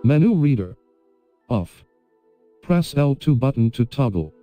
Menu reader. Off. Press L2 button to toggle.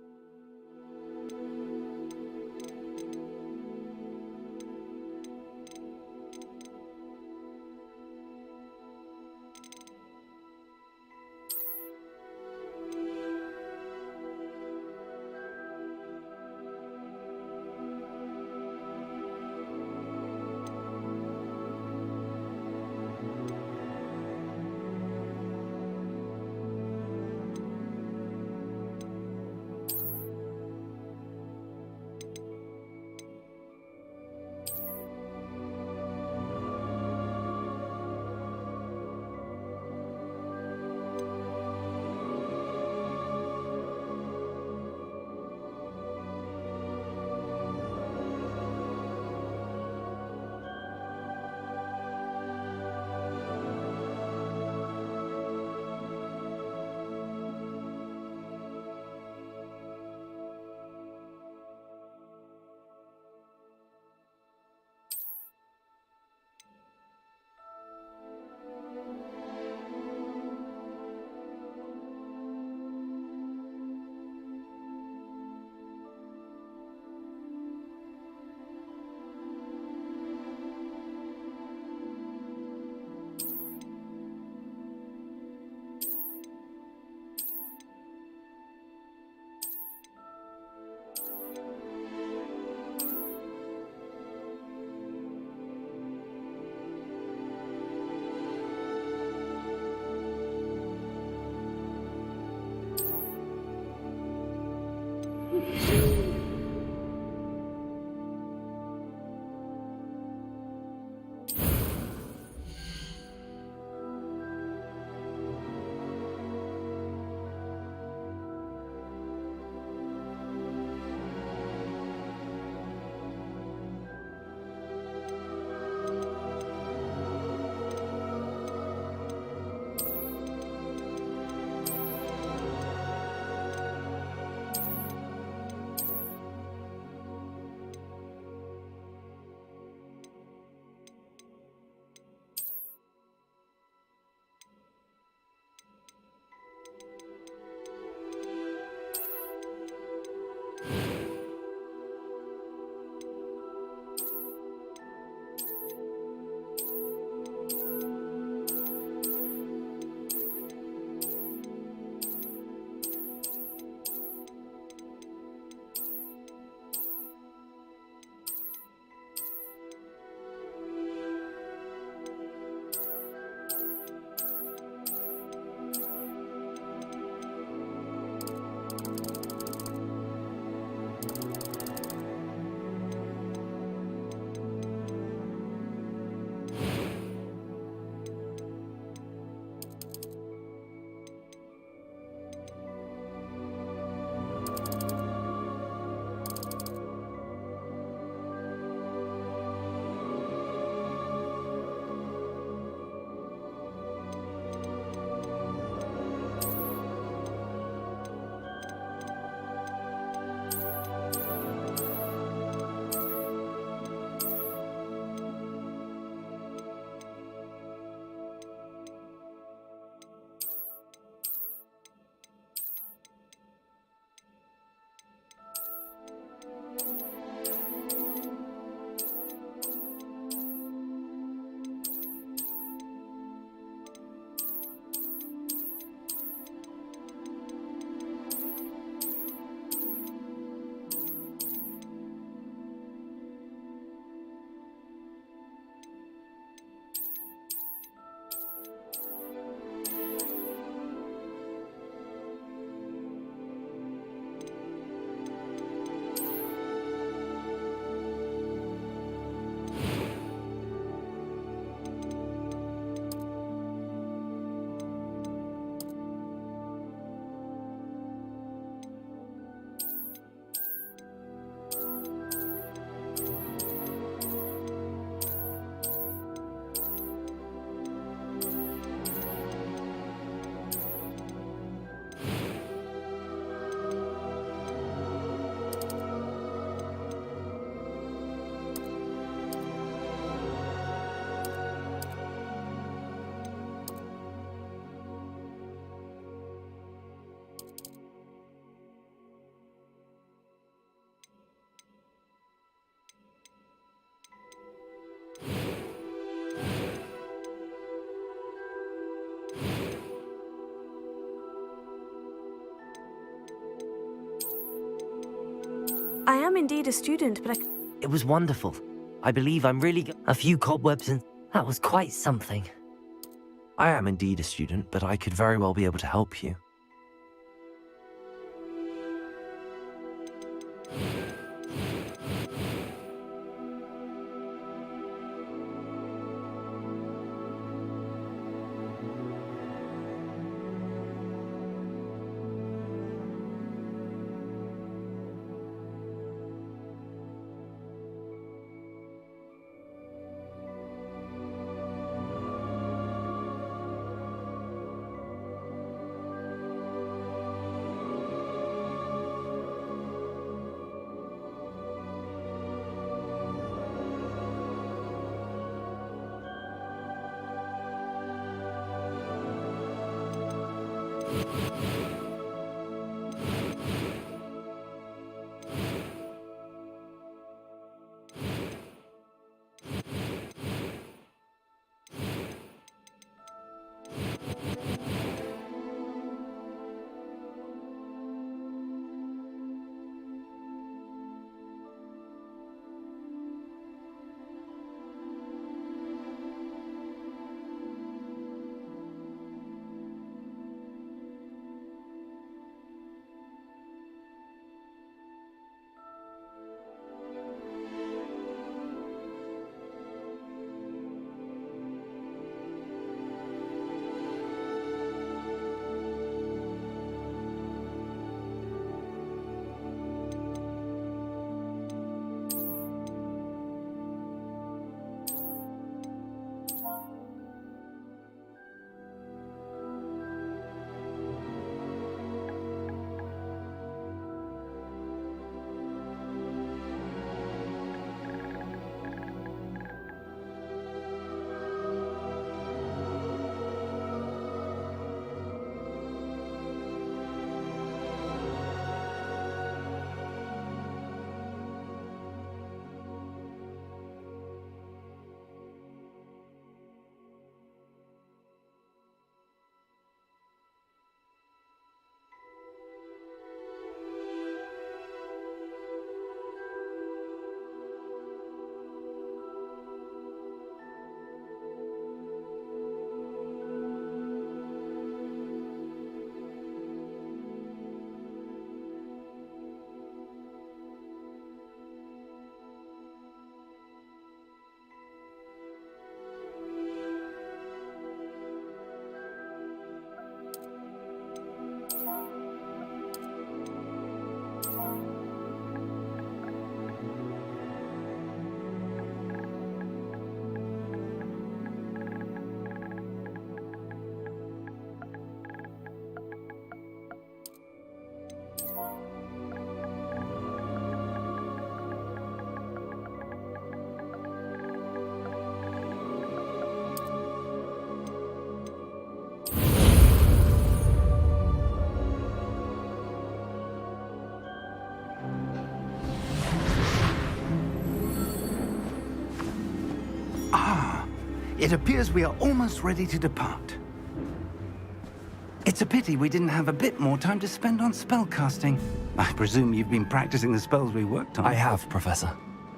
I am indeed a student, but It was wonderful. I believe I'm really a few cobwebs and that was quite something. I am indeed a student, but I could very well be able to help you. It appears we are almost ready to depart. It's a pity we didn't have a bit more time to spend on spellcasting. I presume you've been practicing the spells we worked on. I have, Professor.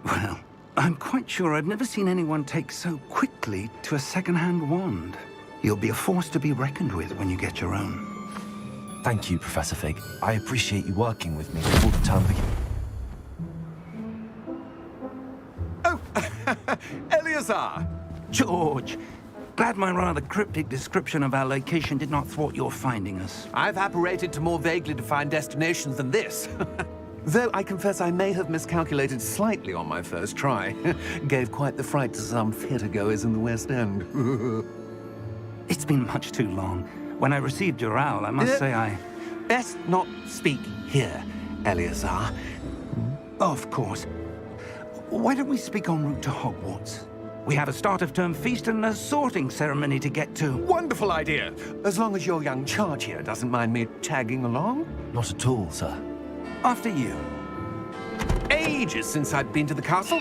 Well, I'm quite sure I've never seen anyone take so quickly to a second-hand wand. You'll be a force to be reckoned with when you get your own. Thank you, Professor Fig. I appreciate you working with me all the time. Oh, Eleazar! George, glad my rather cryptic description of our location did not thwart your finding us. I've apparated to more vaguely defined destinations than this. Though I confess I may have miscalculated slightly on my first try. Gave quite the fright to some theatre-goers in the West End. It's been much too long. When I received your owl, I must say I... Best not speak here, Eleazar. Of course. Why don't we speak en route to Hogwarts? We have a start-of-term feast and a sorting ceremony to get to. Wonderful idea! As long as your young charge here doesn't mind me tagging along. Not at all, sir. After you. Ages since I'd been to the castle.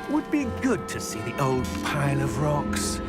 Would be good to see the old pile of rocks.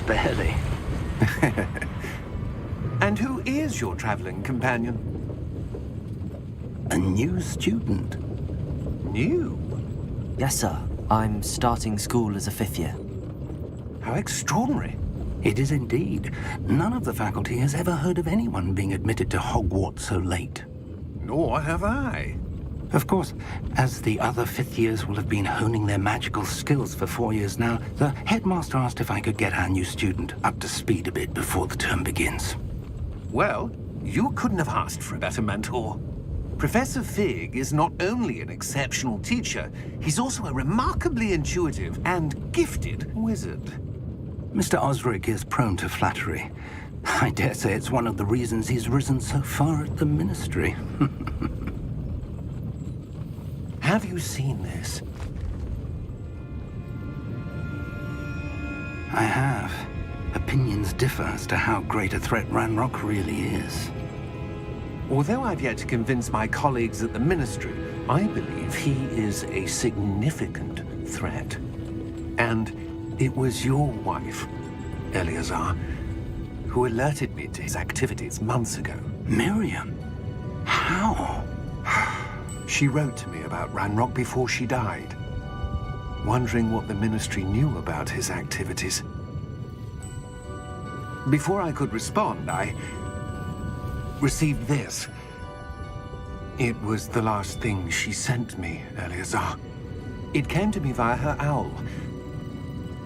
barely. And who is your traveling companion? A new student. New? Yes, sir. I'm starting school as a 5th year. How extraordinary. It is indeed. None of the faculty has ever heard of anyone being admitted to Hogwarts so late. Nor have I. Of course, as the other 5th years will have been honing their magical skills for 4 years now, the headmaster asked if I could get our new student up to speed a bit before the term begins. Well, you couldn't have asked for a better mentor. Professor Fig is not only an exceptional teacher, he's also a remarkably intuitive and gifted wizard. Mr. Osric is prone to flattery. I dare say it's one of the reasons he's risen so far at the Ministry. Have you seen this? I have. Opinions differ as to how great a threat Ranrock really is. Although I've yet to convince my colleagues at the Ministry, I believe he is a significant threat. And it was your wife, Eleazar, who alerted me to his activities months ago. Miriam? How? She wrote to me about Ranrock before she died, wondering what the Ministry knew about his activities. Before I could respond, I received this. It was the last thing she sent me, Eleazar. It came to me via her owl,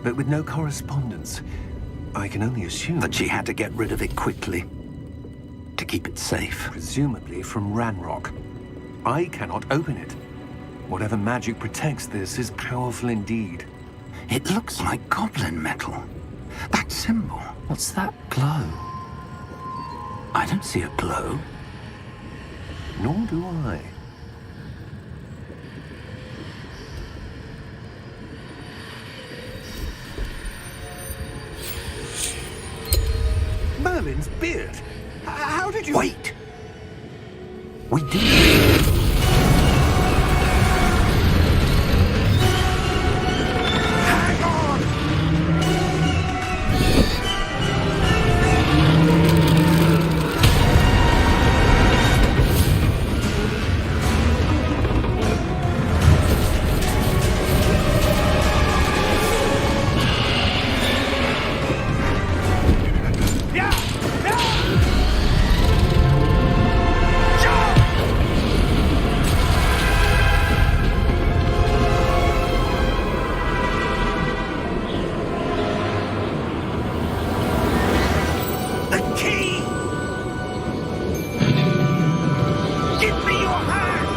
but with no correspondence. I can only assume That she had to get rid of it quickly. To keep it safe. presumably from Ranrock. I cannot open it. Whatever magic protects this is powerful indeed. It looks like goblin metal. That symbol. What's that glow? I don't see a glow. Nor do I. Merlin's beard! How did you... Wait! We do. Hang on! The key! Give me your hand!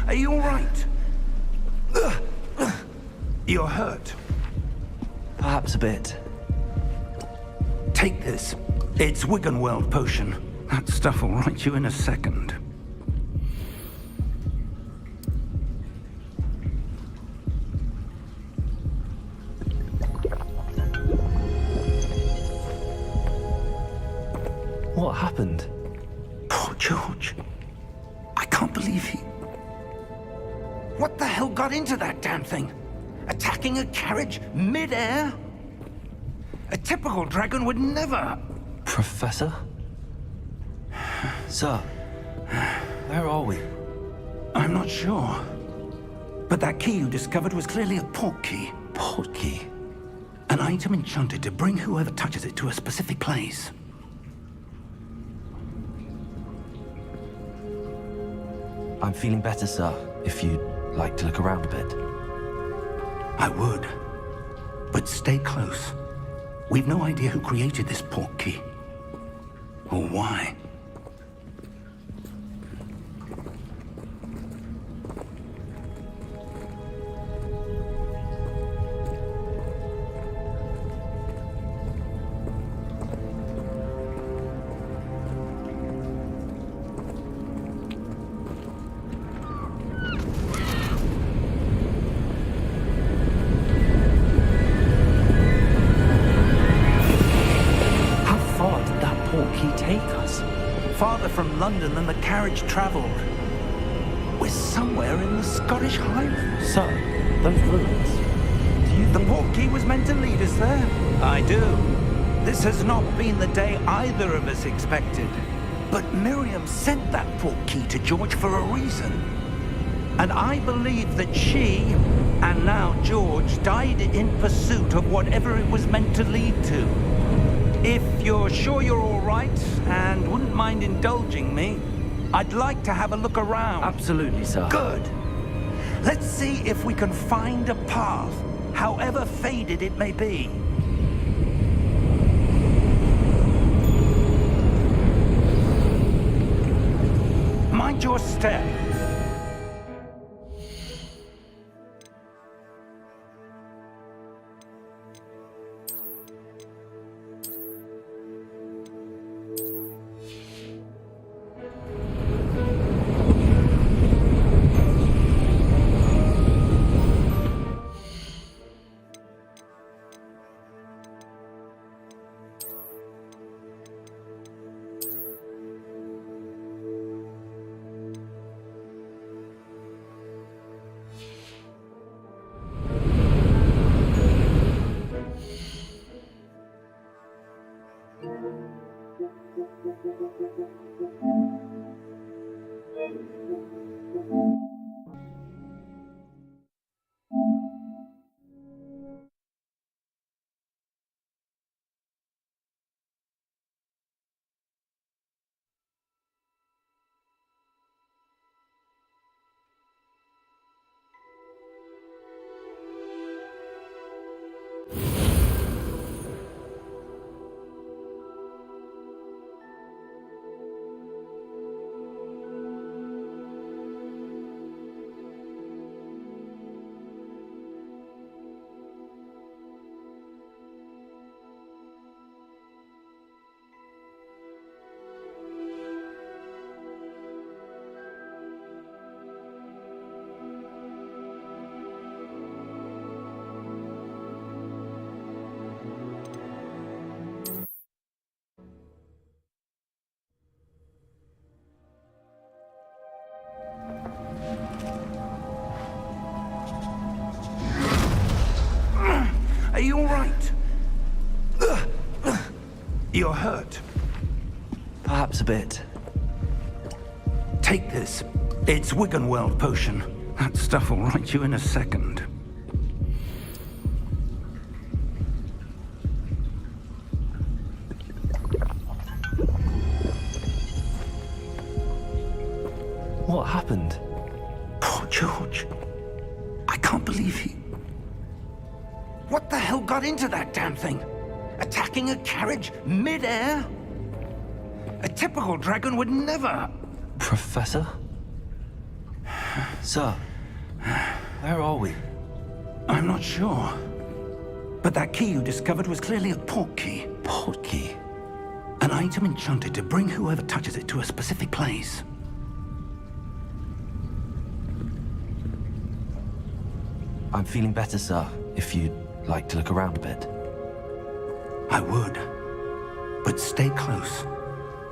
Are you all right? You're hurt. Perhaps a bit. Take this. It's Wiggenweld potion. That stuff will right you in a second. What happened? Poor George. I can't believe he... What the hell got into that damn thing? Attacking a carriage mid-air? A typical dragon would never... Professor? Sir, where are we? I'm not sure. But that key you discovered was clearly a port key. Port key? An item enchanted to bring whoever touches it to a specific place. I'm feeling better, sir, if you'd like to look around a bit. I would. But stay close. We've no idea who created this port key. Or why. take us? Farther from London than the carriage travelled. We're somewhere in the Scottish Highlands. Sir, those ruins. Do you The think... portkey was meant to lead us there. I do. This has not been the day either of us expected. But Miriam sent that portkey to George for a reason. And I believe that she, and now George, died in pursuit of whatever it was meant to lead to. If you're sure you're all right, and wouldn't mind indulging me, I'd like to have a look around. Absolutely, sir. Good. Let's see if we can find a path, however faded it may be. Mind your step. Are you all right? You're hurt. Perhaps a bit. Take this. It's Wiggenweld potion. That stuff will right you in a second. What happened? Poor George. I can't believe he... What the hell got into that damn thing? Attacking a carriage mid-air? A typical dragon would never... Professor? Sir, where are we? I'm not sure. But that key you discovered was clearly a portkey. Portkey? An item enchanted to bring whoever touches it to a specific place. I'm feeling better, sir, if you'd like to look around a bit. I would. But stay close.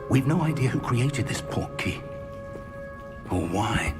We've no idea who created this portkey. Or why.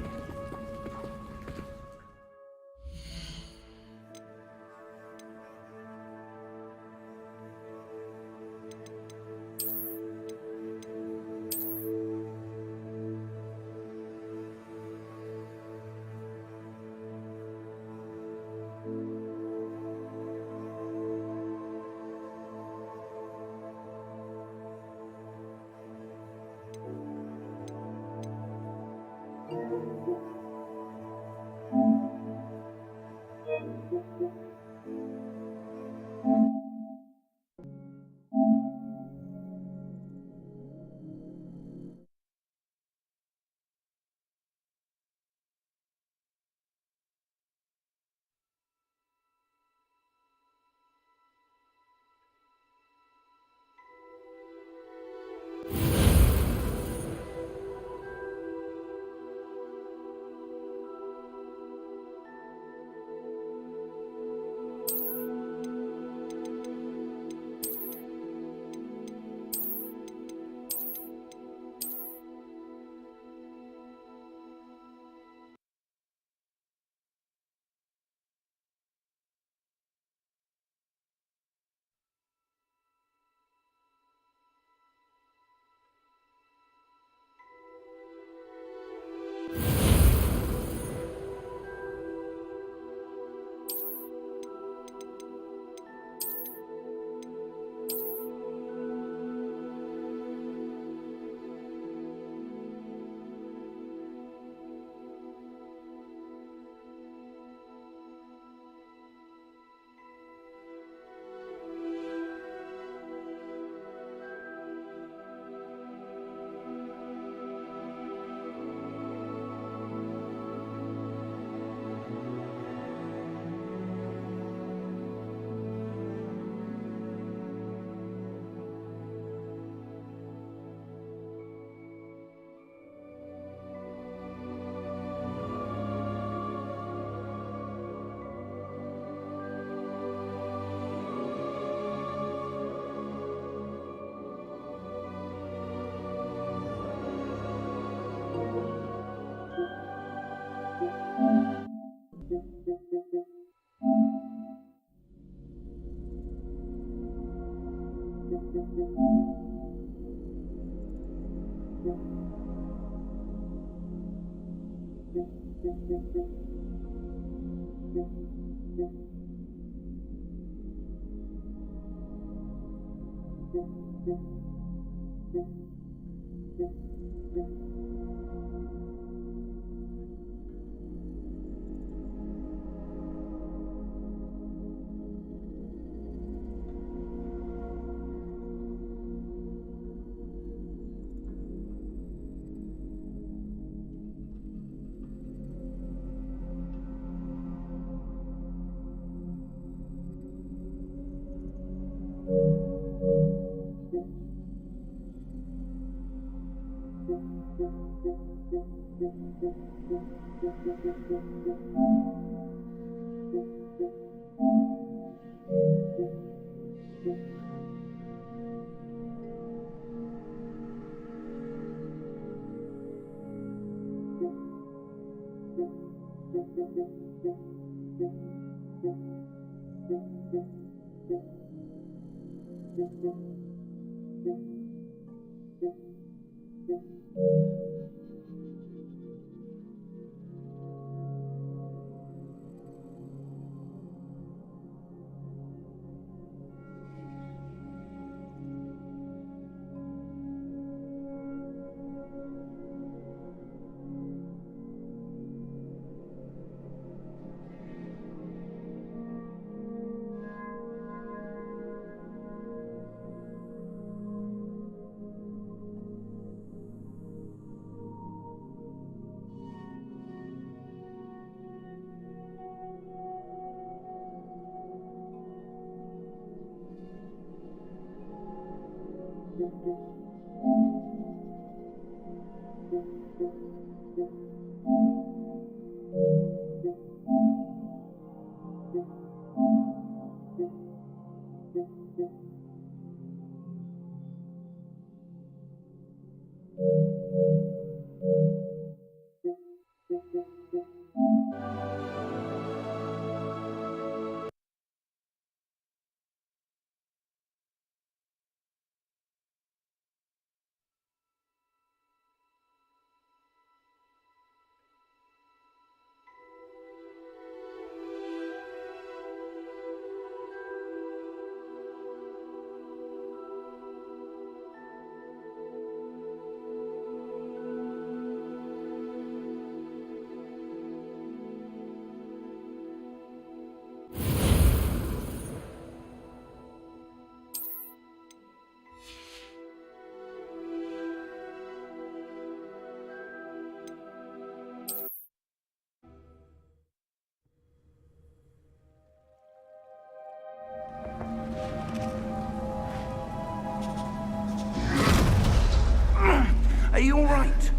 Are you all right?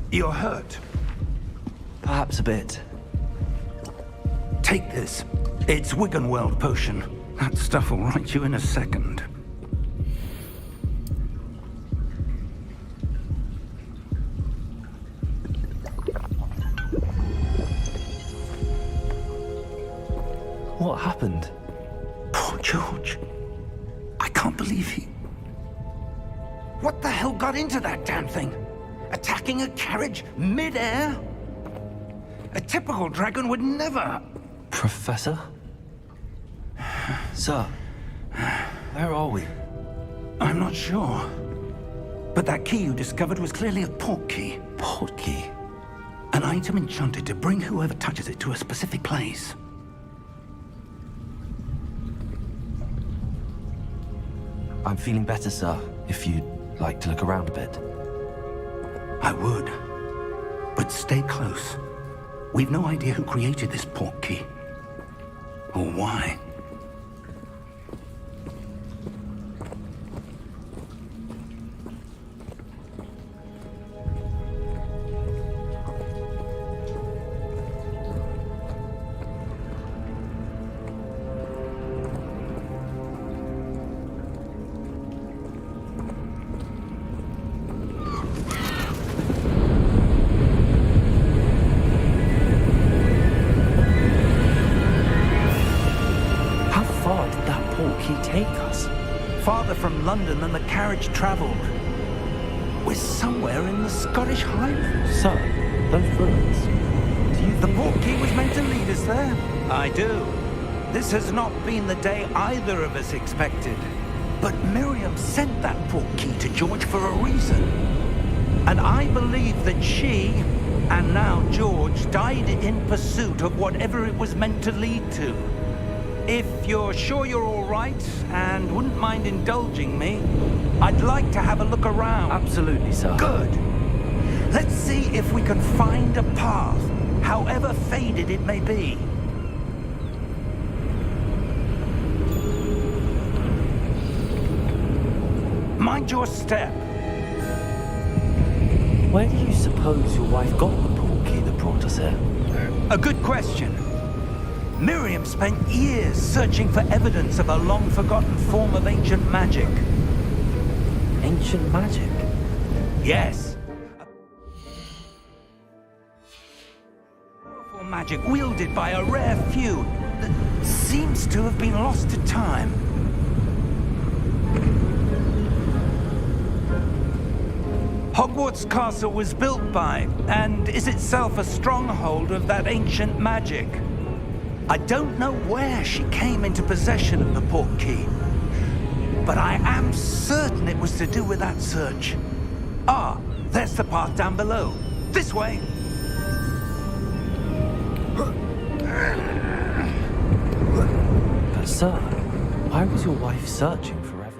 You're hurt. Perhaps a bit. Take this. It's Wiggenweld potion. That stuff will right you in a second. What happened? Poor George. I can't believe he... What the hell got into that damn thing? Attacking a carriage mid-air? A typical dragon would never... Professor? Sir, where are we? I'm not sure. But that key you discovered was clearly a port key. Port key? An item enchanted to bring whoever touches it to a specific place. I'm feeling better, sir, if you'd like to look around a bit. I would. But stay close. We've no idea who created this port key. Or why. from London than the carriage travelled. We're somewhere in the Scottish Highlands. Sir, those ruins. Do you The think... portkey was meant to lead us there? I do. This has not been the day either of us expected. But Miriam sent that portkey to George for a reason. And I believe that she, and now George, died in pursuit of whatever it was meant to lead to. If you're sure you're all right, and wouldn't mind indulging me, I'd like to have a look around. Absolutely, sir. Good. Let's see if we can find a path, however faded it may be. Mind your step. Where do you suppose your wife got the portkey that brought us here? A good question. Miriam spent years searching for evidence of a long-forgotten form of ancient magic. Ancient magic? Yes. Powerful magic wielded by a rare few that seems to have been lost to time. Hogwarts Castle was built by, and is itself a stronghold of that ancient magic. I don't know where she came into possession of the portkey, but I am certain it was to do with that search. Ah, there's the path down below. This way. But sir, why was your wife searching for evidence?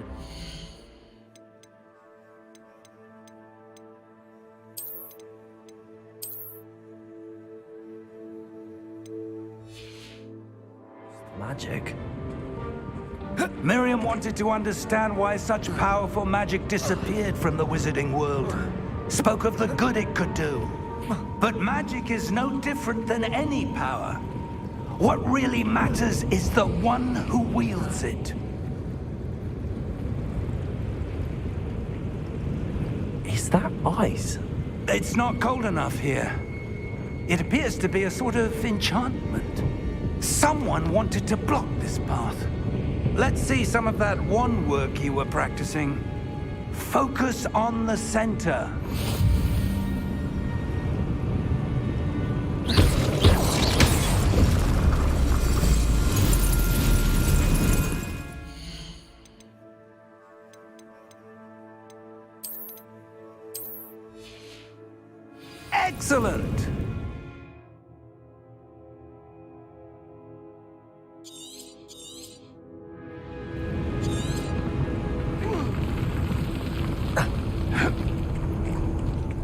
Magic? Miriam wanted to understand why such powerful magic disappeared from the wizarding world. Spoke of the good it could do. But magic is no different than any power. What really matters is the one who wields it. Is that ice? It's not cold enough here. It appears to be a sort of enchantment. Someone wanted to block this path. Let's see some of that wand work you were practicing. Focus on the center. Excellent!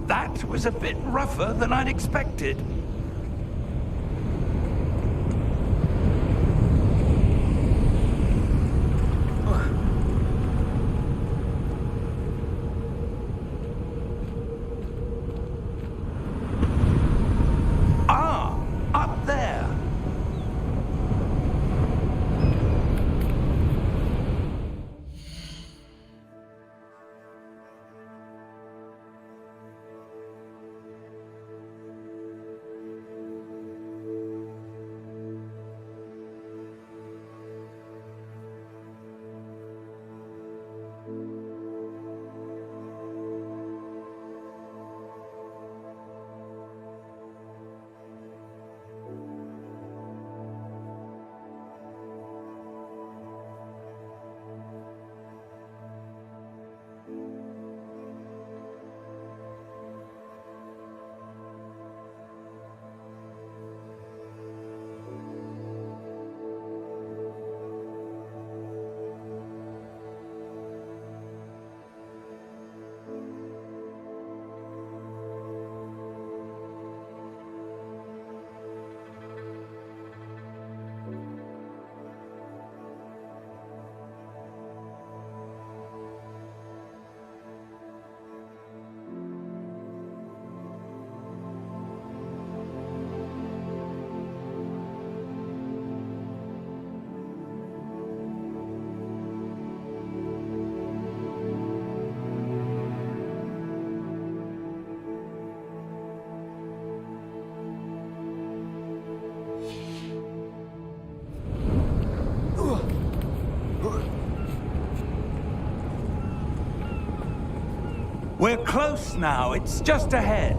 That was a bit rougher than I'd expected. Ah, up there. We're close now. It's just ahead.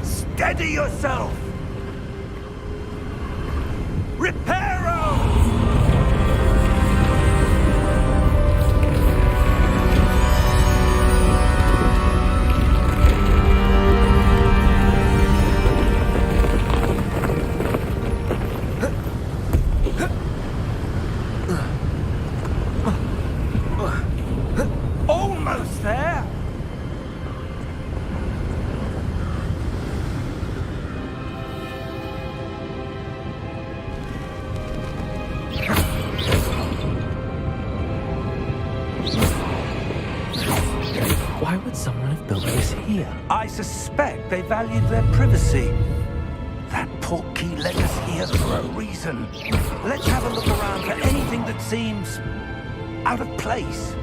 Steady yourself! Reparo! Almost there! Why would someone have built this here? I suspect they valued their privacy. That portkey led us here for a reason. Let's have a look around for anything that seems out of place.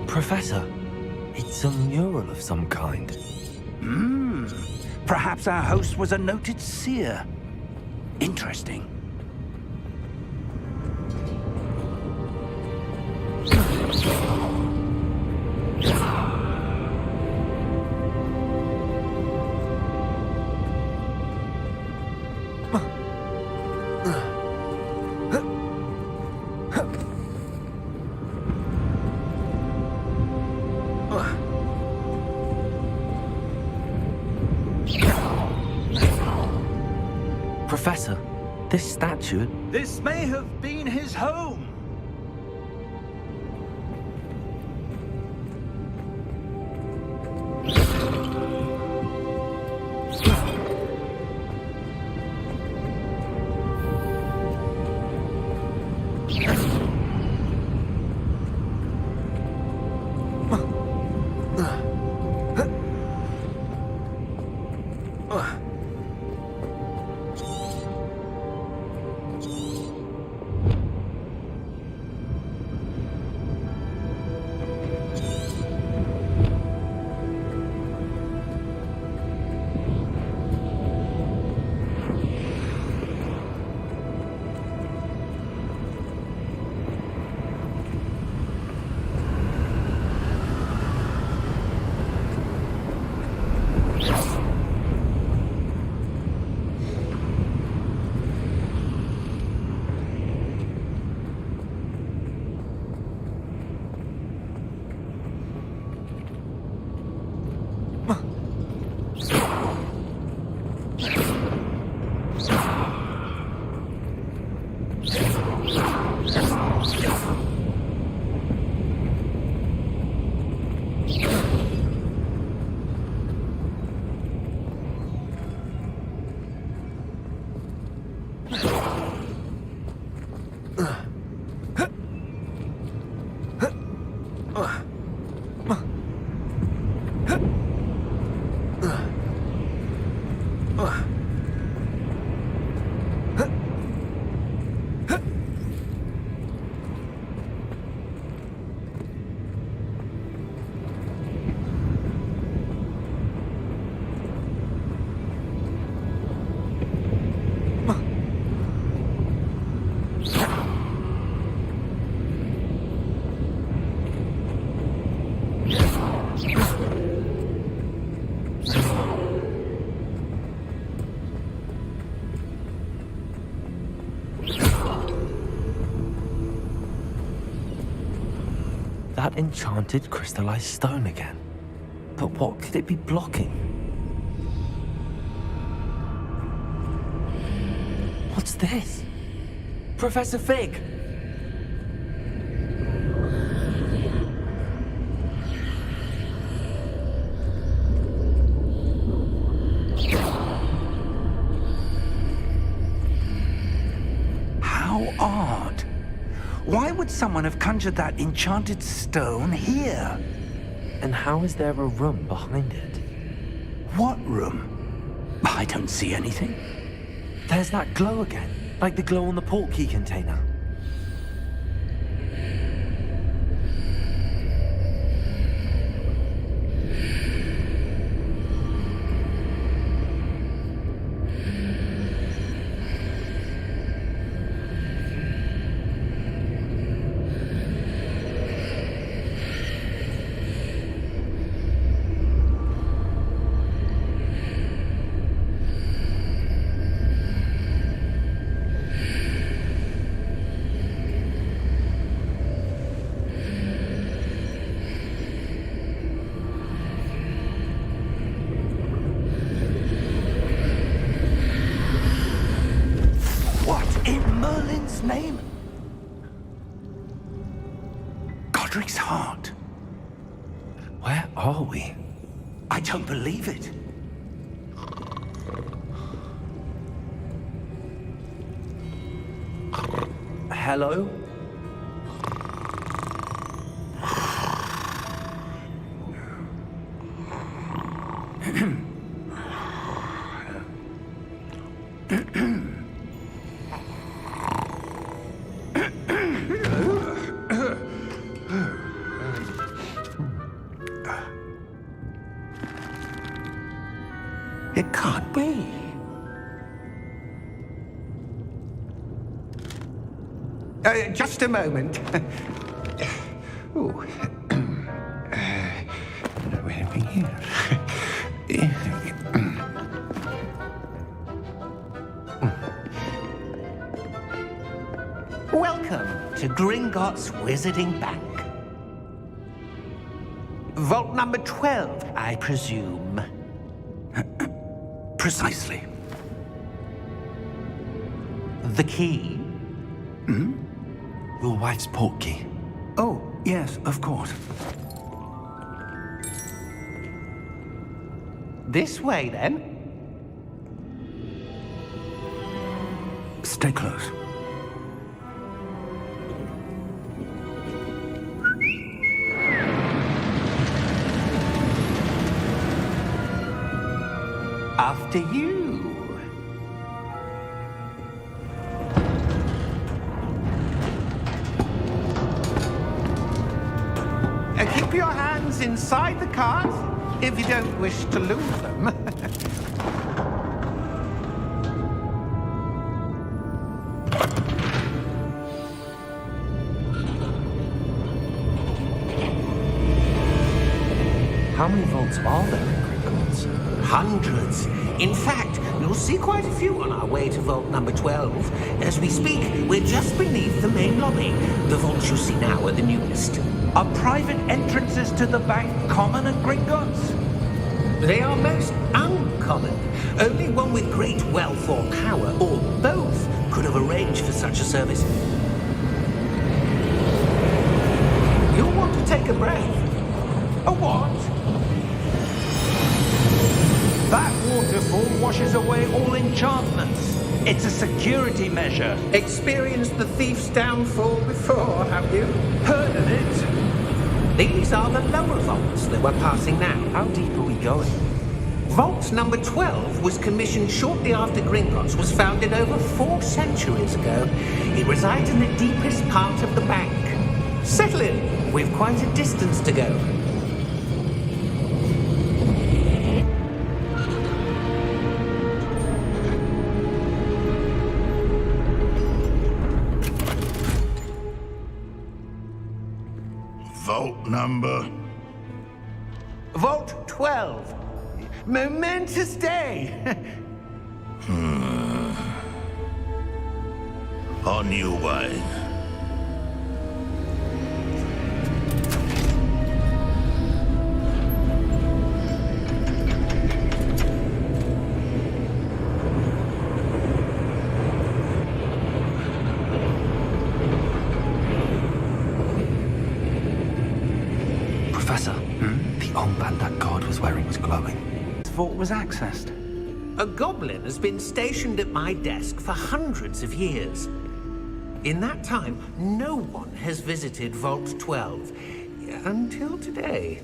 Professor, it's a mural of some kind. Perhaps our host was a noted seer. Interesting. Professor, this statue... This may have been his home. That enchanted crystallized stone again. But what could it be blocking? What's this? Professor Fig! How odd. Why would someone have conjured that enchanted stone here? And how is there a room behind it? What room? I don't see anything. There's that glow again, like the glow on the portkey container. Name? Godric's heart. Where are we? I don't believe it. Hello? It can't be. Just a moment. Ooh. Where are we here? Welcome to Gringotts Wizarding Bank. Vault number 12, I presume. Precisely. The key? Your wife's portkey. Oh, yes, of course. This way, then. Stay close. After you. Keep your hands inside the cart if you don't wish to lose them. How many vaults are there in Gringotts? Hundreds. In fact, you'll see quite a few on our way to vault number 12. As we speak, we're just beneath the main lobby. The vaults you see now are the newest. Are private entrances to the bank common at Gringotts? They are most uncommon. Only one with great wealth or power, or both, could have arranged for such a service. You'll want to take a breath. A what? That waterfall washes away all enchantments. It's a security measure. Experienced the thief's downfall before, have you? Heard of it? These are the lower vaults that we're passing now. How deep are we going? Vault number 12 was commissioned shortly after Gringotts was founded over 4 centuries ago. It resides in the deepest part of the bank. Settle in. We've quite a distance to go. Vault number? Vault 12. Momentous day. On your way. Professor, the armband that guard was wearing was glowing. The vault was accessed. A goblin has been stationed at my desk for hundreds of years. In that time, no one has visited Vault 12. Until today.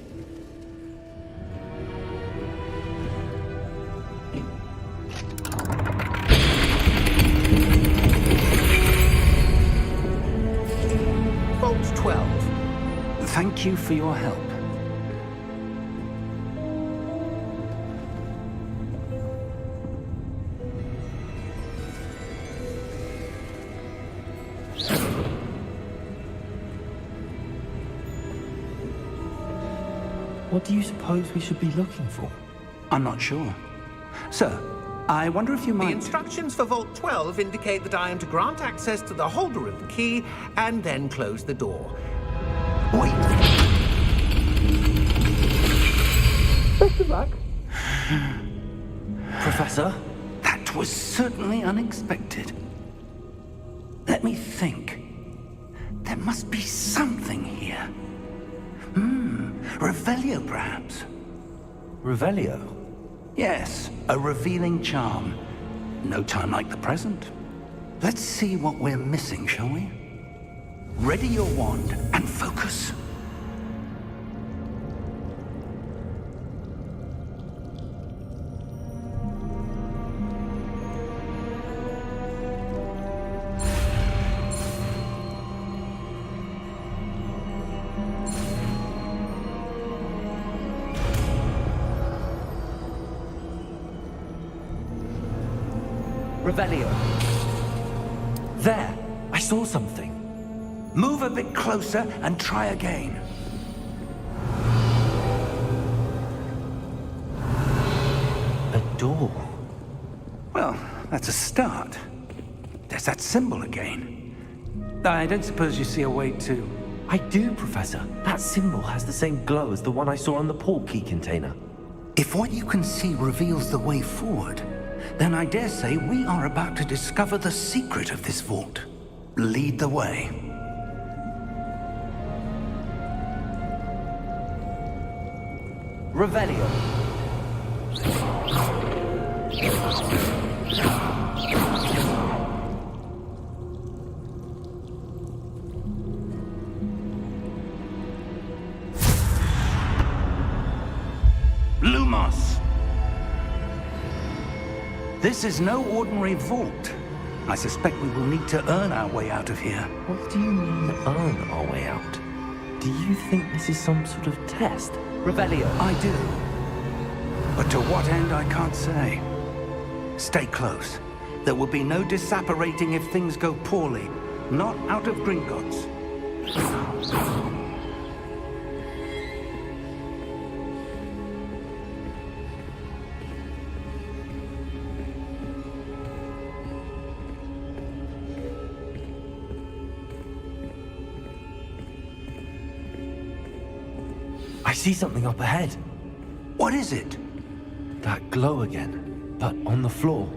Vault 12. Thank you for your help. What do you suppose we should be looking for? I'm not sure. Sir, I wonder if you The might... instructions for Vault 12 indicate that I am to grant access to the holder of the key and then close the door. Wait! Best of luck. Professor? That was certainly unexpected. Let me think. There must be something here. Revelio, perhaps? Revelio? Yes, a revealing charm. No time like the present. Let's see what we're missing, shall we? Ready your wand and focus. Revelio. There! I saw something. Move a bit closer and try again. A door. Well, that's a start. There's that symbol again. I don't suppose you see a way to... I do, Professor. That symbol has the same glow as the one I saw on the port key container. If what you can see reveals the way forward, then I dare say we are about to discover the secret of this vault. Lead the way. Revelio. Lumos! This is no ordinary vault. I suspect we will need to earn our way out of here. What do you mean, earn our way out? Do you think this is some sort of test? Revelio. I do. But to what end, I can't say. Stay close. There will be no disapparating if things go poorly. Not out of Gringotts. I see something up ahead. What is it? That glow again, but on the floor.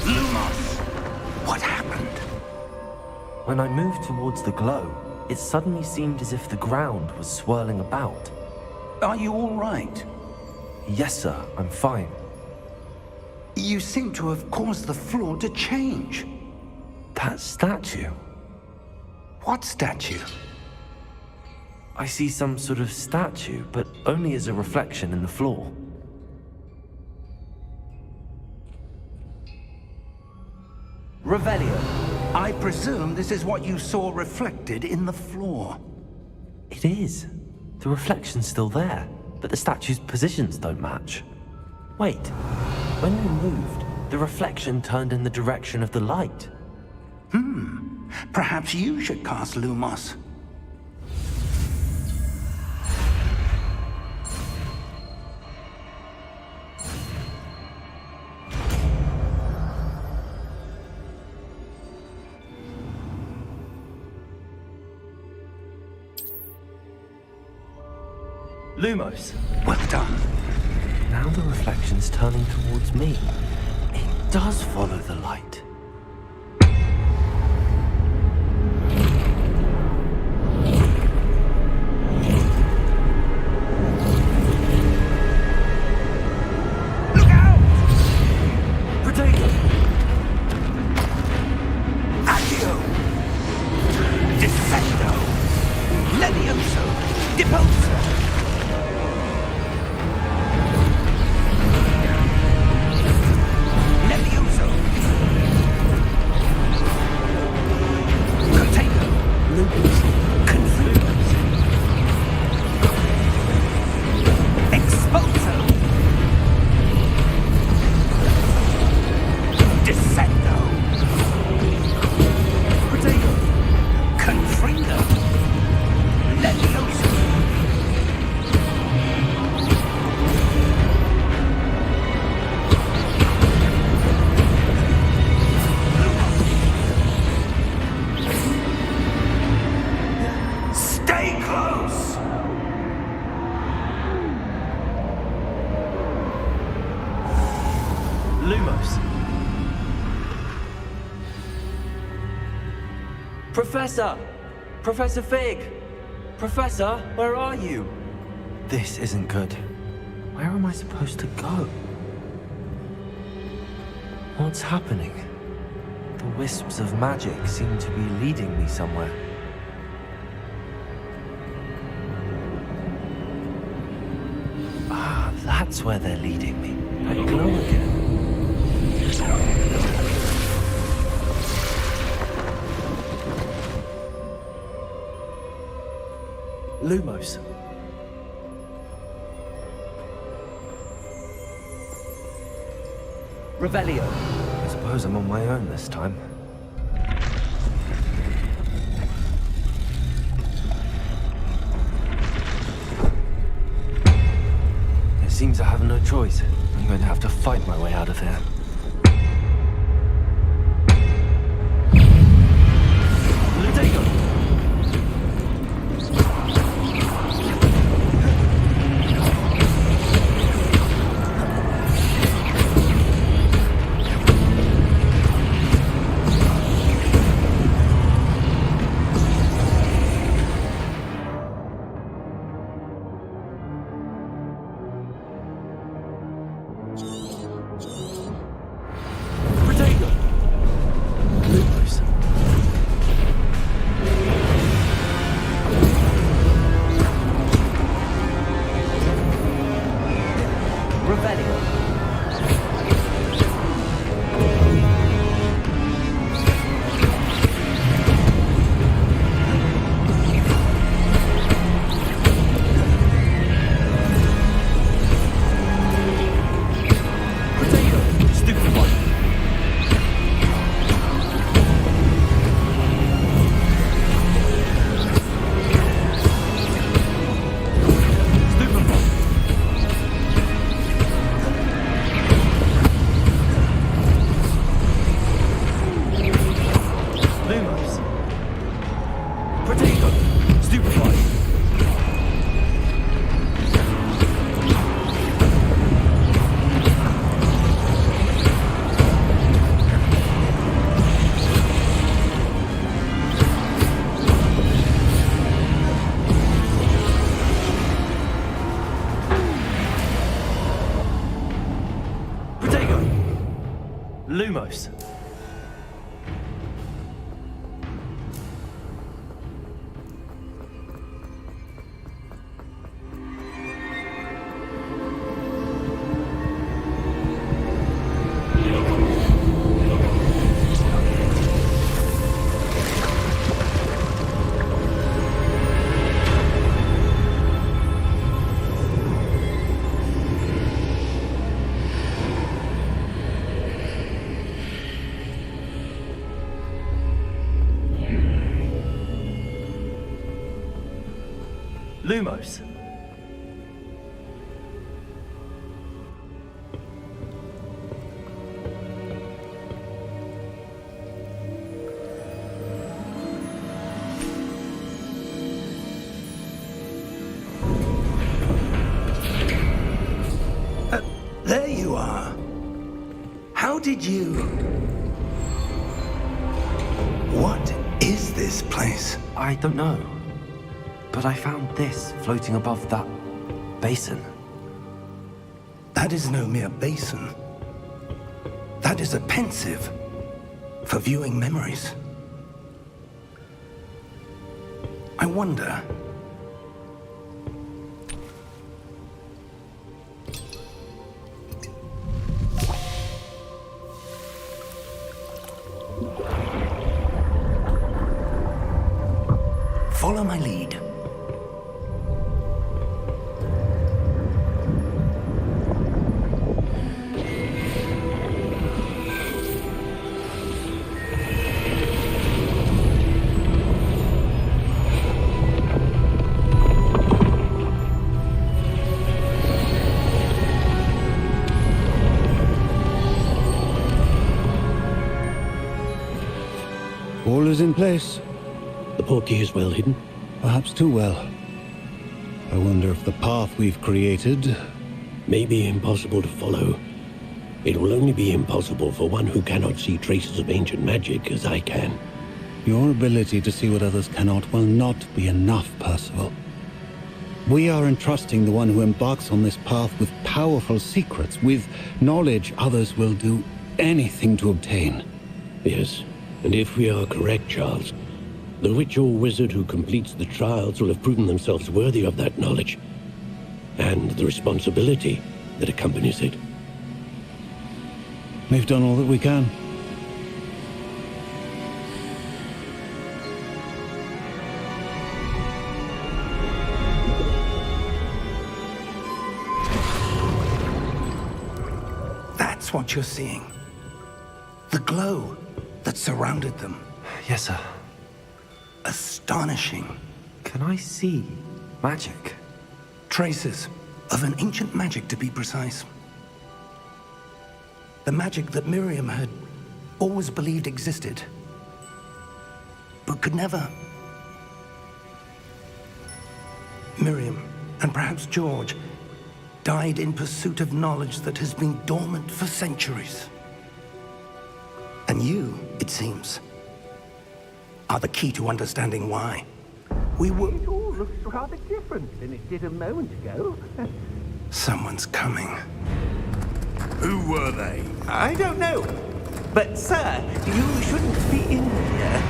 Lumos! What happened? When I moved towards the glow, it suddenly seemed as if the ground was swirling about. Are you all right? Yes, sir, I'm fine. You seem to have caused the floor to change. That statue. What statue? I see some sort of statue, but only as a reflection in the floor. Revelio. I presume this is what you saw reflected in the floor. It is. The reflection's still there, but the statue's positions don't match. Wait. When we moved, the reflection turned in the direction of the light. Perhaps you should cast Lumos. Lumos. Well done. Now the reflection's turning towards me. It does follow the light. Professor! Professor Fig! Professor, where are you? This isn't good. Where am I supposed to go? What's happening? The wisps of magic seem to be leading me somewhere. Ah, that's where they're leading me. That glow again. Lumos. Revelio. I suppose I'm on my own this time. It seems I have no choice. I'm going to have to fight my way out of here. Lumos. Lumos. There you are. How did you... What is this place? I don't know. But I found this floating above that basin. That is no mere basin. That is a pensive for viewing memories. I wonder... Follow my lead. All is in place. The portkey is well hidden. Perhaps too well. I wonder if the path we've created... May be impossible to follow. It will only be impossible for one who cannot see traces of ancient magic as I can. Your ability to see what others cannot will not be enough, Percival. We are entrusting the one who embarks on this path with powerful secrets, with knowledge others will do anything to obtain. Yes, and if we are correct, Charles, the witch or wizard who completes the trials will have proven themselves worthy of that knowledge, and the responsibility that accompanies it. We've done all that we can. That's what you're seeing. The glow that surrounded them. Yes, sir. Astonishing. Can I see magic? Traces of an ancient magic, to be precise. The magic that Miriam had always believed existed, but could never. Miriam, and perhaps George, died in pursuit of knowledge that has been dormant for centuries. And you, it seems, are the key to understanding why. We were... It all looks rather different than it did a moment ago. Someone's coming. Who were they? I don't know. But, sir, you shouldn't be in here.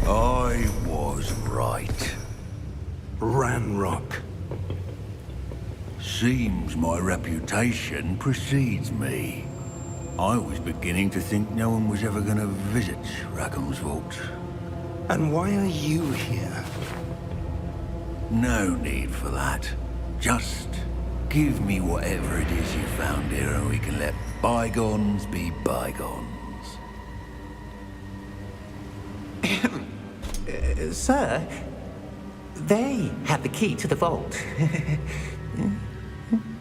I was right. Ranrock. Seems my reputation precedes me. I was beginning to think no one was ever going to visit Rackham's vault. And why are you here? No need for that. Just give me whatever it is you found here and we can let bygones be bygones. Sir, they have the key to the vault.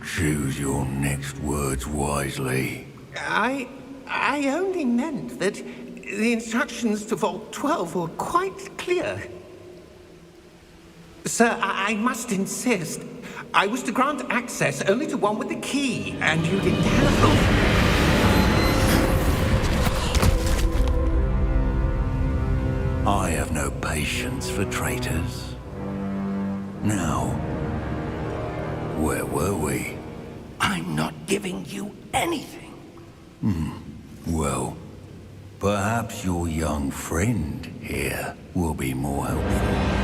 Choose your next words wisely. I only meant that the instructions to Vault 12 were quite clear. Sir, I must insist. I was to grant access only to one with the key, and you didn't have... I have no patience for traitors. Now, where were we? I'm not giving you anything. Well, perhaps your young friend here will be more helpful.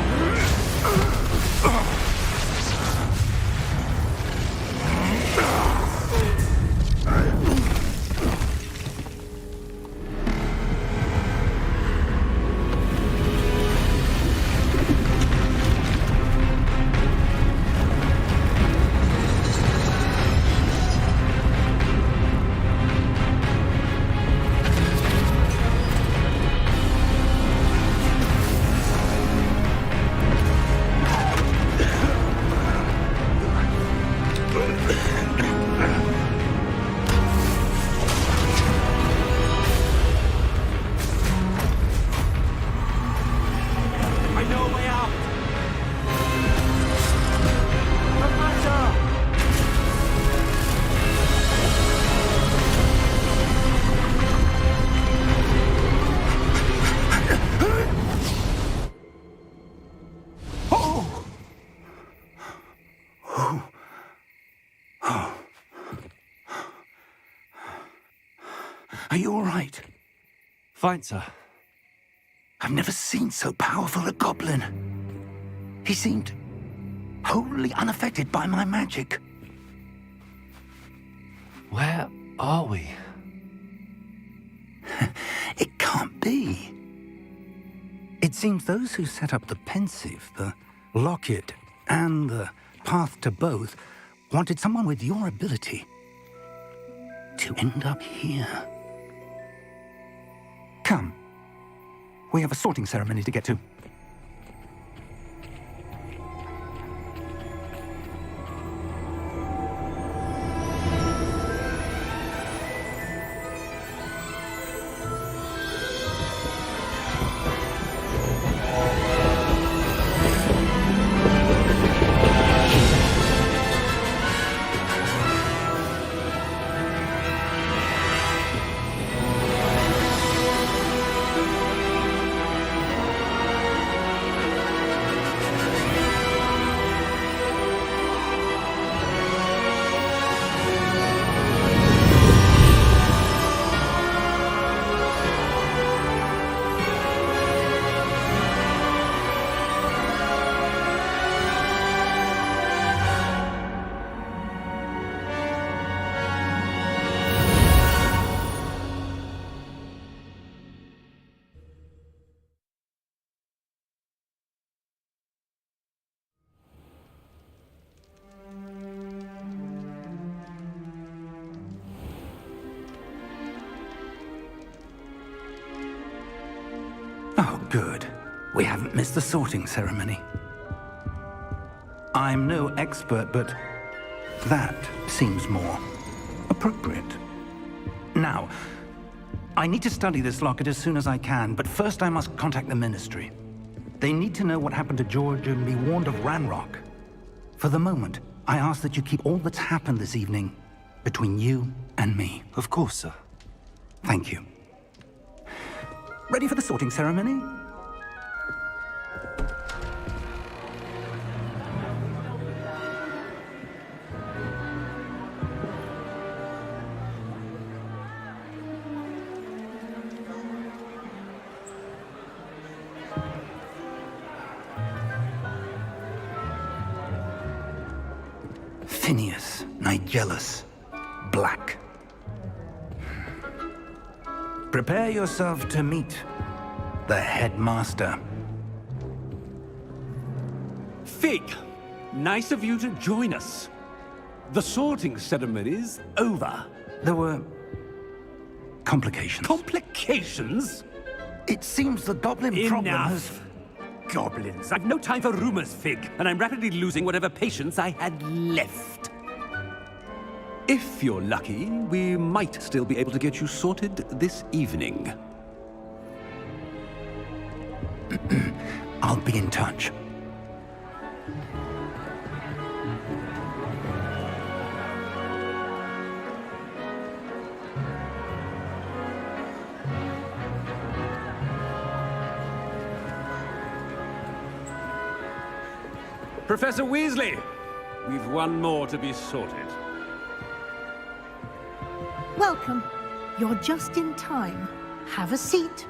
Are you all right? Fine, sir. I've never seen so powerful a goblin. He seemed wholly unaffected by my magic. Where are we? It can't be. It seems those who set up the pensive, the locket, and the path to both wanted someone with your ability to end up here. Come. We have a sorting ceremony to get to. Good. We haven't missed the sorting ceremony. I'm no expert, but that seems more appropriate. Now, I need to study this locket as soon as I can, but first I must contact the Ministry. They need to know what happened to George and be warned of Ranrock. For the moment, I ask that you keep all that's happened this evening between you and me. Of course, sir. Thank you. Ready for the sorting ceremony? Phineas, Nigellus, Black. Prepare yourself to meet the headmaster. Fig, nice of you to join us. The sorting ceremony's over. There were complications. Complications? It seems the goblin problem has... Enough. Goblins. I've no time for rumors, Fig, and I'm rapidly losing whatever patience I had left. If you're lucky, we might still be able to get you sorted this evening. I'll be in touch. Professor Weasley, we've one more to be sorted. Welcome. You're just in time. Have a seat.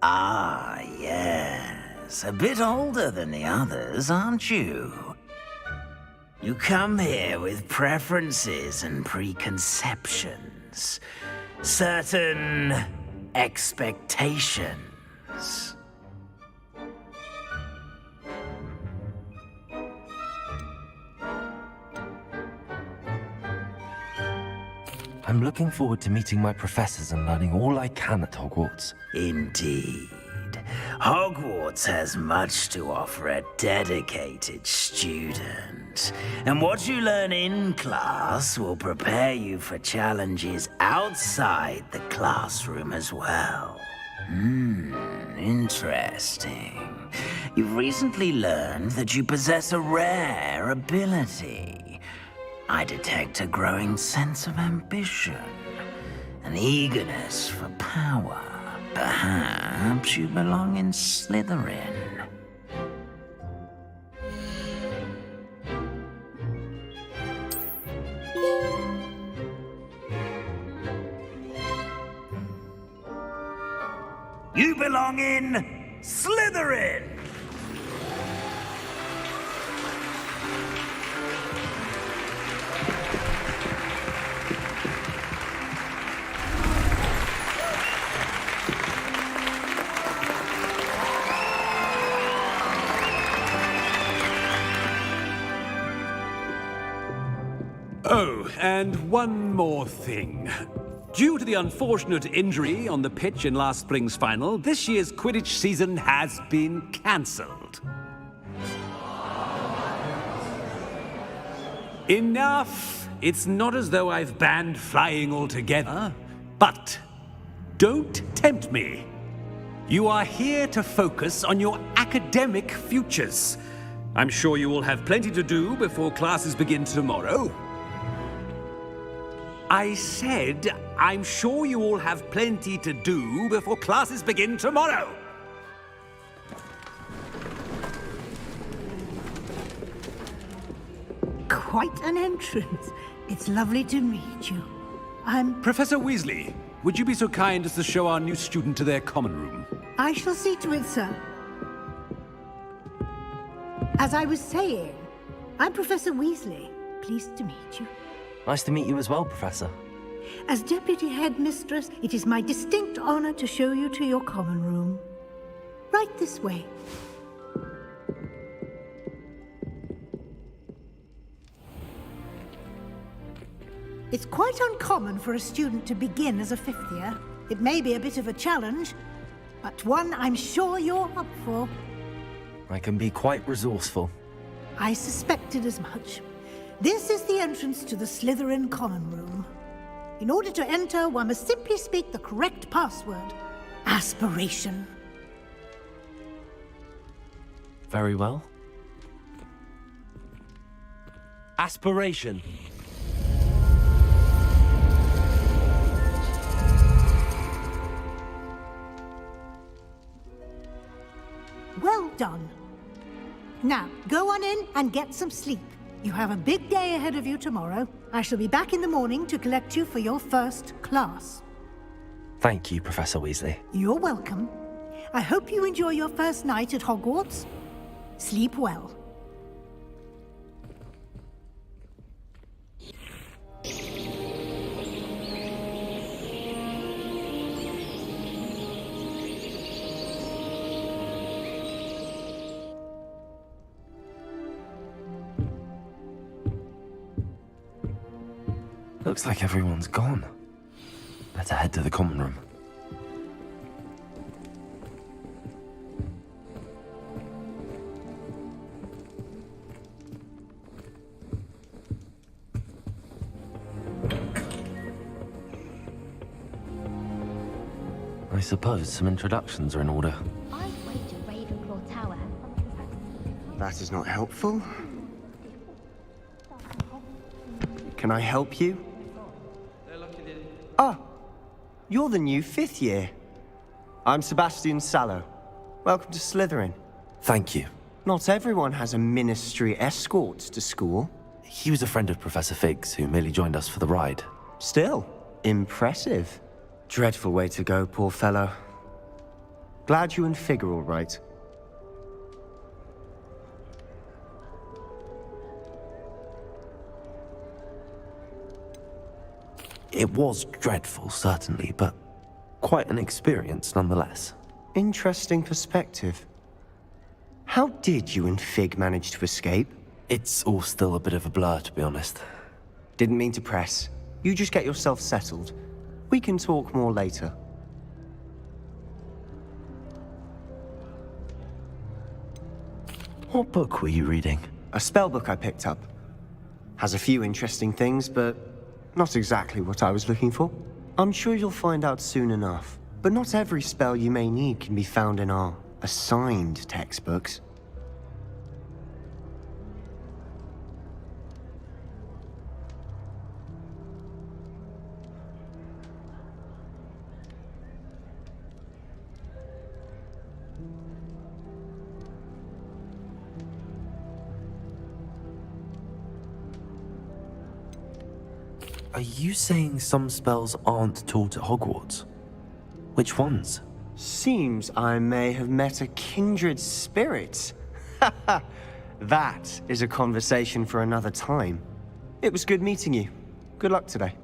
Ah, yes. A bit older than the others, aren't you? You come here with preferences and preconceptions. Certain expectations. I'm looking forward to meeting my professors and learning all I can at Hogwarts. Indeed. Hogwarts has much to offer a dedicated student. And what you learn in class will prepare you for challenges outside the classroom as well. Interesting. You've recently learned that you possess a rare ability. I detect a growing sense of ambition, an eagerness for power. Perhaps you belong in Slytherin. You belong in Slytherin! Oh, and one more thing. Due to the unfortunate injury on the pitch in last spring's final, this year's Quidditch season has been cancelled. Enough! It's not as though I've banned flying altogether, but don't tempt me. You are here to focus on your academic futures. I'm sure you will have plenty to do before classes begin tomorrow. I said, I'm sure you all have plenty to do before classes begin tomorrow. Quite an entrance. It's lovely to meet you. I'm... Professor Weasley, would you be so kind as to show our new student to their common room? I shall see to it, sir. As I was saying, I'm Professor Weasley. Pleased to meet you. Nice to meet you as well, Professor. As Deputy Headmistress, it is my distinct honor to show you to your common room. Right this way. It's quite uncommon for a student to begin as a fifth year. It may be a bit of a challenge, but one I'm sure you're up for. I can be quite resourceful. I suspected as much. This is the entrance to the Slytherin Common Room. In order to enter, one must simply speak the correct password. Aspiration. Very well. Aspiration. Well done. Now, go on in and get some sleep. You have a big day ahead of you tomorrow. I shall be back in the morning to collect you for your first class. Thank you, Professor Weasley. You're welcome. I hope you enjoy your first night at Hogwarts. Sleep well. Looks like everyone's gone. Better head to the common room. I suppose some introductions are in order. I'd wager Ravenclaw Tower has some of the That is not helpful. Can I help you? Ah, you're the new fifth year. I'm Sebastian Sallow. Welcome to Slytherin. Thank you. Not everyone has a ministry escort to school. He was a friend of Professor Fig's who merely joined us for the ride. Still, impressive. Dreadful way to go, poor fellow. Glad you and Fig are all right. It was dreadful, certainly, but quite an experience nonetheless. Interesting perspective. How did you and Fig manage to escape? It's all still a bit of a blur, to be honest. Didn't mean to press. You just get yourself settled. We can talk more later. What book were you reading? A spell book I picked up. Has a few interesting things, but not exactly what I was looking for. I'm sure you'll find out soon enough. But not every spell you may need can be found in our assigned textbooks. Are you saying some spells aren't taught at Hogwarts? Which ones? Seems I may have met a kindred spirit. That is a conversation for another time. It was good meeting you. Good luck today.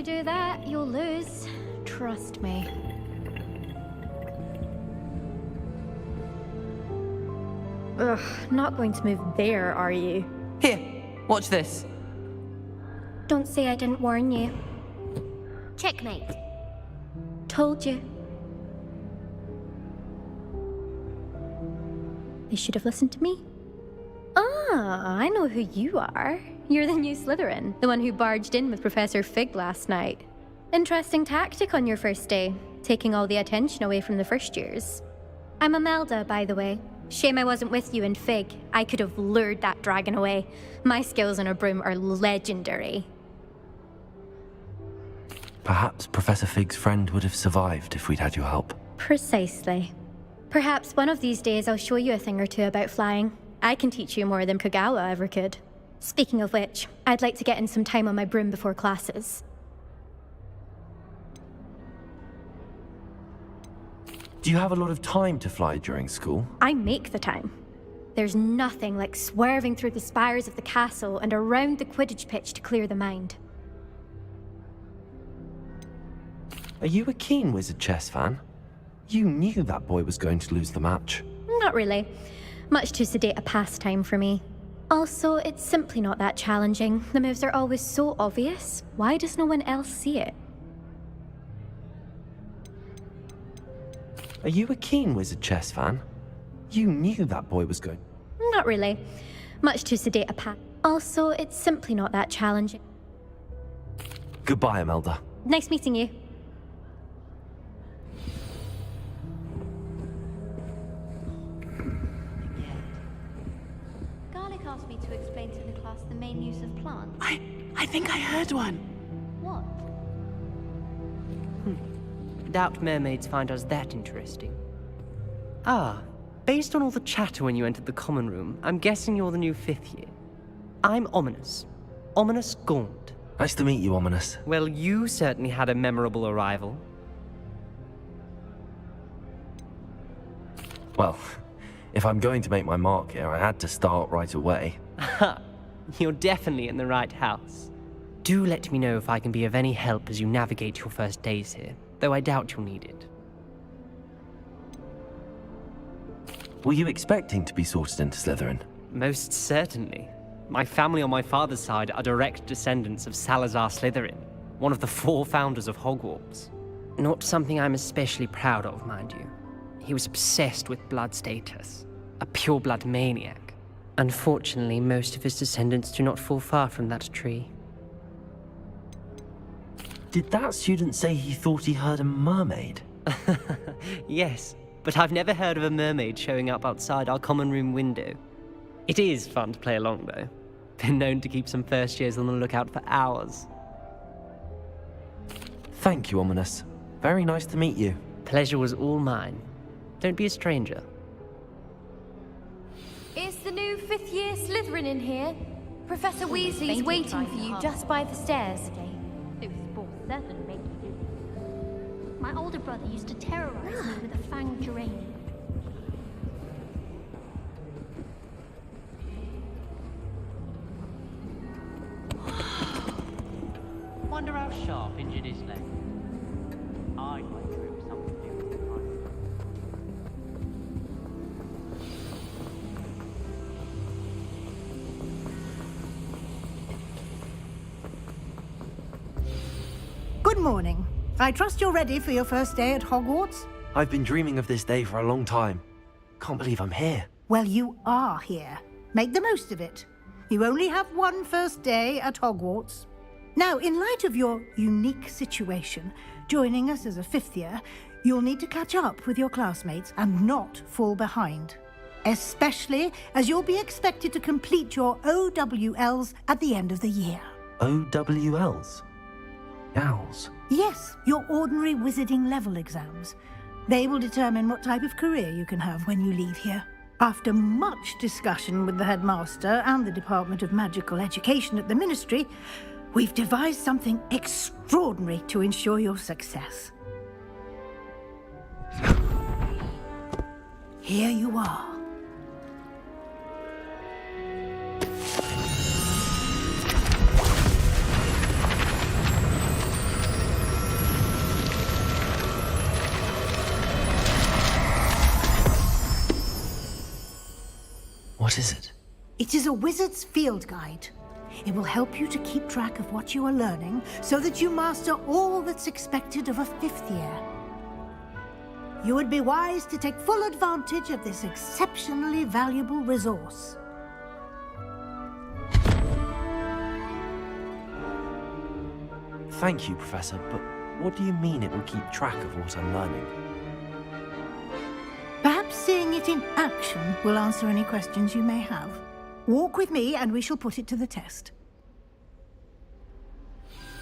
you do that, you'll lose. Trust me. Ugh, not going to move there, are you? Here, watch this. Don't say I didn't warn you. Checkmate. Told you. They should have listened to me. Ah, I know who you are. You're the new Slytherin, the one who barged in with Professor Fig last night. Interesting tactic on your first day, taking all the attention away from the first years. I'm Imelda, by the way. Shame I wasn't with you in Fig. I could have lured that dragon away. My skills on a broom are legendary. Perhaps Professor Fig's friend would have survived if we'd had your help. Precisely. Perhaps one of these days I'll show you a thing or two about flying. I can teach you more than Kagawa ever could. Speaking of which, I'd like to get in some time on my broom before classes. Do you have a lot of time to fly during school? I make the time. There's nothing like swerving through the spires of the castle and around the Quidditch pitch to clear the mind. Are you a keen Wizard chess fan? You knew that boy was going to lose the match. Not really. Much too sedate a pastime for me. Also, it's simply not that challenging. The moves are always so obvious. Why does no one else see it? Are you a keen Wizard chess fan? You knew that boy was going... Not really. Much too sedate a Also, it's simply not that challenging. Goodbye, Imelda. Nice meeting you. Garlic asked me to explain to the class the main use of plants. I think I heard one. What? Doubt mermaids find us that interesting. Ah, based on all the chatter when you entered the common room, I'm guessing you're the new 5th year. I'm Ominous. Ominous Gaunt. Nice to meet you, Ominous. Well, you certainly had a memorable arrival. Well, if I'm going to make my mark here, I had to start right away. Ha! You're definitely in the right house. Do let me know if I can be of any help as you navigate your first days here, though I doubt you'll need it. Were you expecting to be sorted into Slytherin? Most certainly. My family on my father's side are direct descendants of Salazar Slytherin, one of the 4 founders of Hogwarts. Not something I'm especially proud of, mind you. He was obsessed with blood status, a pure-blood maniac. Unfortunately, most of his descendants do not fall far from that tree. Did that student say he thought he heard a mermaid? Yes, but I've never heard of a mermaid showing up outside our common room window. It is fun to play along, though. Been known to keep some first years on the lookout for hours. Thank you, Ominous. Very nice to meet you. Pleasure was all mine. Don't be a stranger. Is the new 5th year Slytherin in here? Professor Weasley's waiting for you just by the stairs. Those sports certainly make you do. My older brother used to terrorize me with a fanged geranium. Wonder how sharp injured his leg. I went through something new. Good morning. I trust you're ready for your first day at Hogwarts? I've been dreaming of this day for a long time. Can't believe I'm here. Well, you are here. Make the most of it. You only have one first day at Hogwarts. Now, in light of your unique situation, joining us as a 5th year, you'll need to catch up with your classmates and not fall behind. Especially as you'll be expected to complete your OWLs at the end of the year. OWLs? Owls? Yes, your ordinary wizarding level exams. They will determine what type of career you can have when you leave here. After much discussion with the headmaster and the Department of Magical Education at the Ministry, we've devised something extraordinary to ensure your success. Here you are. What is it? It is a wizard's field guide. It will help you to keep track of what you are learning so that you master all that's expected of a 5th year. You would be wise to take full advantage of this exceptionally valuable resource. Thank you, Professor, but what do you mean it will keep track of what I'm learning? Perhaps seeing it in action will answer any questions you may have. Walk with me and we shall put it to the test.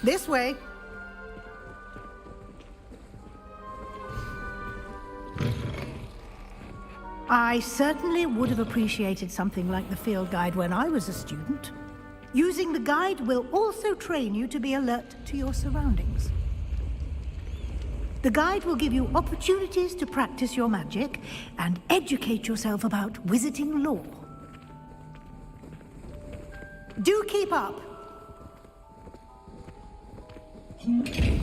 This way. I certainly would have appreciated something like the field guide when I was a student. Using the guide will also train you to be alert to your surroundings. The guide will give you opportunities to practice your magic and educate yourself about wizarding lore. Do keep up.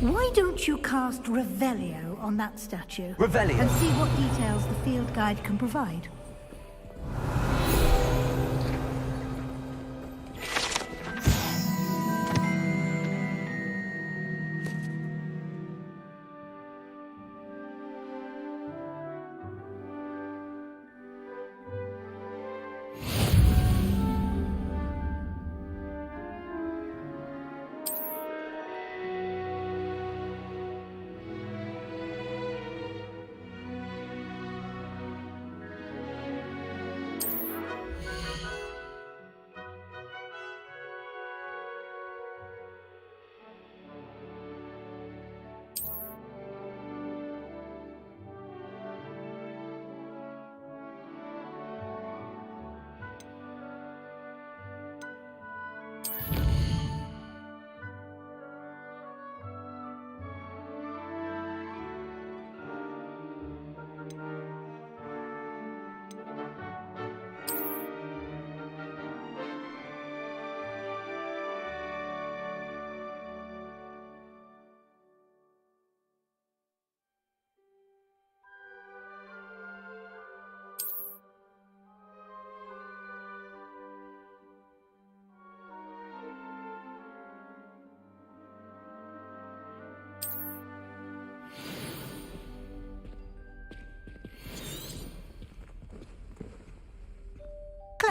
Why don't you cast Revelio on that statue? Revelio? And see what details the field guide can provide.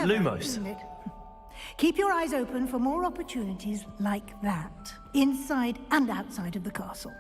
Clever, Lumos. isn't it? Keep your eyes open for more opportunities like that, inside and outside of the castle.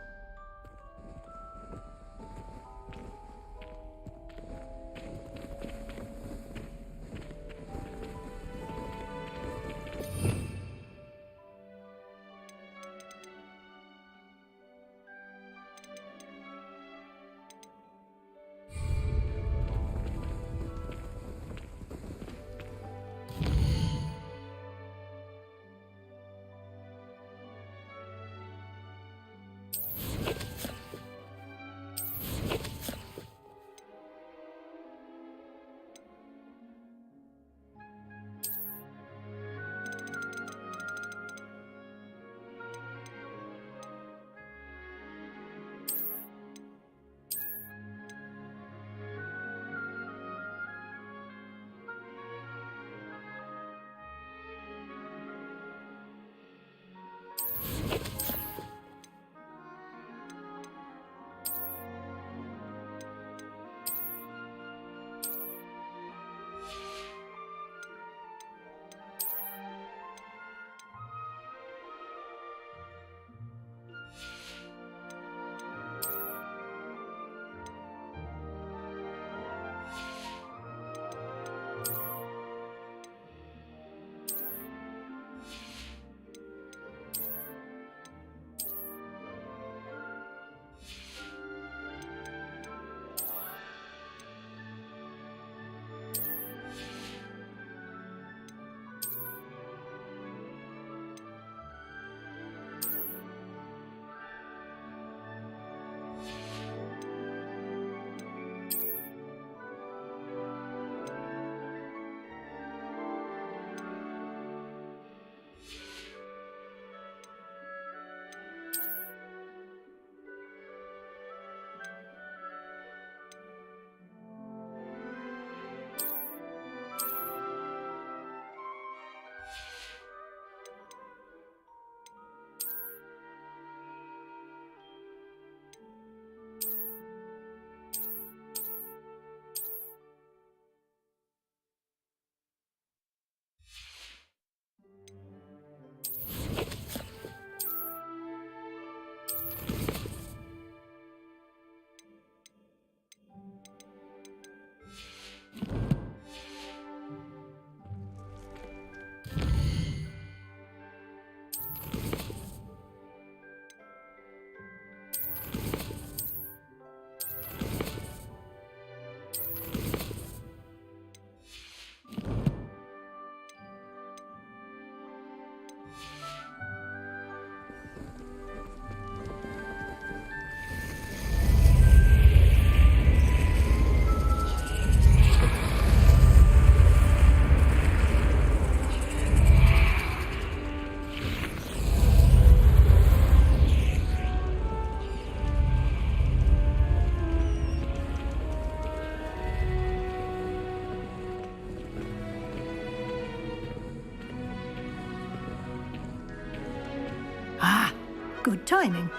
Good timing.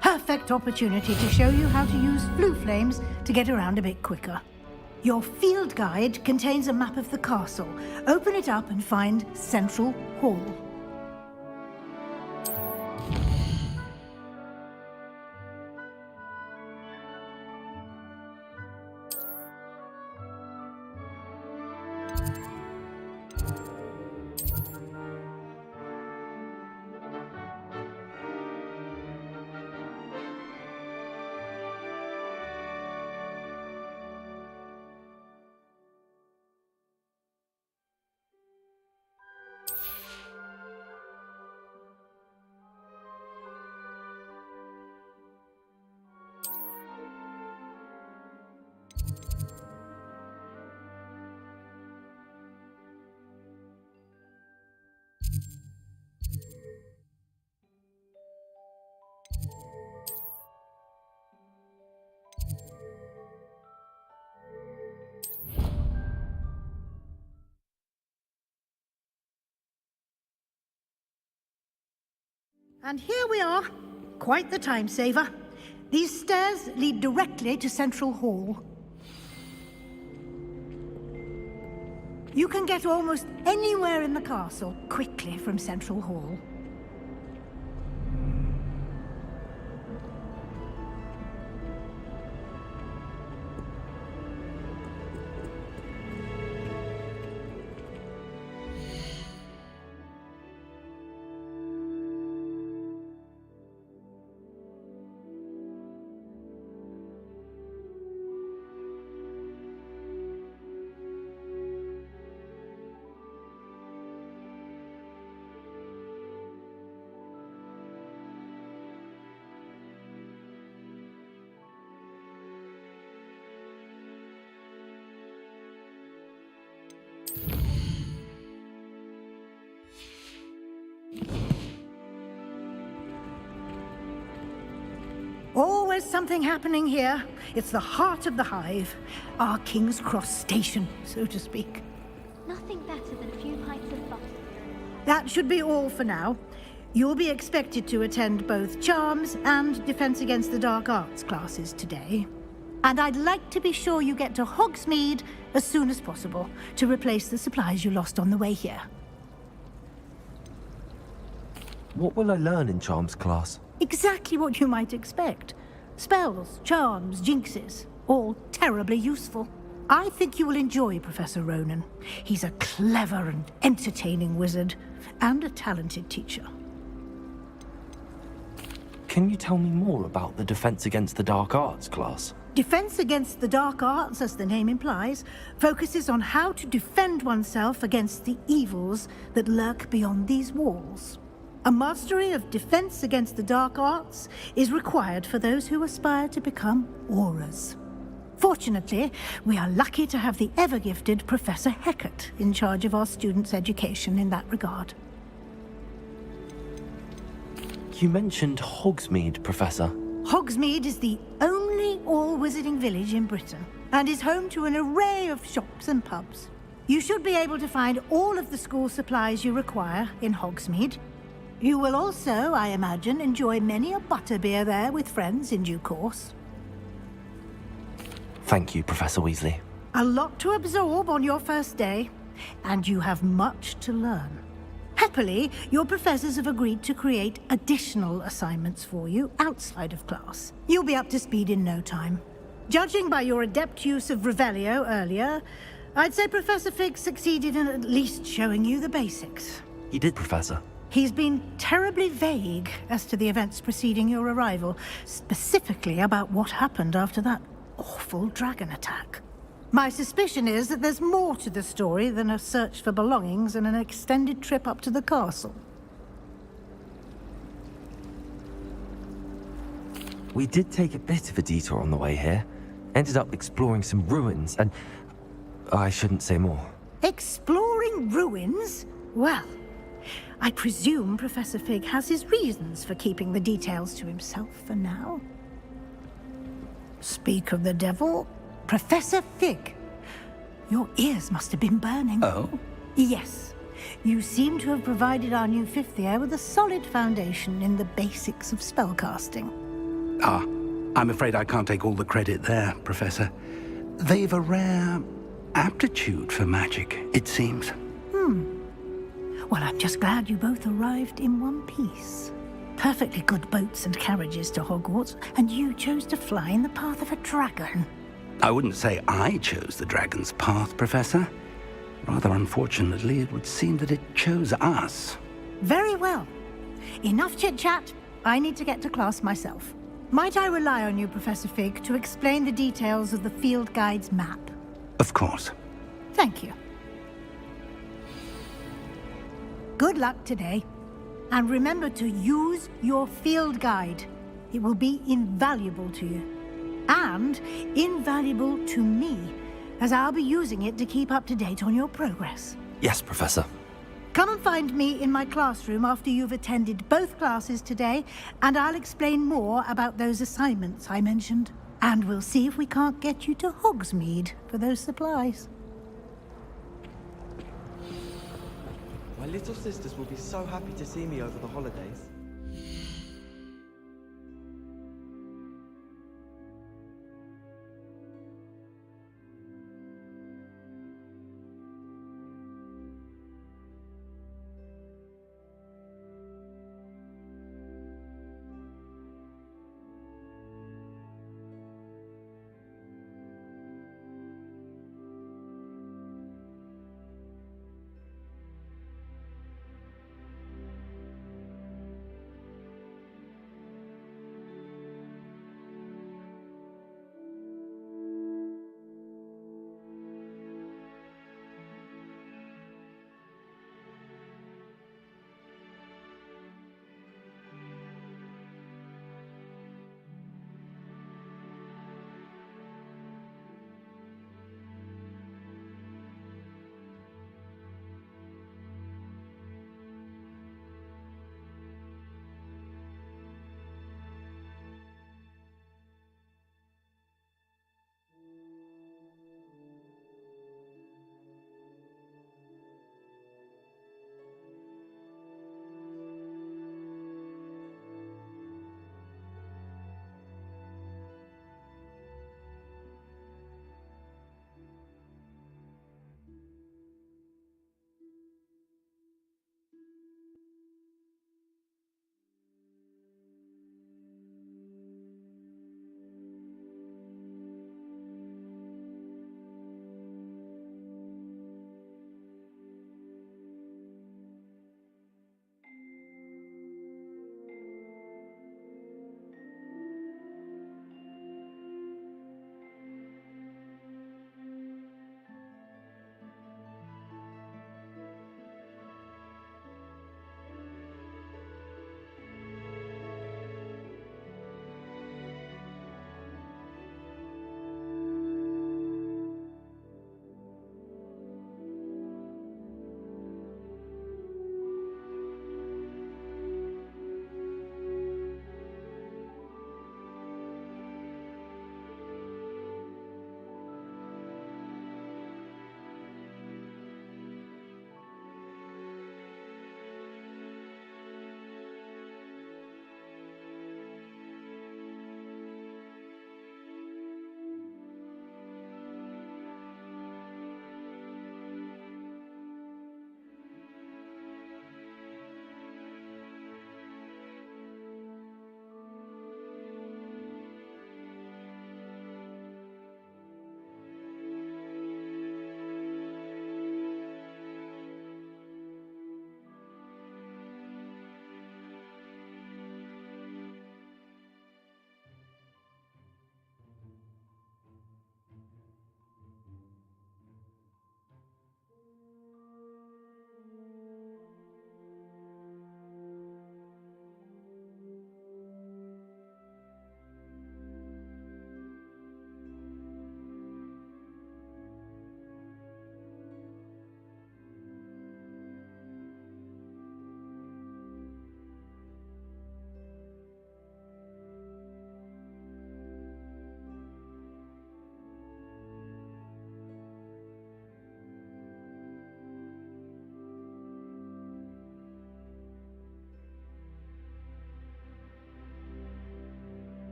Perfect opportunity to show you how to use flue flames to get around a bit quicker. Your field guide contains a map of the castle. Open it up and find Central Hall. And here we are. Quite the time saver. These stairs lead directly to Central Hall. You can get almost anywhere in the castle quickly from Central Hall. Always something happening here. It's the heart of the hive. Our King's Cross station, so to speak. Nothing better than a few pints of butter. That should be all for now. You'll be expected to attend both Charms and Defense Against the Dark Arts classes today. And I'd like to be sure you get to Hogsmeade as soon as possible to replace the supplies you lost on the way here. What will I learn in Charms class? Exactly what you might expect. Spells, charms, jinxes, all terribly useful. I think you will enjoy Professor Ronan. He's a clever and entertaining wizard, and a talented teacher. Can you tell me more about the Defense Against the Dark Arts class? Defense Against the Dark Arts, as the name implies, focuses on how to defend oneself against the evils that lurk beyond these walls. A mastery of Defense Against the Dark Arts is required for those who aspire to become Aurors. Fortunately, we are lucky to have the ever-gifted Professor Hecat in charge of our students' education in that regard. You mentioned Hogsmeade, Professor. Hogsmeade is the only all-wizarding village in Britain, and is home to an array of shops and pubs. You should be able to find all of the school supplies you require in Hogsmeade. You will also, I imagine, enjoy many a butterbeer there with friends in due course. Thank you, Professor Weasley. A lot to absorb on your first day, and you have much to learn. Happily, your professors have agreed to create additional assignments for you outside of class. You'll be up to speed in no time. Judging by your adept use of Revelio earlier, I'd say Professor Fig succeeded in at least showing you the basics. He did, Professor. He's been terribly vague as to the events preceding your arrival, specifically about what happened after that awful dragon attack. My suspicion is that there's more to the story than a search for belongings and an extended trip up to the castle. We did take a bit of a detour on the way here. Ended up exploring some ruins and... I shouldn't say more. Exploring ruins? Well, I presume Professor Fig has his reasons for keeping the details to himself for now. Speak of the devil, Professor Fig. Your ears must have been burning. Oh? Yes. You seem to have provided our new fifth year with a solid foundation in the basics of spellcasting. Ah, I'm afraid I can't take all the credit there, Professor. They've a rare aptitude for magic, it seems. Well, I'm just glad you both arrived in one piece. Perfectly good boats and carriages to Hogwarts, and you chose to fly in the path of a dragon. I wouldn't say I chose the dragon's path, Professor. Rather unfortunately, it would seem that it chose us. Very well. Enough chit-chat. I need to get to class myself. Might I rely on you, Professor Fig, to explain the details of the field guide's map? Of course. Thank you. Good luck today. And remember to use your field guide. It will be invaluable to you. And invaluable to me, as I'll be using it to keep up to date on your progress. Yes, Professor. Come and find me in my classroom after you've attended both classes today, and I'll explain more about those assignments I mentioned. And we'll see if we can't get you to Hogsmeade for those supplies. My little sisters will be so happy to see me over the holidays.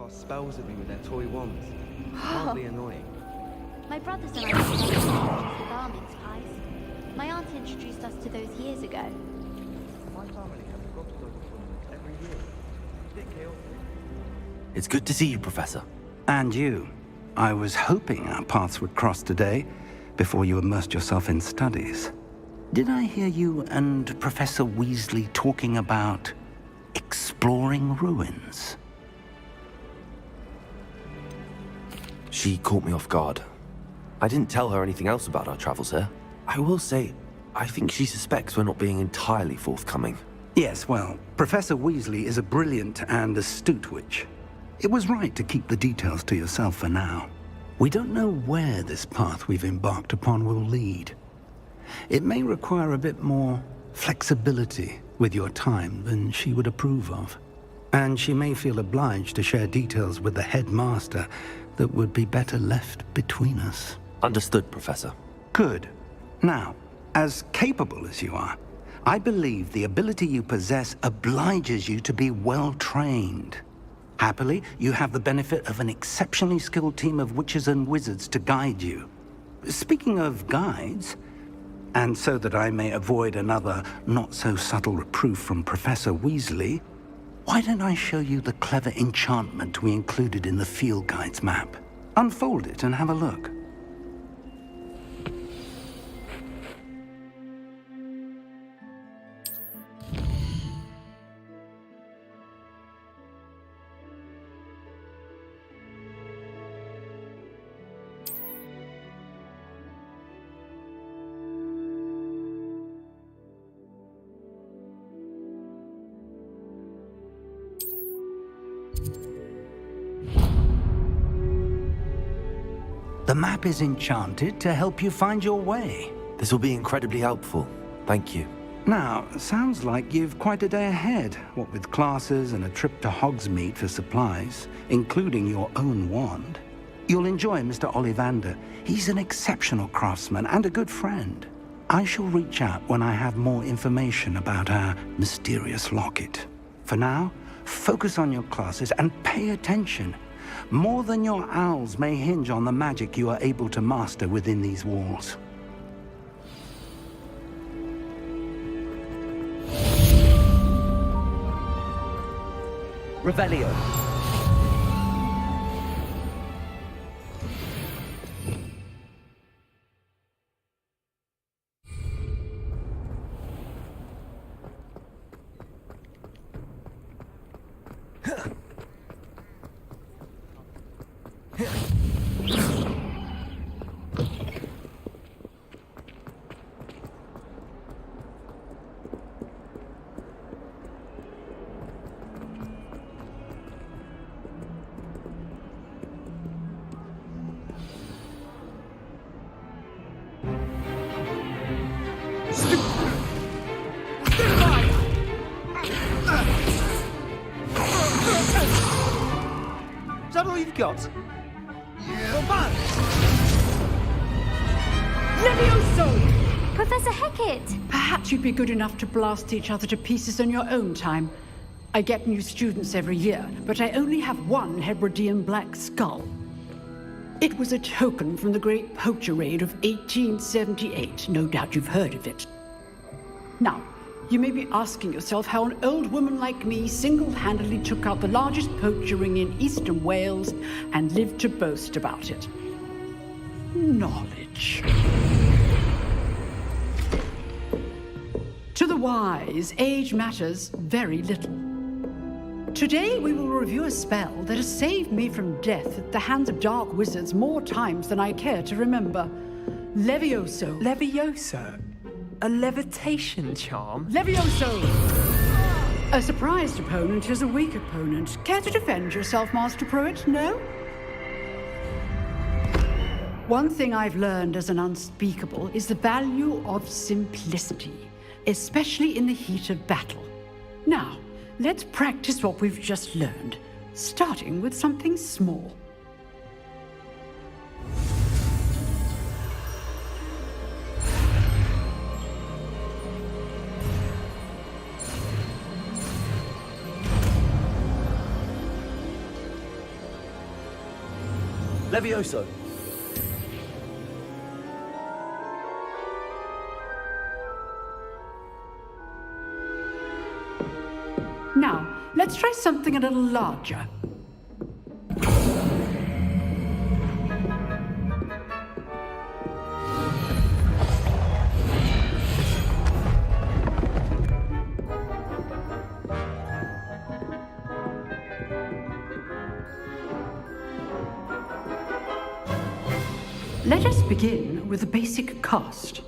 cast spells at me with their toy wands. Hardly annoying. My brothers and I used to with garments pies. My aunt introduced us to those years ago. My family have got to local tournaments every year. Bit chaotic. It's good to see you, Professor. And you. I was hoping our paths would cross today, before you immersed yourself in studies. Did I hear you and Professor Weasley talking about exploring ruins? She caught me off guard. I didn't tell her anything else about our travels here. I will say, I think she suspects we're not being entirely forthcoming. Yes, well, Professor Weasley is a brilliant and astute witch. It was right to keep the details to yourself for now. We don't know where this path we've embarked upon will lead. It may require a bit more flexibility with your time than she would approve of. And she may feel obliged to share details with the headmaster that would be better left between us. Understood, Professor. Good. Now, as capable as you are, I believe the ability you possess obliges you to be well-trained. Happily, you have the benefit of an exceptionally skilled team of witches and wizards to guide you. Speaking of guides, and so that I may avoid another not-so-subtle reproof from Professor Weasley, why don't I show you the clever enchantment we included in the field guide's map? Unfold it and have a look. The map is enchanted to help you find your way. This will be incredibly helpful. Thank you. Now, sounds like you've quite a day ahead, what with classes and a trip to Hogsmeade for supplies, including your own wand. You'll enjoy Mr. Ollivander. He's an exceptional craftsman and a good friend. I shall reach out when I have more information about our mysterious locket. For now, focus on your classes and pay attention. More than your owls may hinge on the magic you are able to master within these walls. Revelio. Is that all you've got? Come on! Levioso! Professor Hecat! Perhaps you'd be good enough to blast each other to pieces in your own time. I get new students every year, but I only have one Hebridean black skull. It was a token from the Great Poacher Raid of 1878. No doubt you've heard of it. Now, you may be asking yourself how an old woman like me single-handedly took out the largest poacher ring in eastern Wales and lived to boast about it. Knowledge. To the wise, age matters very little. Today we will review a spell that has saved me from death at the hands of dark wizards more times than I care to remember. Levioso. Levioso? A levitation charm? Levioso! A surprised opponent is a weak opponent. Care to defend yourself, Master Pruitt? No? One thing I've learned as an unspeakable is the value of simplicity, especially in the heat of battle. Now, let's practice what we've just learned, starting with something small. Levioso! Now, let's try something a little larger. Let us begin with the basic cast.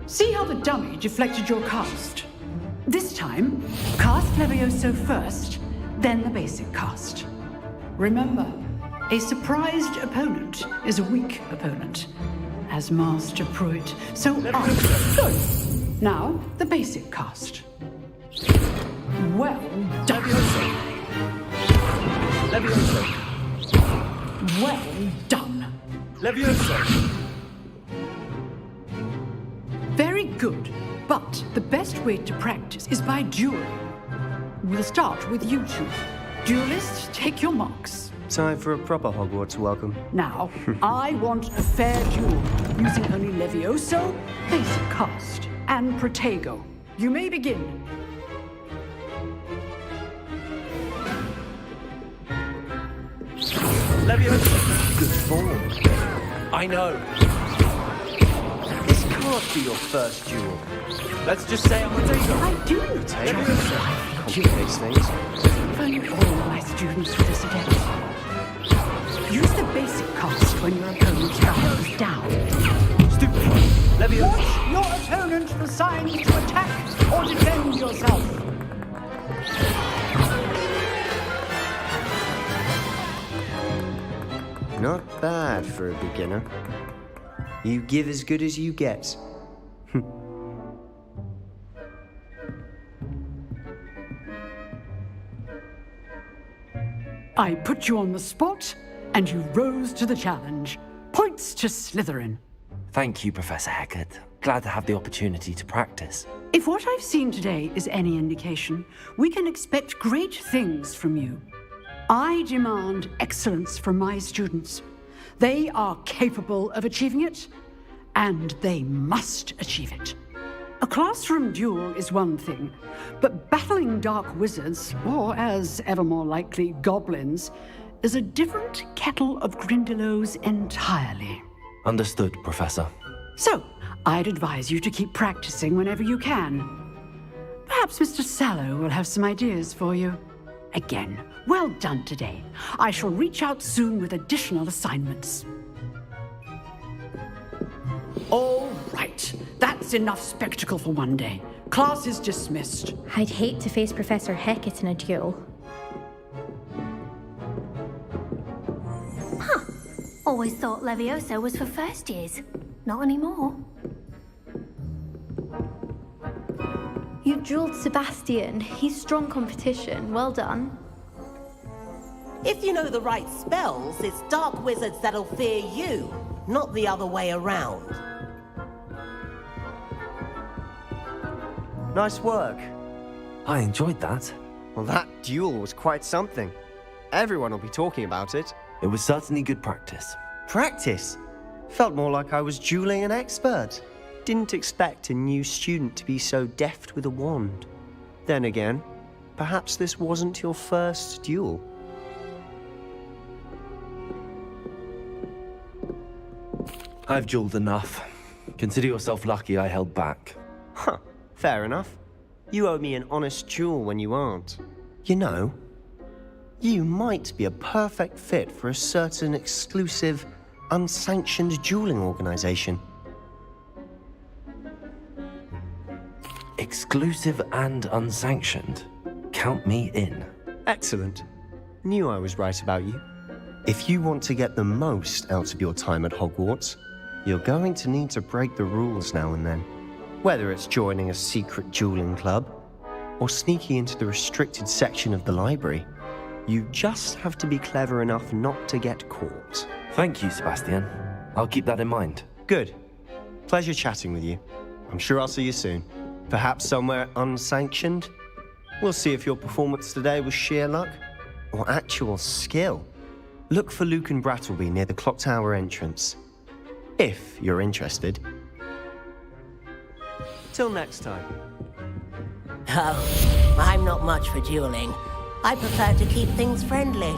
See how the dummy deflected your cast? This time, cast Levioso first, then the basic cast. Remember, a surprised opponent is a weak opponent, as Master Pruitt. So good. Now, the basic cast. Well done. Levioso! Well done. Levioso! Very good, but the best way to practice is by dueling. We'll start with you two. Duelists, take your marks. Time for a proper Hogwarts welcome. Now, I want a fair duel, using only Levioso, basic cast, and Protego. You may begin. Levioso! Good form. I know. This can't be your first duel. Let's just say I'm a Protego. I do. Complicates things. If only all my students were this adept. Use the basic cast when your opponent's guard is down. Stupid. Levioso! Watch your opponent for signs to attack or defend yourself. Not bad for a beginner. You give as good as you get. I put you on the spot, and you rose to the challenge. Points to Slytherin. Thank you, Professor Hecat. Glad to have the opportunity to practice. If what I've seen today is any indication, we can expect great things from you. I demand excellence from my students. They are capable of achieving it, and they must achieve it. A classroom duel is one thing, but battling dark wizards, or as ever more likely, goblins, is a different kettle of Grindylows entirely. Understood, Professor. So, I'd advise you to keep practicing whenever you can. Perhaps Mr. Sallow will have some ideas for you. Again, well done today. I shall reach out soon with additional assignments. All right, that's enough spectacle for one day. Class is dismissed. I'd hate to face Professor Hecat in a duel. Huh. Always thought Levioso was for first years. Not anymore. You dueled Sebastian. He's strong competition. Well done. If you know the right spells, it's dark wizards that'll fear you, not the other way around. Nice work. I enjoyed that. Well, that duel was quite something. Everyone will be talking about it. It was certainly good practice. Practice? Felt more like I was dueling an expert. Didn't expect a new student to be so deft with a wand. Then again, perhaps this wasn't your first duel. I've dueled enough. Consider yourself lucky I held back. Huh, fair enough. You owe me an honest duel when you aren't. You know, you might be a perfect fit for a certain exclusive, unsanctioned dueling organization. Exclusive and unsanctioned. Count me in. Excellent. Knew I was right about you. If you want to get the most out of your time at Hogwarts, you're going to need to break the rules now and then. Whether it's joining a secret dueling club, or sneaking into the restricted section of the library, you just have to be clever enough not to get caught. Thank you, Sebastian. I'll keep that in mind. Good. Pleasure chatting with you. I'm sure I'll see you soon. Perhaps somewhere unsanctioned? We'll see if your performance today was sheer luck or actual skill. Look for Luke and Brattleby near the clock tower entrance. If you're interested. Till next time. Oh, I'm not much for dueling. I prefer to keep things friendly.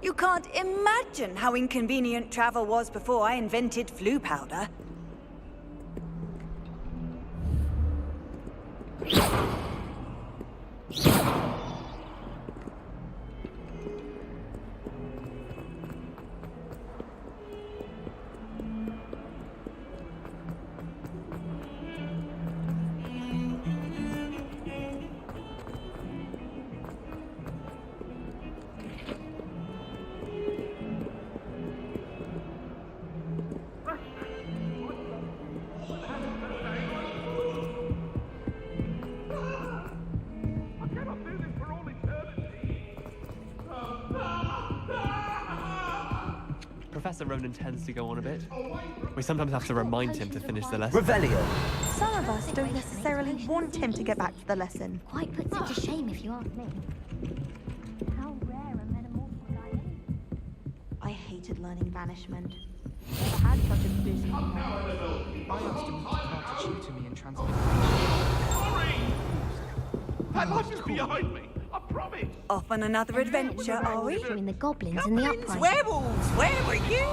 You can't imagine how inconvenient travel was before I invented flu powder. Professor Ronan tends to go on a bit. We sometimes have to remind him to finish the lesson. Revelio. Some of us don't necessarily want him to get back to the lesson. Quite puts it to shame if you ask me. How rare a metamorphic guy is. I hated learning banishment. Never had such a busy life. I asked him not to tutor me in transmutation. That light is behind me, I promise. Off on another adventure, are we? Between the goblins and the uprising. Werewolves, where were you?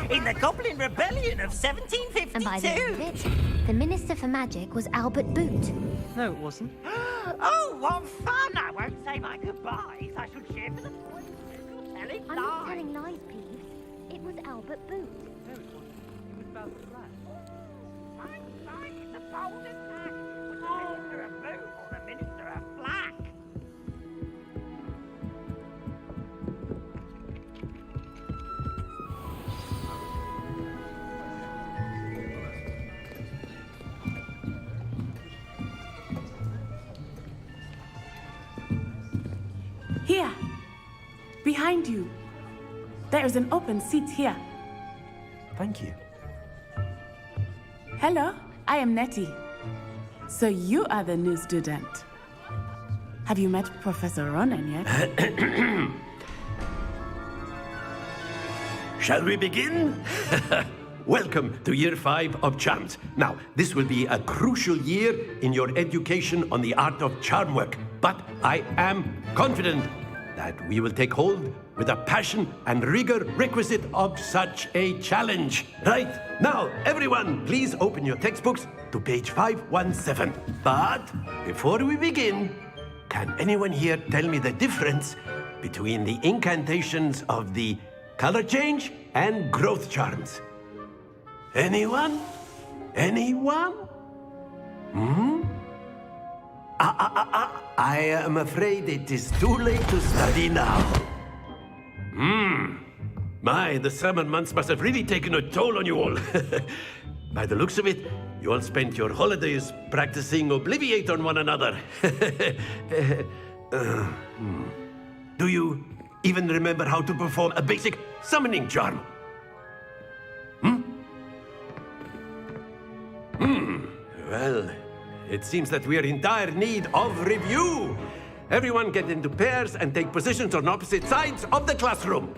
In the Goblin Rebellion of 1752. And by the end of it, the Minister for Magic was Albert Boot. No, it wasn't. Oh, what fun! I won't say my goodbyes. I shall cheer for the boys. Telling I'm not telling lies, Peeves. It was Albert Boot. No, it wasn't. It was about the flat. I'm the bold attack. Was the Minister of Blue or the Minister of Black? Here, behind you. There is an open seat here. Thank you. Hello, I am Nettie. So you are the new student. Have you met Professor Ronan yet? Shall we begin? Welcome to Year 5 of Charms. Now, this will be a crucial year in your education on the art of charm work, but I am confident that we will take hold with the passion and rigor requisite of such a challenge. Right, now, everyone, please open your textbooks to page 517. But before we begin, can anyone here tell me the difference between the incantations of the color change and growth charms? Anyone? Anyone? I am afraid it is too late to study now. My, the summer months must have really taken a toll on you all. By the looks of it, you all spent your holidays practicing Obliviate on one another. Do you even remember how to perform a basic summoning charm? Well, it seems that we are in dire need of review. Everyone get into pairs and take positions on opposite sides of the classroom.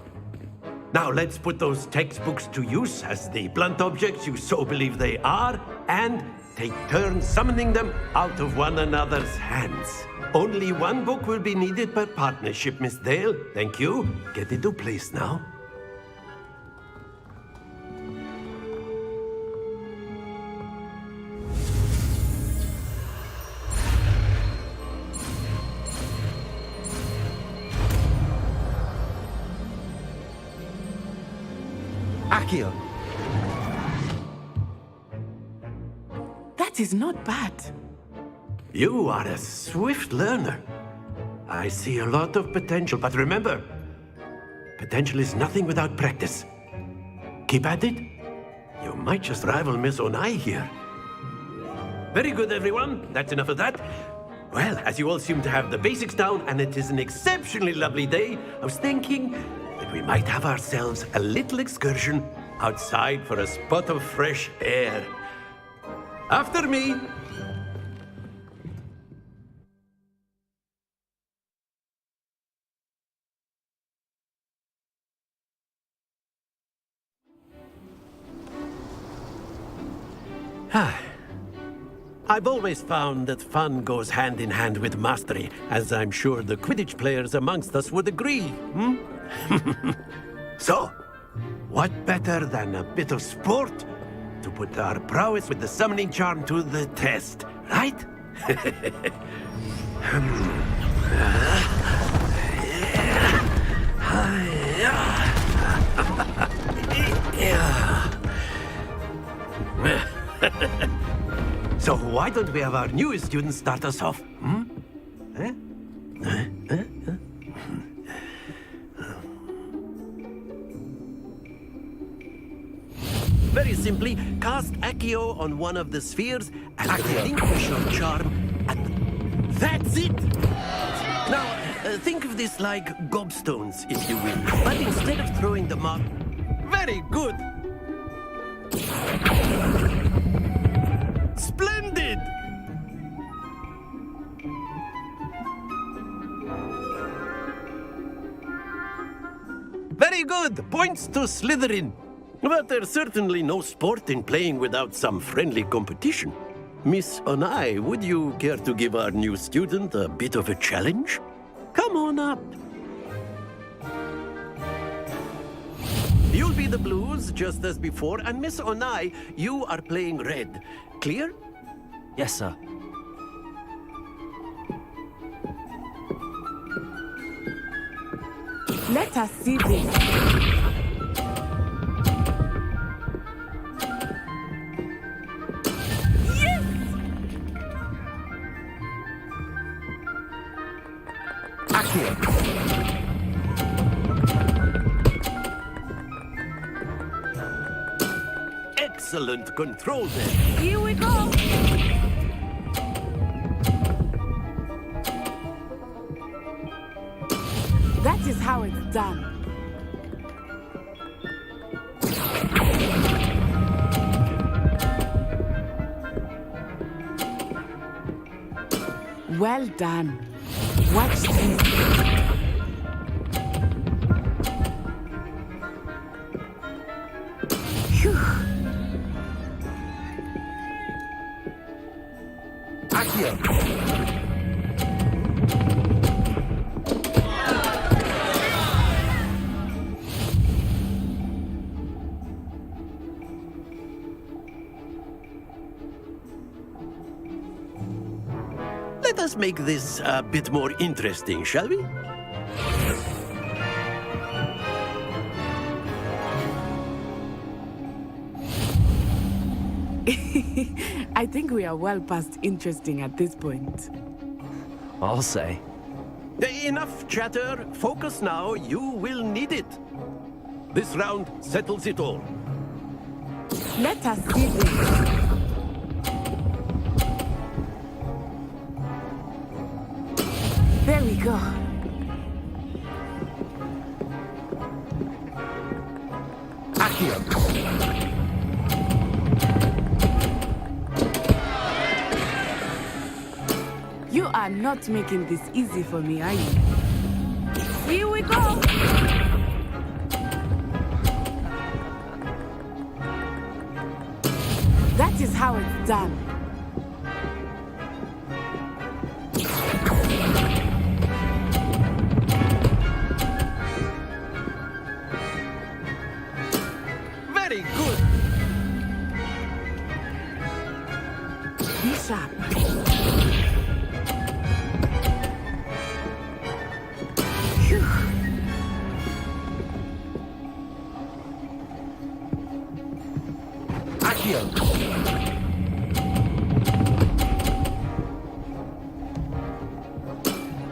Now let's put those textbooks to use as the blunt objects you so believe they are, and take turns summoning them out of one another's hands. Only one book will be needed per partnership, Miss Dale. Thank you. Get into place now. Akio. That is not bad. You are a swift learner. I see a lot of potential, but remember, potential is nothing without practice. Keep at it. You might just rival Miss Onai here. Very good, everyone. That's enough of that. Well, as you all seem to have the basics down, and it is an exceptionally lovely day, I was thinking that we might have ourselves a little excursion outside for a spot of fresh air. After me. I've always found that fun goes hand in hand with mastery, as I'm sure the Quidditch players amongst us would agree. So, what better than a bit of sport to put our prowess with the summoning charm to the test, right? So why don't we have our newest student start us off? Very simply, cast Accio on one of the spheres and relinquish your charm at That's it! Now, think of this like gobstones, if you will. But instead of throwing them up... Very good! Splendid! Very good! Points to Slytherin. But there's certainly no sport in playing without some friendly competition. Miss Onai, would you care to give our new student a bit of a challenge? Come on up. You'll be the blues, just as before, and Miss Onai, you are playing red. Clear? Yes, sir. Let us see this. Excellent control there. Here we go. That is how it's done. Well done. Watch this. Phew. Accio. Let us make this a bit more interesting, shall we? I think we are well past interesting at this point. I'll say. Enough chatter. Focus now. You will need it. This round settles it all. Let us see this. Very go. You are not making this easy for me, are you? Here we go! That is how it's done. Very good. Be sharp. Phew.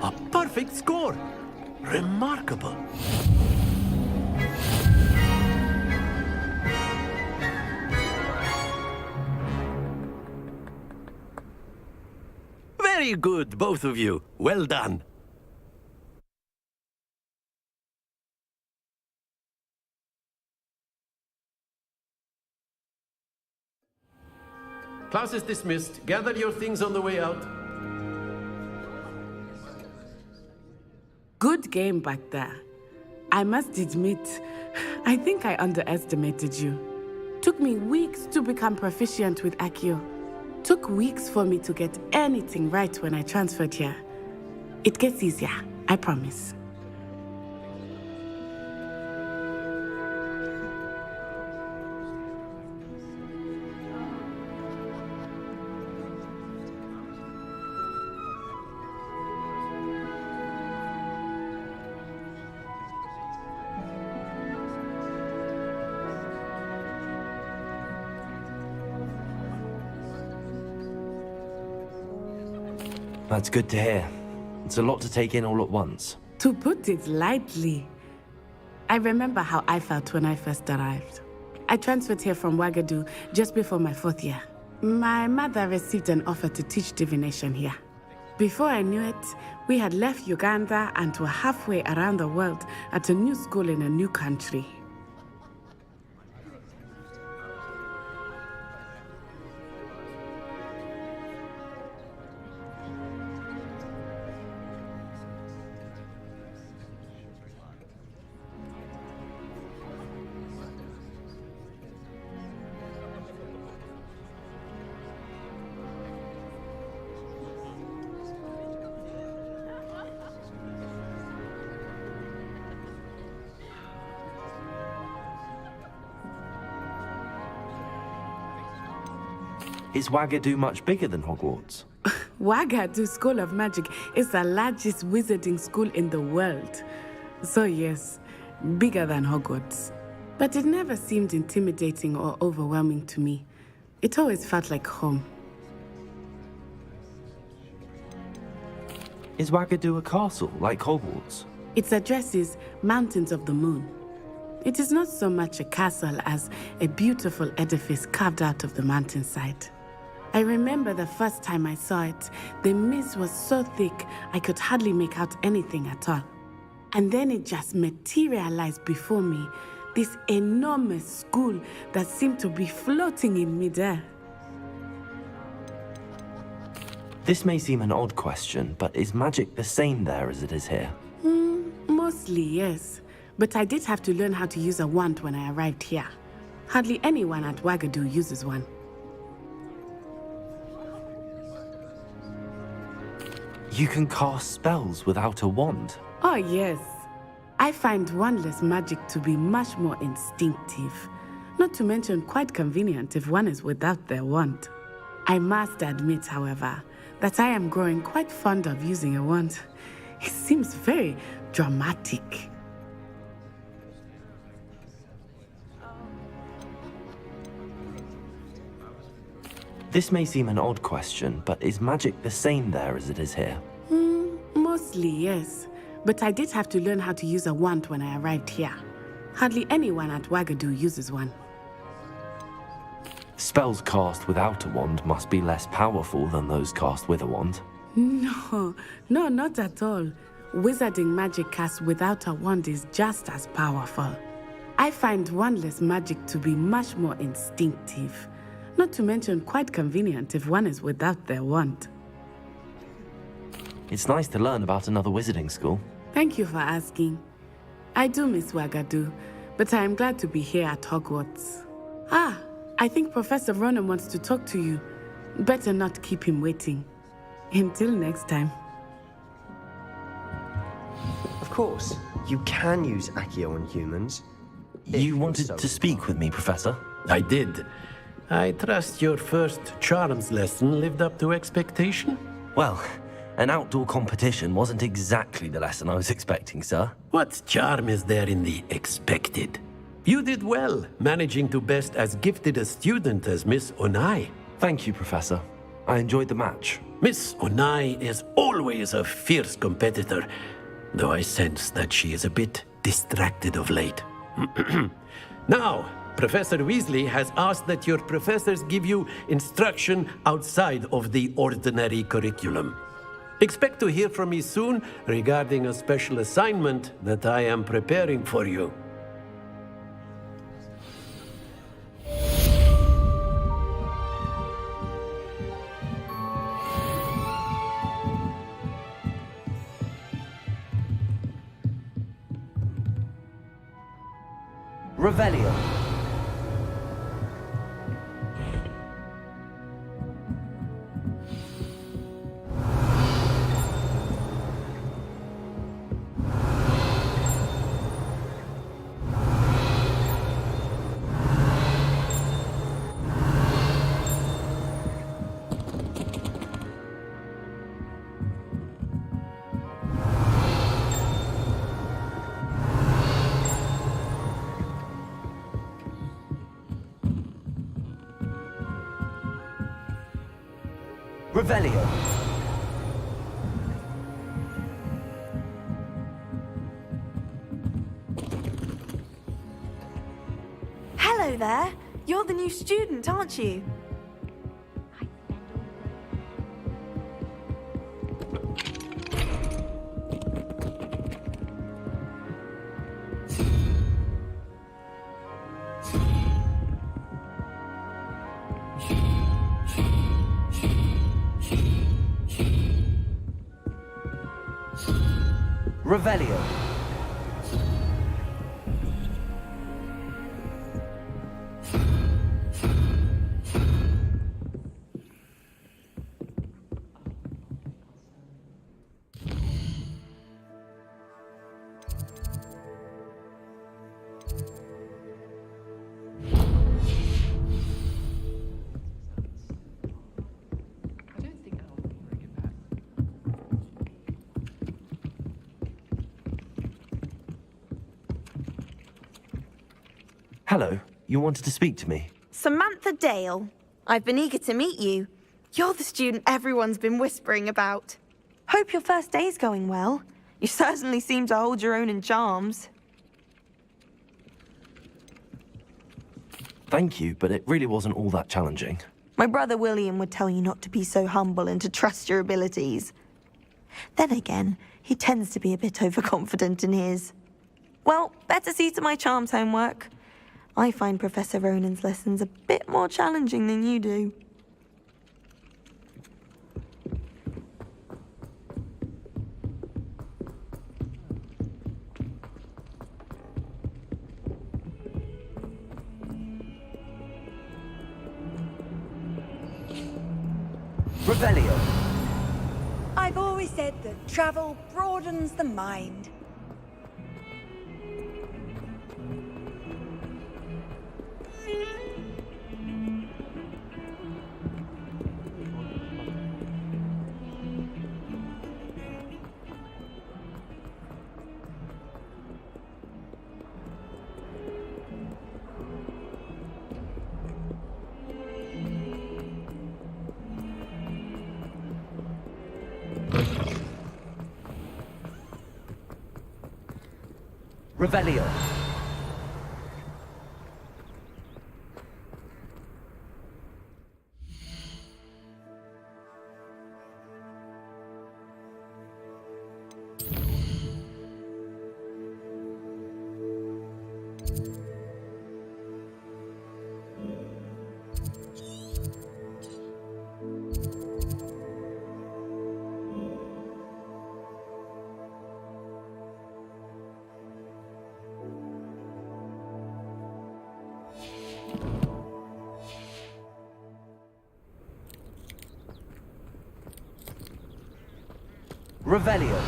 A perfect score. Remarkable. Very good, both of you. Well done. Class is dismissed. Gather your things on the way out. Good game back there. I must admit, I think I underestimated you. Took me weeks to become proficient with Accio. Took weeks for me to get anything right when I transferred here. It gets easier, I promise. That's good to hear. It's a lot to take in all at once. To put it lightly, I remember how I felt when I first arrived. I transferred here from Wagadu just before my 4th year. My mother received an offer to teach divination here. Before I knew it, we had left Uganda and were halfway around the world at a new school in a new country. Is Wagadu much bigger than Hogwarts? Wagadu School of Magic is the largest wizarding school in the world. So yes, bigger than Hogwarts. But it never seemed intimidating or overwhelming to me. It always felt like home. Is Wagadu a castle like Hogwarts? Its address is Mountains of the Moon. It is not so much a castle as a beautiful edifice carved out of the mountainside. I remember the first time I saw it, the mist was so thick I could hardly make out anything at all. And then it just materialized before me, this enormous school that seemed to be floating in midair. This may seem an odd question, but is magic the same there as it is here? Mostly, yes. But I did have to learn how to use a wand when I arrived here. Hardly anyone at Wagadu uses one. You can cast spells without a wand? Oh, yes. I find wandless magic to be much more instinctive. Not to mention quite convenient if one is without their wand. I must admit, however, that I am growing quite fond of using a wand. It seems very dramatic. This may seem an odd question, but is magic the same there as it is here? Mostly, yes. But I did have to learn how to use a wand when I arrived here. Hardly anyone at Wagadu uses one. Spells cast without a wand must be less powerful than those cast with a wand. No, not at all. Wizarding magic cast without a wand is just as powerful. I find wandless magic to be much more instinctive, not to mention quite convenient if one is without their wand. It's nice to learn about another wizarding school. Thank you for asking. I do miss Wagadu, but I am glad to be here at Hogwarts. Ah, I think Professor Ronan wants to talk to you. Better not keep him waiting. Until next time. Of course, you can use Accio on humans. You wanted to speak with me, Professor? I did. I trust your first charms lesson lived up to expectation? Well, an outdoor competition wasn't exactly the lesson I was expecting, sir. What charm is there in the expected? You did well, managing to best as gifted a student as Miss Onai. Thank you, Professor. I enjoyed the match. Miss Onai is always a fierce competitor, though I sense that she is a bit distracted of late. Now, Professor Weasley has asked that your professors give you instruction outside of the ordinary curriculum. Expect to hear from me soon regarding a special assignment that I am preparing for you. Revelio. Revelio. Hello there. You're the new student, aren't you? Revelio. Hello, you wanted to speak to me? Samantha Dale. I've been eager to meet you. You're the student everyone's been whispering about. Hope your first day's going well. You certainly seem to hold your own in charms. Thank you, but it really wasn't all that challenging. My brother William would tell you not to be so humble and to trust your abilities. Then again, he tends to be a bit overconfident in his. Well, better see to my charms homework. I find Professor Ronan's lessons a bit more challenging than you do. Revelio. I've always said that travel broadens the mind. Revelio. Revelio.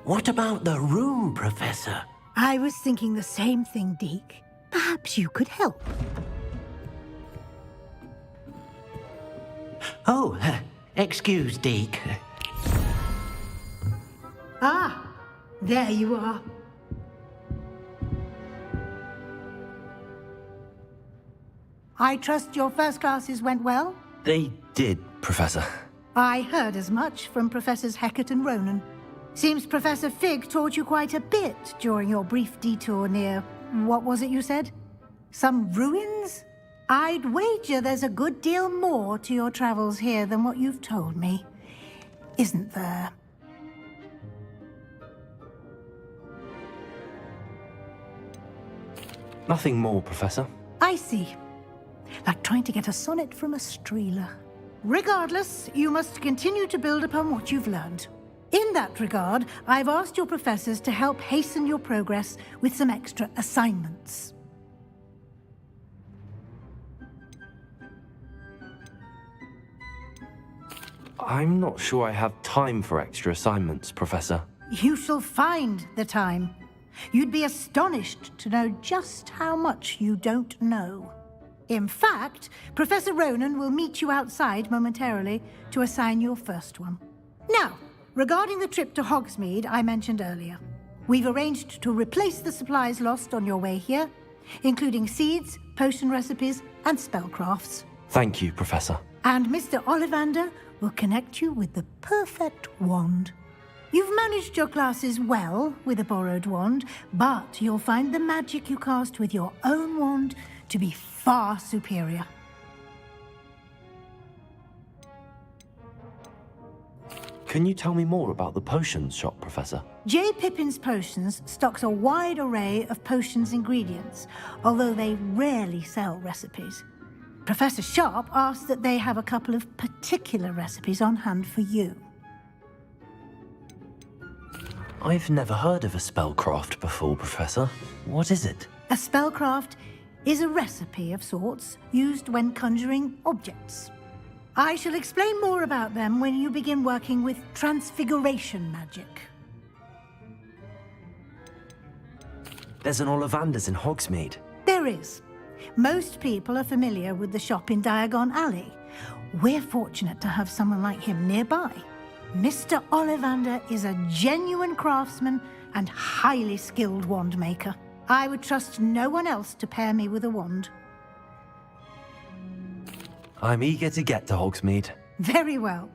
What about the room, Professor? I was thinking the same thing, Deke. Perhaps you could help. Oh, excuse, Deke. Ah, there you are. I trust your first classes went well? They did, Professor. I heard as much from Professors Hecat and Ronan. Seems Professor Fig taught you quite a bit during your brief detour near... what was it you said? Some ruins? I'd wager there's a good deal more to your travels here than what you've told me. Isn't there? Nothing more, Professor. I see. Like trying to get a sonnet from a streeler. Regardless, you must continue to build upon what you've learned. In that regard, I've asked your professors to help hasten your progress with some extra assignments. I'm not sure I have time for extra assignments, Professor. You shall find the time. You'd be astonished to know just how much you don't know. In fact, Professor Ronan will meet you outside momentarily to assign your first one. Now, regarding the trip to Hogsmeade I mentioned earlier, we've arranged to replace the supplies lost on your way here, including seeds, potion recipes, and spellcrafts. Thank you, Professor. And Mr. Ollivander will connect you with the perfect wand. You've managed your classes well with a borrowed wand, but you'll find the magic you cast with your own wand to be far superior. Can you tell me more about the potions shop, Professor? J. Pippin's Potions stocks a wide array of potions ingredients, although they rarely sell recipes. Professor Sharp asked that they have a couple of particular recipes on hand for you. I've never heard of a spellcraft before, Professor. What is it? A spellcraft is a recipe of sorts used when conjuring objects. I shall explain more about them when you begin working with transfiguration magic. There's an Ollivander's in Hogsmeade. There is. Most people are familiar with the shop in Diagon Alley. We're fortunate to have someone like him nearby. Mr. Ollivander is a genuine craftsman and highly skilled wand maker. I would trust no one else to pair me with a wand. I'm eager to get to Hogsmeade. Very well.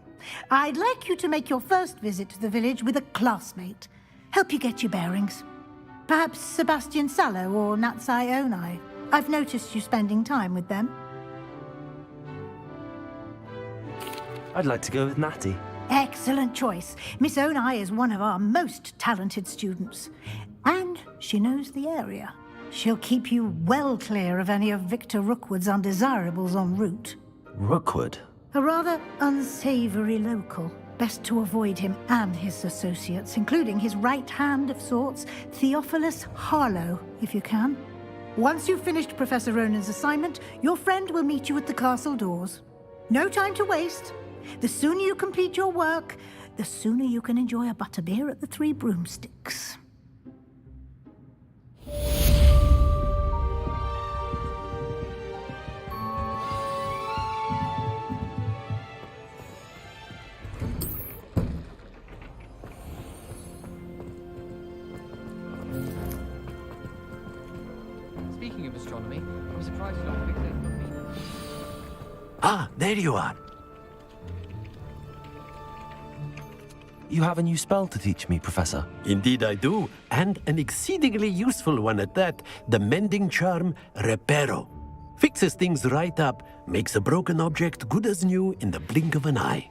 I'd like you to make your first visit to the village with a classmate. Help you get your bearings. Perhaps Sebastian Sallow or Natsai Onai. I've noticed you spending time with them. I'd like to go with Natty. Excellent choice. Miss Onai is one of our most talented students. And she knows the area. She'll keep you well clear of any of Victor Rookwood's undesirables en route. Rookwood? A rather unsavory local. Best to avoid him and his associates, including his right hand of sorts, Theophilus Harlow, if you can. Once you've finished Professor Ronan's assignment, your friend will meet you at the castle doors. No time to waste. The sooner you complete your work, the sooner you can enjoy a butterbeer at the Three Broomsticks. Speaking of astronomy, I'm surprised you don't fixate on me. Ah, there you are. You have a new spell to teach me, Professor. Indeed I do, and an exceedingly useful one at that. The mending charm, Reparo. Fixes things right up, makes a broken object good as new in the blink of an eye.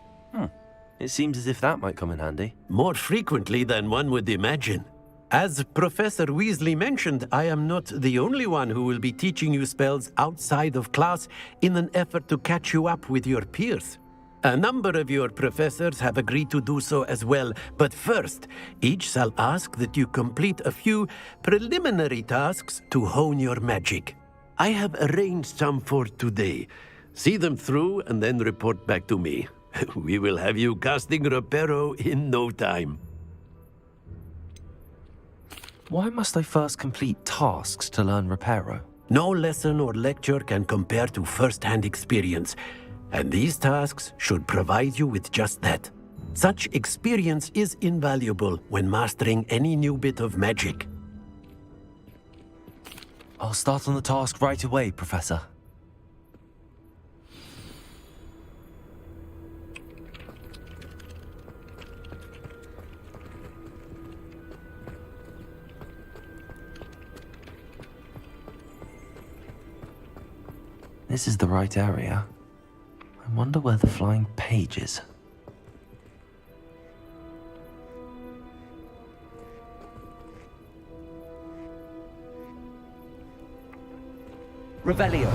It seems as if that might come in handy. More frequently than one would imagine. As Professor Weasley mentioned, I am not the only one who will be teaching you spells outside of class in an effort to catch you up with your peers. A number of your professors have agreed to do so as well, but first, each shall ask that you complete a few preliminary tasks to hone your magic. I have arranged some for today. See them through and then report back to me. We will have you casting Reparo in no time. Why must I first complete tasks to learn Reparo? No lesson or lecture can compare to first-hand experience, and these tasks should provide you with just that. Such experience is invaluable when mastering any new bit of magic. I'll start on the task right away, Professor. This is the right area. I wonder where the flying page is. Revelio.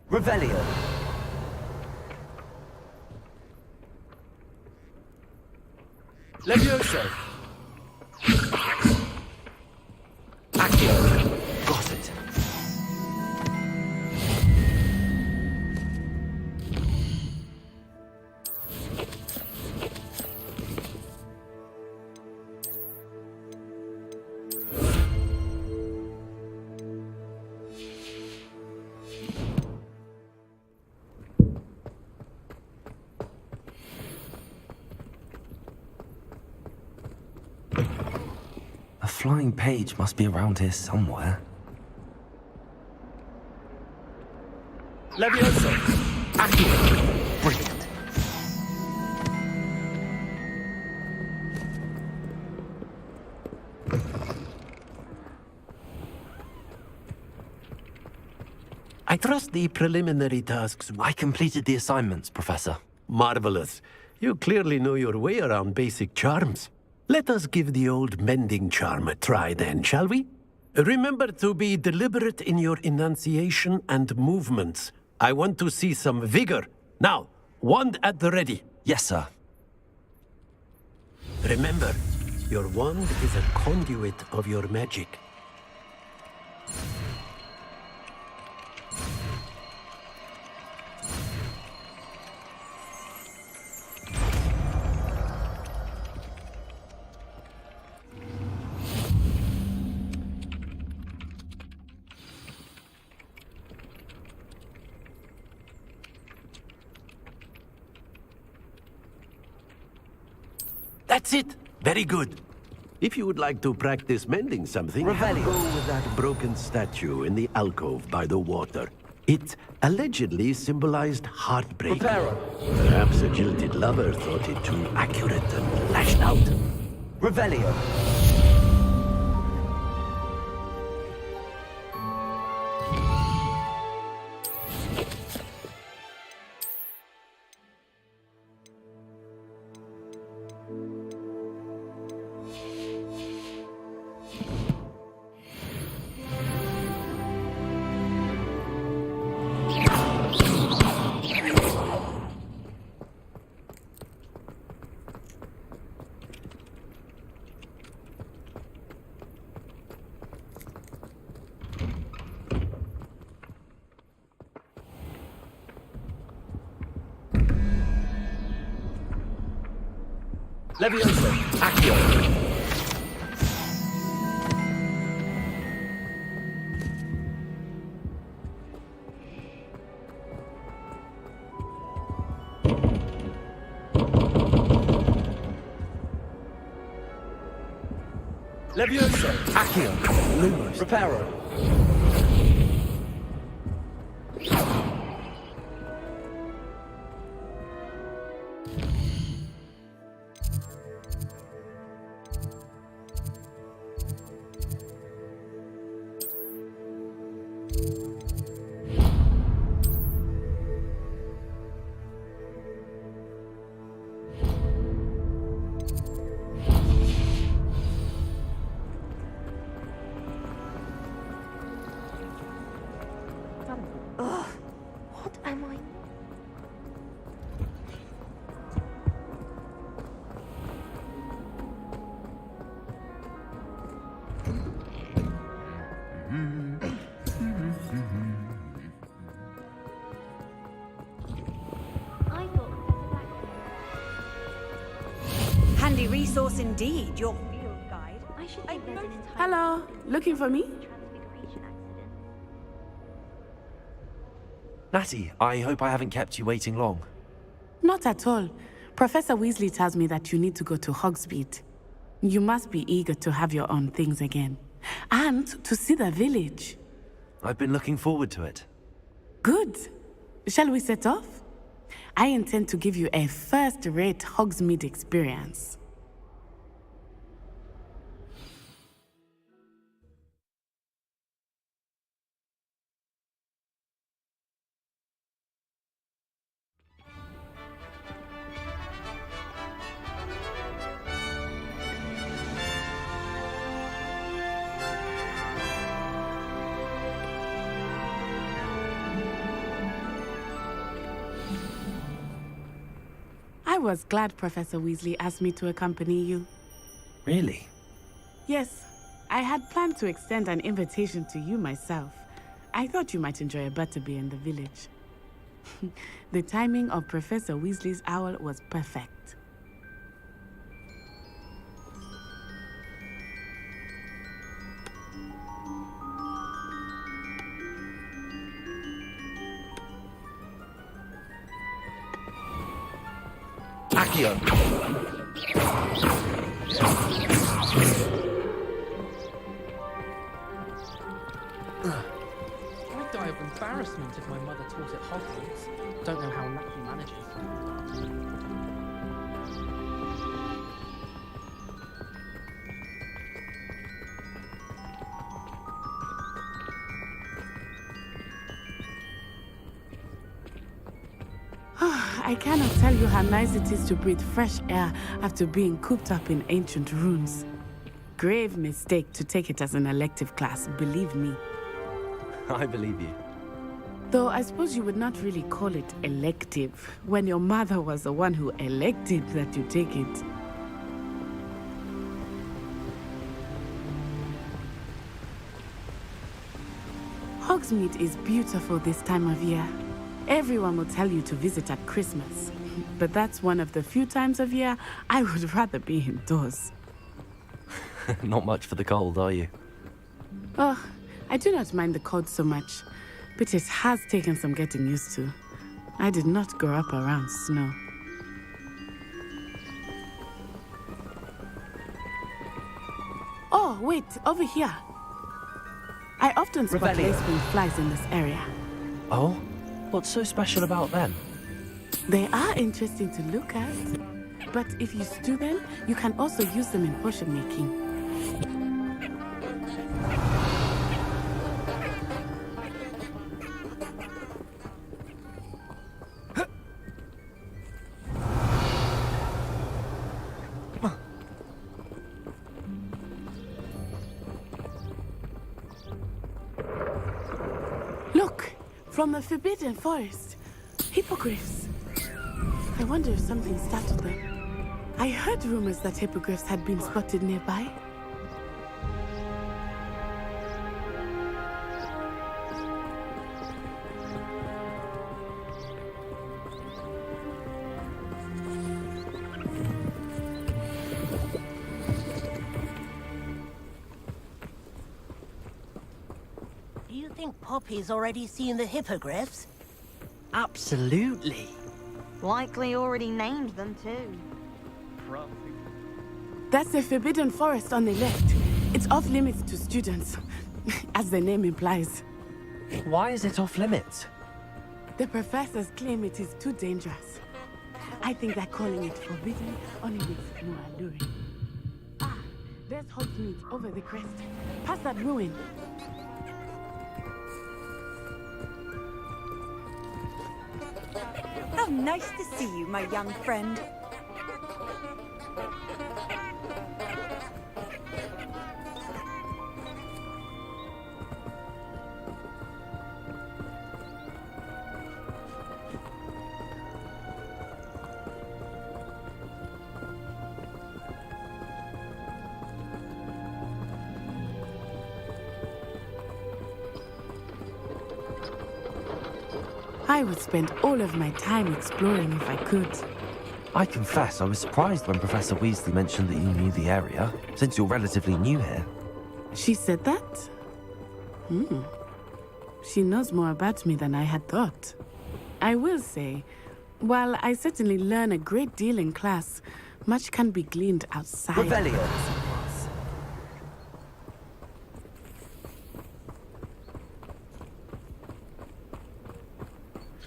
Revelio. Levioso. Accio. Got it. A flying page must be around here somewhere. Levioso. Accio. Brilliant. I trust the preliminary tasks. I completed the assignments, Professor. Marvelous. You clearly know your way around basic charms. Let us give the old mending charm a try then, shall we? Remember to be deliberate in your enunciation and movements. I want to see some vigor. Now, wand at the ready. Yes, sir. Remember, your wand is a conduit of your magic. That's it. Very good. If you would like to practice mending something, have a go with that broken statue in the alcove by the water. It allegedly symbolized heartbreak. Perhaps a jilted lover thought it too accurate and lashed out. Revelio. Levioso, Accio. Levioso. Accio. Lumos. Reparo. Ugh, what am I? Handy resource indeed, your field guide. I should think there's an entire Hello, looking for me? Natty, I hope I haven't kept you waiting long. Not at all. Professor Weasley tells me that you need to go to Hogsmeade. You must be eager to have your own things again. And to see the village. I've been looking forward to it. Good. Shall we set off? I intend to give you a first-rate Hogsmeade experience. I was glad Professor Weasley asked me to accompany you. Really? Yes, I had planned to extend an invitation to you myself. I thought you might enjoy a butterbeer in the village. The timing of Professor Weasley's owl was perfect. Accio. I'd die of embarrassment if my mother taught at Hogwarts. Don't know how Lucky manages. I cannot tell you how nice it is to breathe fresh air after being cooped up in ancient ruins. Grave mistake to take it as an elective class, believe me. I believe you. Though I suppose you would not really call it elective when your mother was the one who elected that you take it. Hogsmeade is beautiful this time of year. Everyone will tell you to visit at Christmas, but that's one of the few times of year I would rather be indoors. Not much for the cold, are you? Oh, I do not mind the cold so much, but it has taken some getting used to. I did not grow up around snow. Oh, wait, over here. I often spot Revelio. lacewing flies in this area. Oh? What's so special about them? They are interesting to look at. But if you stew them, you can also use them in potion making. Look, from the Forbidden Forest. Hippogriffs. I wonder if something startled them. I heard rumors that hippogriffs had been spotted nearby. Do you think Poppy's already seen the hippogriffs? Absolutely. Likely already named them too. That's the Forbidden Forest on the left. It's off limits to students, as the name implies. Why is it off limits? The professors claim it is too dangerous. I think that calling it forbidden only makes it more alluring. Ah, there's Hogsmeade over the crest. Past that ruin. How nice to see you, my young friend. I would spend all of my time exploring if I could. I confess I was surprised when Professor Weasley mentioned that you knew the area, since you're relatively new here. She said that? She knows more about me than I had thought. I will say, while I certainly learn a great deal in class, much can be gleaned outside. Revelio.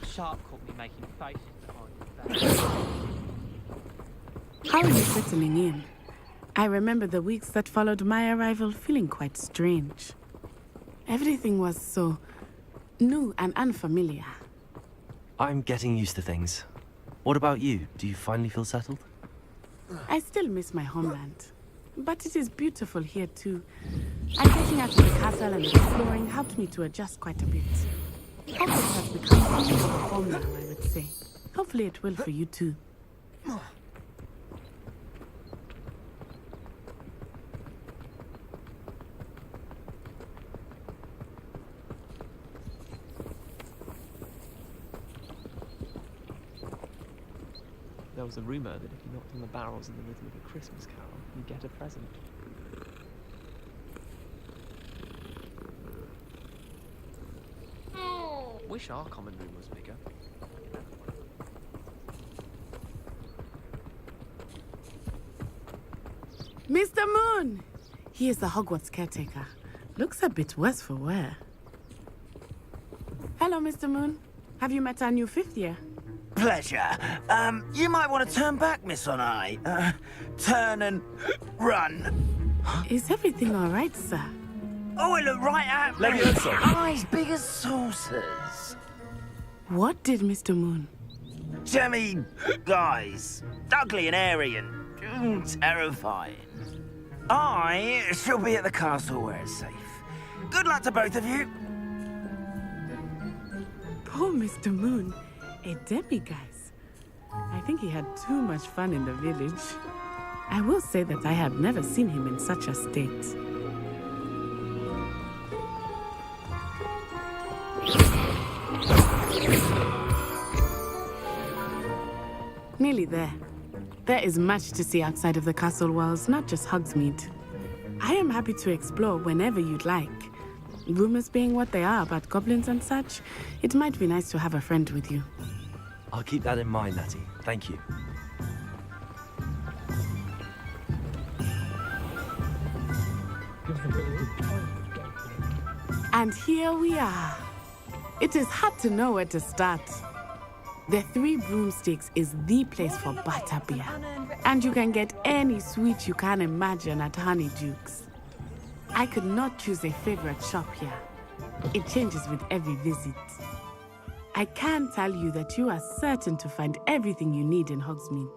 Sharp caught me making faces behind How are you settling in? I remember the weeks that followed my arrival feeling quite strange. Everything was so new and unfamiliar. I'm getting used to things. What about you? Do you finally feel settled? I still miss my homeland, but it is beautiful here too. And getting out of the castle and exploring helped me to adjust quite a bit. Hogwarts has become something of a home now, I would say. Hopefully it will for you too. There was a rumor that if you knocked on the barrels in the middle of a Christmas carol, you'd get a present. Wish our common room was bigger. Mr. Moon! He is the Hogwarts caretaker. Looks a bit worse for wear. Hello, Mr. Moon. Have you met our new fifth year? Pleasure. You might want to turn back, Miss Onai. Turn and run. Is everything all right, sir? Oh, it looked right at me. Levioso. Eyes big as saucers. What did Mr. Moon? Jemmy, guys. Ugly and airy and terrifying. I shall be at the castle where it's safe. Good luck to both of you. Poor Mr. Moon. A demiguise. I think he had too much fun in the village. I will say that I have never seen him in such a state. Nearly there. There is much to see outside of the castle walls, not just Hogsmeade. I am happy to explore whenever you'd like. Rumors being what they are about goblins and such, it might be nice to have a friend with you. I'll keep that in mind, Natty. Thank you. And here we are. It is hard to know where to start. The Three Broomsticks is the place for butterbeer. And you can get any sweet you can imagine at Honeyduke's. I could not choose a favorite shop here. It changes with every visit. I can tell you that you are certain to find everything you need in Hogsmeade.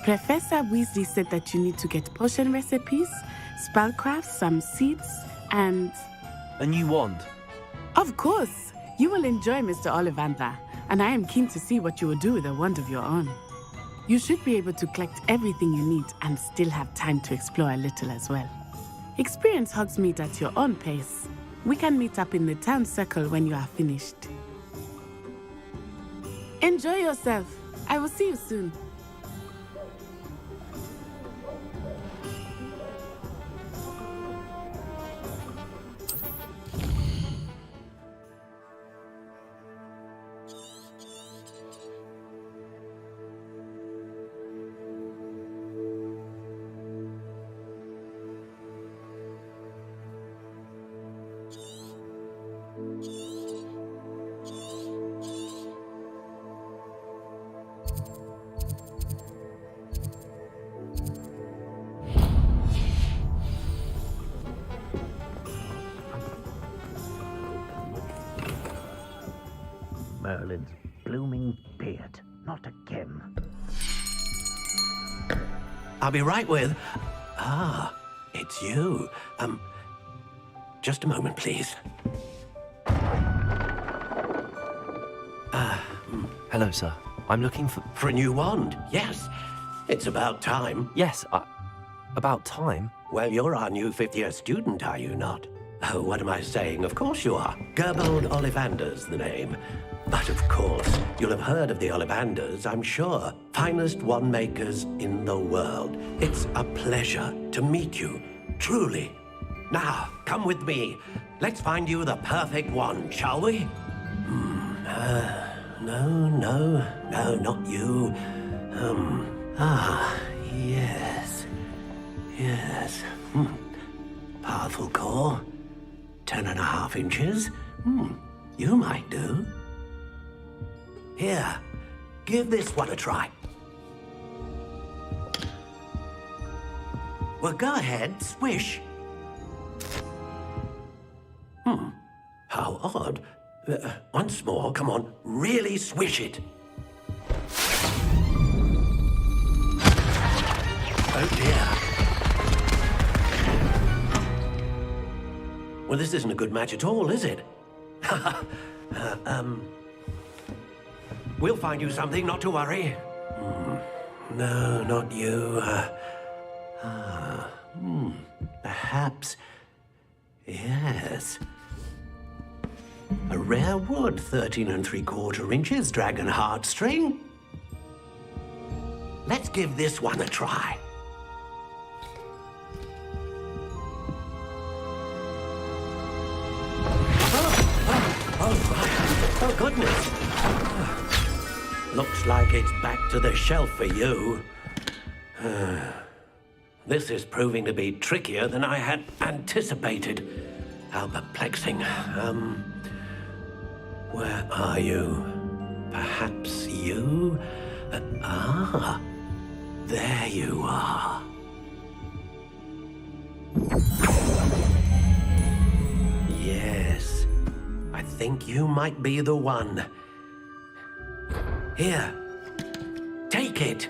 Professor Weasley said that you need to get potion recipes, spellcraft, some seeds, and... A new wand. Of course! You will enjoy Mr. Ollivander, and I am keen to see what you will do with a wand of your own. You should be able to collect everything you need and still have time to explore a little as well. Experience Hogsmeade at your own pace. We can meet up in the town circle when you are finished. Enjoy yourself. I will see you soon. Merlin's blooming beard. Not again. I'll be right with... Ah, it's you. Just a moment, please. Hello, sir. I'm looking for... For a new wand, yes. It's about time. Yes, about time? Well, you're our new fifth-year student, are you not? Oh, what am I saying? Of course you are. Gerbold Ollivander's the name. But of course, you'll have heard of the Ollivanders, I'm sure. Finest wand makers in the world. It's a pleasure to meet you, truly. Now, come with me. Let's find you the perfect wand, shall we? No, not you. Yes. Powerful core. 10.5 inches. You might do. Here, give this one a try. Well, go ahead, swish. How odd. Once more, come on, really swish it. Oh dear. Well, this isn't a good match at all, is it? We'll find you something, not to worry. No, not you. Perhaps... Yes. A rare wood, 13 3/4 inches, dragon heartstring. Let's give this one a try. Oh, goodness. Looks like it's back to the shelf for you. This is proving to be trickier than I had anticipated. How perplexing. Where are you? Perhaps you? There you are. Yes, I think you might be the one. Here, take it.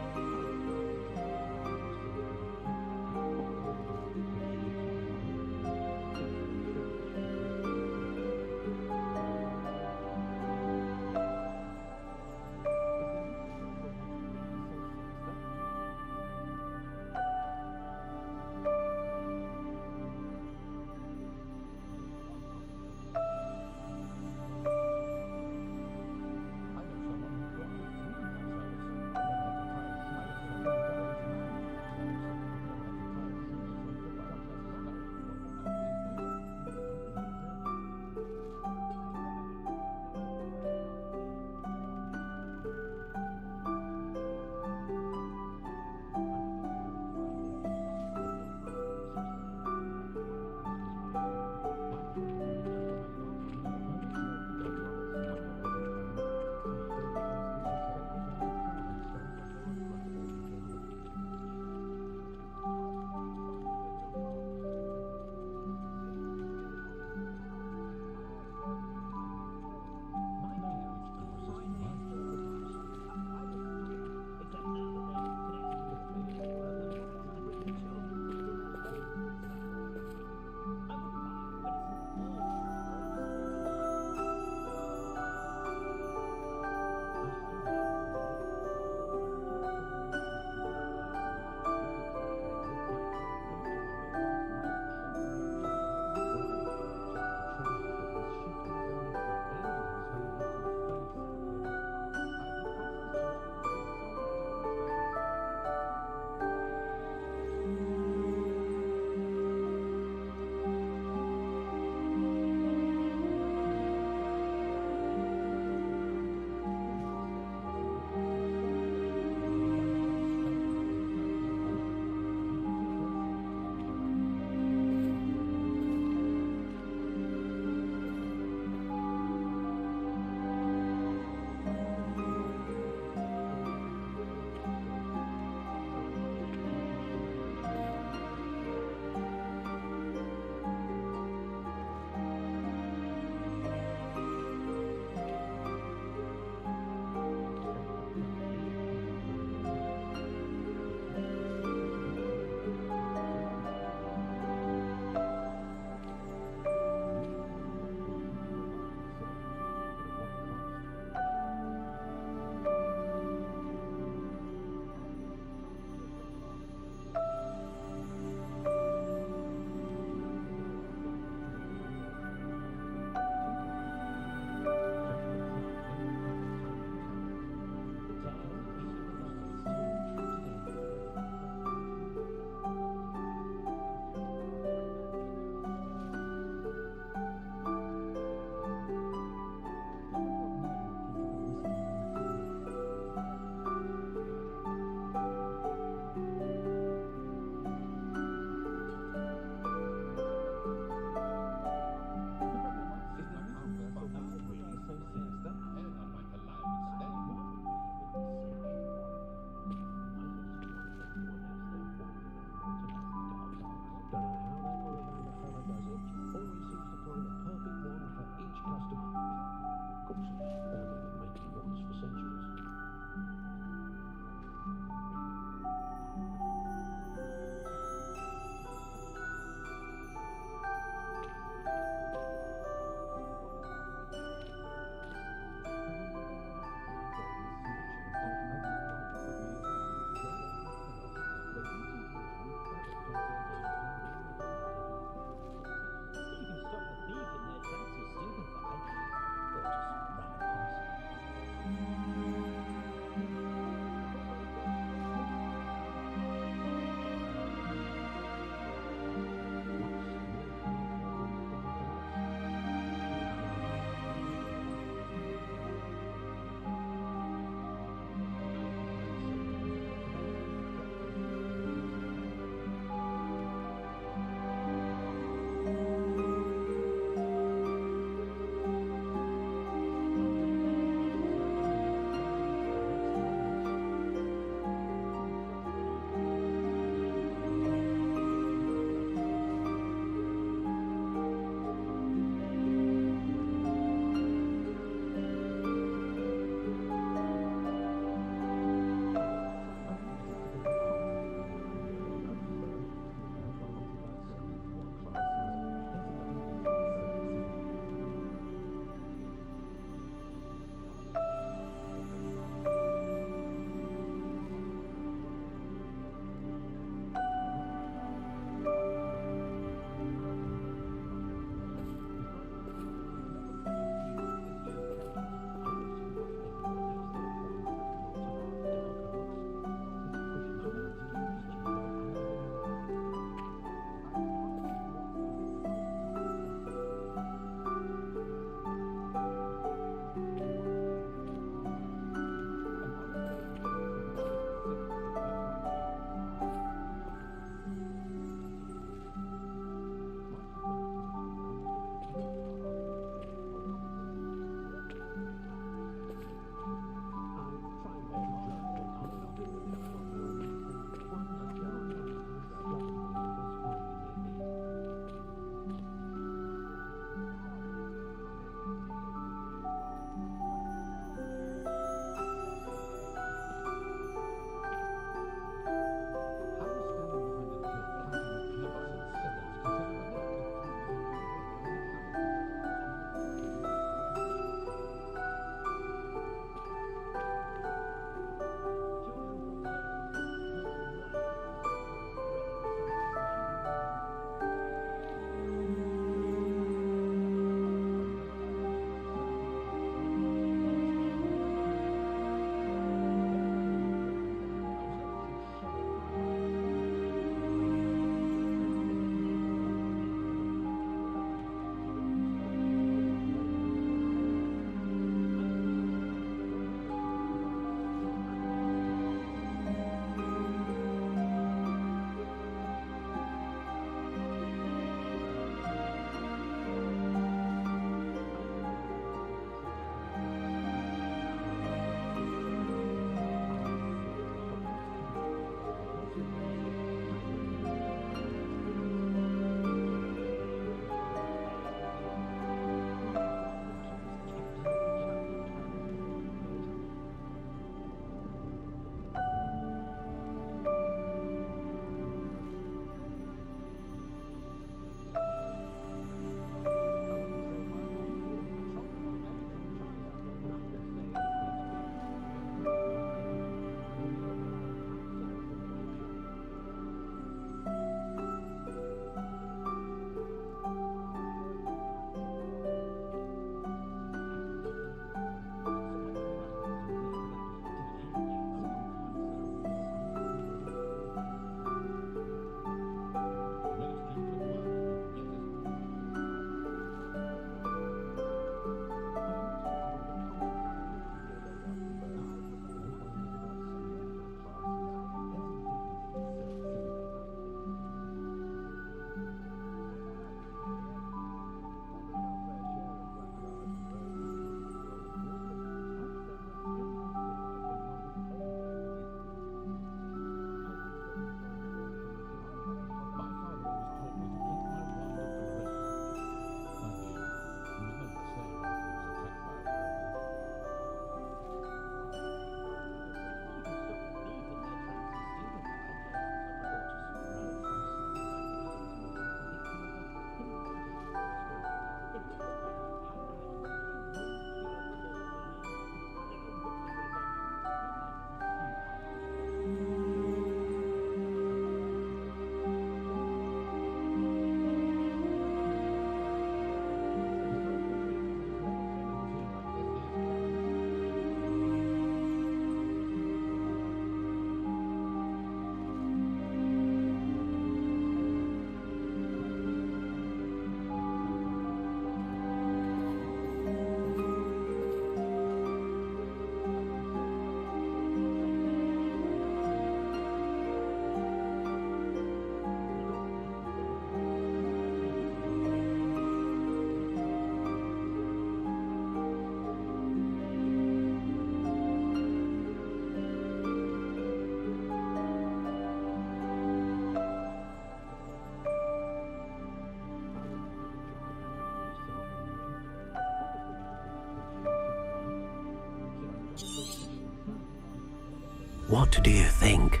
What do you think?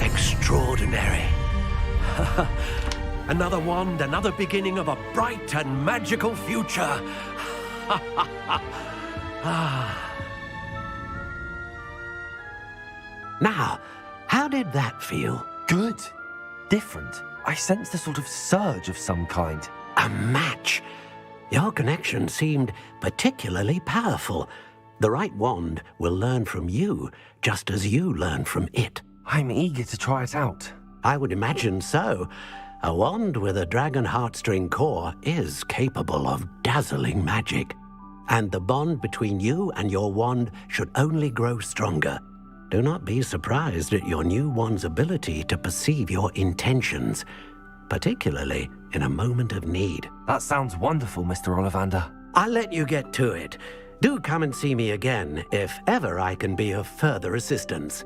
Extraordinary. Another wand, another beginning of a bright and magical future. Now, how did that feel? Good. Different. I sensed a sort of surge of some kind. A match. Your connection seemed particularly powerful. The right wand will learn from you, just as you learn from it. I'm eager to try it out. I would imagine so. A wand with a dragon heartstring core is capable of dazzling magic. And the bond between you and your wand should only grow stronger. Do not be surprised at your new wand's ability to perceive your intentions, particularly in a moment of need. That sounds wonderful, Mr. Ollivander. I'll let you get to it. Do come and see me again if ever I can be of further assistance.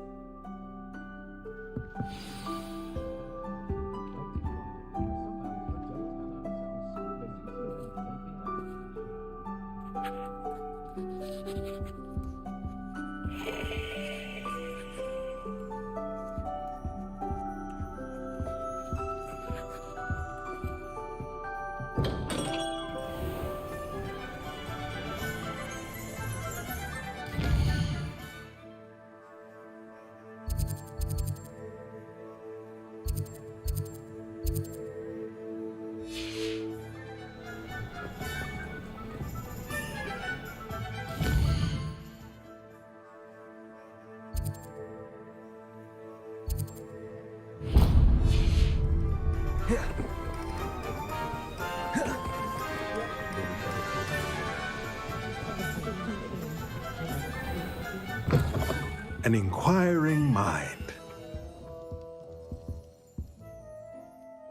An inquiring mind.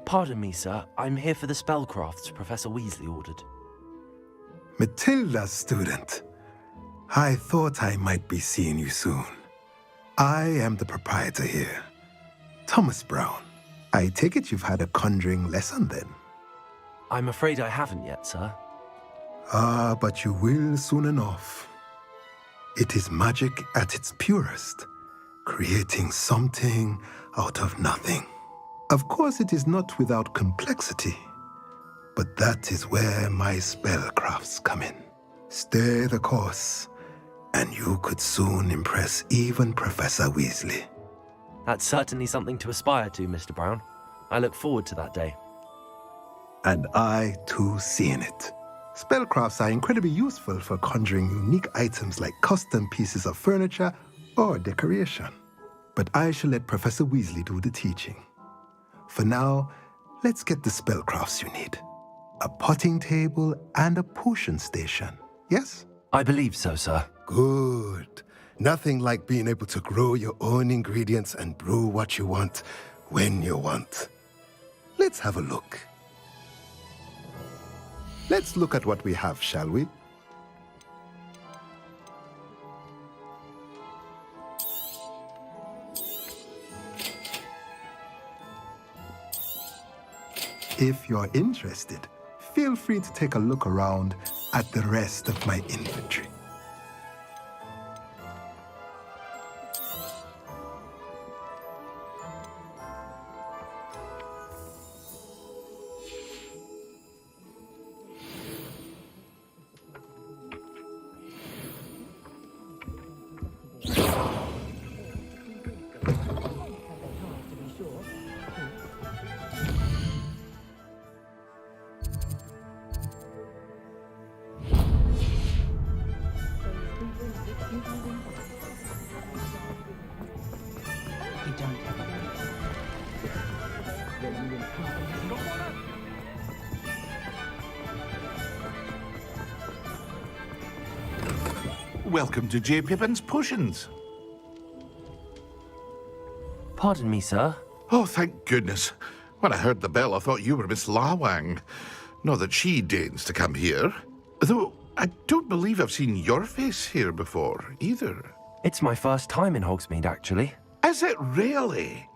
Pardon me, sir. I'm here for the spellcrafts Professor Weasley ordered. Matilda's student. I thought I might be seeing you soon. I am the proprietor here, Thomas Brown. I take it you've had a conjuring lesson then? I'm afraid I haven't yet, sir. Ah, but you will soon enough. It is magic at its purest, creating something out of nothing. Of course, it is not without complexity, but that is where my spellcrafts come in. Stay the course, and you could soon impress even Professor Weasley. That's certainly something to aspire to, Mr. Brown. I look forward to that day. And I, too, seeing it. Spellcrafts are incredibly useful for conjuring unique items like custom pieces of furniture or decoration. But I shall let Professor Weasley do the teaching. For now, let's get the spellcrafts you need. A potting table and a potion station, yes? I believe so, sir. Good. Nothing like being able to grow your own ingredients and brew what you want when you want. Let's have a look. Let's look at what we have, shall we? If you're interested, feel free to take a look around at the rest of my inventory. Welcome to J. Pippin's Potions. Pardon me, sir. Oh, thank goodness. When I heard the bell, I thought you were Miss Lawang. Not that she deigns to come here. Though I don't believe I've seen your face here before, either. It's my first time in Hogsmeade, actually. Is it really?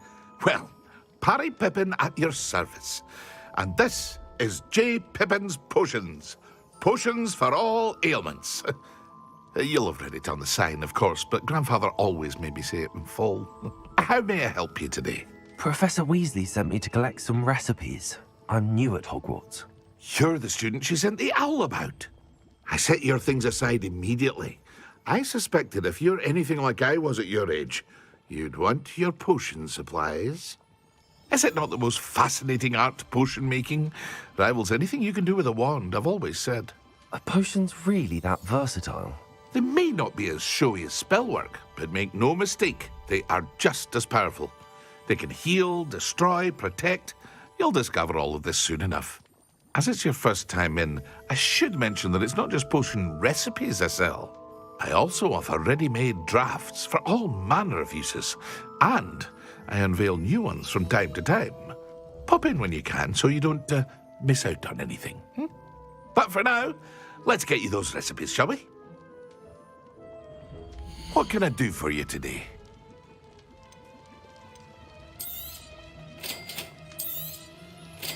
Well, Parry Pippin at your service. And this is J. Pippin's Potions. Potions for all ailments. You'll have read it on the sign, of course, but Grandfather always made me say it in full. How may I help you today? Professor Weasley sent me to collect some recipes. I'm new at Hogwarts. You're the student she sent the owl about. I set your things aside immediately. I suspected if you're anything like I was at your age, you'd want your potion supplies. Is it not the most fascinating art, potion making? Rivals anything you can do with a wand, I've always said. Are potions really that versatile? They may not be as showy as spellwork, but make no mistake, they are just as powerful. They can heal, destroy, protect. You'll discover all of this soon enough. As it's your first time in, I should mention that it's not just potion recipes I sell. I also offer ready-made drafts for all manner of uses, and I unveil new ones from time to time. Pop in when you can so you don't miss out on anything. But for now, let's get you those recipes, shall we? What can I do for you today?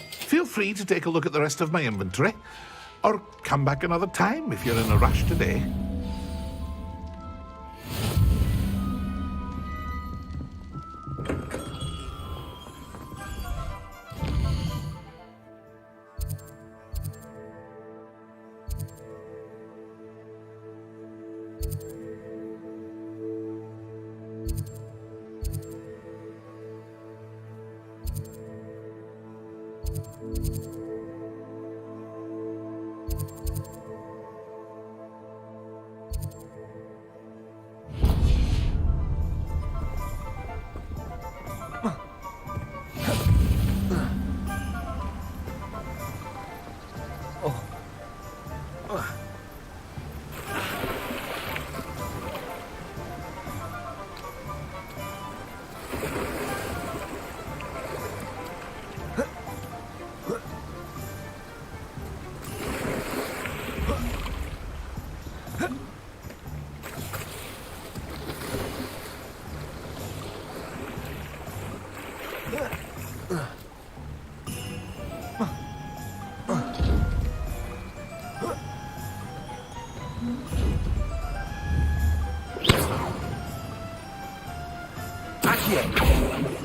Feel free to take a look at the rest of my inventory, or come back another time if you're in a rush today.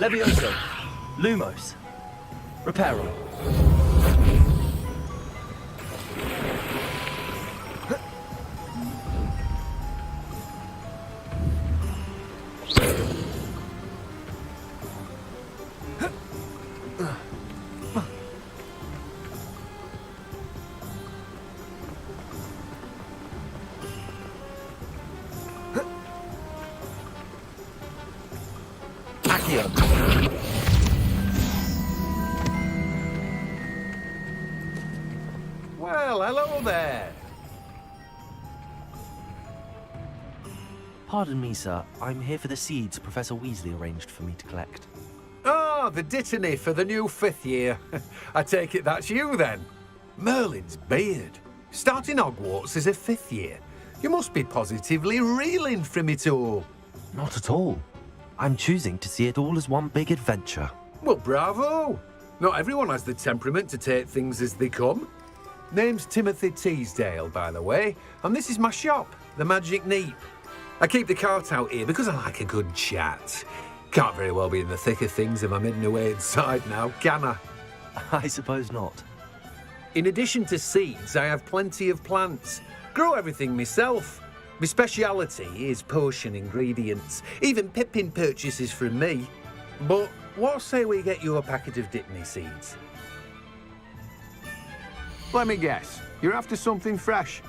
Levioso. Lumos. Reparo. Well, hello there. Pardon me, sir. I'm here for the seeds Professor Weasley arranged for me to collect. Oh, the dittany for the new 5th year. I take it that's you, then. Merlin's beard. Starting Hogwarts as a 5th year. You must be positively reeling from it all. Not at all. I'm choosing to see it all as one big adventure. Well, bravo. Not everyone has the temperament to take things as they come. Name's Timothy Teasdale, by the way, and this is my shop, the Magic Neep. I keep the cart out here because I like a good chat. Can't very well be in the thick of things if I'm hidden away inside now, can I? I suppose not. In addition to seeds, I have plenty of plants. Grow everything myself. My speciality is potion ingredients. Even Pippin purchases from me. But what say we get you a packet of Dittany seeds? Let me guess. You're after something fresh.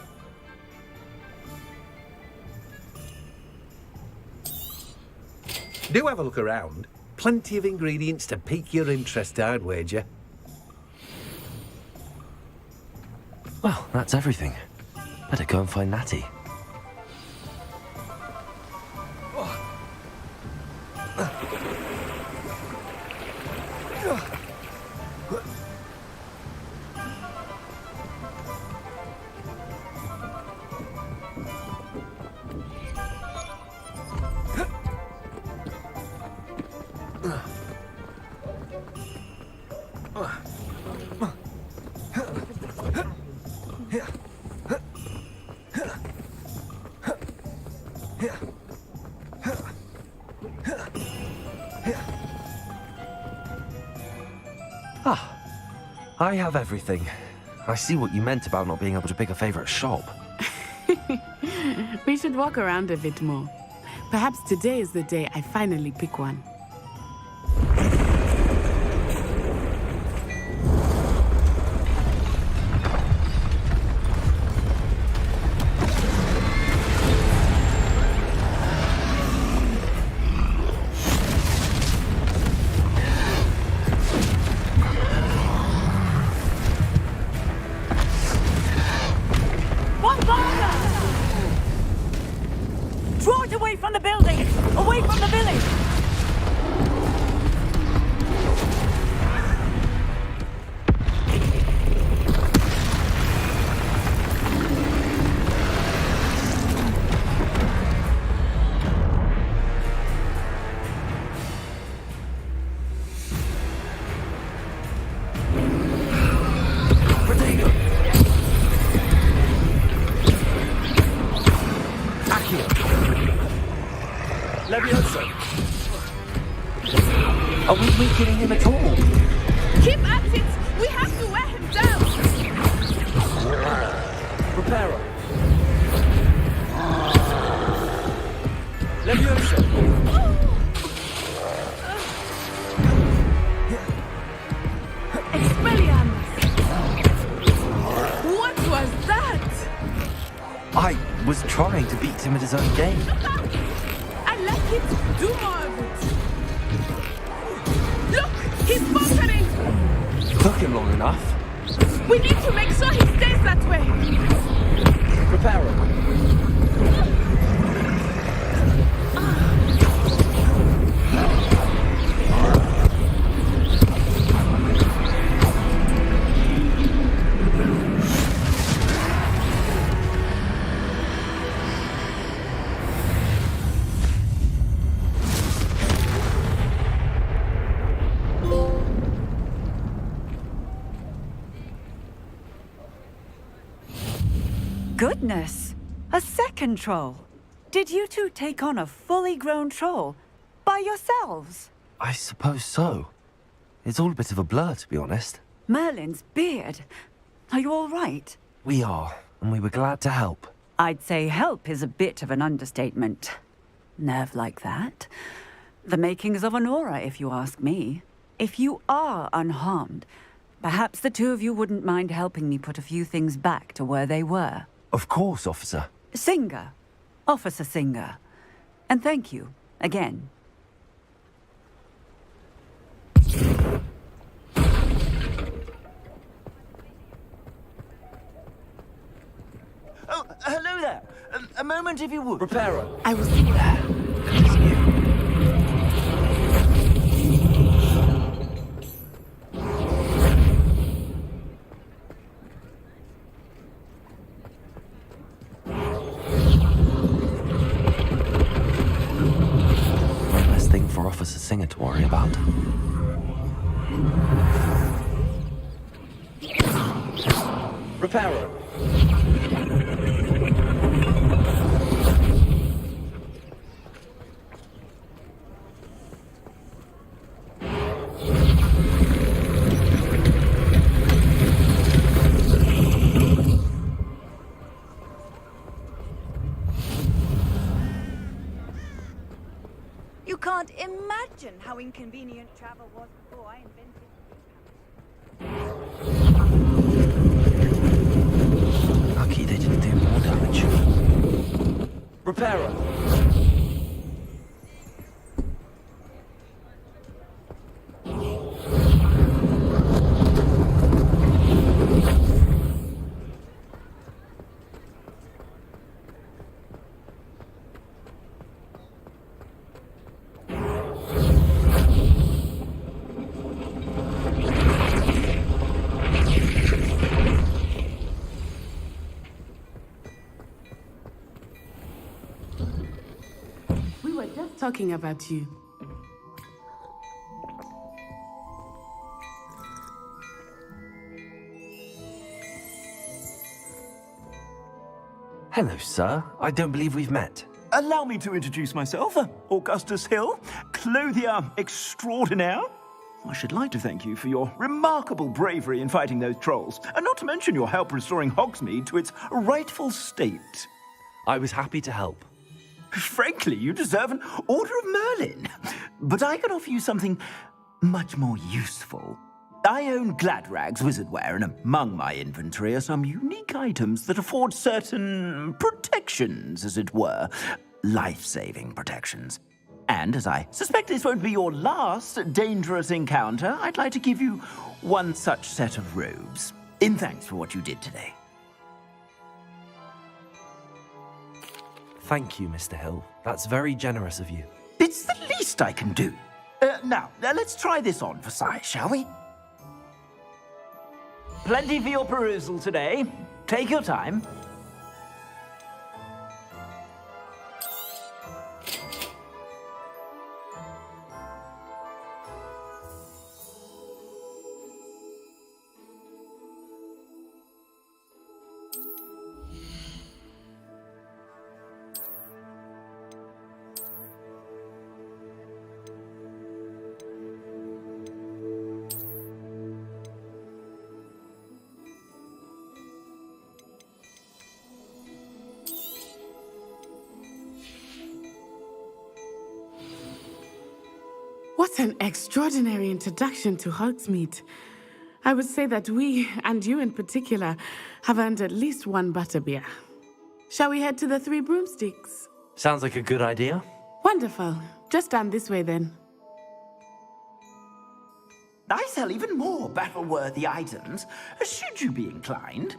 Do have a look around. Plenty of ingredients to pique your interest, I'd wager. Well, that's everything. Better go and find Natty. I have everything. I see what you meant about not being able to pick a favorite shop. We should walk around a bit more. Perhaps today is the day I finally pick one. Draw it away from the building! Away from the village! Levioso! Are we weakening him at all? Keep at it! We have to wear him down! Preparo! Levioso! Expelliarmus! What was that? I was trying to beat him at his own game. I like it! Do more of it! Look! He's faltering! Took him long enough. We need to make sure he stays that way! Preparo! Goodness! A second troll! Did you two take on a fully grown troll? By yourselves? I suppose so. It's all a bit of a blur, to be honest. Merlin's beard. Are you all right? We are, and we were glad to help. I'd say help is a bit of an understatement. Nerve like that. The makings of an aura, if you ask me. If you are unharmed, perhaps the two of you wouldn't mind helping me put a few things back to where they were. Of course, officer. Singer. Officer Singer. And thank you, again. Oh, hello there! A moment if you would. Preparo! I will see that. Thing for Officer Singer to worry about. Preparo! You can't imagine how inconvenient travel was before I invented it. Lucky they didn't do more damage. Preparo! Talking about you. Hello, sir. I don't believe we've met. Allow me to introduce myself. Augustus Hill, clothier extraordinaire. I should like to thank you for your remarkable bravery in fighting those trolls, and not to mention your help restoring Hogsmeade to its rightful state. I was happy to help. Frankly, you deserve an Order of Merlin. But I can offer you something much more useful. I own Gladrag's wizardware, and among my inventory are some unique items that afford certain protections, as it were. Life-saving protections. And as I suspect this won't be your last dangerous encounter, I'd like to give you one such set of robes, in thanks for what you did today. Thank you, Mr. Hill. That's very generous of you. It's the least I can do. Now, let's try this on for size, shall we? Plenty for your perusal today. Take your time. What an extraordinary introduction to Hogsmeade. I would say that we, and you in particular, have earned at least one butterbeer. Shall we head to the Three Broomsticks? Sounds like a good idea. Wonderful. Just down this way then. I sell even more battle-worthy items, should you be inclined.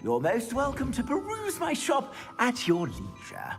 You're most welcome to peruse my shop at your leisure.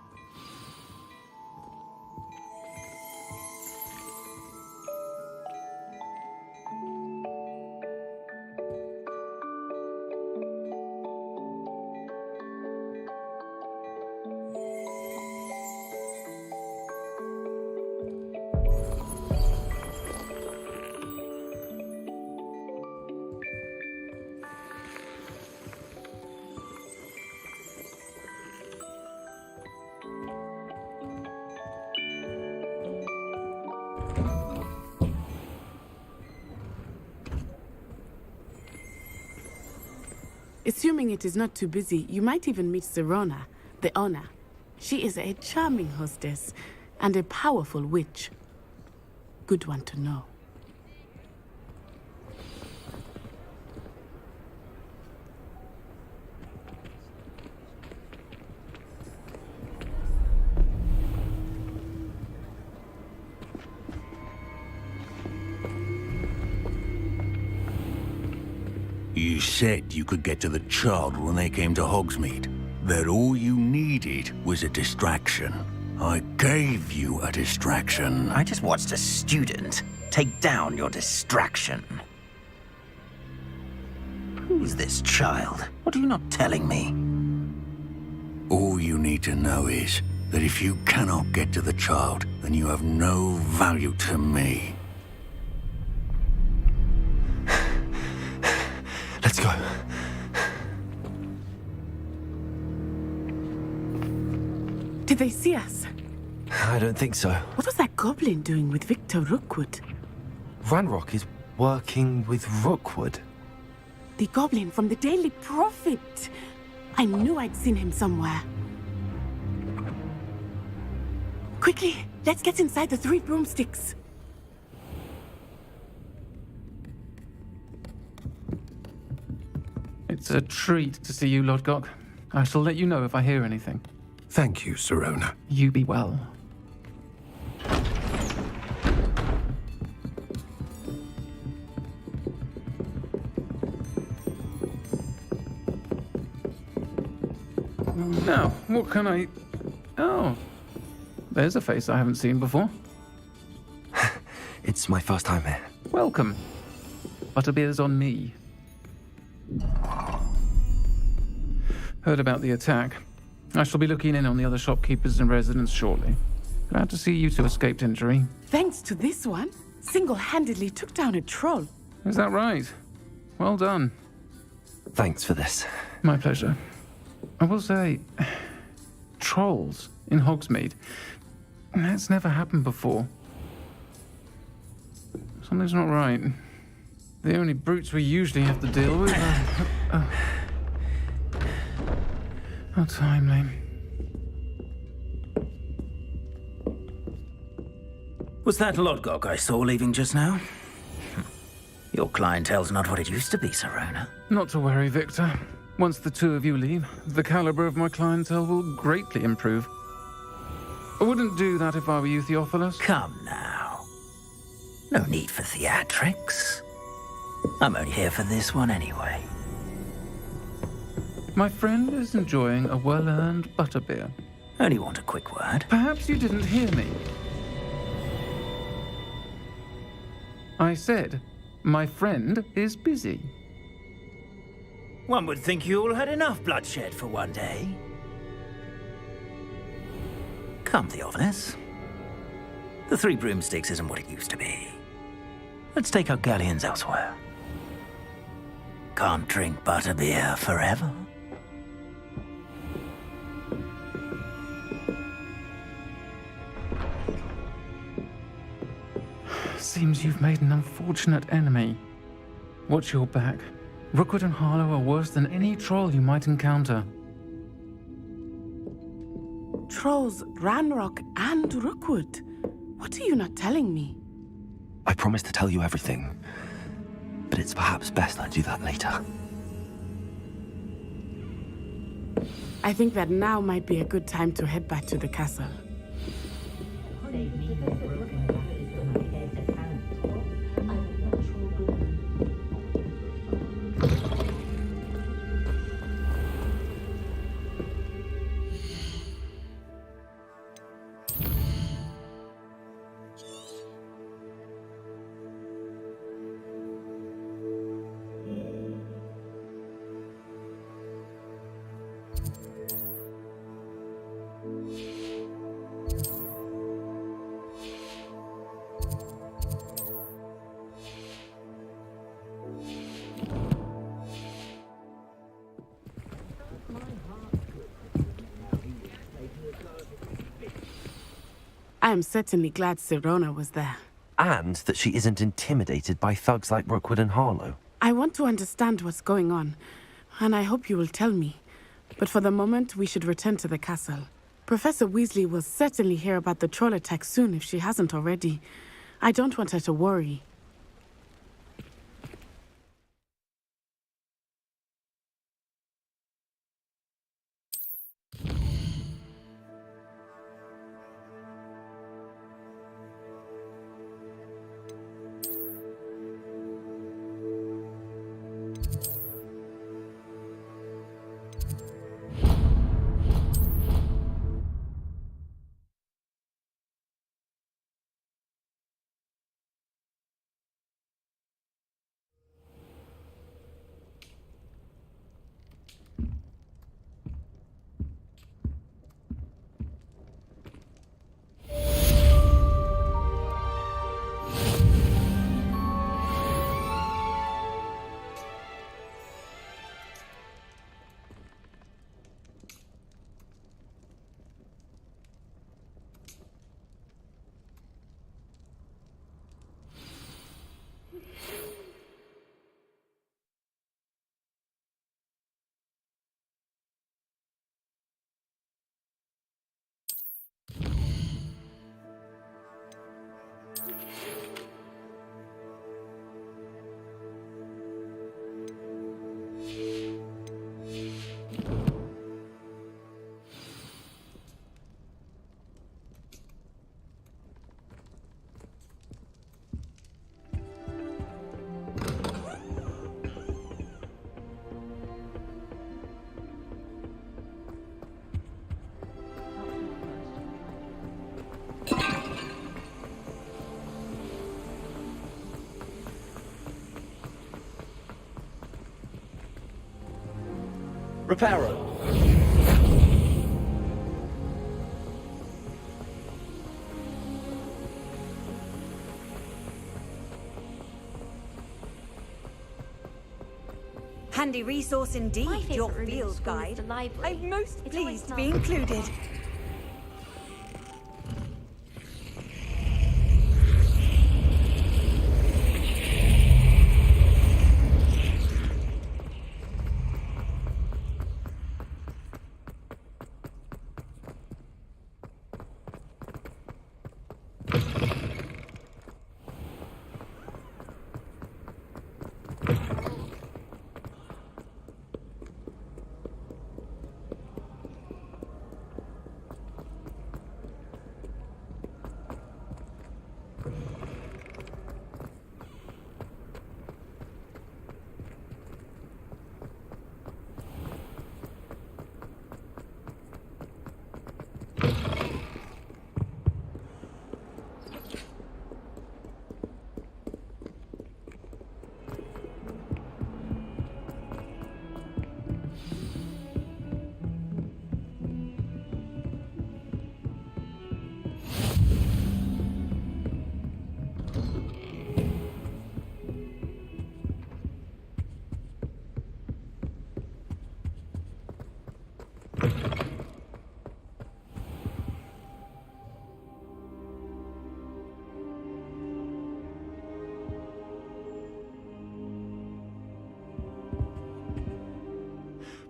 Assuming it is not too busy, you might even meet Serona, the owner. She is a charming hostess and a powerful witch. Good one to know. You said you could get to the child when they came to Hogsmeade. That all you needed was a distraction. I gave you a distraction. I just watched a student take down your distraction. Who's this child? What are you not telling me? All you need to know is that if you cannot get to the child, then you have no value to me. Let's go. Did they see us? I don't think so. What was that goblin doing with Victor Rookwood? Ranrock is working with Rookwood. The goblin from the Daily Prophet. I knew I'd seen him somewhere. Quickly, let's get inside the Three Broomsticks. It's a treat to see you, Lodgok. I shall let you know if I hear anything. Thank you, Serona. You be well. Now, what can I... Oh, there's a face I haven't seen before. It's my first time here. Welcome. Butterbeer's on me. Heard about the attack. I shall be looking in on the other shopkeepers and residents shortly. Glad to see you two escaped injury. Thanks to this one, single-handedly took down a troll. Is that right? Well done. Thanks for this. My pleasure. I will say, trolls in Hogsmeade. That's never happened before. Something's not right. The only brutes we usually have to deal with are... How timely. Was that Lodgok I saw leaving just now? Your clientele's not what it used to be, Serona. Not to worry, Victor. Once the two of you leave, the caliber of my clientele will greatly improve. I wouldn't do that if I were you, Theophilus. Come now. No need for theatrics. I'm only here for this one anyway. My friend is enjoying a well-earned butterbeer. Only want a quick word. Perhaps you didn't hear me. I said, my friend is busy. One would think you all had enough bloodshed for one day. Come, Theophilus. The Three Broomsticks isn't what it used to be. Let's take our galleons elsewhere. Can't drink butterbeer forever. Seems you've made an unfortunate enemy. Watch your back. Rookwood and Harlow are worse than any troll you might encounter. Trolls, Ranrock, and Rookwood. What are you not telling me? I promised to tell you everything, but it's perhaps best I do that later. I think that now might be a good time to head back to the castle. I am certainly glad Serona was there. And that she isn't intimidated by thugs like Rookwood and Harlow. I want to understand what's going on, and I hope you will tell me. But for the moment, we should return to the castle. Professor Weasley will certainly hear about the troll attack soon if she hasn't already. I don't want her to worry. Reparo. Handy resource indeed, your field guide. I'm most pleased to be included.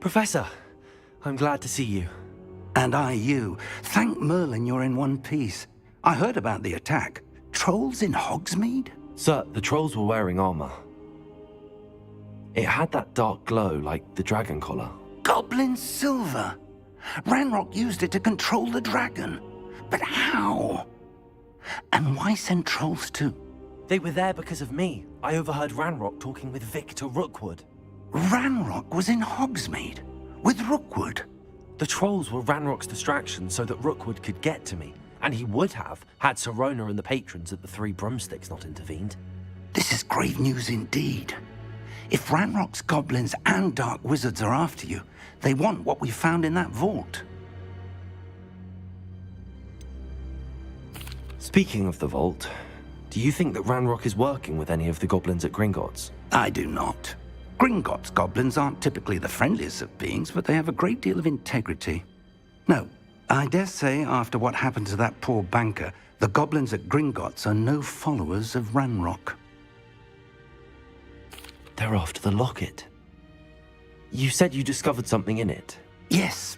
Professor, I'm glad to see you. And I you. Thank Merlin you're in one piece. I heard about the attack. Trolls in Hogsmeade? Sir, the trolls were wearing armor. It had that dark glow like the dragon collar. Goblin silver! Ranrock used it to control the dragon. But how? And why send trolls too? They were there because of me. I overheard Ranrock talking with Victor Rookwood. Ranrock was in Hogsmeade? With Rookwood? The trolls were Ranrock's distraction so that Rookwood could get to me. And he would have, had Sirona and the patrons at the Three Broomsticks not intervened. This is grave news indeed. If Ranrock's goblins and dark wizards are after you, they want what we found in that vault. Speaking of the vault, do you think that Ranrock is working with any of the goblins at Gringotts? I do not. Gringotts goblins aren't typically the friendliest of beings, but they have a great deal of integrity. No, I dare say after what happened to that poor banker, the goblins at Gringotts are no followers of Ranrock. They're after the locket. You said you discovered something in it. Yes.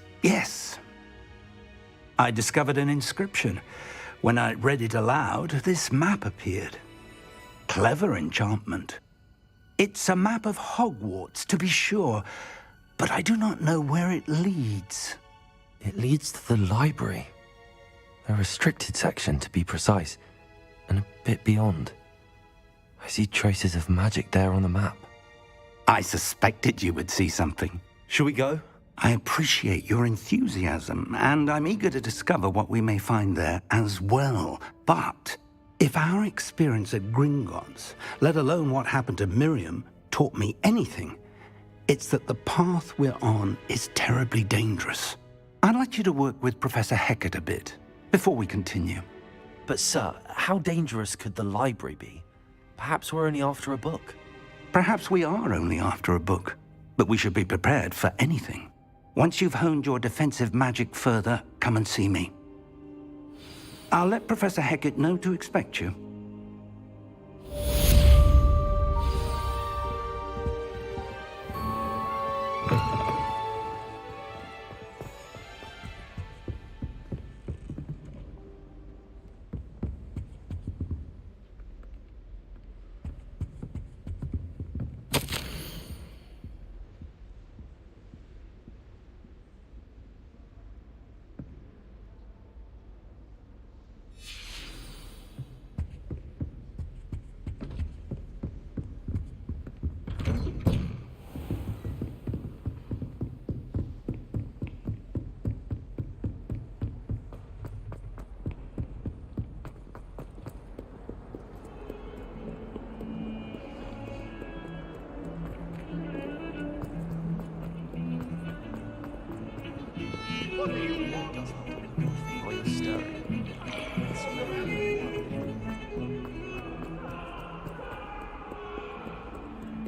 I discovered an inscription. When I read it aloud, this map appeared. Clever enchantment. It's a map of Hogwarts, to be sure, but I do not know where it leads. It leads to the library. A restricted section, to be precise, and a bit beyond. I see traces of magic there on the map. I suspected you would see something. Shall we go? I appreciate your enthusiasm, and I'm eager to discover what we may find there as well. But if our experience at Gringotts, let alone what happened to Miriam, taught me anything, it's that the path we're on is terribly dangerous. I'd like you to work with Professor Hecat a bit before we continue. But sir, how dangerous could the library be? Perhaps we're only after a book. Perhaps we are only after a book, but we should be prepared for anything. Once you've honed your defensive magic further, come and see me. I'll let Professor Hecat know to expect you.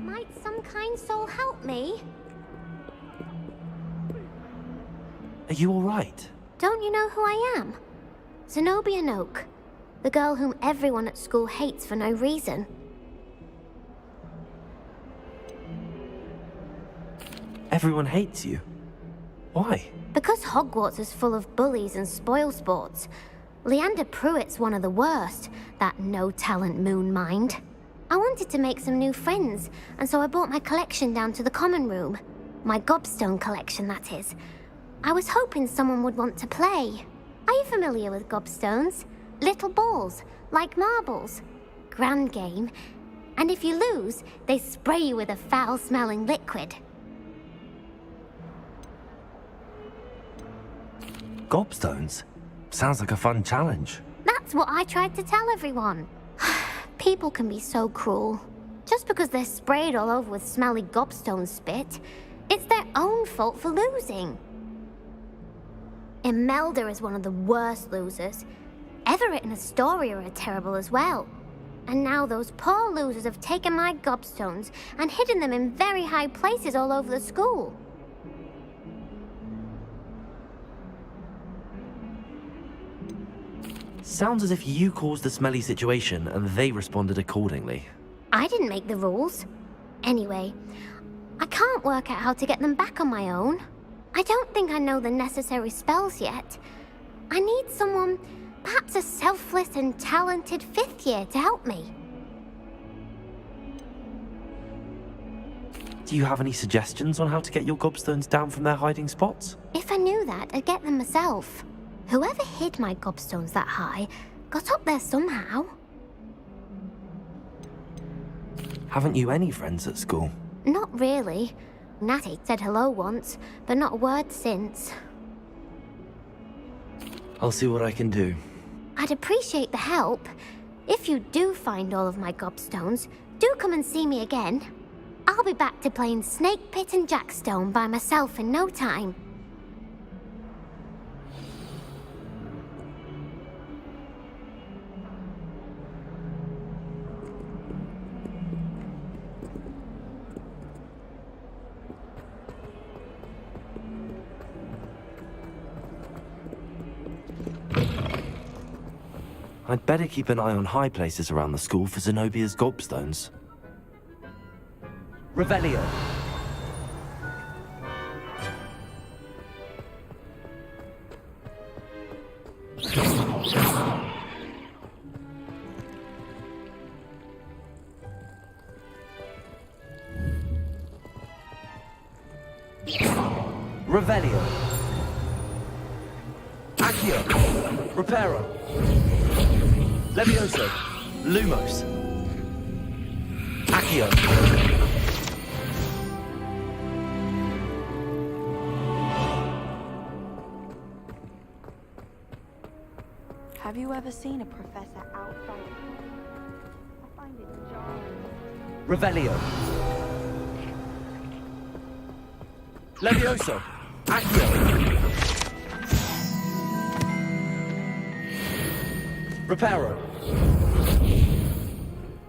Might some kind soul help me? Are you all right? Don't you know who I am? Zenobia Noak, the girl whom everyone at school hates for no reason. Everyone hates you. Why? Because Hogwarts is full of bullies and spoilsports. Leander Pruitt's one of the worst, that no-talent moon mind. I wanted to make some new friends, and so I brought my collection down to the common room. My gobstone collection, that is. I was hoping someone would want to play. Are you familiar with gobstones? Little balls, like marbles. Grand game. And if you lose, they spray you with a foul-smelling liquid. Gobstones? Sounds like a fun challenge. That's what I tried to tell everyone. People can be so cruel. Just because they're sprayed all over with smelly gobstone spit, it's their own fault for losing. Imelda is one of the worst losers. Everett and Astoria are terrible as well. And now those poor losers have taken my gobstones and hidden them in very high places all over the school. Sounds as if you caused the smelly situation and they responded accordingly. I didn't make the rules. Anyway, I can't can't work out how to get them back on my own. I don't think I know the necessary spells yet. I need someone, perhaps a selfless and talented 5th year to help me. Do you have any suggestions on how to get your gobstones down from their hiding spots? If I knew that, I'd get them myself. Whoever hid my gobstones that high got up there somehow. Haven't you any friends at school? Not really. Natty said hello once, but not a word since. I'll see what I can do. I'd appreciate the help. If you do find all of my gobstones, do come and see me again. I'll be back to playing Snake Pit and Jackstone by myself in no time. I'd better keep an eye on high places around the school for Zenobia's gobstones. Revelio. Revelio. Accio. Reparo. Levioso. Lumos. Accio. Have you ever seen a professor outside? I find it jarring. Revelio. Levioso. Accio. Reparo.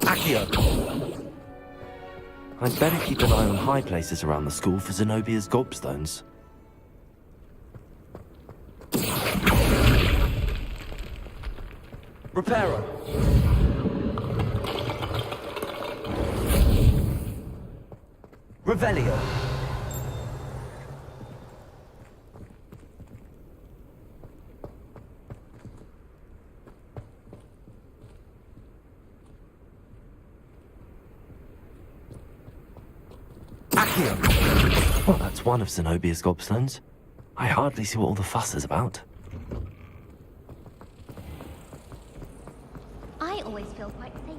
Accio. I'd better keep an eye on high places around the school for Zenobia's gobstones. Reparo. Revelio. Accio. Well, that's one of Zenobia's gobstones. I hardly see what all the fuss is about. I always feel quite safe.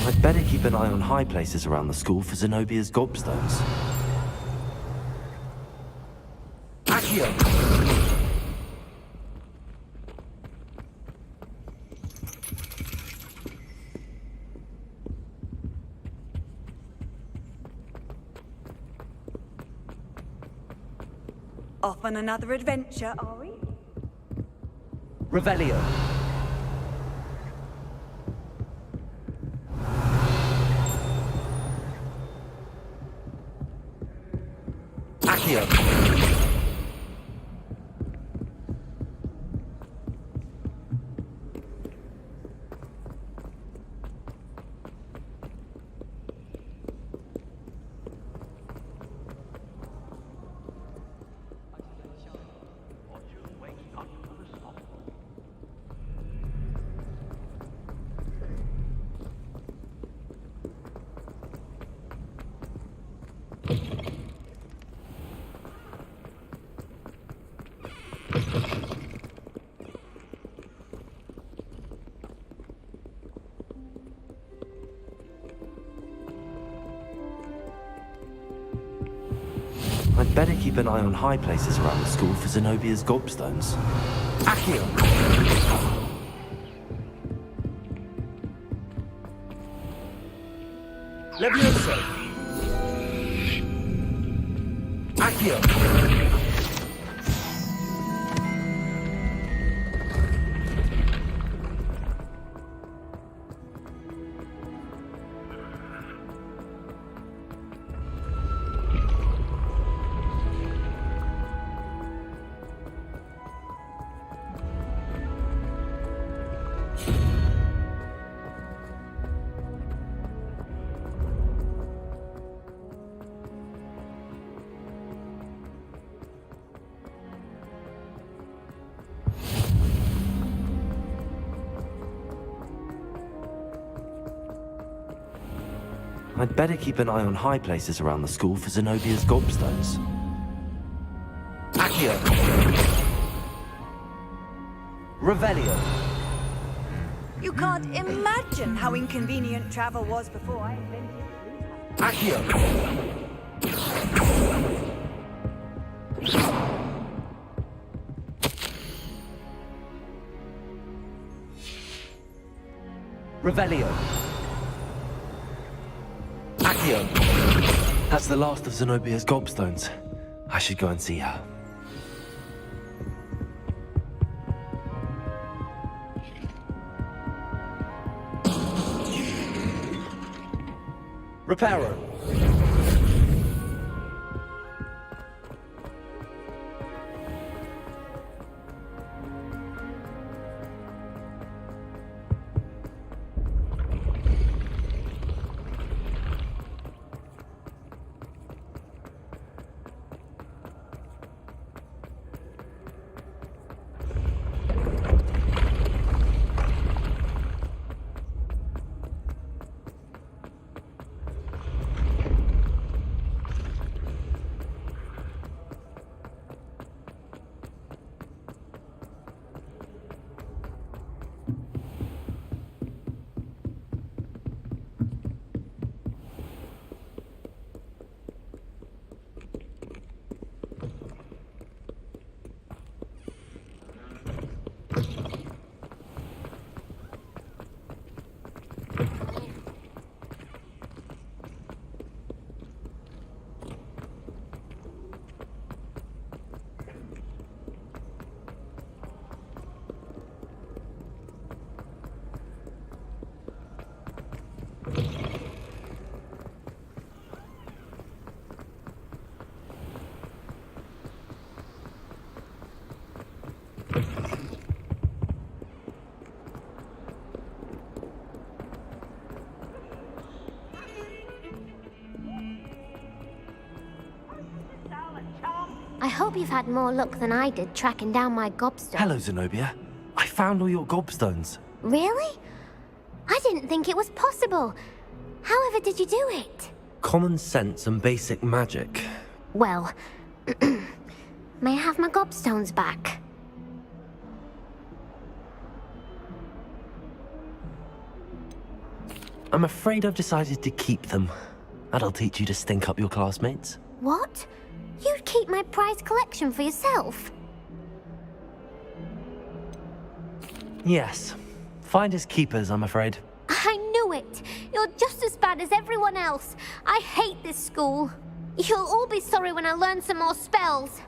I'd better keep an eye on high places around the school for Zenobia's gobstones. Accio! Off on another adventure, are we? Revelio. Accio. I'd better keep an eye on high places around the school for Zenobia's gobstones. Accio! Levioso! Accio! I'd better keep an eye on high places around the school for Zenobia's gobstones. Accio! Revelio! You can't imagine how inconvenient travel was before I invented it. Accio! Revelio! Accio! That's the last of Zenobia's gobstones. I should go and see her. Reparo! I hope you've had more luck than I did tracking down my gobstone. Hello, Zenobia. I found all your gobstones. Really? I didn't think it was possible. However did you do it? Common sense and basic magic. Well, may I have my gobstones back? I'm afraid I've decided to keep them. That'll teach you to stink up your classmates. What? You'd keep my prized collection for yourself? Yes. Finders keepers, I'm afraid. I knew it! You're just as bad as everyone else. I hate this school. You'll all be sorry when I learn some more spells.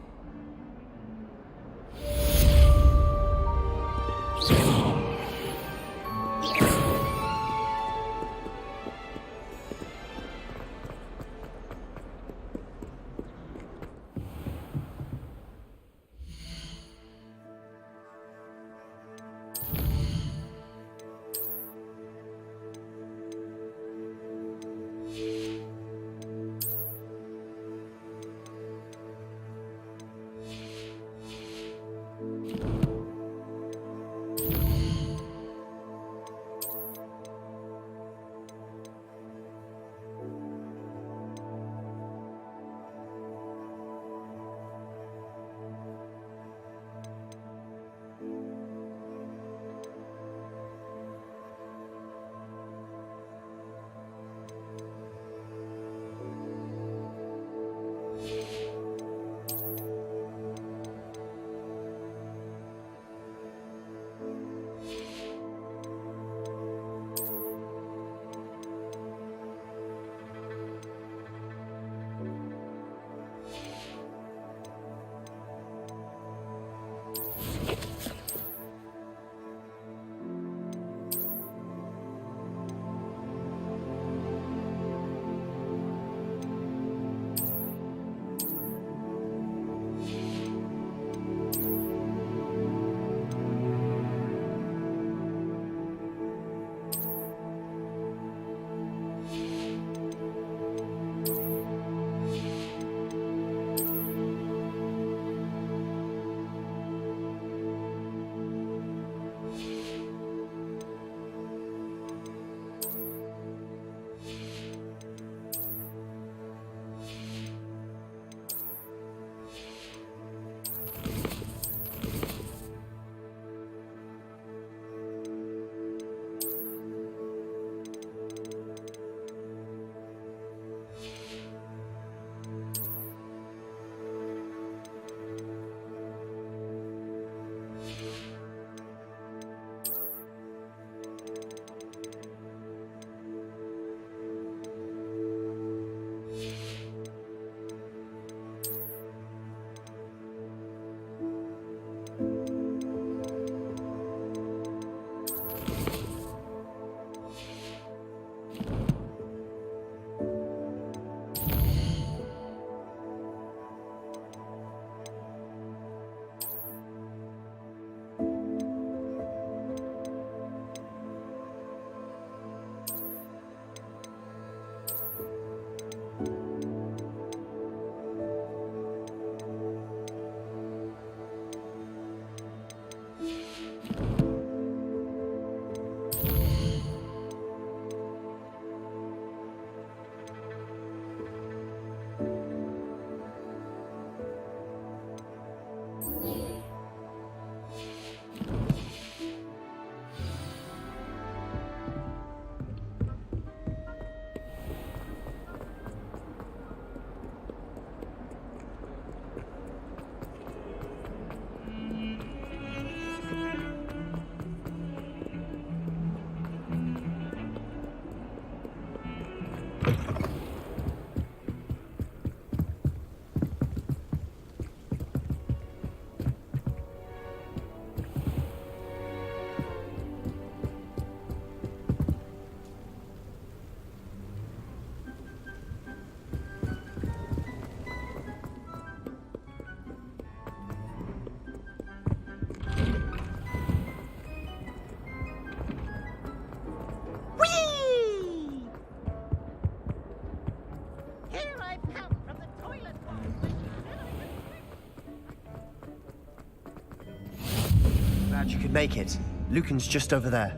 should make it. Lucan's just over there.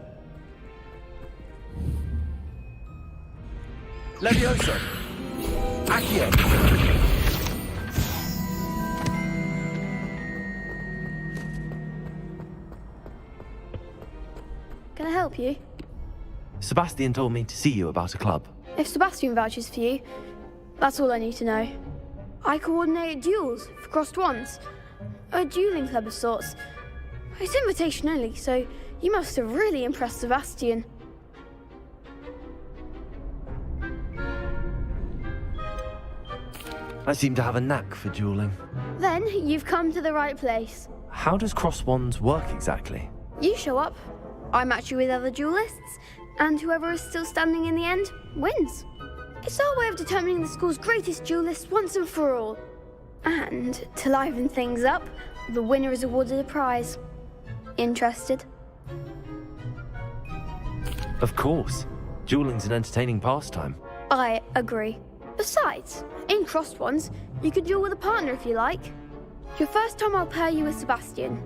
Levioso! Accio! Can I help you? Sebastian told me to see you about a club. If Sebastian vouches for you, that's all I need to know. I coordinate duels for crossed wands. A dueling club of sorts. It's invitation only, so you must have really impressed Sebastian. I seem to have a knack for dueling. Then you've come to the right place. How does cross wands work exactly? You show up, I match you with other duelists, and whoever is still standing in the end wins. It's our way of determining the school's greatest duelist once and for all. And to liven things up, the winner is awarded a prize. Interested? Of course. Dueling's an entertaining pastime. I agree. Besides, in crossed ones, you could duel with a partner if you like. Your first time I'll pair you with Sebastian.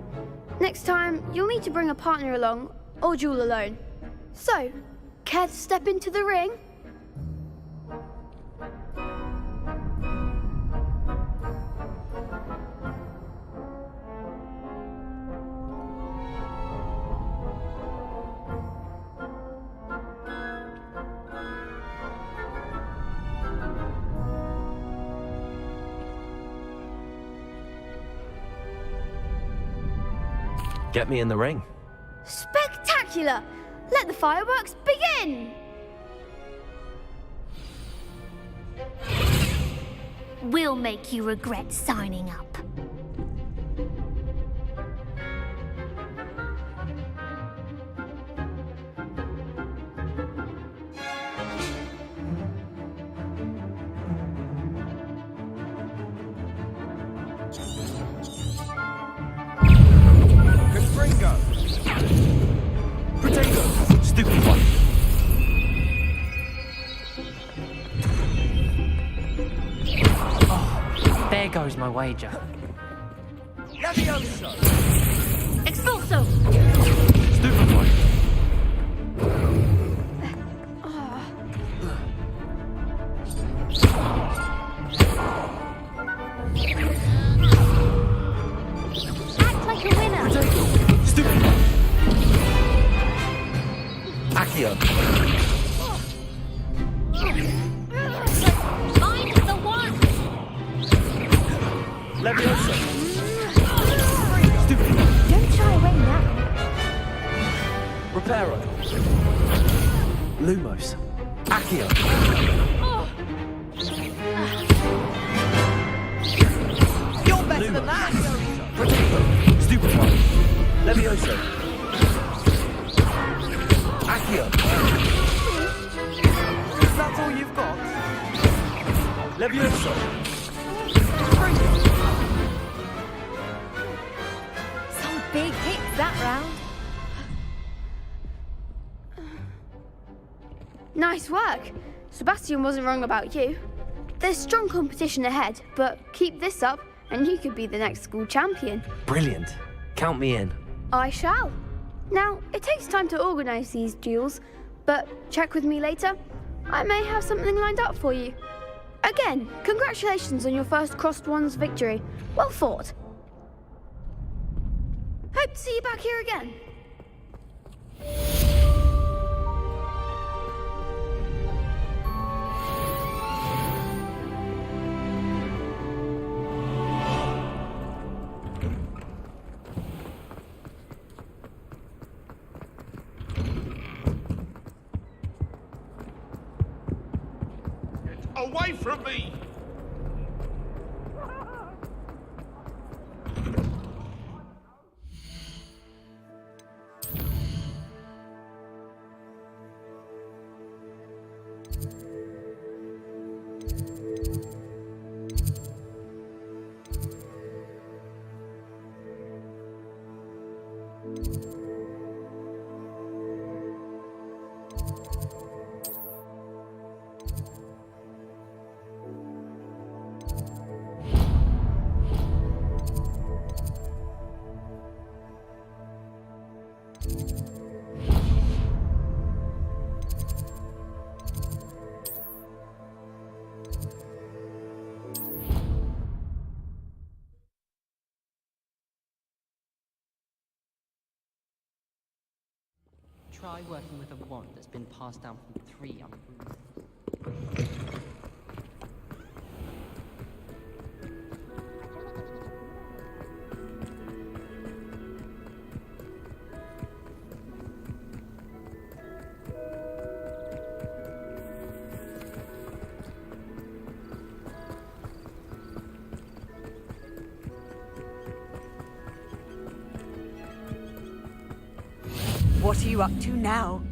Next time, you'll need to bring a partner along, or duel alone. So, care to step into the ring? Get me in the ring. Spectacular! Let the fireworks begin! We'll make you regret signing up. Confringo! Potato! Stupid one. Oh, there goes my wager. Levioso! Expulso! Stupid one. Act like a winner! Stupid one. Accio. Find the one! Levioso! Stupid one. Don't shy away now. Reparo. Lumos. Accio. You're better than that! Potato. Stupid one. Levioso! Accio. Is that all you've got? Levioso! Some big hits that round. Nice work. Sebastian wasn't wrong about you. There's strong competition ahead, but keep this up and you could be the next school champion. Brilliant. Count me in. I shall. Now, it takes time to organise these duels, but check with me later. I may have something lined up for you. Again, congratulations on your first crossed wands victory. Well fought. Hope to see you back here again. Away from me! try working with a wand that's been passed down from 3 young rulers. What are you up to now?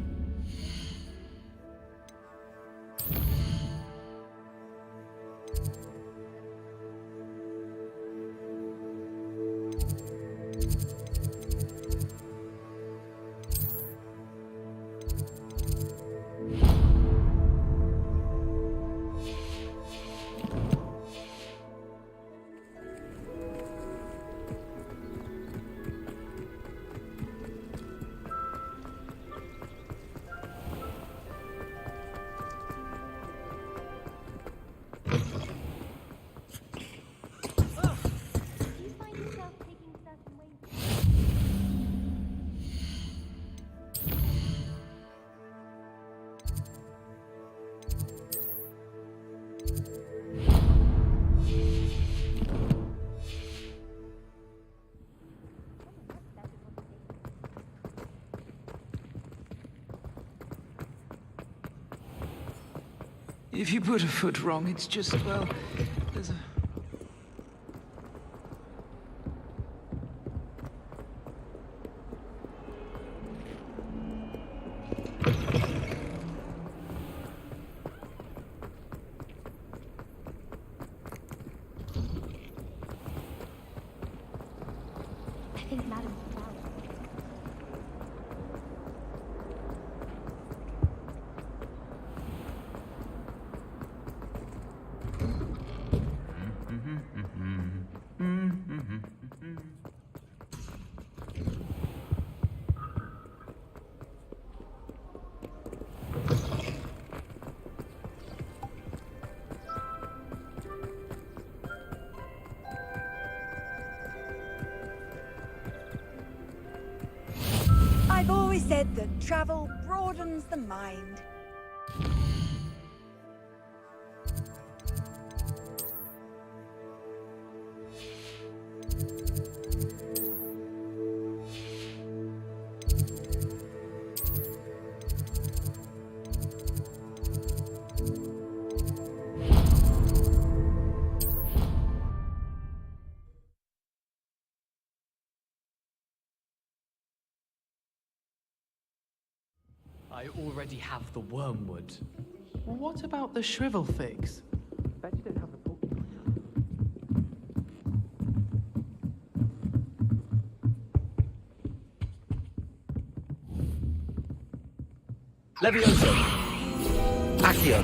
If you put a foot wrong, it's just, well, there's a... I think Madam's out. I've always said that travel broadens the mind. I already have the wormwood. What about the shrivel figs? Bet you don't have the porcupine. Levioso. Accio.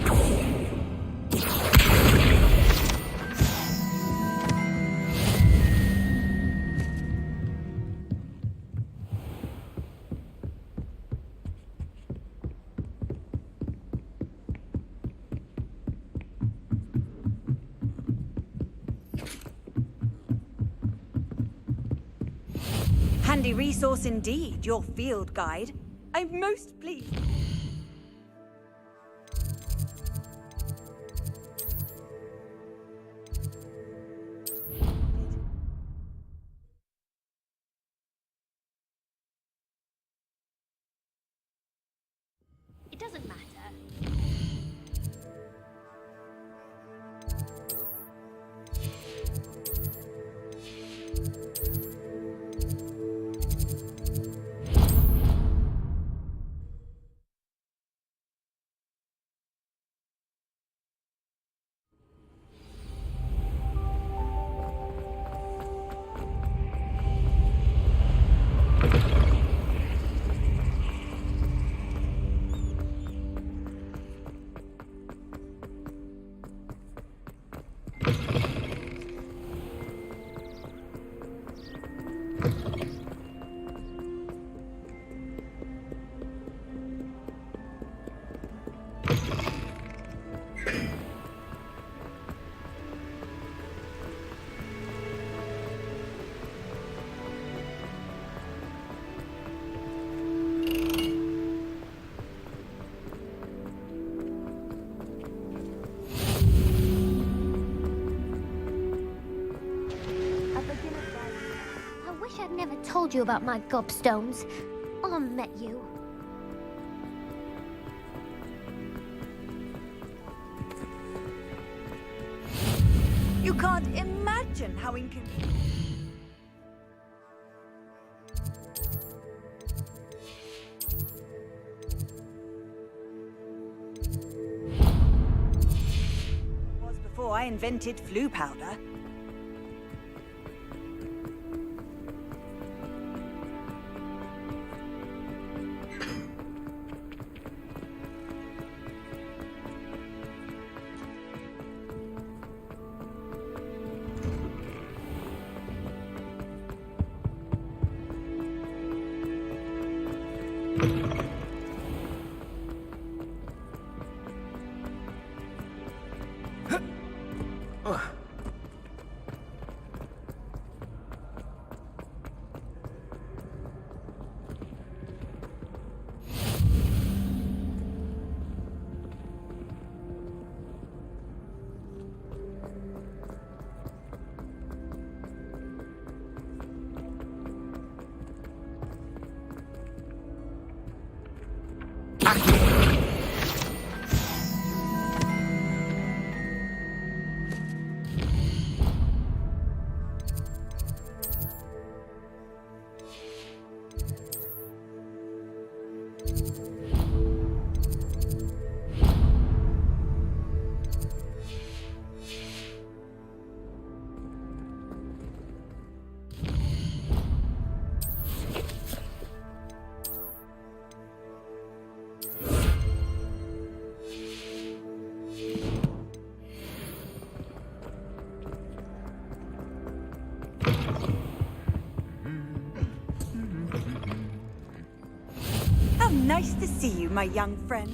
Handy resource indeed, your field guide. I'm most pleased. It doesn't matter. told you about my gobstones or met you. You can't imagine how inconvenient. Was before I invented flu powder. How nice to see you, my young friend.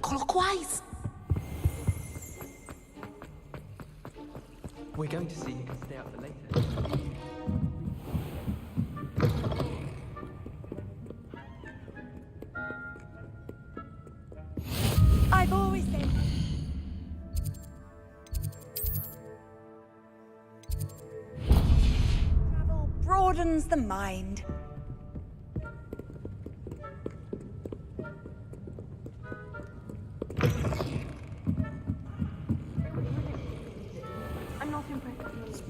Clockwise. We're going to see you can stay up for later. I've always said. Travel broadens the mind. I'm not impressed.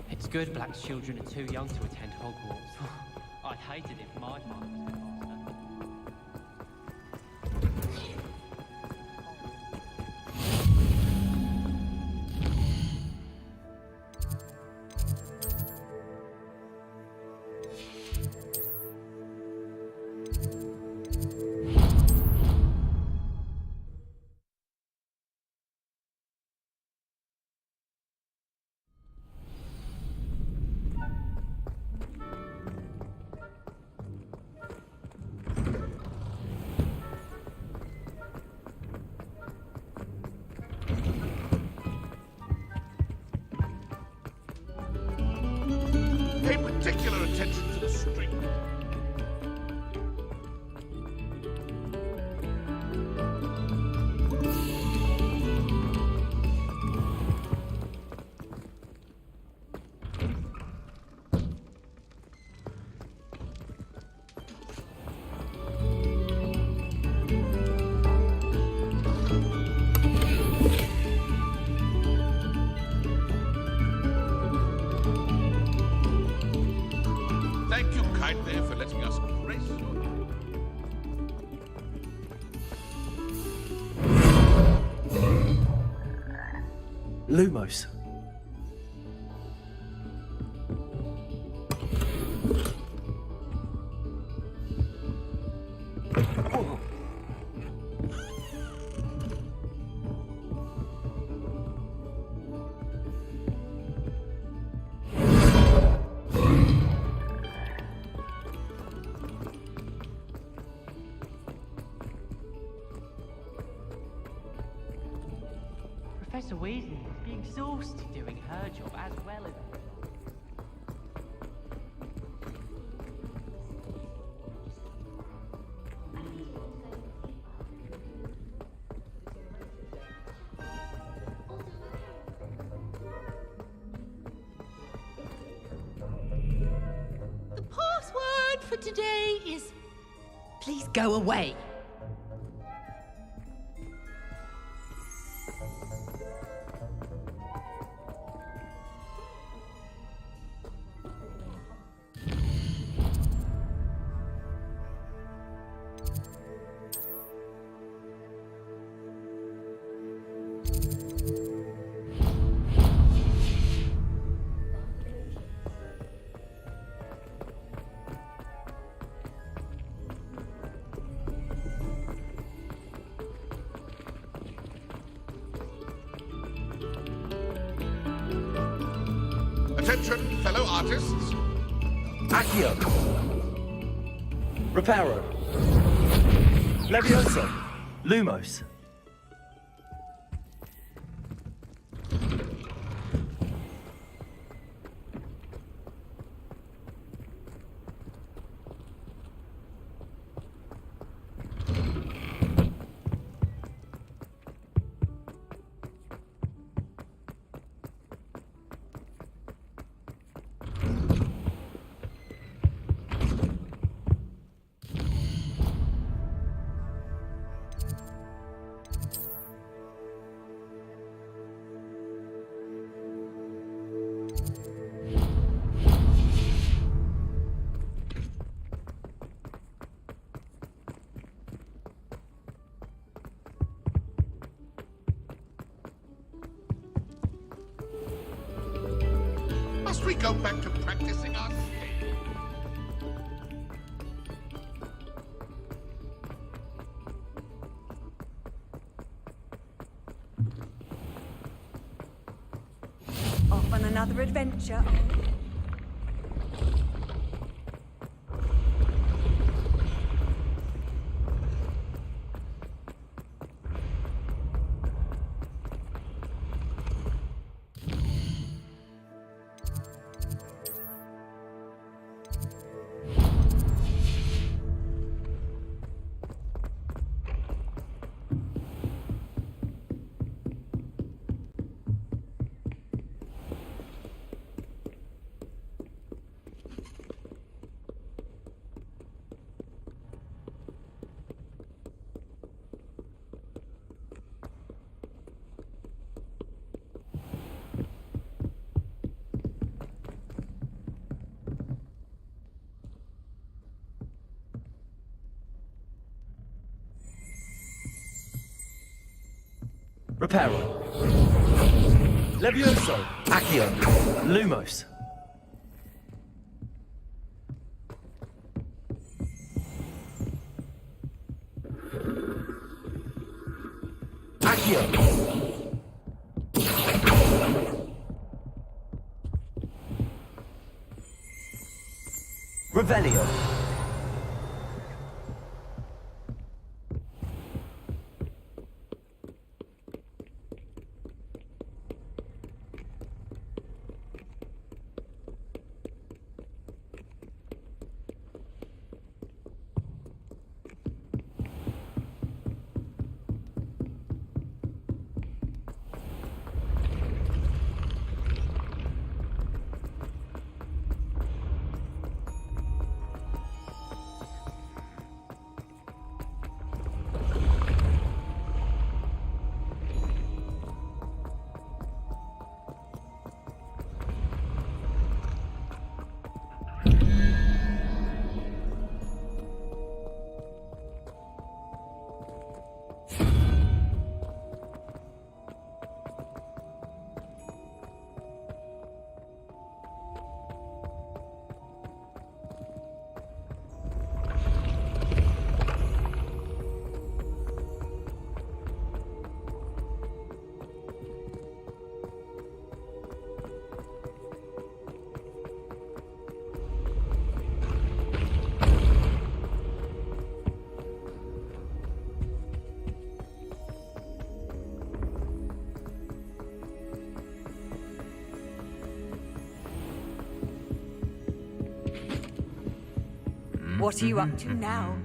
It's good black children are too young to attend Hogwarts. I'd hate it if my father was headmaster. Pay particular attention to the string. Thank you kindly for letting us grace your... Lumos. Professor Weasley must be exhausted doing her job as well as... The password for today is... Please go away. Attention, fellow artists. Accio. Reparo. Levioso. Lumos. Must we go back to practicing our skill? Off on another adventure. Reparo. Levioso. Accio. Lumos. Accio. Revelio. What are you up to now?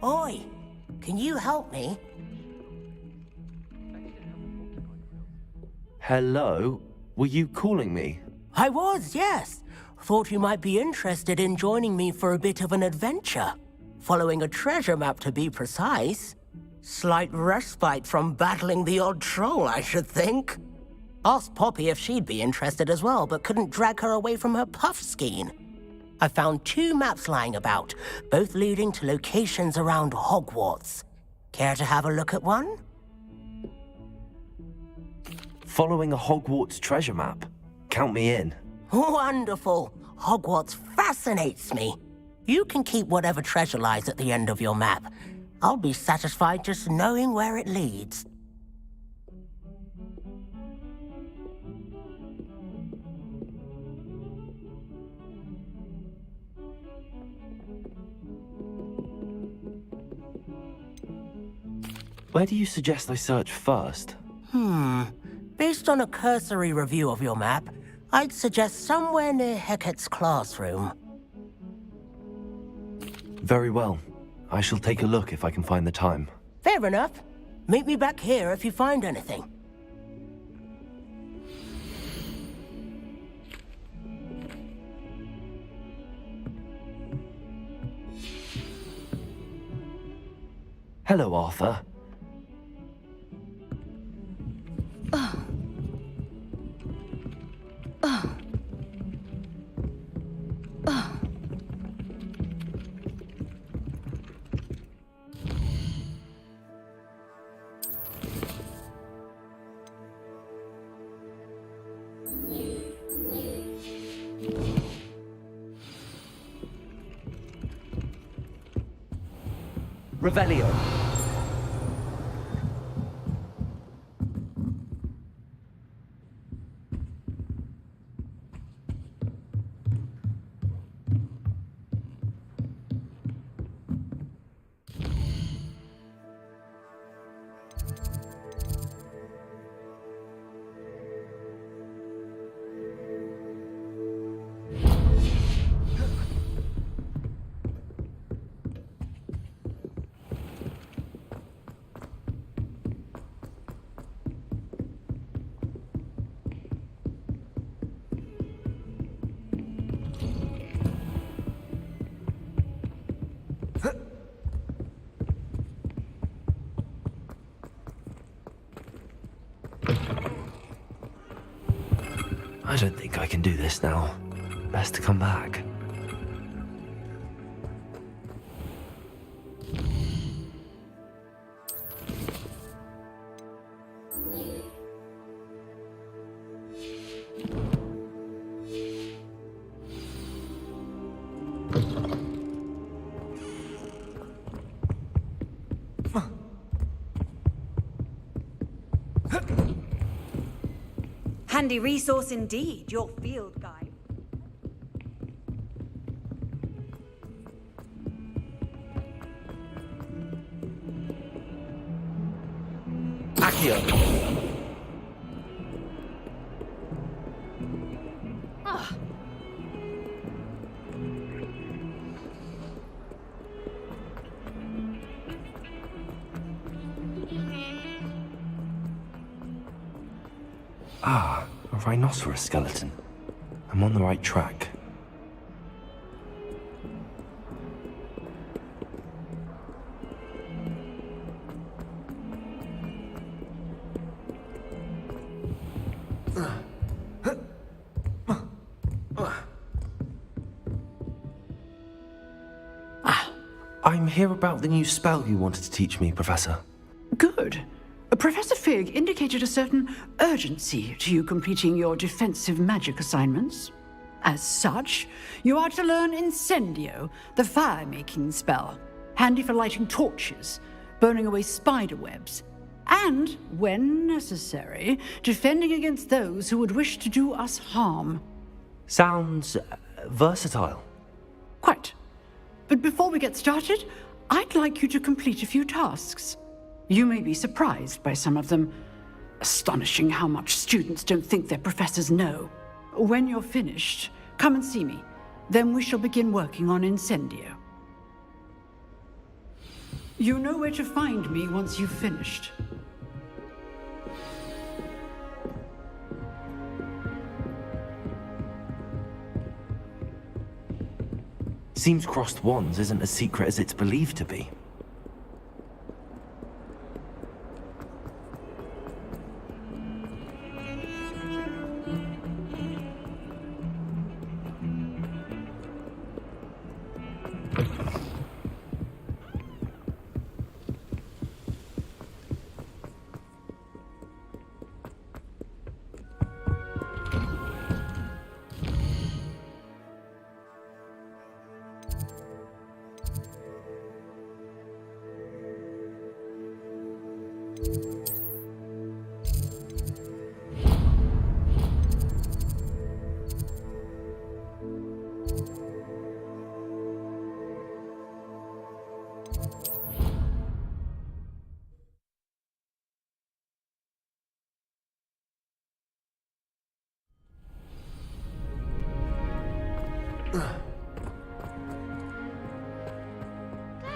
Oi, can you help me? Hello? Were you calling me? I was, yes. Thought you might be interested in joining me for a bit of an adventure. Following a treasure map, to be precise. Slight respite from battling the odd troll, I should think. Asked Poppy if she'd be interested as well, but couldn't drag her away from her puff skein. I found 2 maps lying about, both leading to locations around Hogwarts. Care to have a look at one? Following a Hogwarts treasure map? Count me in. Wonderful. Hogwarts fascinates me. You can keep whatever treasure lies at the end of your map. I'll be satisfied just knowing where it leads. Where do you suggest I search first? Based on a cursory review of your map, I'd suggest somewhere near Hecat's classroom. Very well. I shall take a look if I can find the time. Fair enough. Meet me back here if you find anything. Hello, Arthur. Revelio. I don't think I can do this now. Best to come back. Handy resource indeed, your field guide. Accio. Ah, a rhinoceros skeleton. I'm on the right track. I'm here about the new spell you wanted to teach me, Professor. Good. Professor Fig indicated a certain urgency to you completing your defensive magic assignments. As such, you are to learn Incendio, the fire-making spell, handy for lighting torches, burning away spider webs, and, when necessary, defending against those who would wish to do us harm. Sounds versatile. Quite. But before we get started, I'd like you to complete a few tasks. You may be surprised by some of them. Astonishing how much students don't think their professors know. When you're finished, come and see me. Then we shall begin working on Incendio. You know where to find me once you've finished. Seems crossed wands isn't as secret as it's believed to be.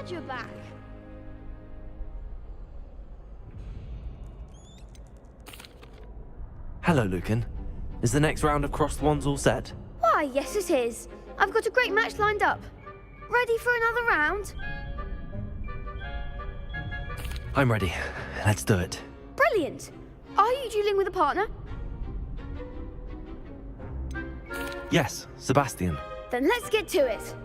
Glad you're back. Hello, Lucan. Is the next round of crossed wands all set? Why, yes it is. I've got a great match lined up. Ready for another round? I'm ready. Let's do it. Brilliant. Are you dueling with a partner? Yes, Sebastian. Then let's get to it.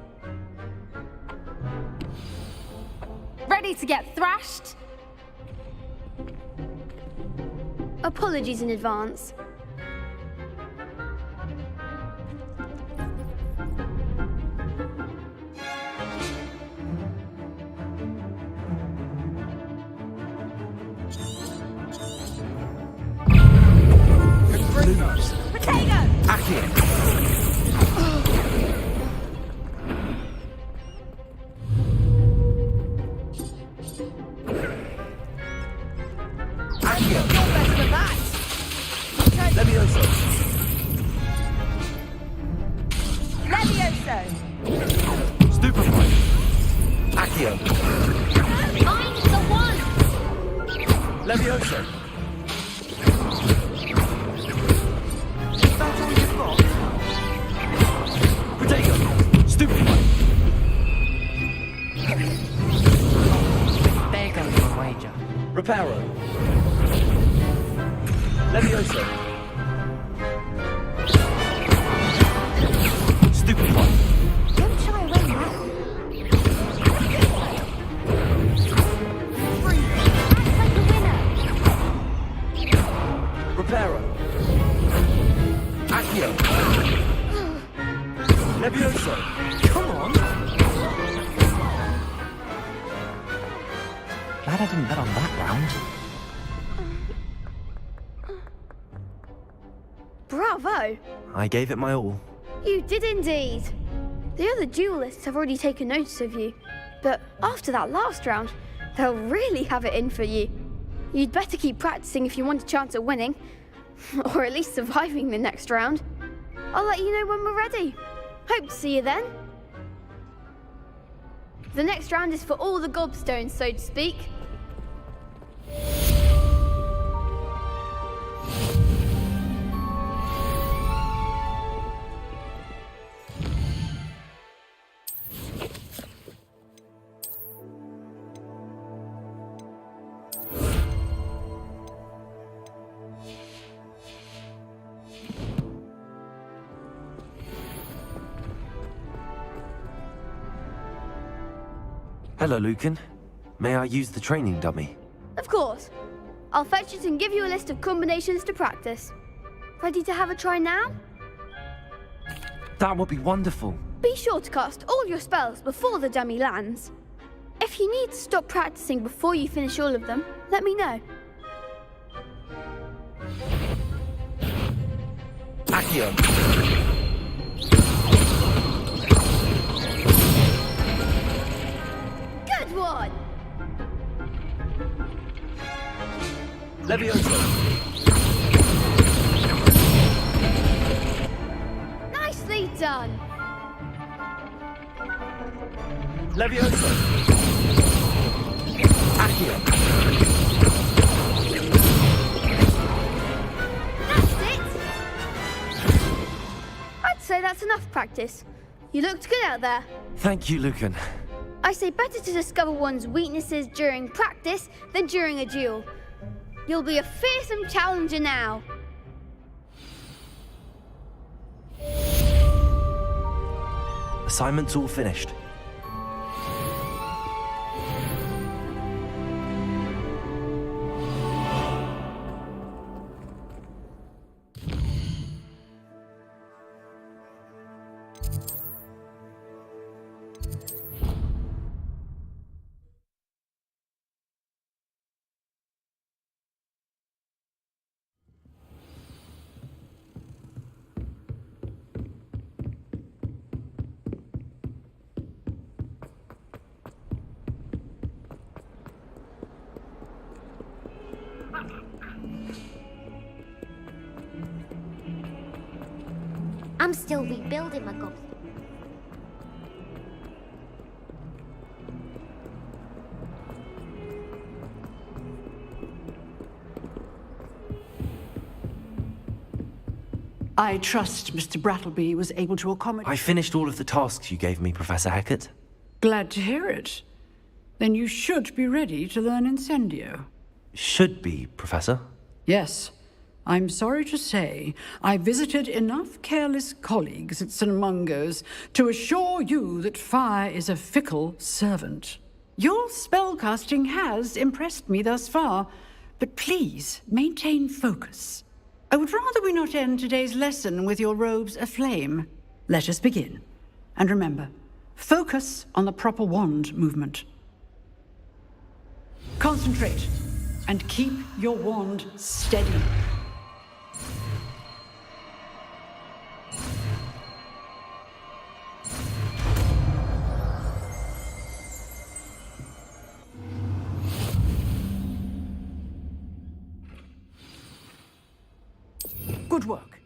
Ready to get thrashed? Apologies in advance. Levioso! That's all you've got? Potato! Stupid one! There goes my wager. Reparo! Levioso! Stupid one! Don't shy away now. Act like a winner. Reparo! Accio! Levioso! Come on! Glad I didn't bet on that round. Bravo! I gave it my all. You did indeed. The other duelists have already taken notice of you, but after that last round, they'll really have it in for you. You'd better keep practicing if you want a chance at winning, or at least surviving the next round. I'll let you know when we're ready. Hope to see you then. The next round is for all the gobstones, so to speak. Hello, Lucan. May I use the training dummy? Of course. I'll fetch it and give you a list of combinations to practice. Ready to have a try now? That would be wonderful. Be sure to cast all your spells before the dummy lands. If you need to stop practicing before you finish all of them, let me know. Accio! Good one! Levioso! Nicely done! Levioso! Accio! That's it! I'd say that's enough practice. You looked good out there. Thank you, Lucan. I say better to discover one's weaknesses during practice than during a duel. You'll be a fearsome challenger now. Assignment's all finished. I'm still rebuilding my goblin. I trust Mr. Brattleby was able to accommodate... I finished all of the tasks you gave me, Professor Hackett. Glad to hear it. Then you should be ready to learn Incendio. Should be, Professor. Yes. I'm sorry to say, I visited enough careless colleagues at St. Mungo's to assure you that fire is a fickle servant. Your spellcasting has impressed me thus far, but please maintain focus. I would rather we not end today's lesson with your robes aflame. Let us begin. And remember, focus on the proper wand movement. Concentrate and keep your wand steady. Good work.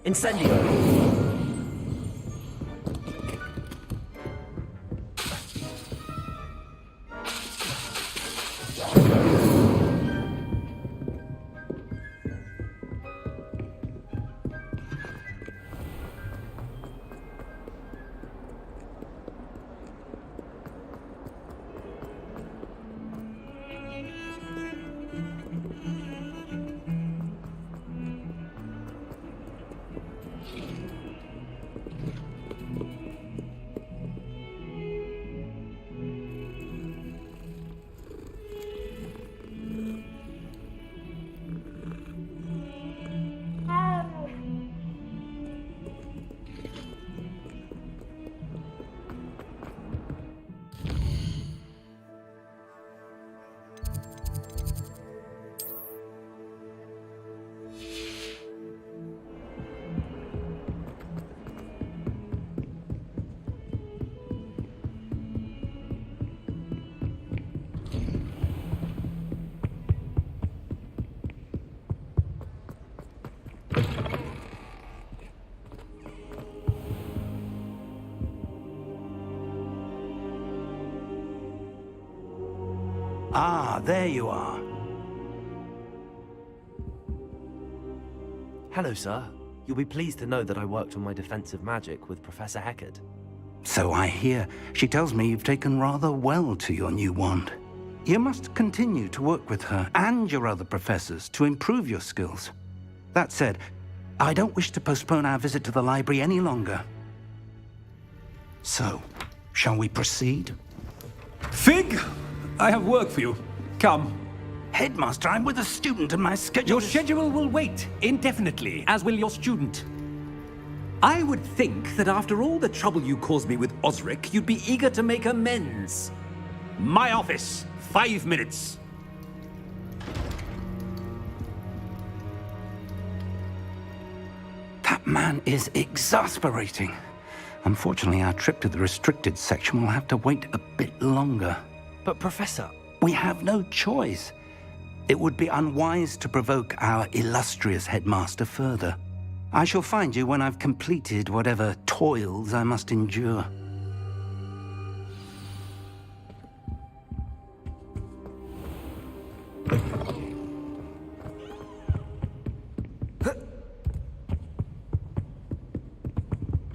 Incendio! Ah, there you are. Hello, sir. You'll be pleased to know that I worked on my defensive magic with Professor Heckard. So I hear. She tells me you've taken rather well to your new wand. You must continue to work with her and your other professors to improve your skills. That said, I don't wish to postpone our visit to the library any longer. So, shall we proceed? Fig! I have work for you. Come. Headmaster, I'm with a student and my schedule Your schedule will wait indefinitely, as will your student. I would think that after all the trouble you caused me with Osric, you'd be eager to make amends. My office. 5 minutes. That man is exasperating. Unfortunately, our trip to the restricted section will have to wait a bit longer. But, Professor... We have no choice. It would be unwise to provoke our illustrious headmaster further. I shall find you when I've completed whatever toils I must endure.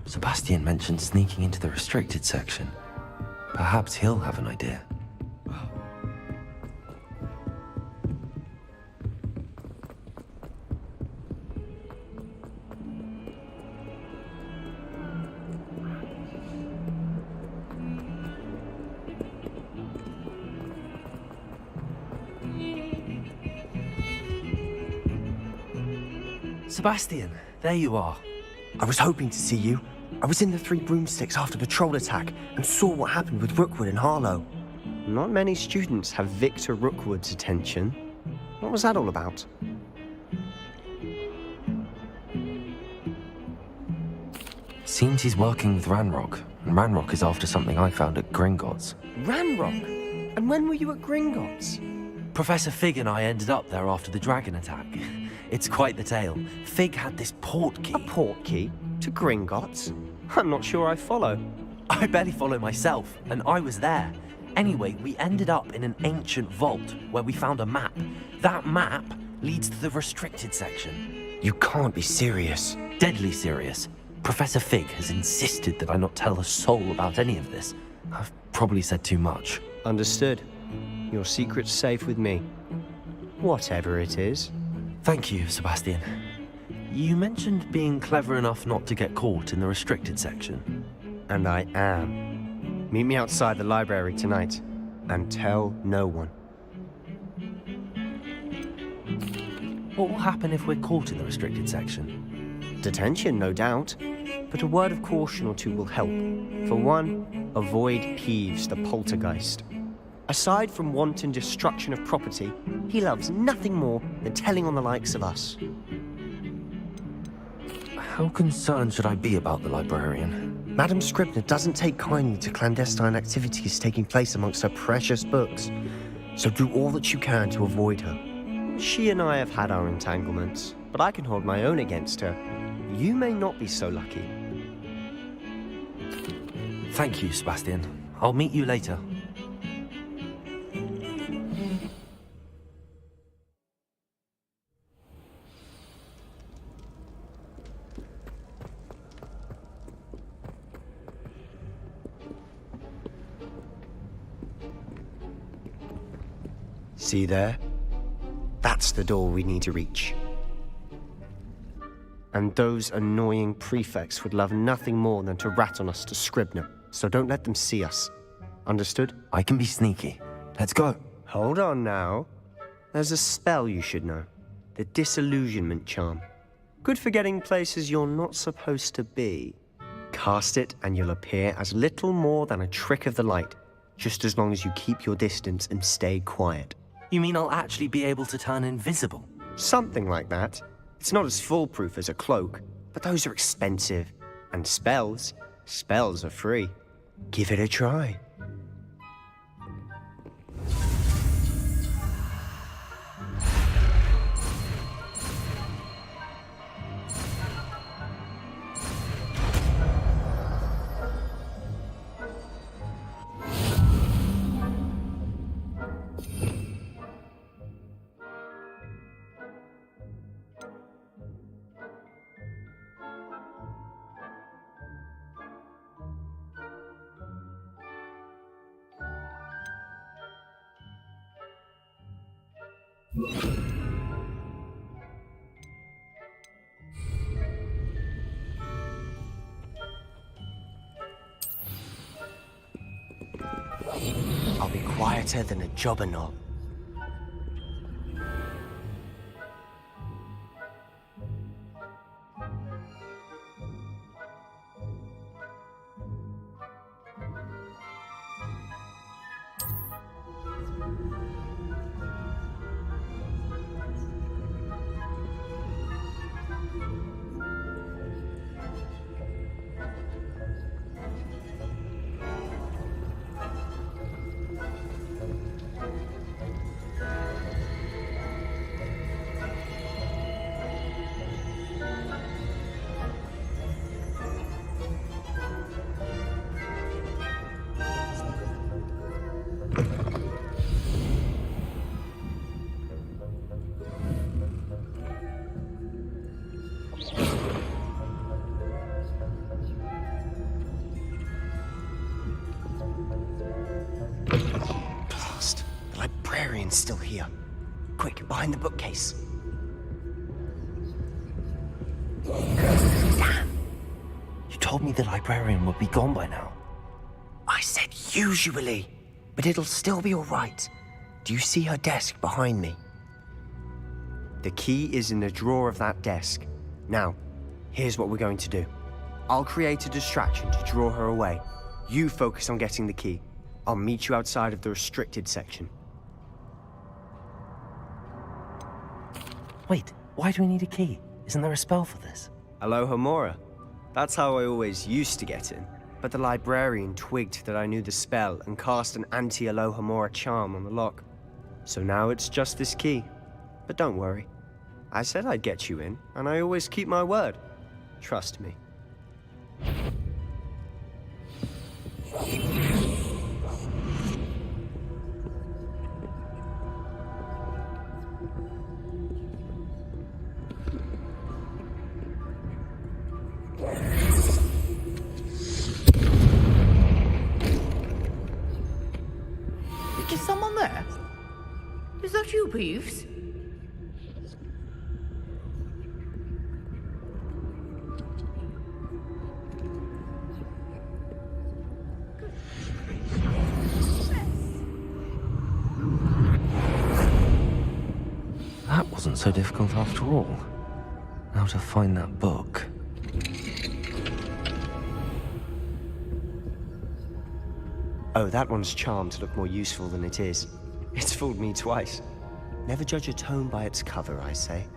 Sebastian mentioned sneaking into the restricted section. Perhaps he'll have an idea. Sebastian, there you are. I was hoping to see you. I was in the Three Broomsticks after the troll attack and saw what happened with Rookwood and Harlow. Not many students have Victor Rookwood's attention. What was that all about? Seems he's working with Ranrock, and Ranrock is after something I found at Gringotts. Ranrock? And when were you at Gringotts? Professor Fig and I ended up there after the dragon attack. It's quite the tale. Fig had this port key. A port key? To Gringotts? I'm not sure I follow. I barely follow myself, and I was there. Anyway, we ended up in an ancient vault where we found a map. That map leads to the restricted section. You can't be serious. Deadly serious. Professor Fig has insisted that I not tell a soul about any of this. I've probably said too much. Understood. Your secret's safe with me. Whatever it is. Thank you, Sebastian. You mentioned being clever enough not to get caught in the restricted section. And I am. Meet me outside the library tonight, and tell no one. What will happen if we're caught in the restricted section? Detention, no doubt. But a word of caution or two will help. For one, avoid Peeves the poltergeist. Aside from wanton destruction of property, he loves nothing more than telling on the likes of us. How concerned should I be about the librarian? Madame Scribner doesn't take kindly to clandestine activities taking place amongst her precious books, so do all that you can to avoid her. She and I have had our entanglements, but I can hold my own against her. You may not be so lucky. Thank you, Sebastian. I'll meet you later. See there? That's the door we need to reach. And those annoying prefects would love nothing more than to rat on us to Scribner, so don't let them see us. Understood? I can be sneaky. Let's go. Hold on now. There's a spell you should know. The Disillusionment Charm. Good for getting places you're not supposed to be. Cast it and you'll appear as little more than a trick of the light, just as long as you keep your distance and stay quiet. You mean I'll actually be able to turn invisible? Something like that. It's not as foolproof as a cloak, but those are expensive. And spells are free. Give it a try. I'll be quieter than a jobberknoll. Still here. Quick, behind the bookcase. Damn! You told me the librarian would be gone by now. I said usually, but it'll still be all right. Do you see her desk behind me? The key is in the drawer of that desk. Now, here's what we're going to do. I'll create a distraction to draw her away. You focus on getting the key. I'll meet you outside of the restricted section. Wait, why do we need a key? Isn't there a spell for this? Alohomora. That's how I always used to get in. But the librarian twigged that I knew the spell and cast an anti-Alohomora charm on the lock. So now it's just this key. But don't worry. I said I'd get you in, and I always keep my word. Trust me. Is someone there? Is that you, Peeves? That wasn't so difficult after all. Now to find that book. Oh, that one's charmed to look more useful than it is. It's fooled me twice. Never judge a tome by its cover, I say.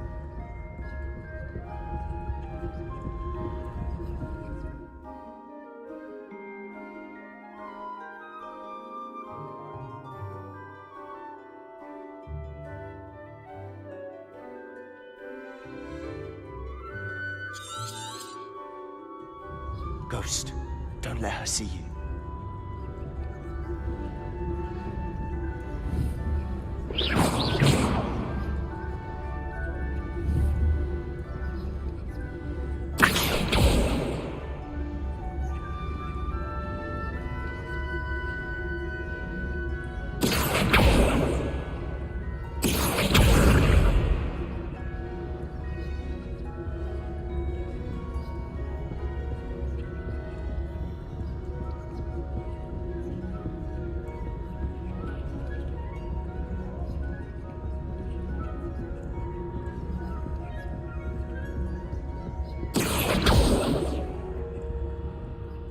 Ghost, don't let her see you.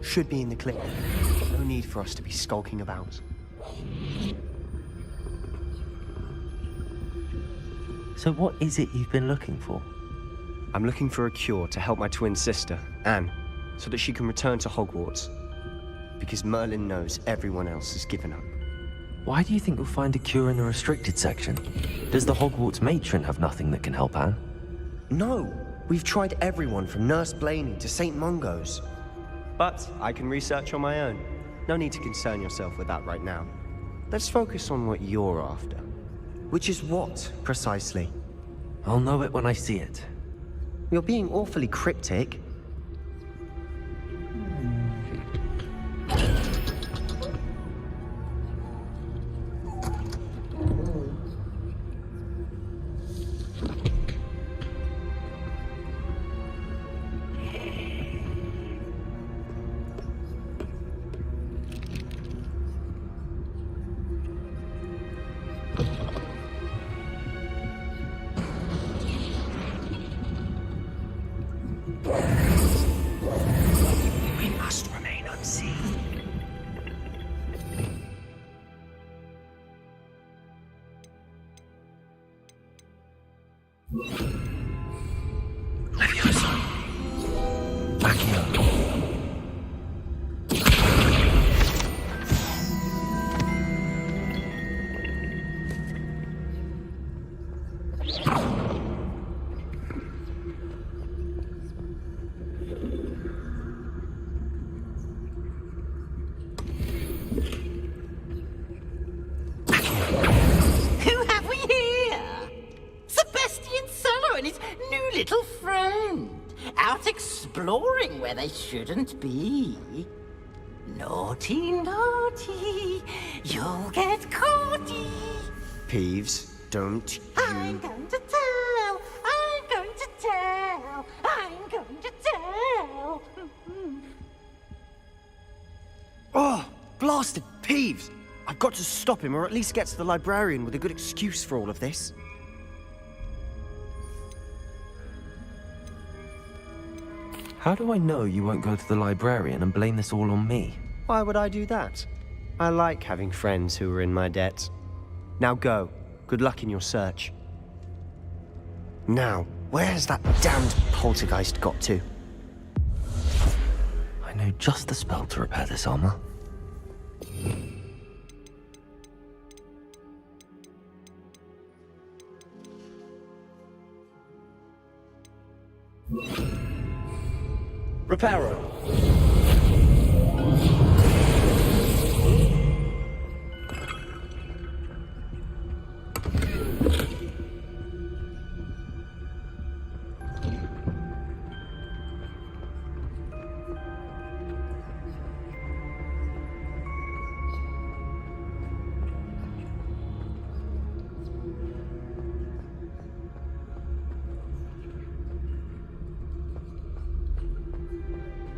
Should be in the clip. No need for us to be skulking about. So what is it you've been looking for? I'm looking for a cure to help my twin sister, Anne, so that she can return to Hogwarts. Because Merlin knows everyone else has given up. Why do you think you'll find a cure in the restricted section? Does the Hogwarts matron have nothing that can help Anne? No! We've tried everyone from Nurse Blaney to St. Mungo's. But I can research on my own. No need to concern yourself with that right now. Let's focus on what you're after. Which is what, precisely? I'll know it when I see it. You're being awfully cryptic. We must remain unseen. Leviosa. Accio. Who have we here? Sebastian Solo and his new little friend. Out exploring where they shouldn't be. Naughty, naughty. You'll get caughty. Peeves, don't you... I'm going to tell. I'm going to tell. I'm going to tell. Oh, blasted Peeves! I've got to stop him, or at least get to the librarian with a good excuse for all of this. How do I know you won't go to the librarian and blame this all on me? Why would I do that? I like having friends who are in my debt. Now go. Good luck in your search. Now, where's that damned poltergeist got to? I know just the spell to repair this armor. Reparo.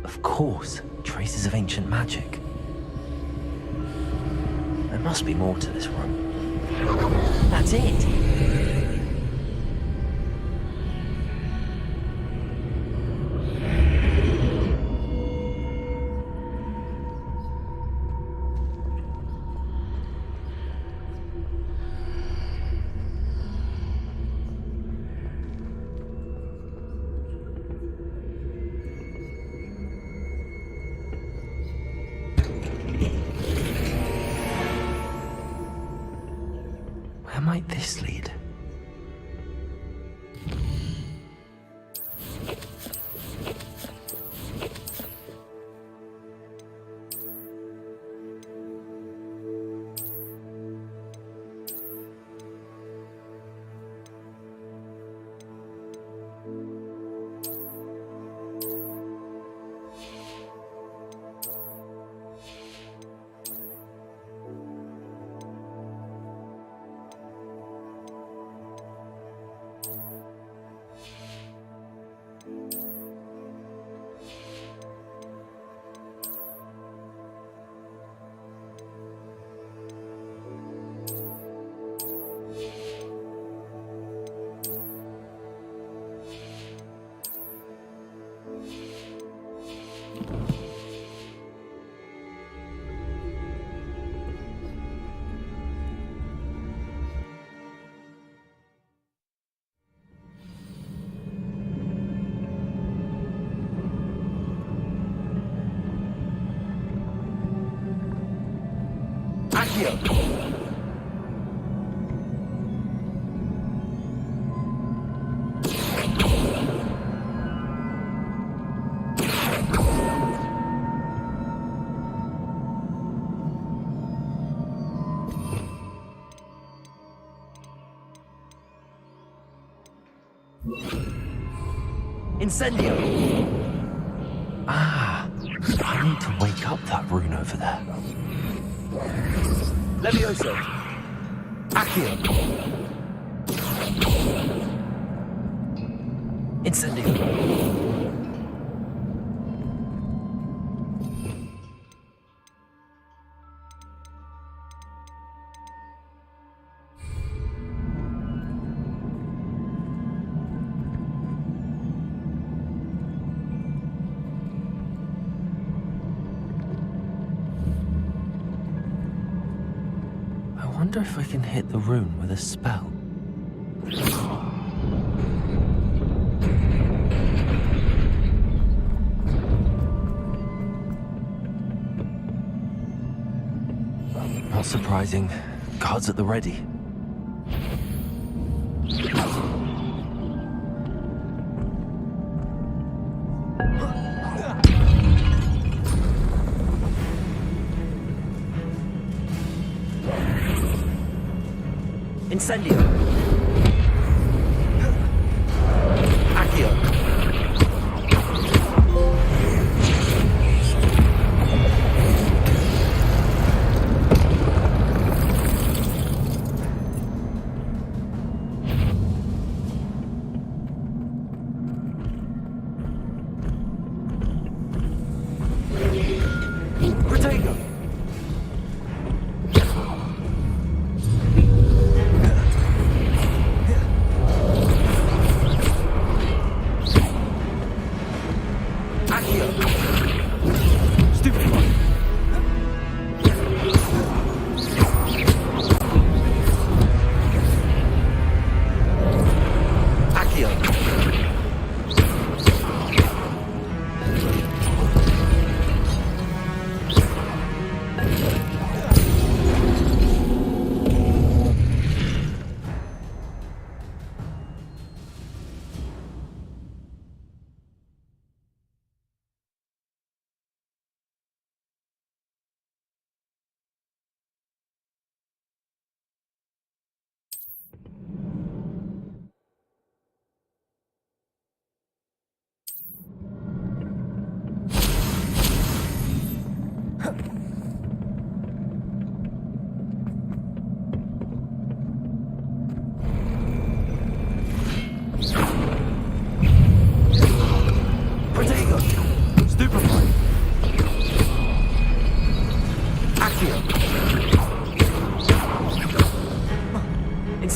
Of course, traces of ancient magic. There must be more to this room. That's it. Where might this lead? Incendio! Ah, I need to wake up that rune over there. Levioso. Accio! Incendio! I wonder if I can hit the rune with a spell. Not surprising. Guards at the ready. Incendio! Accio! Protego!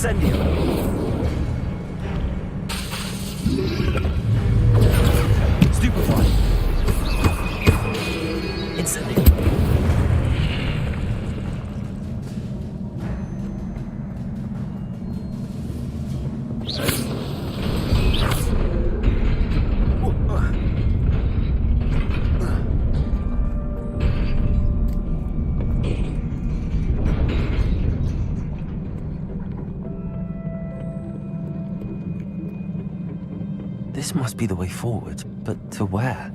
Incendio. Stupefy. Incendio. This must be the way forward, but to where?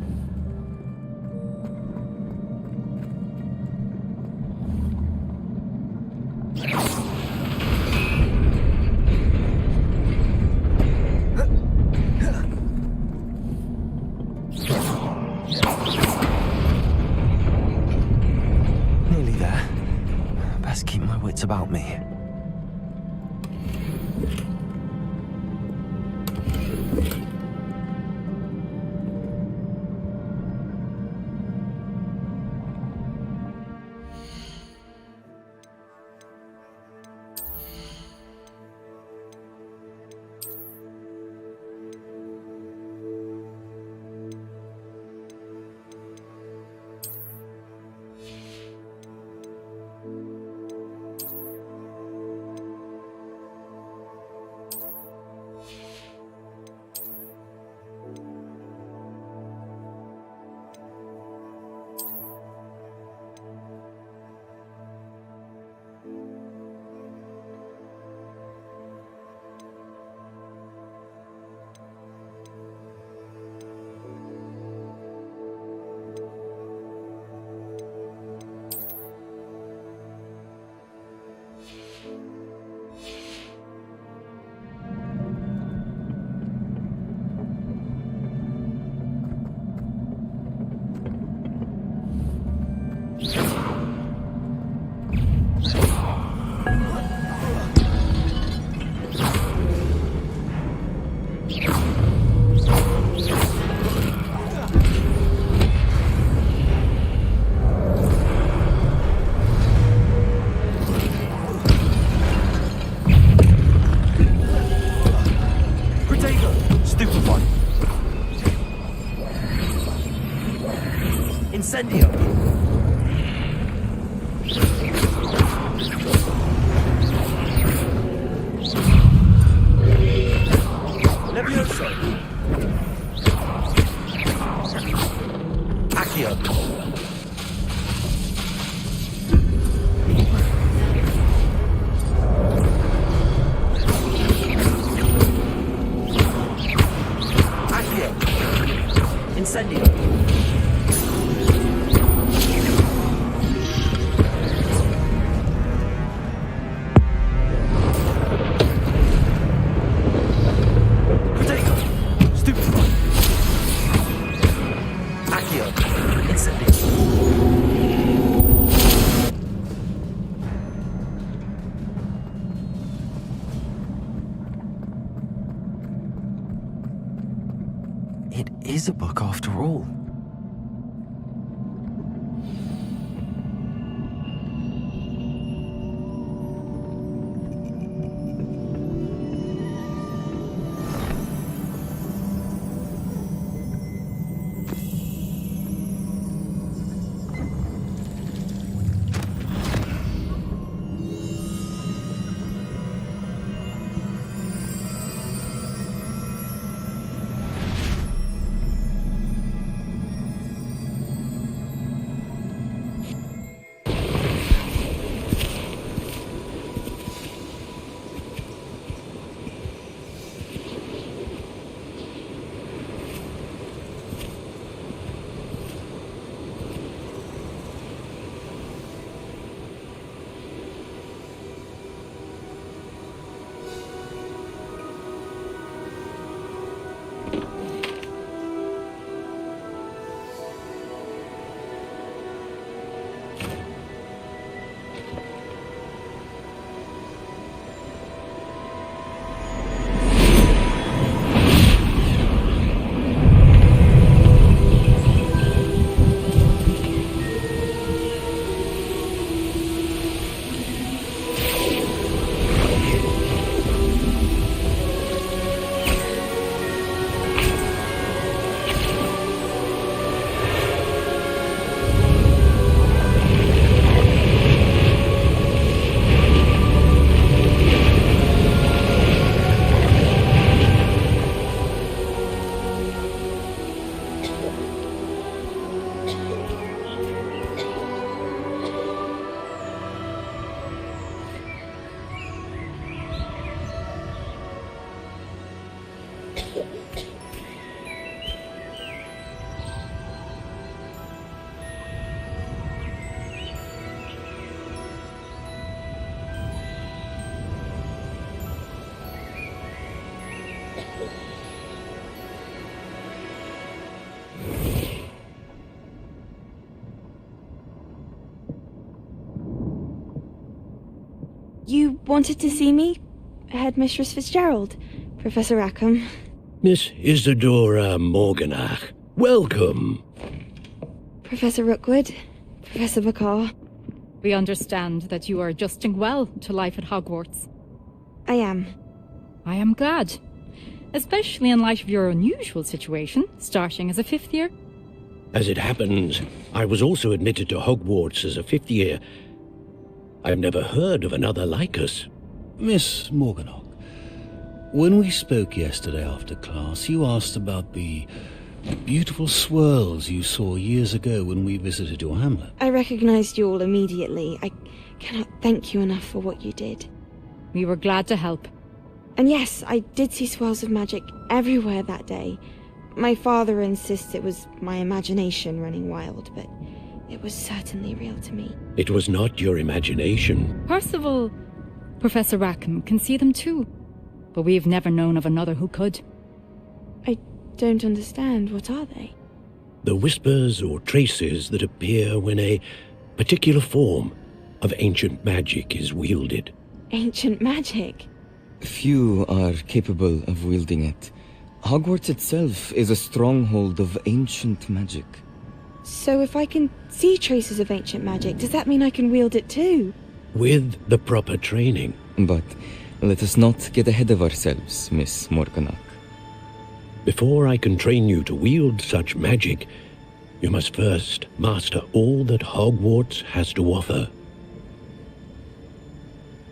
Nearly there. Best keep my wits about me. Incendio. Levioso. Accio. Accio. Incendio. It is a book after all. You wanted to see me? Headmistress Fitzgerald, Professor Rackham. Miss Isadora Morganach, welcome. Professor Rookwood, Professor Bakar. We understand that you are adjusting well to life at Hogwarts. I am. I am glad. Especially in light of your unusual situation, starting as a 5th year. As it happens, I was also admitted to Hogwarts as a 5th year. I've never heard of another like us. Miss Morganach, when we spoke yesterday after class, you asked about the beautiful swirls you saw years ago when we visited your hamlet. I recognized you all immediately. I cannot thank you enough for what you did. We were glad to help. And yes, I did see swirls of magic everywhere that day. My father insists it was my imagination running wild, but it was certainly real to me. It was not your imagination. Percival, Professor Rackham can see them too, but we've never known of another who could. I don't understand. What are they? The whispers or traces that appear when a particular form of ancient magic is wielded. Ancient magic? Few are capable of wielding it. Hogwarts itself is a stronghold of ancient magic. So if I can see traces of ancient magic, does that mean I can wield it too? With the proper training. But let us not get ahead of ourselves, Miss Morganach. Before I can train you to wield such magic, you must first master all that Hogwarts has to offer.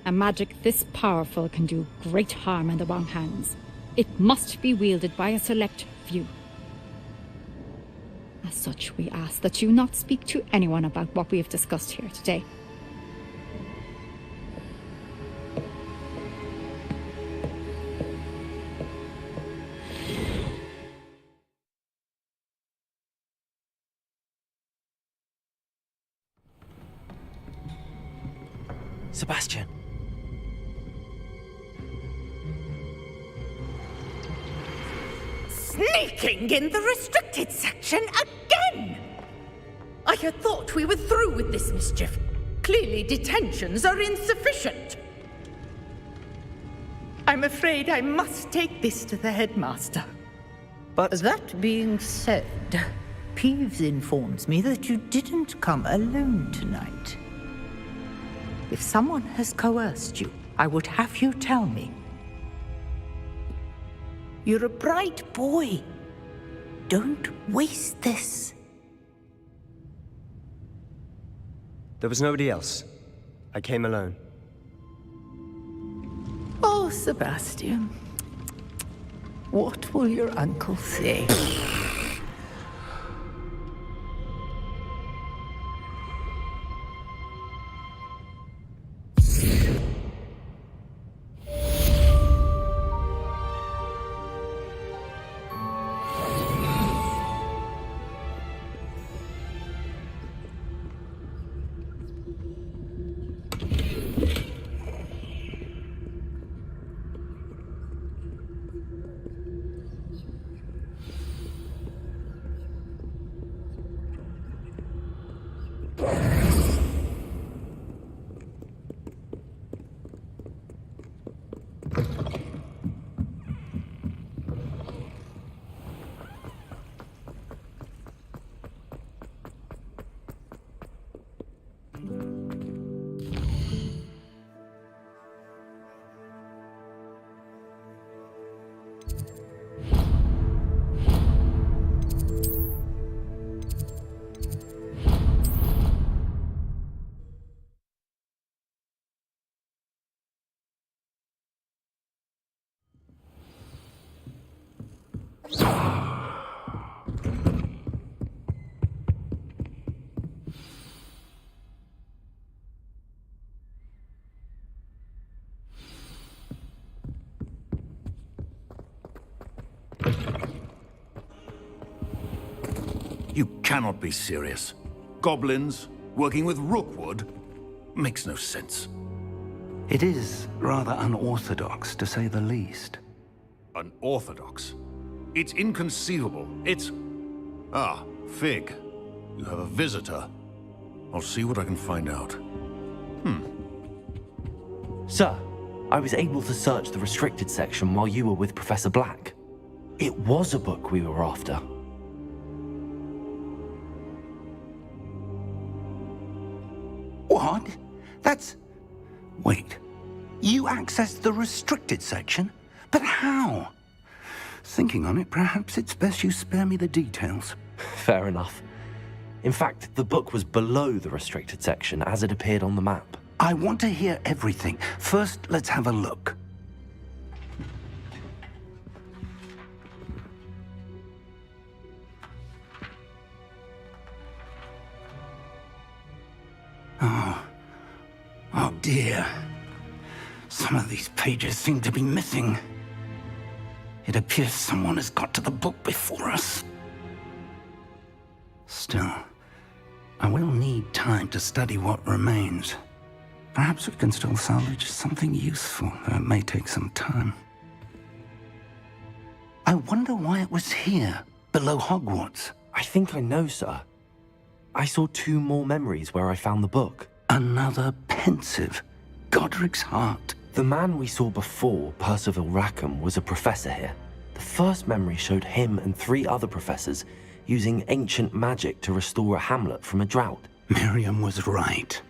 A magic this powerful can do great harm in the wrong hands. It must be wielded by a select few. As such, we ask that you not speak to anyone about what we have discussed here today. Sebastian. Sneaking in the restricted section again! I had thought we were through with this mischief. Clearly detentions are insufficient. I'm afraid I must take this to the headmaster. But that being said, Peeves informs me that you didn't come alone tonight. If someone has coerced you, I would have you tell me. You're a bright boy. Don't waste this. There was nobody else. I came alone. Oh, Sebastian. What will your uncle say? You cannot be serious. Goblins working with Rookwood makes no sense. It is rather unorthodox, to say the least. Unorthodox? It's inconceivable. It's... Ah, Fig. You have a visitor. I'll see what I can find out. Sir, I was able to search the restricted section while you were with Professor Black. It was a book we were after. What? That's... Wait. You accessed the restricted section? But how? Thinking on it, perhaps it's best you spare me the details. Fair enough. In fact, the book was below the restricted section as it appeared on the map. I want to hear everything. First, let's have a look. Oh dear. Some of these pages seem to be missing. It appears someone has got to the book before us. Still, I will need time to study what remains. Perhaps we can still salvage something useful, though it may take some time. I wonder why it was here, below Hogwarts. I think I know, sir. I saw 2 more memories where I found the book. Another pensive. Godric's heart. The man we saw before, Percival Rackham, was a professor here. The first memory showed him and 3 other professors using ancient magic to restore a hamlet from a drought. Miriam was right.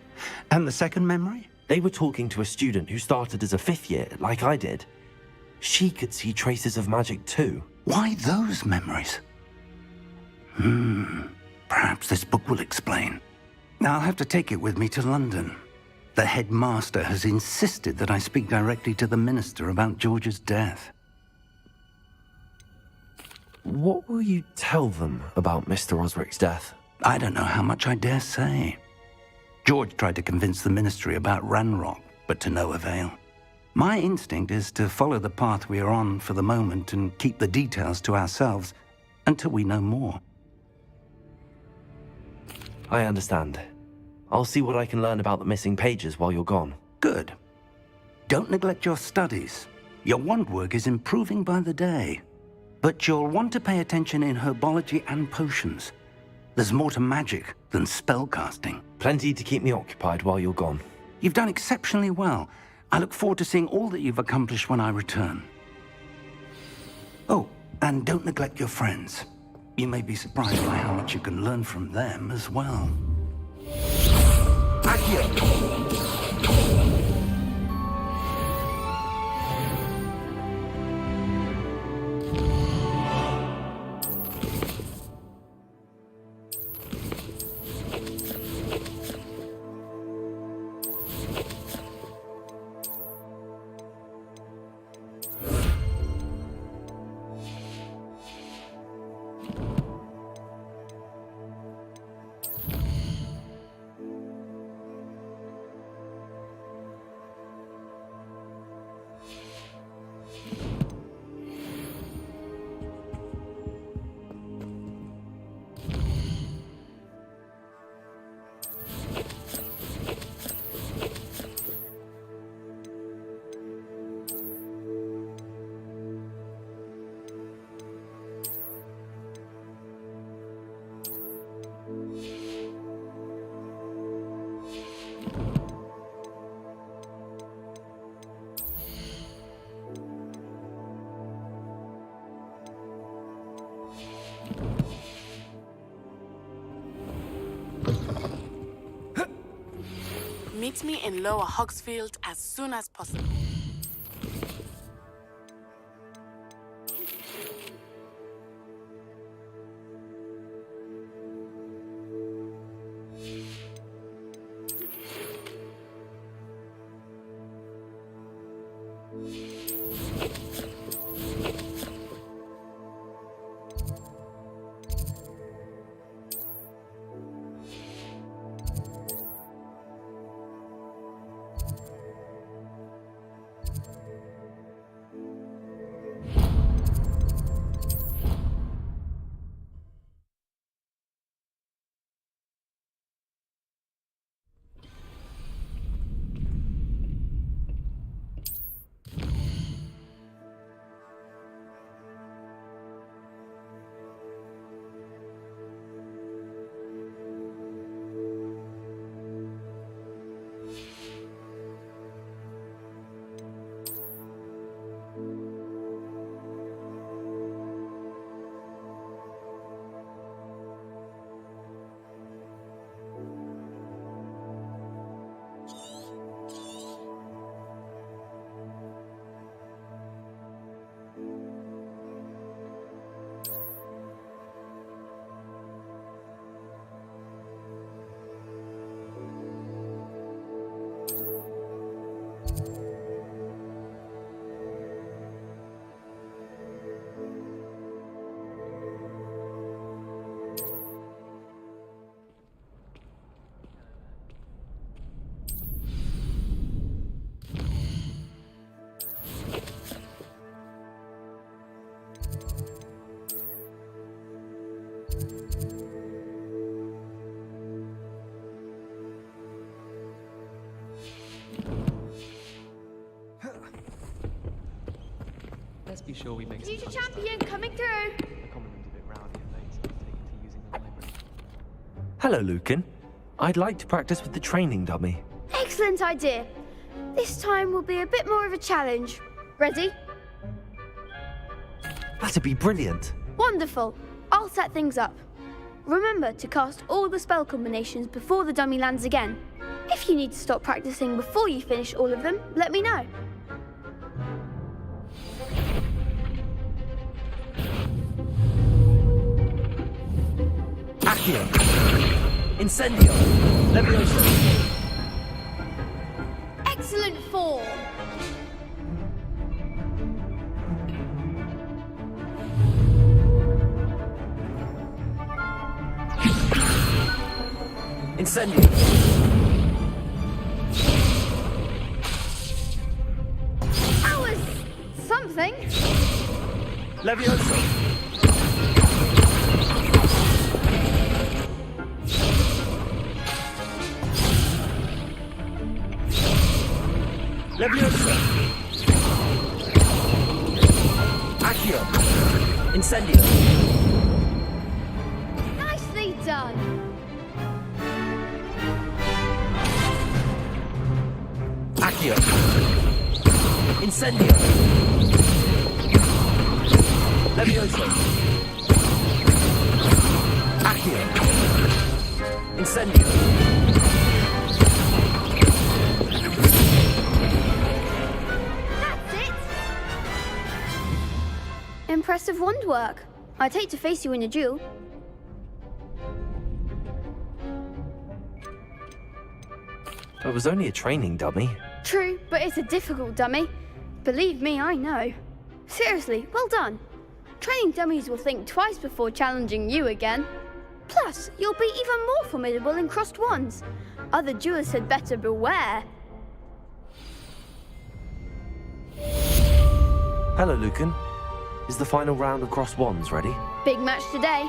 And the second memory? They were talking to a student who started as a 5th year, like I did. She could see traces of magic too. Why those memories? Perhaps this book will explain. I'll have to take it with me to London. The headmaster has insisted that I speak directly to the minister about George's death. What will you tell them about Mr. Osric's death? I don't know how much I dare say. George tried to convince the ministry about Ranrock, but to no avail. My instinct is to follow the path we are on for the moment and keep the details to ourselves until we know more. I understand. I'll see what I can learn about the missing pages while you're gone. Good. Don't neglect your studies. Your wand work is improving by the day. But you'll want to pay attention in herbology and potions. There's more to magic than spellcasting. Plenty to keep me occupied while you're gone. You've done exceptionally well. I look forward to seeing all that you've accomplished when I return. Oh, and don't neglect your friends. You may be surprised by how much you can learn from them as well. Meet me in Lower Hogsfield as soon as possible. Let's be sure we make some Future fun stuff. champion coming through. The common room's a bit rowdy of late, so I've taken to using the library. Hello, Lucan. I'd like to practice with the training dummy. Excellent idea. This time will be a bit more of a challenge. Ready? That'd be brilliant. Wonderful. I'll set things up. Remember to cast all the spell combinations before the dummy lands again. If you need to stop practicing before you finish all of them, let me know. Accio. Incendio. Levioso. Excellent form. Incendio. That was something. Levioso. Levioso. Accio. Incendio. Nicely done. Accio. Incendio. Levioso. Accio. Incendio. That's it. Impressive wand work. I'd hate to face you in a duel. It was only a training dummy. True, but it's a difficult dummy. Believe me, I know. Seriously, well done. Training dummies will think twice before challenging you again. Plus, you'll be even more formidable in crossed wands. Other duelists had better beware. Hello, Lucan. Is the final round of cross wands ready? Big match today.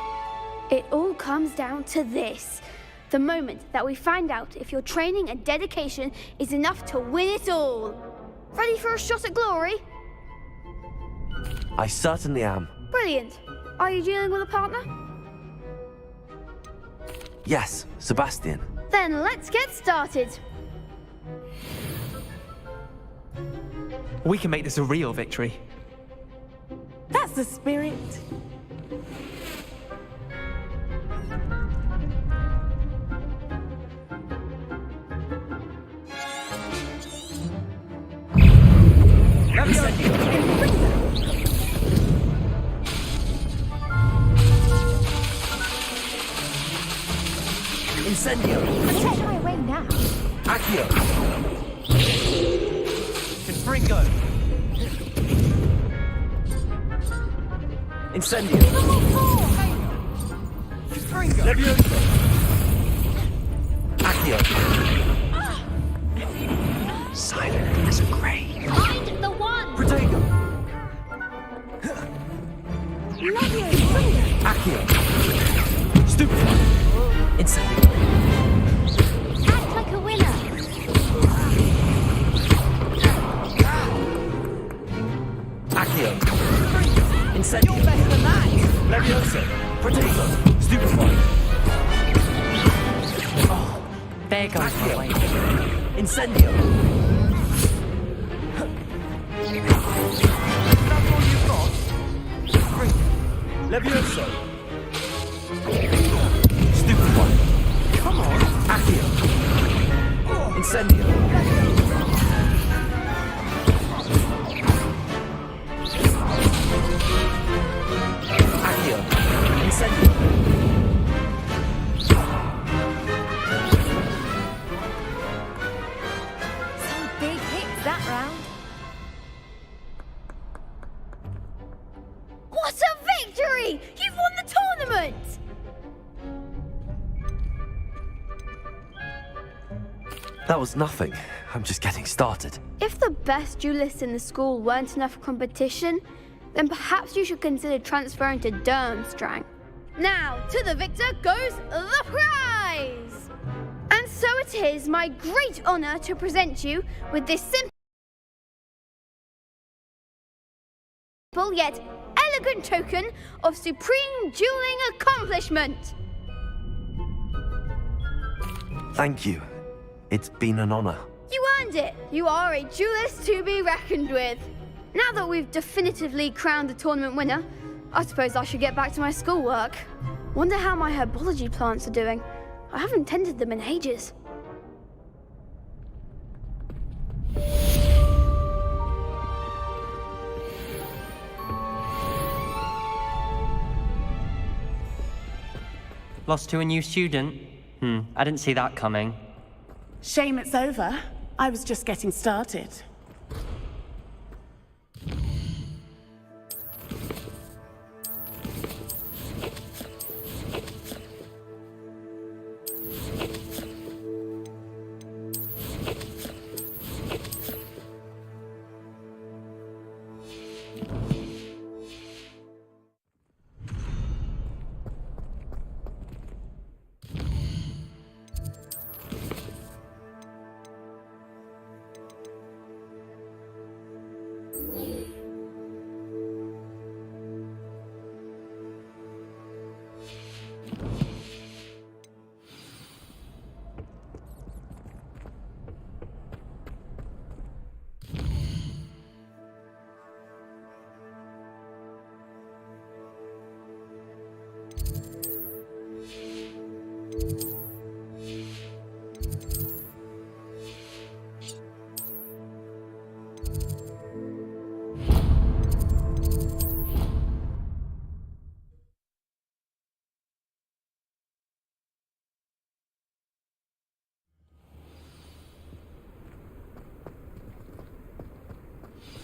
It all comes down to this. The moment that we find out if your training and dedication is enough to win it all. Ready for a shot at glory? I certainly am. Brilliant. Are you dealing with a partner? Yes, Sebastian. Then let's get started. We can make this a real victory. That's the spirit. Incendio. Protect my way now. Accio. Confringo. Incendio. Confringo. Levioso. Accio. Silent as a grave. Find the one. Protego. Accio. Stupefy. Incendio. Act like a winner. Accio. Incendio. You're better than that. Levioso. Protego. Stupefy. Oh, there goes my way. Incendio. That's all you've got? Levioso. Stupefy. Come on. Accio. Incendio. Accio. Incendio. Some big hits that round. What a victory! You've won the tournament! That was nothing. I'm just getting started. If the best duelists in the school weren't enough competition, then perhaps you should consider transferring to Durmstrang. Now, to the victor goes the prize! And so it is my great honor to present you with this simple simple yet elegant token of supreme dueling accomplishment. Thank you. It's been an honor. You earned it. You are a duelist to be reckoned with. Now that we've definitively crowned the tournament winner, I suppose I should get back to my schoolwork. Wonder how my herbology plants are doing. I haven't tended them in ages. Lost to a new student? I didn't see that coming. Shame it's over. I was just getting started.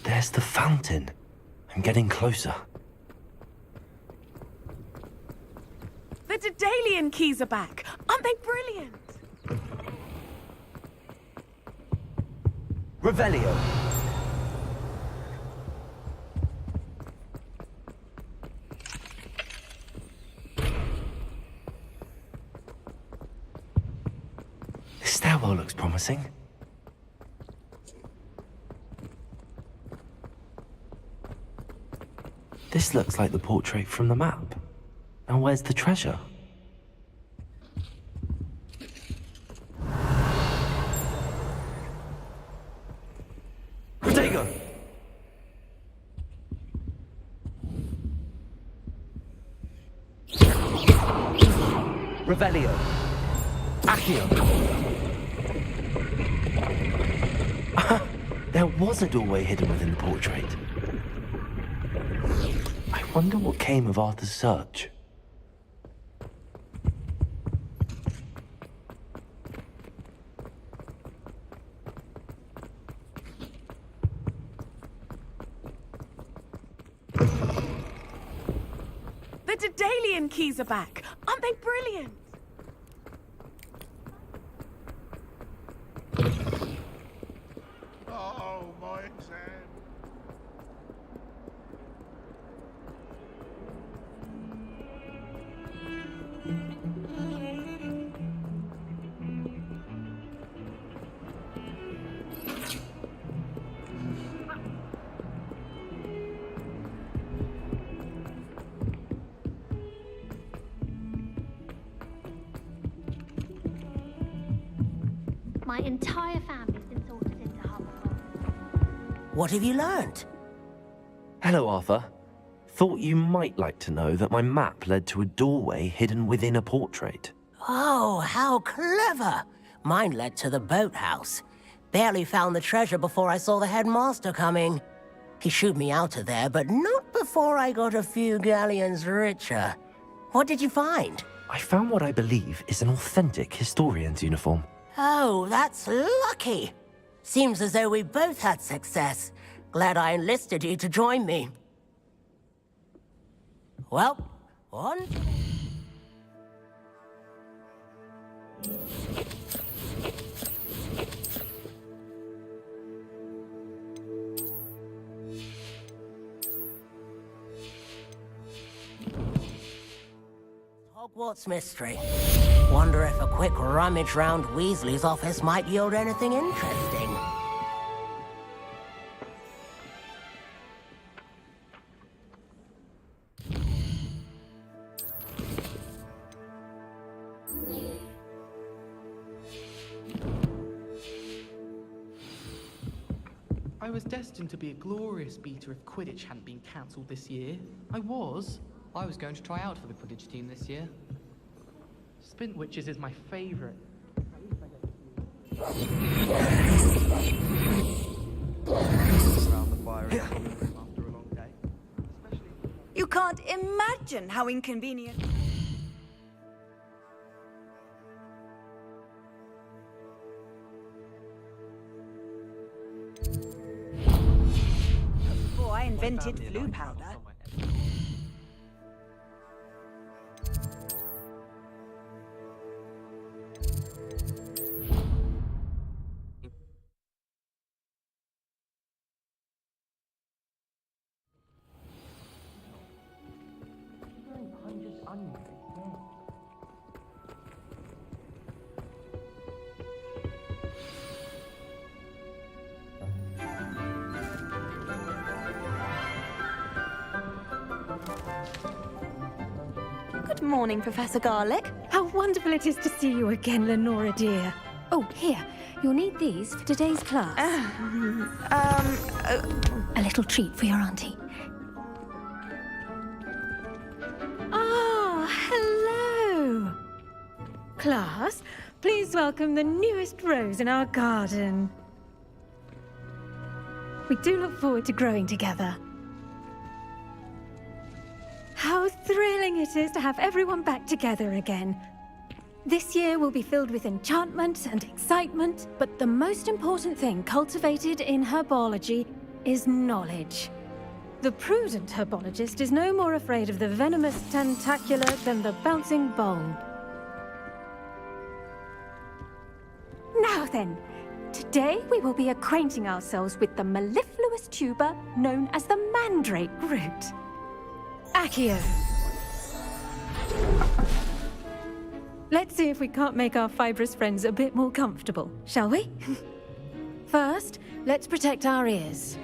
There's the fountain. I'm getting closer. The Daedalian keys are back. Aren't they brilliant? Revelio. This stairwell looks promising. This looks like the portrait from the map. Now where's the treasure? Protego! Revelio. Accio. There was a doorway hidden within the portrait. I wonder what came of Arthur's search. The Daedalian keys are back. Aren't they brilliant? Oh, my exam. My entire family's been sorted into Hogwarts. What have you learnt? Hello, Arthur. Thought you might like to know that my map led to a doorway hidden within a portrait. Oh, how clever! Mine led to the boathouse. Barely found the treasure before I saw the headmaster coming. He shooed me out of there, but not before I got a few galleons richer. What did you find? I found what I believe is an authentic historian's uniform. Oh, that's lucky. Seems as though we both had success. Glad I enlisted you to join me. Well, on. Hogwarts mystery. Wonder if a quick rummage round Weasley's office might yield anything interesting. I was destined to be a glorious beater if Quidditch hadn't been cancelled this year. I was going to try out for the Quidditch team this year. Spintwitches is my favourite. You can't imagine how inconvenient. Before I invented flu powder. Good morning, Professor Garlick. How wonderful it is to see you again, Lenora dear. Oh, here. You'll need these for today's class. A little treat for your auntie. Ah, hello. Class, please welcome the newest rose in our garden. We do look forward to growing together. How thrilling it is to have everyone back together again. This year will be filled with enchantment and excitement, but the most important thing cultivated in herbology is knowledge. The prudent herbologist is no more afraid of the venomous tentacula than the bouncing bulb. Now then, today we will be acquainting ourselves with the mellifluous tuber known as the mandrake root. Accio. Let's see if we can't make our fibrous friends a bit more comfortable, shall we? First, let's protect our ears.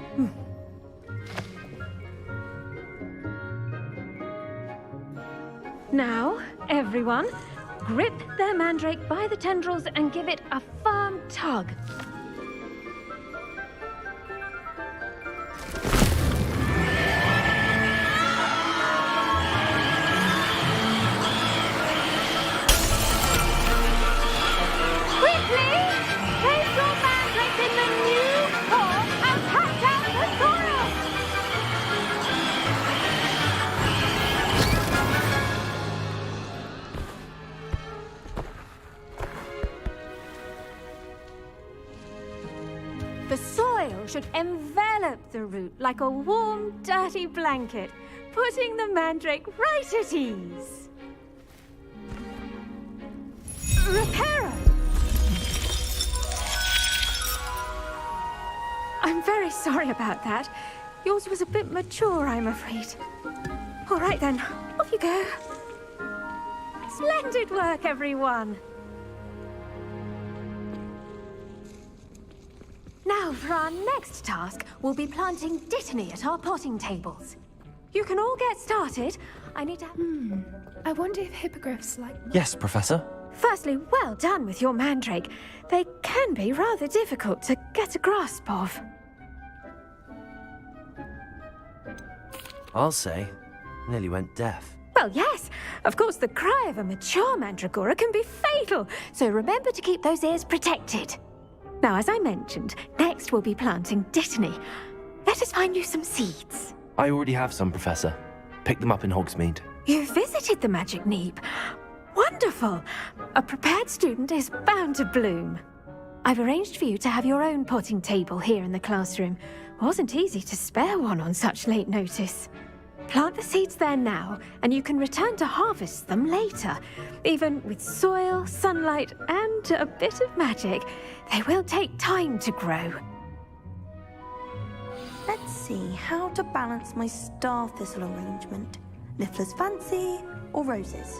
Now, everyone, grip their mandrake by the tendrils and give it a firm tug. The soil should envelop the root like a warm, dirty blanket, putting the mandrake right at ease. Reparo! I'm very sorry about that. Yours was a bit mature, I'm afraid. All right then, off you go. Splendid work, everyone. Now, for our next task, we'll be planting dittany at our potting tables. You can all get started. I need to... I wonder if hippogriffs like... Yes, Professor. Firstly, well done with your mandrake. They can be rather difficult to get a grasp of. I'll say, nearly went deaf. Well, yes. Of course, the cry of a mature mandragora can be fatal, so remember to keep those ears protected. Now, as I mentioned, next we'll be planting dittany. Let us find you some seeds. I already have some, Professor. Picked them up in Hogsmeade. You visited the Magic Neep. Wonderful! A prepared student is bound to bloom. I've arranged for you to have your own potting table here in the classroom. Wasn't easy to spare one on such late notice. Plant the seeds there now, and you can return to harvest them later. Even with soil, sunlight, and a bit of magic, they will take time to grow. Let's see how to balance my star thistle arrangement. Niffler's fancy or roses?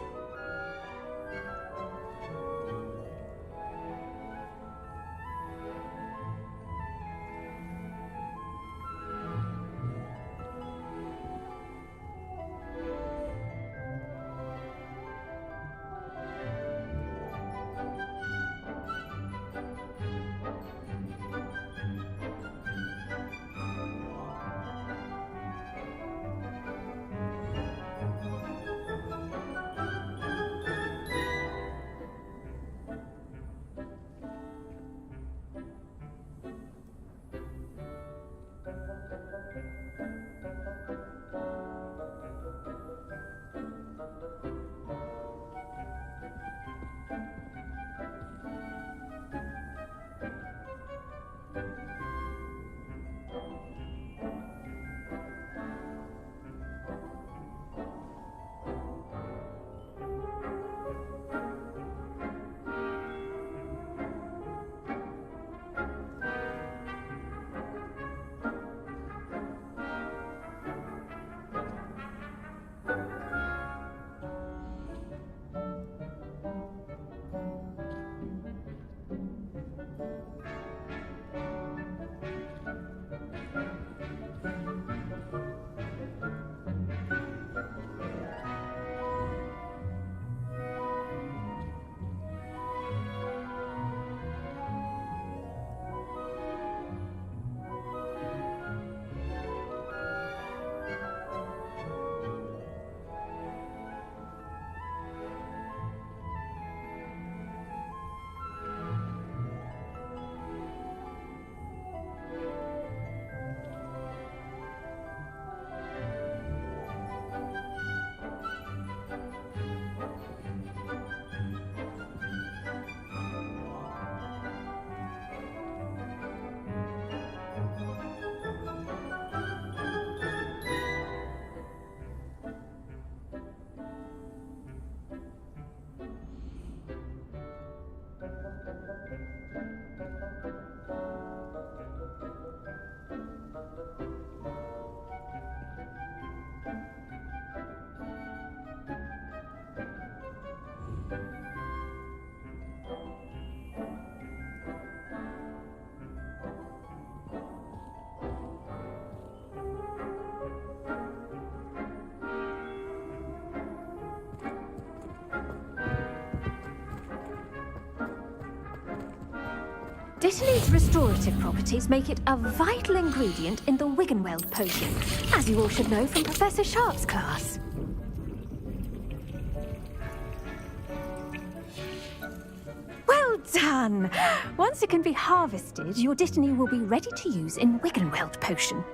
Dittany's restorative properties make it a vital ingredient in the Wiggenweld potion, as you all should know from Professor Sharp's class. Well done! Once it can be harvested, your Dittany will be ready to use in Wiggenweld potion.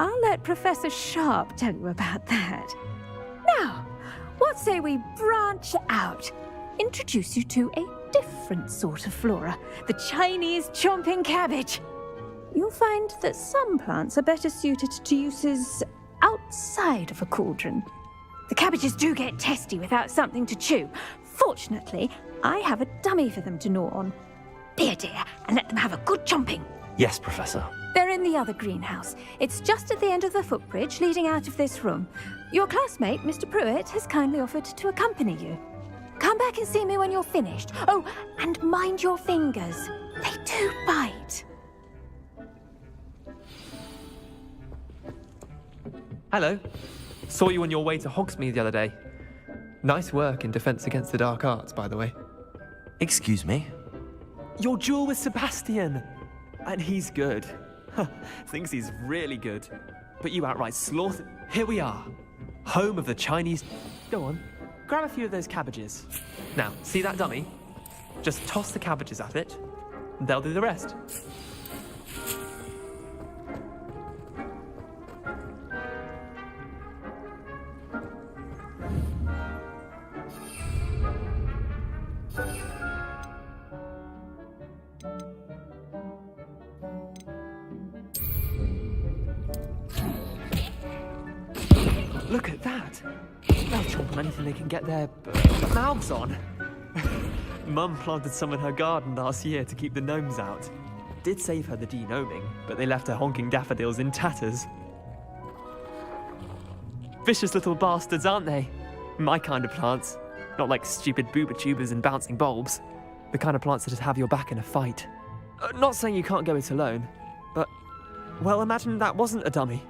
I'll let Professor Sharp tell you about that. Now, what say we branch out? Introduce you to a different sort of flora, the Chinese chomping cabbage. You'll find that some plants are better suited to uses outside of a cauldron. The cabbages do get testy without something to chew. Fortunately, I have a dummy for them to gnaw on. Be a dear and let them have a good chomping. Yes, Professor. They're in the other greenhouse. It's just at the end of the footbridge leading out of this room. Your classmate, Mr. Pruitt, has kindly offered to accompany you. Come back and see me when you're finished. Oh, and mind your fingers. They do bite. Hello. Saw you on your way to Hogsmeade the other day. Nice work in Defense Against the Dark Arts, by the way. Excuse me? Your duel with Sebastian! And he's good. Thinks he's really good. But you outright slaughtered... Here we are. Home of the Chinese... Go on. Grab a few of those cabbages. Now, see that dummy? Just toss the cabbages at it. And they'll do the rest. Look at that! They'll chomp on anything they can get their mouths on. Mum planted some in her garden last year to keep the gnomes out. Did save her the de-gnoming, but they left her honking daffodils in tatters. Vicious little bastards, aren't they? My kind of plants. Not like stupid booba tubers and bouncing bulbs. The kind of plants that just have your back in a fight. Not saying you can't go it alone, but... Well, imagine that wasn't a dummy.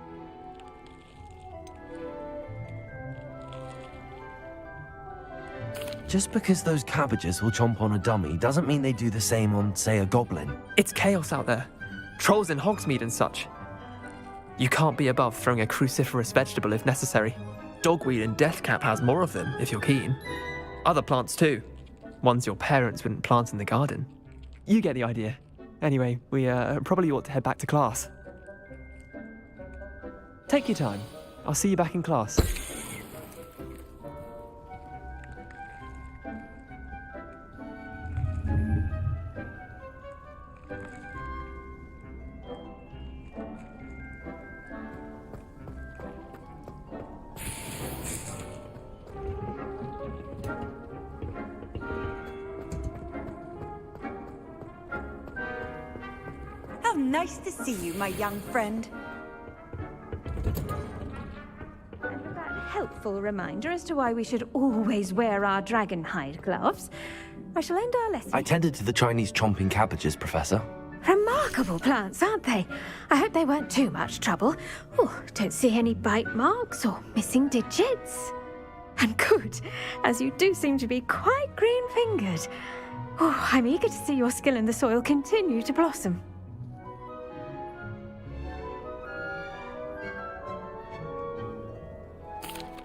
Just because those cabbages will chomp on a dummy doesn't mean they do the same on, say, a goblin. It's chaos out there. Trolls in Hogsmeade and such. You can't be above throwing a cruciferous vegetable if necessary. Dogweed and deathcap has more of them, if you're keen. Other plants too. Ones your parents wouldn't plant in the garden. You get the idea. Anyway, we probably ought to head back to class. Take your time. I'll see you back in class. Nice to see you, my young friend. And with that helpful reminder as to why we should always wear our dragon hide gloves, I shall end our lesson. I tended to the Chinese chomping cabbages, Professor. Remarkable plants, aren't they? I hope they weren't too much trouble. Oh, don't see any bite marks or missing digits. And good, as you do seem to be quite green-fingered. Oh, I'm eager to see your skill in the soil continue to blossom.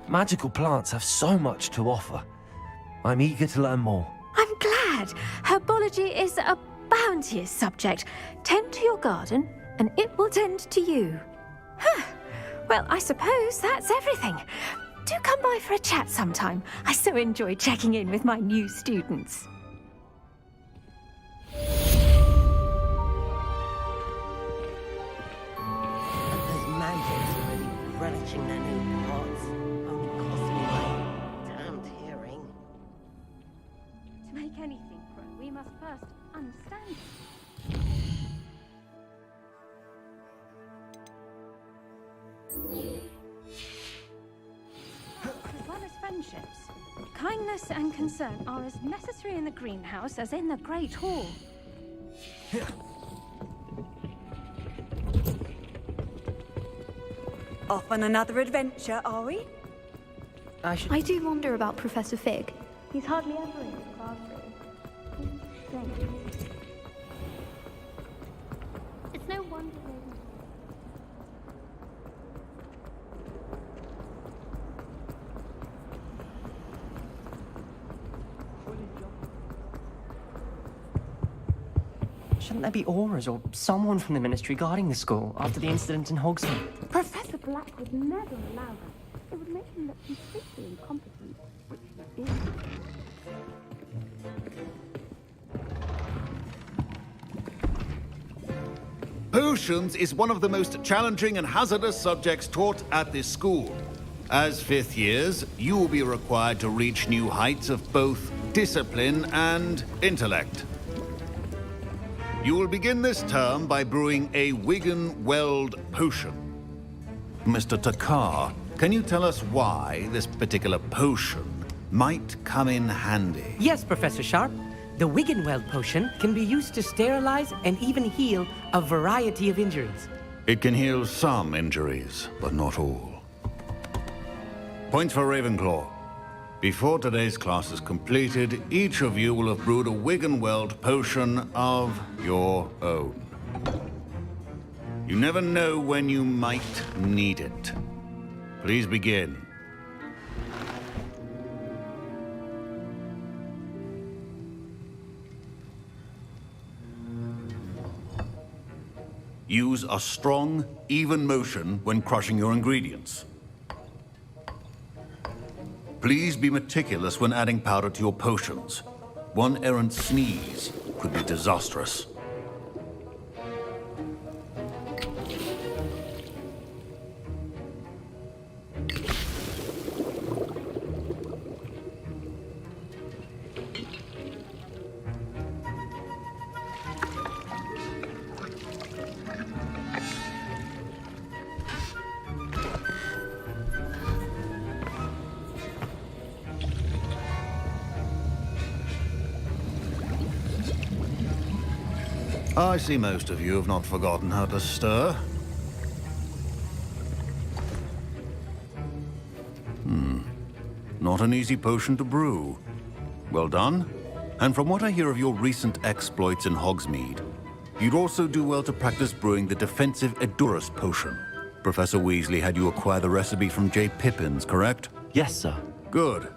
Magical plants have so much to offer. I'm eager to learn more. I'm glad. Herbology is a bounteous subject. Tend to your garden, and it will tend to you. Well, I suppose that's everything. Do come by for a chat sometime. I so enjoy checking in with my new students. Those mandrake are really relishing their new pots. Only cost me my damned hearing. To make anything grow, we must first understand it. As well as friendships, kindness and concern are as necessary in the greenhouse as in the Great Hall. Off on another adventure, are we? I do wonder about Professor Fig. He's hardly ever in his classroom. Shouldn't there be auras or someone from the Ministry guarding the school after the incident in Hogsmeade? Professor Black would never allow that. It would make him look completely incompetent, which he is. Potions is one of the most challenging and hazardous subjects taught at this school. As fifth years, you will be required to reach new heights of both discipline and intellect. You will begin this term by brewing a Wigan-Weld potion. Mr. Takar, can you tell us why this particular potion might come in handy? Yes, Professor Sharp. The Wigan-Weld potion can be used to sterilize and even heal a variety of injuries. It can heal some injuries, but not all. Points for Ravenclaw. Before today's class is completed, each of you will have brewed a Wigan-Weld potion of your own. You never know when you might need it. Please begin. Use a strong, even motion when crushing your ingredients. Please be meticulous when adding powder to your potions. One errant sneeze could be disastrous. I see most of you have not forgotten how to stir. Not an easy potion to brew. Well done. And from what I hear of your recent exploits in Hogsmeade, you'd also do well to practice brewing the defensive Edurus potion. Professor Weasley had you acquire the recipe from J. Pippins, correct? Yes, sir. Good.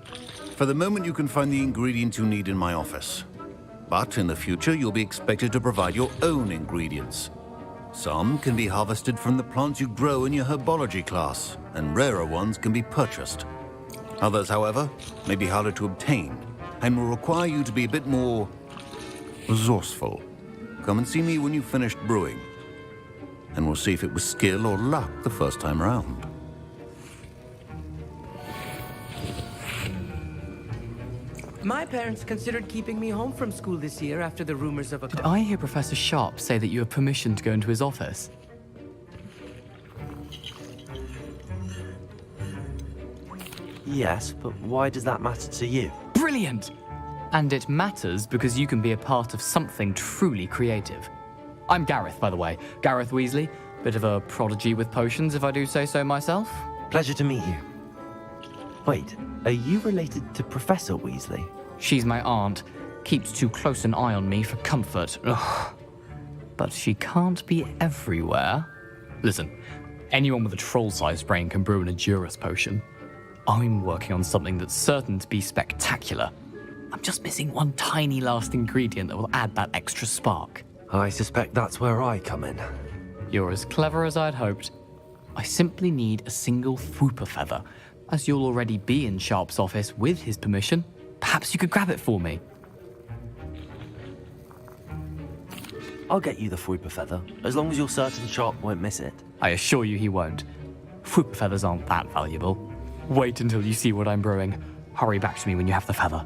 For the moment, you can find the ingredients you need in my office. But in the future, you'll be expected to provide your own ingredients. Some can be harvested from the plants you grow in your herbology class, and rarer ones can be purchased. Others, however, may be harder to obtain, and will require you to be a bit more resourceful. Come and see me when you've finished brewing, and we'll see if it was skill or luck the first time round. My parents considered keeping me home from school this year after the rumors of a... Did I hear Professor Sharp say that you have permission to go into his office? Yes, but why does that matter to you? Brilliant! And it matters because you can be a part of something truly creative. I'm Gareth, by the way. Gareth Weasley. Bit of a prodigy with potions, if I do say so myself. Pleasure to meet you. Wait, are you related to Professor Weasley? She's my aunt. Keeps too close an eye on me for comfort. Ugh. But she can't be everywhere. Listen, anyone with a troll-sized brain can brew an Edurus potion. I'm working on something that's certain to be spectacular. I'm just missing one tiny last ingredient that will add that extra spark. I suspect that's where I come in. You're as clever as I'd hoped. I simply need a single Fwooper feather. As you'll already be in Sharp's office with his permission, perhaps you could grab it for me. I'll get you the Fwooper feather, as long as you're certain Sharp won't miss it. I assure you he won't. Fwooper feathers aren't that valuable. Wait until you see what I'm brewing. Hurry back to me when you have the feather.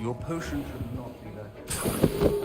Your potion should not be there.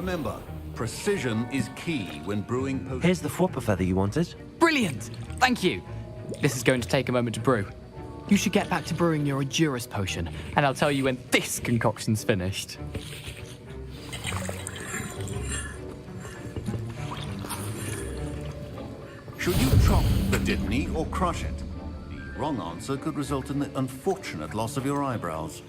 Remember, precision is key when brewing potions. Here's the flopper feather you wanted. Brilliant! Thank you. This is going to take a moment to brew. You should get back to brewing your Edurus potion, and I'll tell you when this concoction's finished. Should you chop the Dittany or crush it? The wrong answer could result in the unfortunate loss of your eyebrows.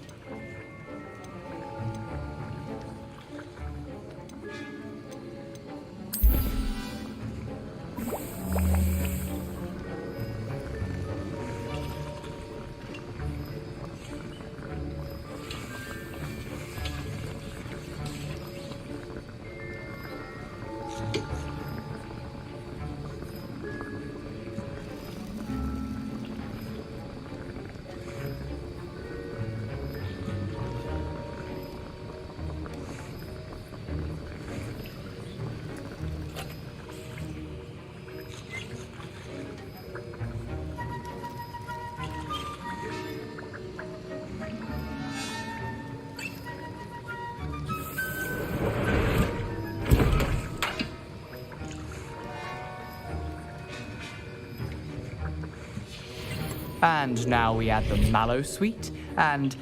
And now we add the mallow sweet, and...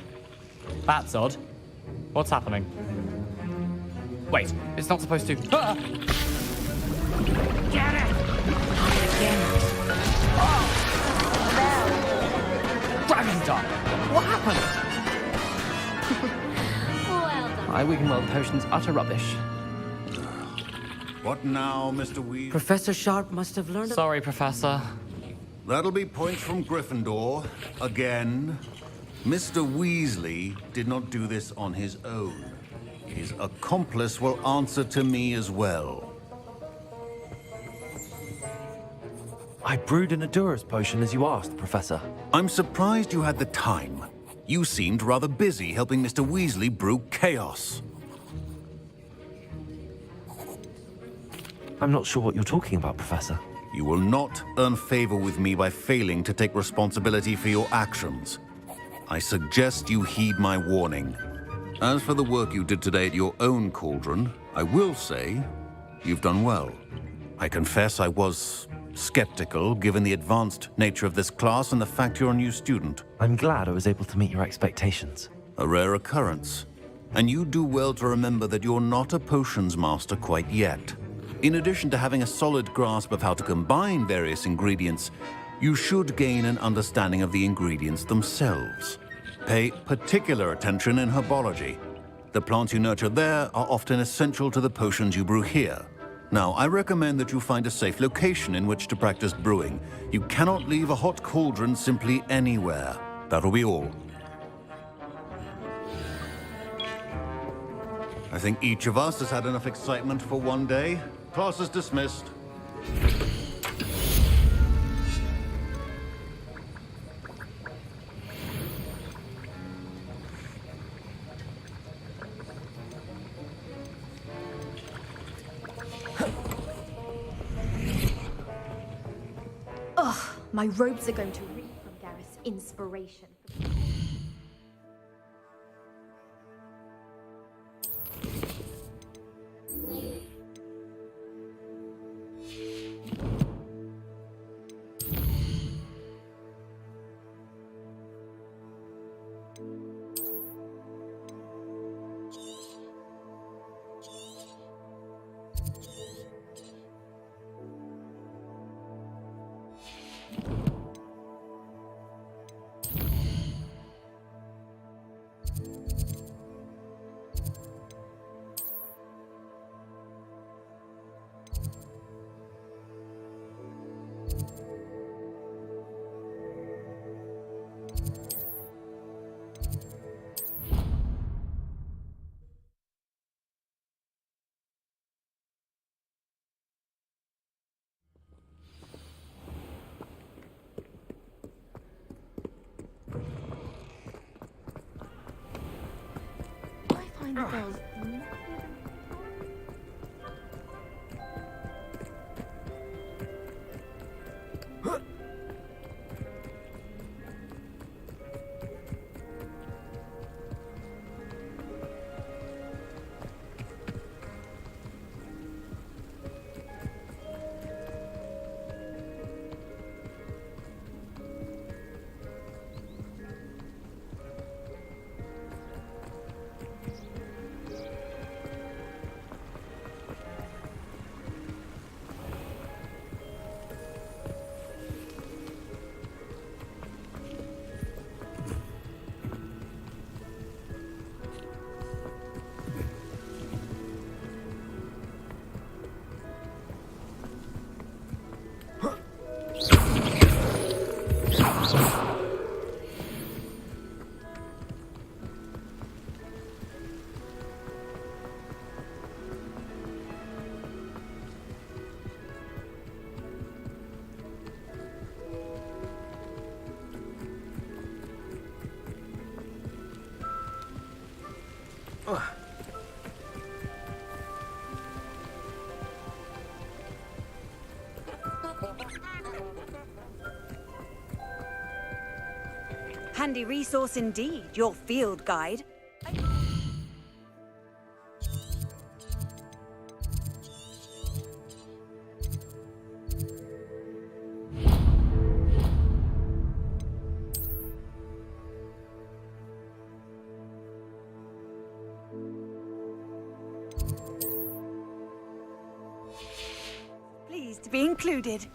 That's odd. What's happening? Wait, it's not supposed to... Ah! Get it! Dragon's Dark! What happened? My Wiggenweld potion's utter rubbish. What now, Mr. Weasley? Professor Sharp must have learned... Sorry, Professor. That'll be points from Gryffindor. Again. Mr. Weasley did not do this on his own. His accomplice will answer to me as well. I brewed an Edurus potion as you asked, Professor. I'm surprised you had the time. You seemed rather busy helping Mr. Weasley brew chaos. I'm not sure what you're talking about, Professor. You will not earn favor with me by failing to take responsibility for your actions. I suggest you heed my warning. As for the work you did today at your own cauldron, I will say you've done well. I confess I was skeptical, given the advanced nature of this class and the fact you're a new student. I'm glad I was able to meet your expectations. A rare occurrence. And you do well to remember that you're not a potions master quite yet. In addition to having a solid grasp of how to combine various ingredients, you should gain an understanding of the ingredients themselves. Pay particular attention in herbology. The plants you nurture there are often essential to the potions you brew here. Now, I recommend that you find a safe location in which to practice brewing. You cannot leave a hot cauldron simply anywhere. That'll be all. I think each of us has had enough excitement for one day. Class is dismissed. Ugh, my robes are going to reek from Gareth's inspiration. find the girls. handy resource indeed, your field guide. Pleased to be included.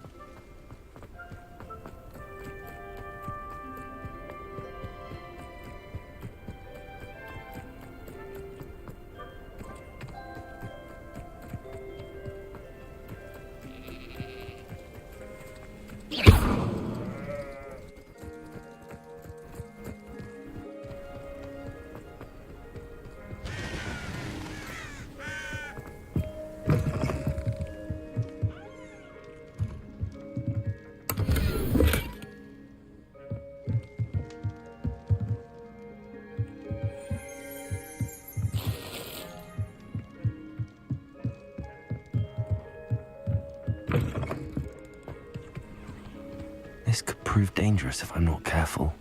This could prove dangerous if I'm not careful.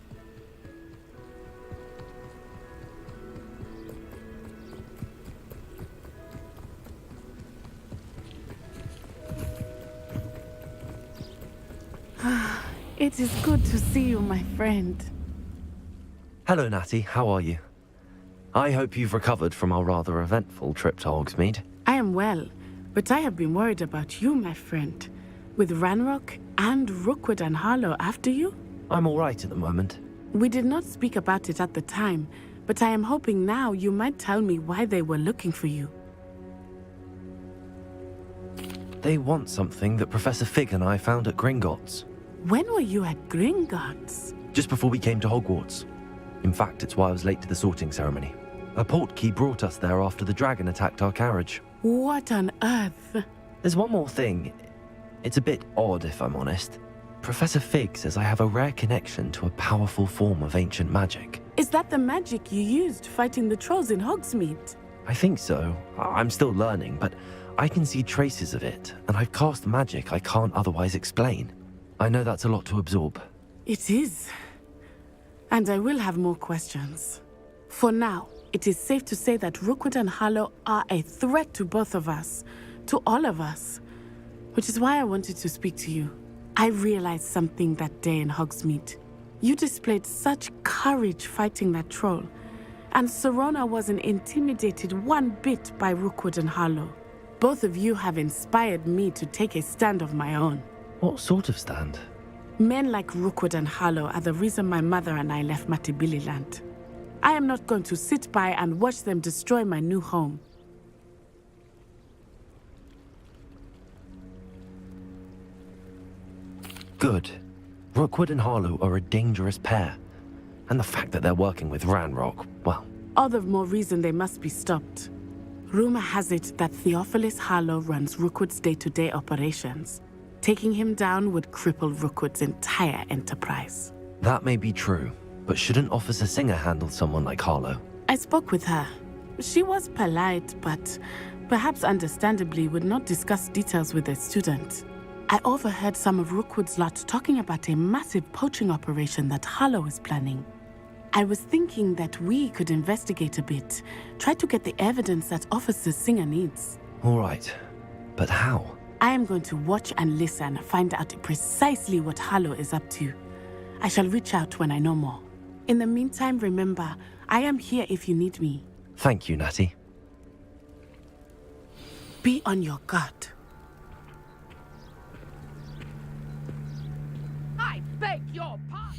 It is good to see you, my friend. Hello, Natty. How are you? I hope you've recovered from our rather eventful trip to Hogsmeade. I am well, but I have been worried about you, my friend. With Ranrock and Rookwood and Harlow after you? I'm all right at the moment. We did not speak about it at the time, but I am hoping now you might tell me why they were looking for you. They want something that Professor Fig and I found at Gringotts. When were you at Gringotts? Just before we came to Hogwarts. In fact, it's why I was late to the sorting ceremony. A portkey brought us there after the dragon attacked our carriage. What on earth? There's one more thing. It's a bit odd, if I'm honest. Professor Fig says I have a rare connection to a powerful form of ancient magic. Is that the magic you used fighting the trolls in Hogsmeade? I think so. I'm still learning, but I can see traces of it, and I've cast magic I can't otherwise explain. I know that's a lot to absorb. It is. And I will have more questions. For now, it is safe to say that Rookwood and Harlow are a threat to both of us, to all of us. Which is why I wanted to speak to you. I realized something that day in Hogsmeade. You displayed such courage fighting that troll, and Serona wasn't intimidated one bit by Rookwood and Harlow. Both of you have inspired me to take a stand of my own. What sort of stand? Men like Rookwood and Harlow are the reason my mother and I left Matabeleland. I am not going to sit by and watch them destroy my new home. Good. Rookwood and Harlow are a dangerous pair. And the fact that they're working with Ranrock, well... All the more reason they must be stopped. Rumor has it that Theophilus Harlow runs Rookwood's day-to-day operations. Taking him down would cripple Rookwood's entire enterprise. That may be true, but shouldn't Officer Singer handle someone like Harlow? I spoke with her. She was polite, but perhaps understandably would not discuss details with a student. I overheard some of Rookwood's lot talking about a massive poaching operation that Harlow is planning. I was thinking that we could investigate a bit, try to get the evidence that Officer Singer needs. All right, but how? I am going to watch and listen, find out precisely what Harlow is up to. I shall reach out when I know more. In the meantime, remember, I am here if you need me. Thank you, Natty. Be on your guard. I beg your pardon.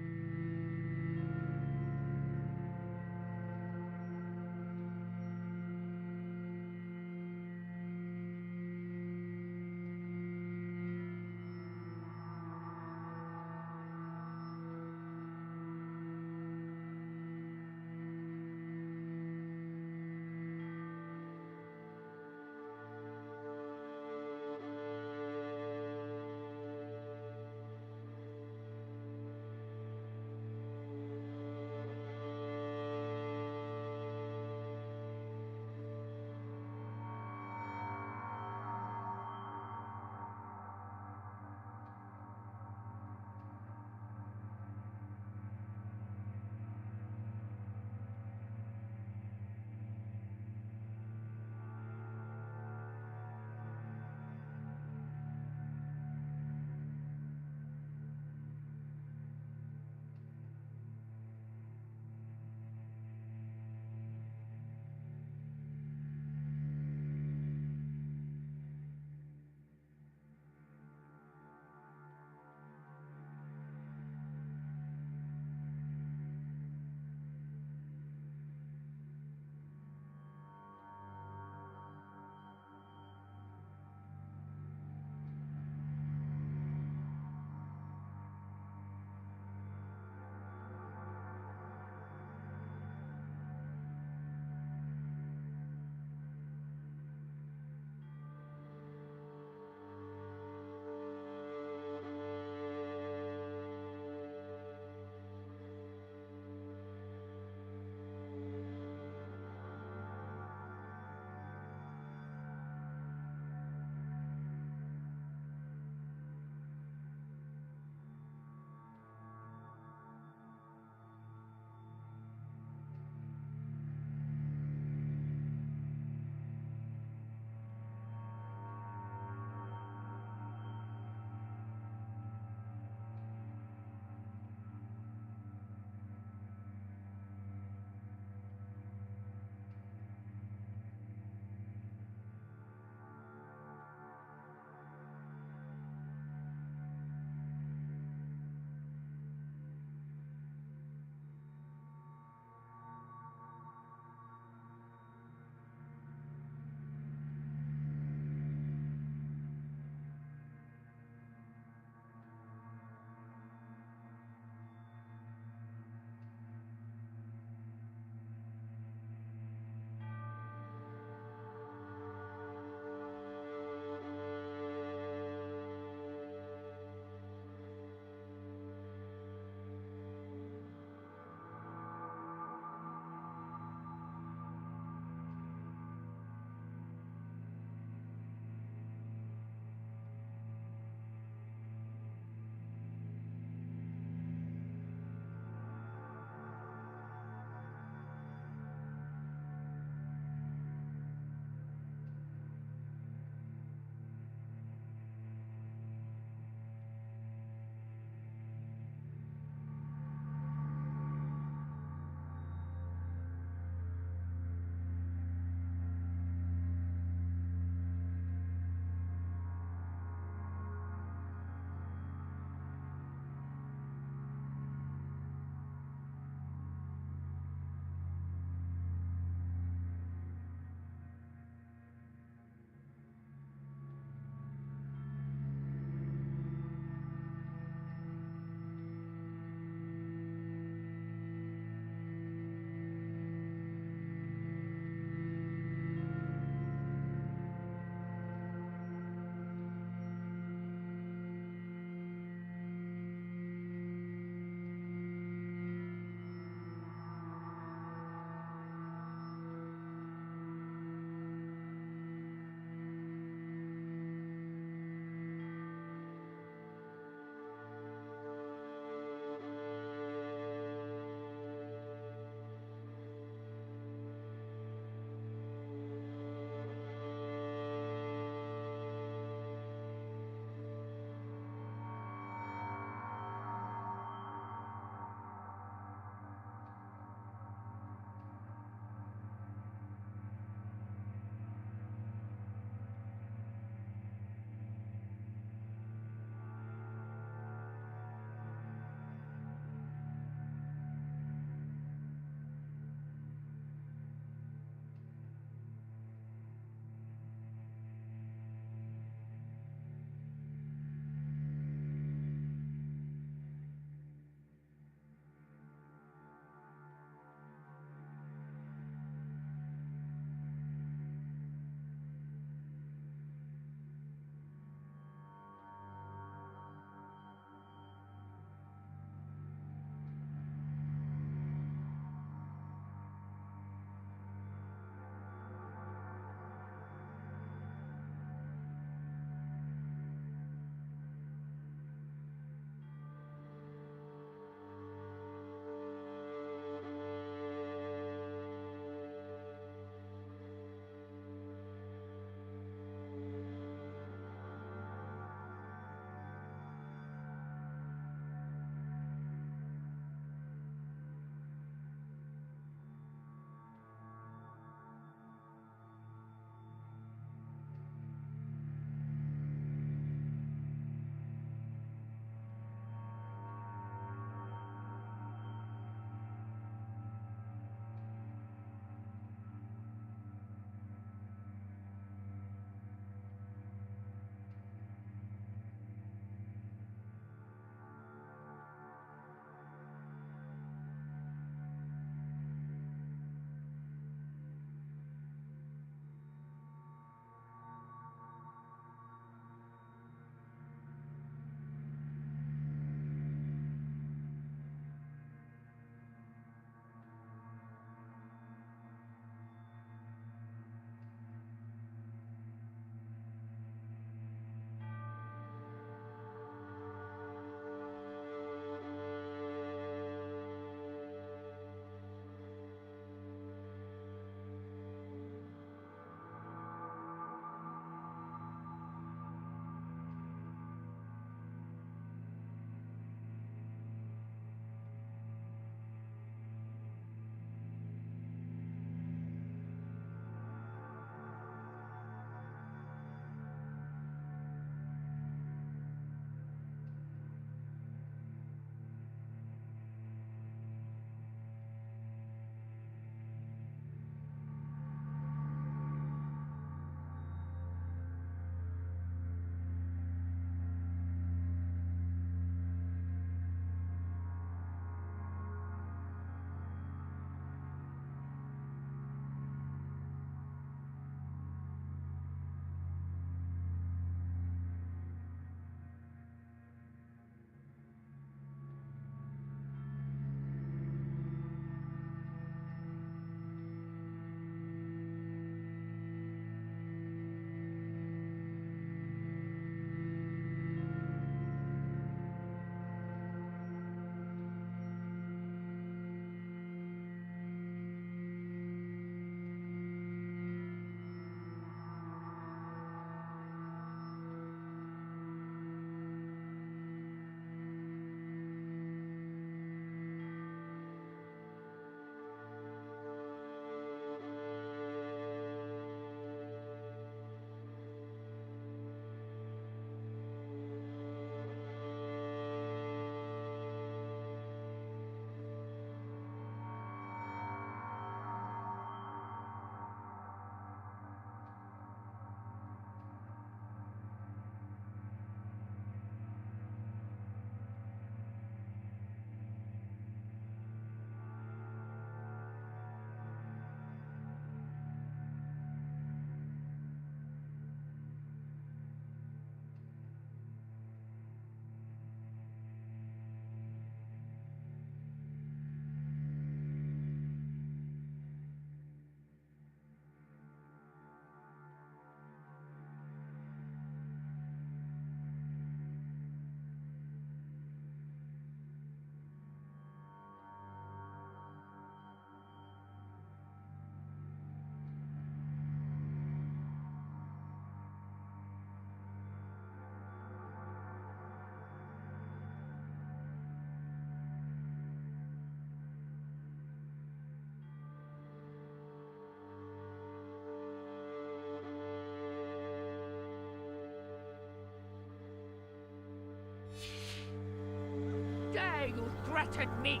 dare you threaten me?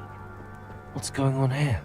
What's going on here?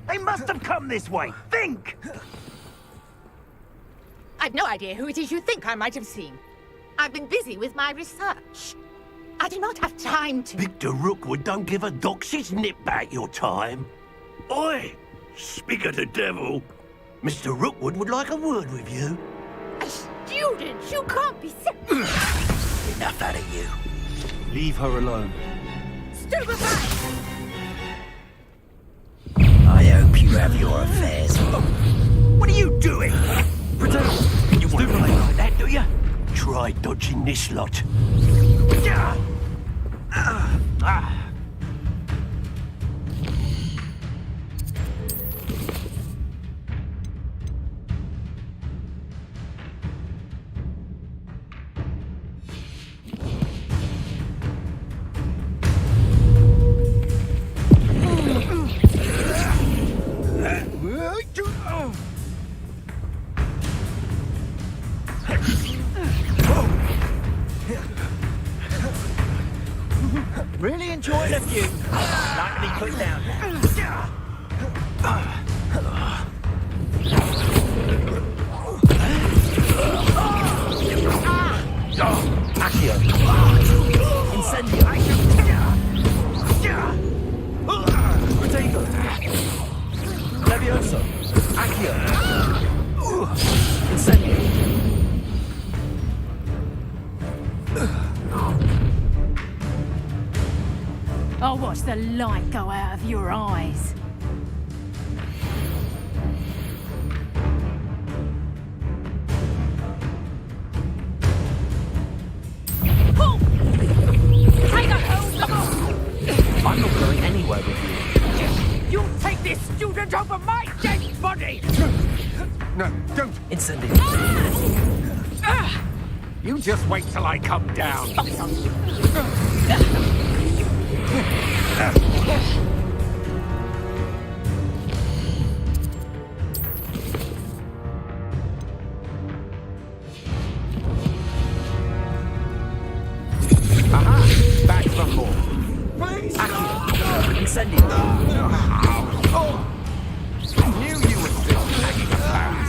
They must have come this way. Think! I've no idea who it is you think I might have seen. I've been busy with my research. I do not have time to... Victor Rookwood don't give a doxy's nip back your time. Oi! Speak of the devil. Mr. Rookwood would like a word with you. A student? You can't be sick. Enough out of you. Leave her alone. Stupefy! I hope you have your affairs. What are you doing? Pretend you want to play like that, do you? Try dodging this lot. Really enjoying a few. Like to be put down. Accio. Incendio. Protego. Levioso. Accio. Incendio. I'll watch the light go out of your eyes. Pull! Take a hold of them! I'm not going anywhere with you. You take this student over my dead body! No, don't. Incendio. You just wait till I come down. Aha! Back from more. Please! Incendio. I knew you were still hanging about.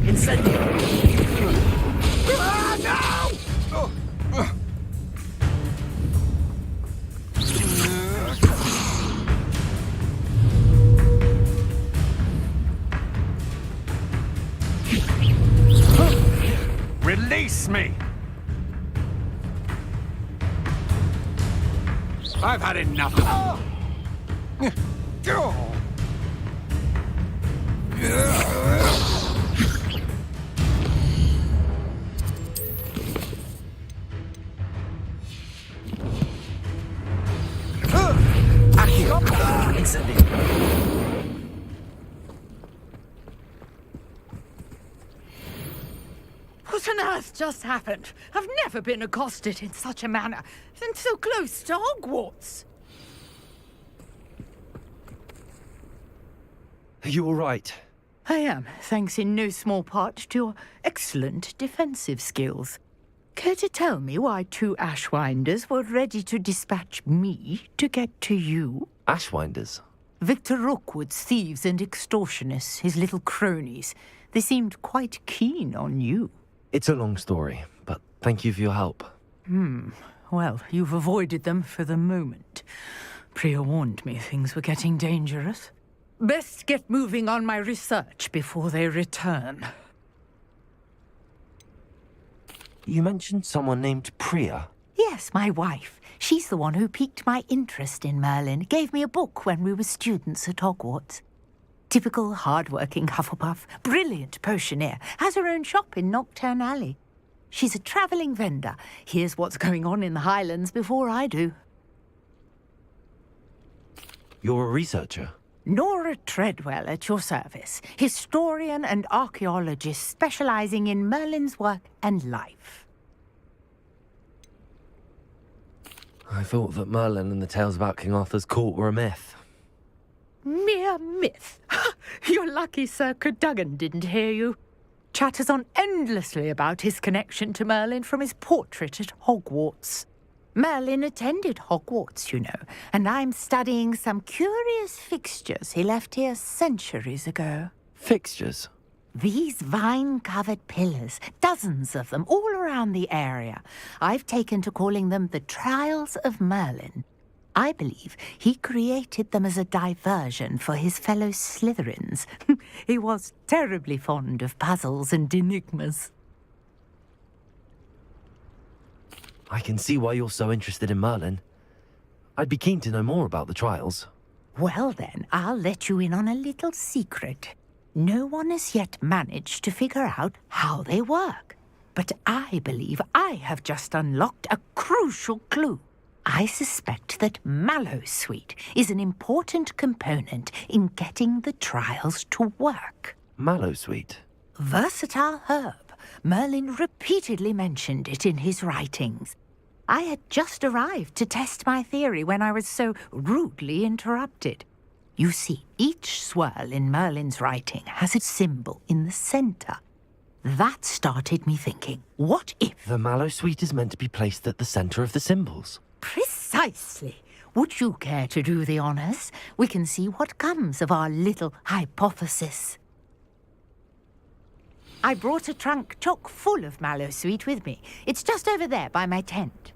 Incendio. Release me! I've had enough of What on earth just happened? I've never been accosted in such a manner, and so close to Hogwarts. Are you all right? I am, thanks in no small part to your excellent defensive skills. Care to tell me why two Ashwinders were ready to dispatch me to get to you? Ashwinders? Victor Rookwood's thieves and extortionists, his little cronies. They seemed quite keen on you. It's a long story, but thank you for your help. Well, you've avoided them for the moment. Priya warned me things were getting dangerous. Best get moving on my research before they return. You mentioned someone named Priya. Yes, my wife. She's the one who piqued my interest in Merlin. Gave me a book when we were students at Hogwarts. Typical hard-working Hufflepuff, brilliant potioneer, has her own shop in Knockturn Alley. She's a travelling vendor. Hears what's going on in the Highlands before I do. You're a researcher? Nora Treadwell at your service, historian and archaeologist specialising in Merlin's work and life. I thought that Merlin and the tales about King Arthur's court were a myth. Mere myth. You're lucky Sir Cadogan didn't hear you. Chatters on endlessly about his connection to Merlin from his portrait at Hogwarts. Merlin attended Hogwarts, you know, and I'm studying some curious fixtures he left here centuries ago. Fixtures? These vine-covered pillars, dozens of them, all around the area. I've taken to calling them the Trials of Merlin. I believe he created them as a diversion for his fellow Slytherins. He was terribly fond of puzzles and enigmas. I can see why you're so interested in Merlin. I'd be keen to know more about the trials. Well then, I'll let you in on a little secret. No one has yet managed to figure out how they work. But I believe I have just unlocked a crucial clue. I suspect that Mallowsweet is an important component in getting the trials to work. Mallowsweet? Versatile herb. Merlin repeatedly mentioned it in his writings. I had just arrived to test my theory when I was so rudely interrupted. You see, each swirl in Merlin's writing has its symbol in the centre. That started me thinking, what if... The Mallowsweet is meant to be placed at the centre of the symbols. Precisely. Would you care to do the honours? We can see what comes of our little hypothesis. I brought a trunk chock full of Mallowsweet with me. It's just over there by my tent.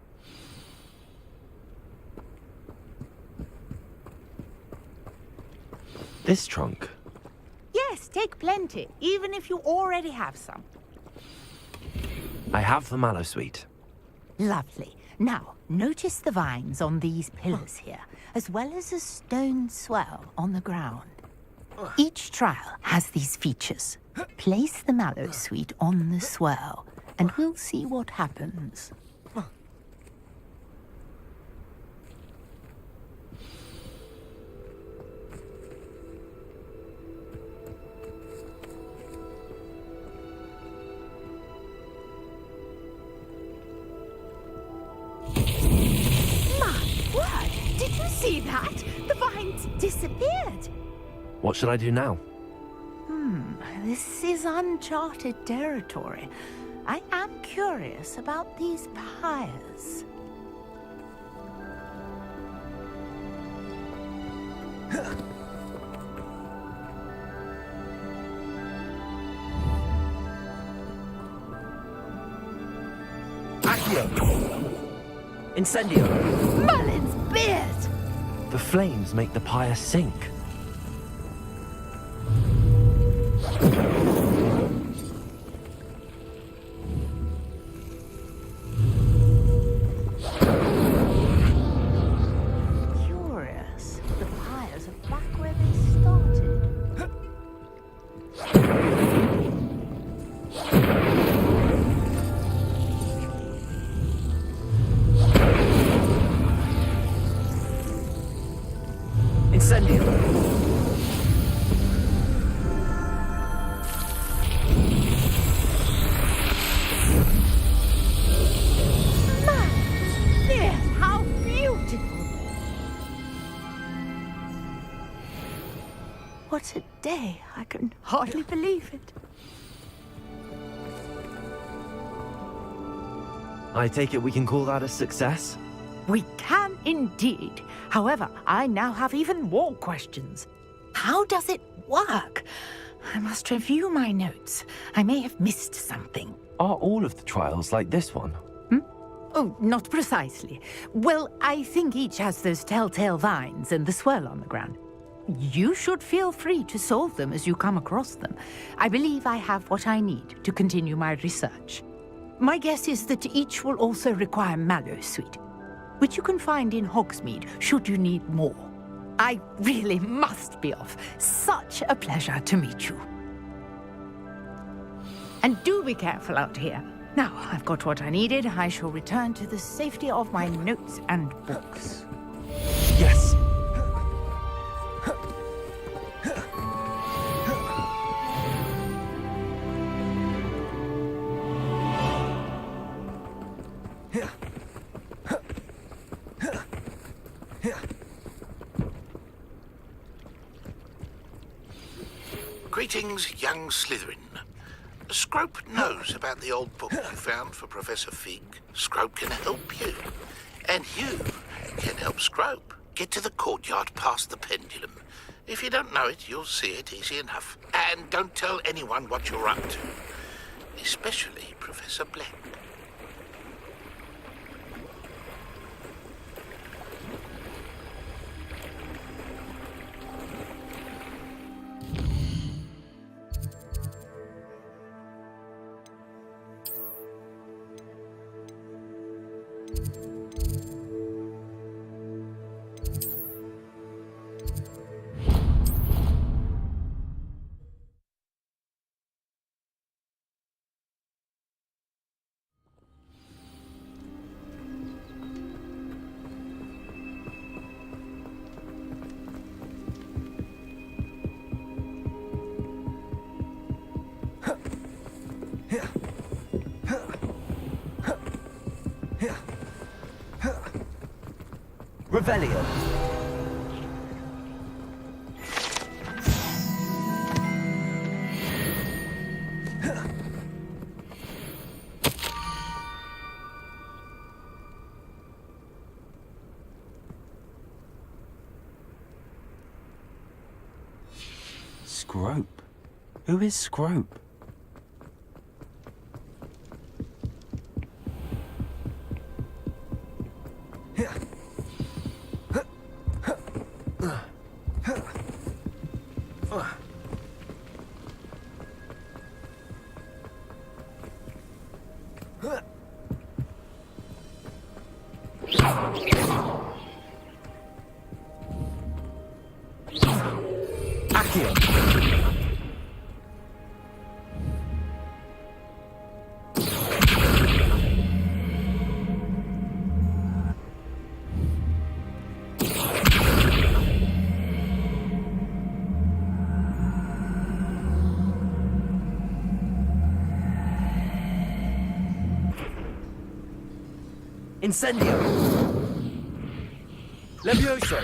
This trunk? Yes, take plenty, even if you already have some. I have the Mallowsweet. Lovely. Now, notice the vines on these pillars here, as well as a stone swell on the ground. Each trial has these features. Place the Mallowsweet on the swirl, and we'll see what happens. Did you see that? The vines disappeared. What should I do now? This is uncharted territory. I am curious about these pyres. Accio! Incendio! Merlin's beard! The flames make the pyre sink. Curious. The pyres are back where they started. Incendio! Yes, how beautiful! What a day! I can hardly believe it. I take it we can call that a success? We can indeed. However, I now have even more questions. How does it work? I must review my notes. I may have missed something. Are all of the trials like this one? Oh, not precisely. Well, I think each has those telltale vines and the swirl on the ground. You should feel free to solve them as you come across them. I believe I have what I need to continue my research. My guess is that each will also require Mallowsweet, which you can find in Hogsmeade should you need more. I really must be off. Such a pleasure to meet you. And do be careful out here. Now, I've got what I needed. I shall return to the safety of my notes and books. Yes. Greetings, young Slytherin. Scrope knows about the old book you found for Professor Fig. Scrope can help you. And you can help Scrope get to the courtyard past the pendulum. If you don't know it, you'll see it easy enough. And don't tell anyone what you're up to. Especially Professor Black. Revelio. Scrope? Who is Scrope? Incendio. Levioso.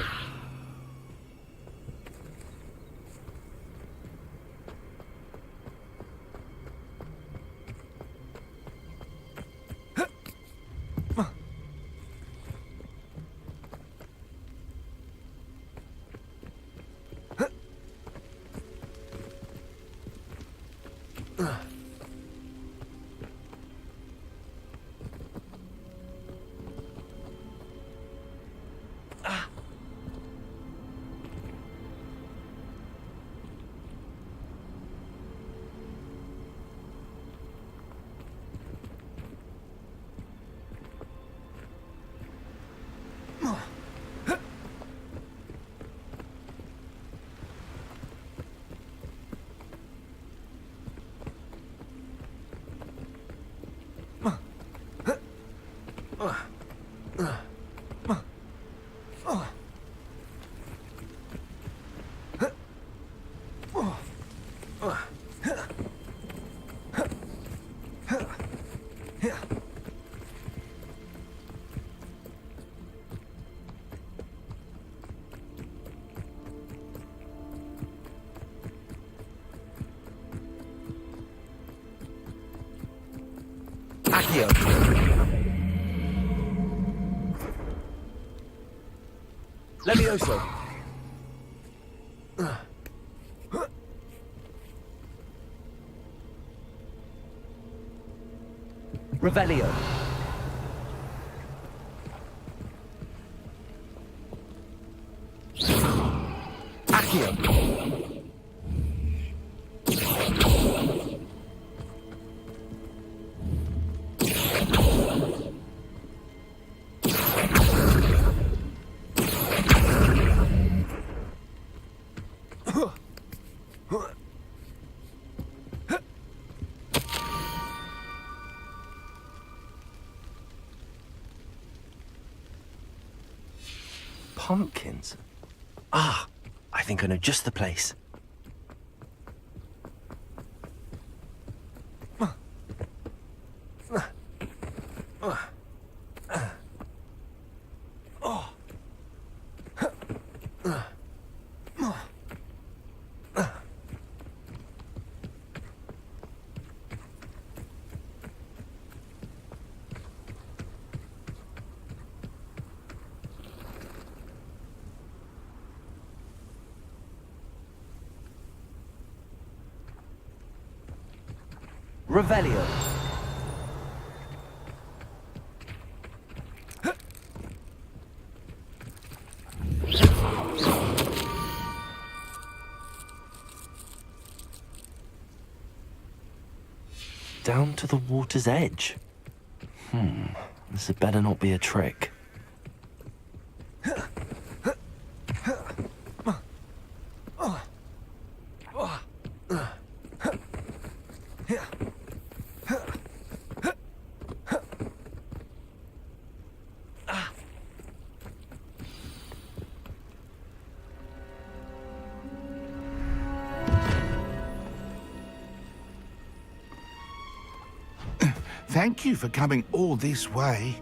Accio. Levioso. Revelio. Accio. pumpkins. Ah, I think I know just the place. Revelio. Down to the water's edge. This had better not be a trick. Thank you for coming all this way.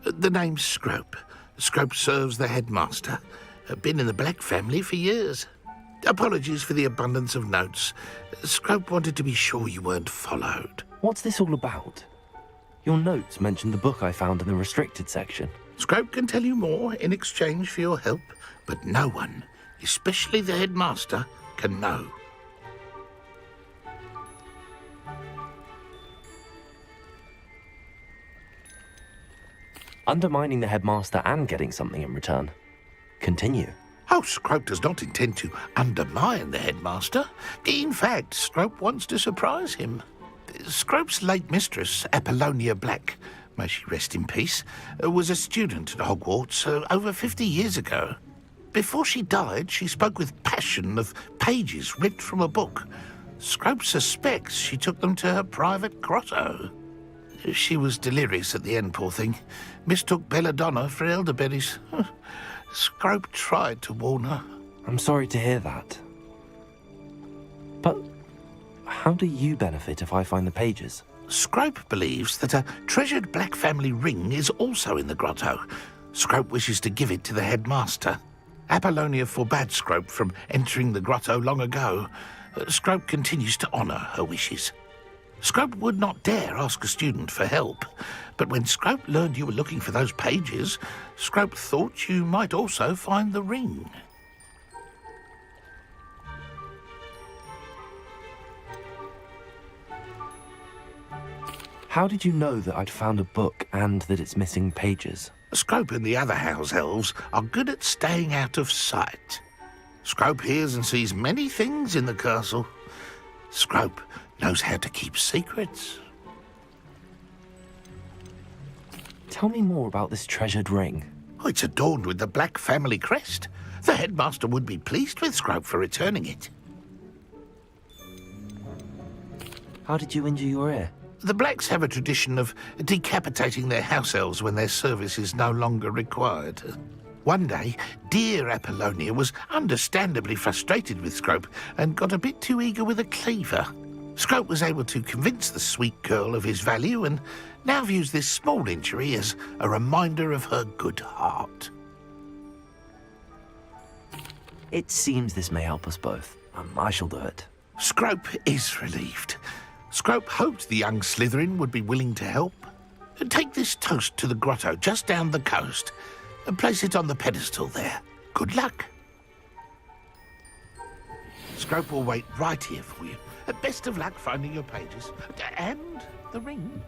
The name's Scrope. Scrope serves the headmaster. Been in the Black family for years. Apologies for the abundance of notes. Scrope wanted to be sure you weren't followed. What's this all about? Your notes mentioned the book I found in the restricted section. Scrope can tell you more in exchange for your help, but no one, especially the headmaster, can know. Undermining the headmaster and getting something in return. Continue. Oh, Scrope does not intend to undermine the headmaster. In fact, Scrope wants to surprise him. Scrope's late mistress, Apollonia Black, may she rest in peace, was a student at Hogwarts over 50 years ago. Before she died, she spoke with passion of pages ripped from a book. Scrope suspects she took them to her private grotto. She was delirious at the end, poor thing. Mistook belladonna for elderberries. Scrope tried to warn her. I'm sorry to hear that. But how do you benefit if I find the pages? Scrope believes that a treasured Black family ring is also in the grotto. Scrope wishes to give it to the headmaster. Apollonia forbade Scrope from entering the grotto long ago. Scrope continues to honour her wishes. Scrope would not dare ask a student for help, but when Scrope learned you were looking for those pages, Scrope thought you might also find the ring. How did you know that I'd found a book and that it's missing pages? Scrope and the other house elves are good at staying out of sight. Scrope hears and sees many things in the castle. Scrope knows how to keep secrets. Tell me more about this treasured ring. Oh, it's adorned with the Black family crest. The headmaster would be pleased with Scrope for returning it. How did you injure your ear? The Blacks have a tradition of decapitating their house elves when their service is no longer required. One day, dear Apollonia was understandably frustrated with Scrope and got a bit too eager with a cleaver. Scrope was able to convince the sweet girl of his value and now views this small injury as a reminder of her good heart. It seems this may help us both. I shall do it. Scrope is relieved. Scrope hoped the young Slytherin would be willing to help. Take this toast to the grotto just down the coast and place it on the pedestal there. Good luck. Scrope will wait right here for you. Best of luck finding your pages. And the ring.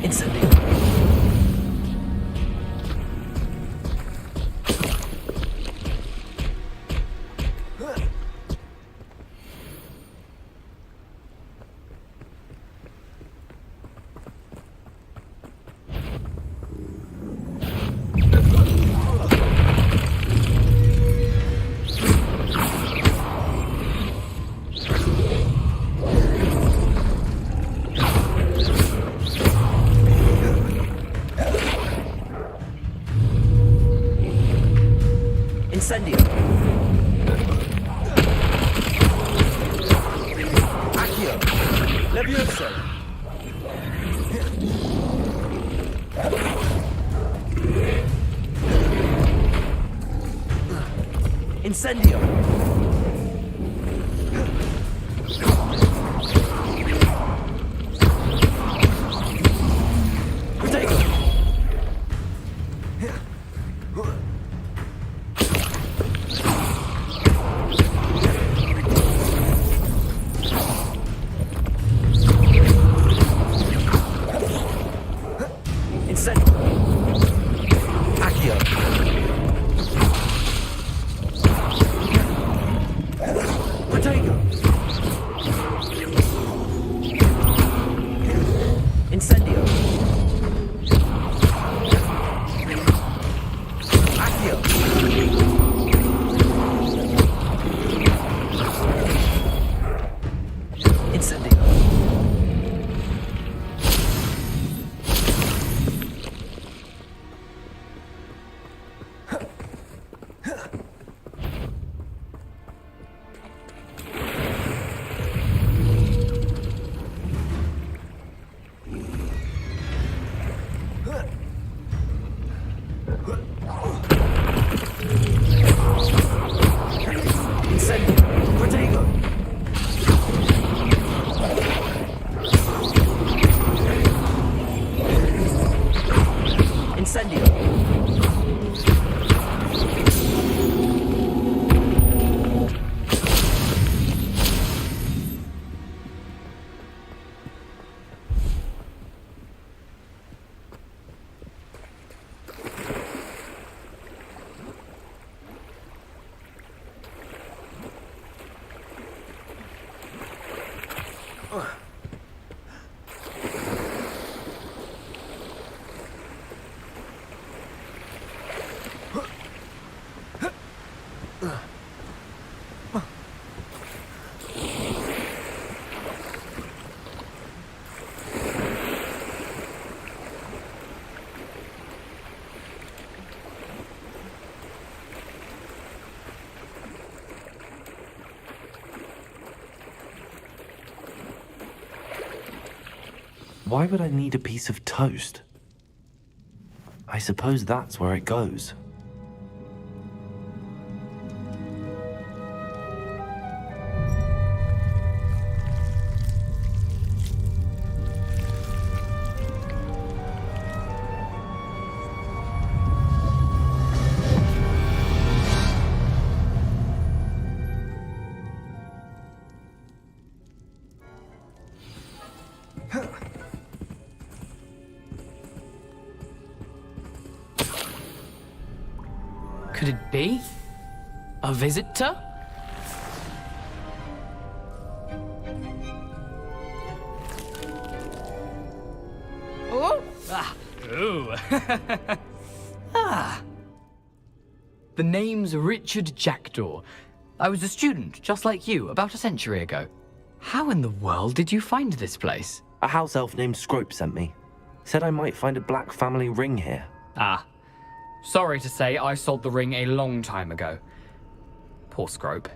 Instantly. Incendio. Accio. Levioso. Incendio. Protego. Incendio. Accio. Protego. Incendio. Accio. Incendio. Incendio. Protego. Incendio. Why would I need a piece of toast? I suppose that's where it goes. Could it be? A visitor? Oh! Ah! Ooh! Ah! The name's Richard Jackdaw. I was a student, just like you, about a century ago. How in the world did you find this place? A house elf named Scrope sent me. Said I might find a black family ring here. Ah. Sorry to say, I sold the ring a long time ago. Poor Scrope.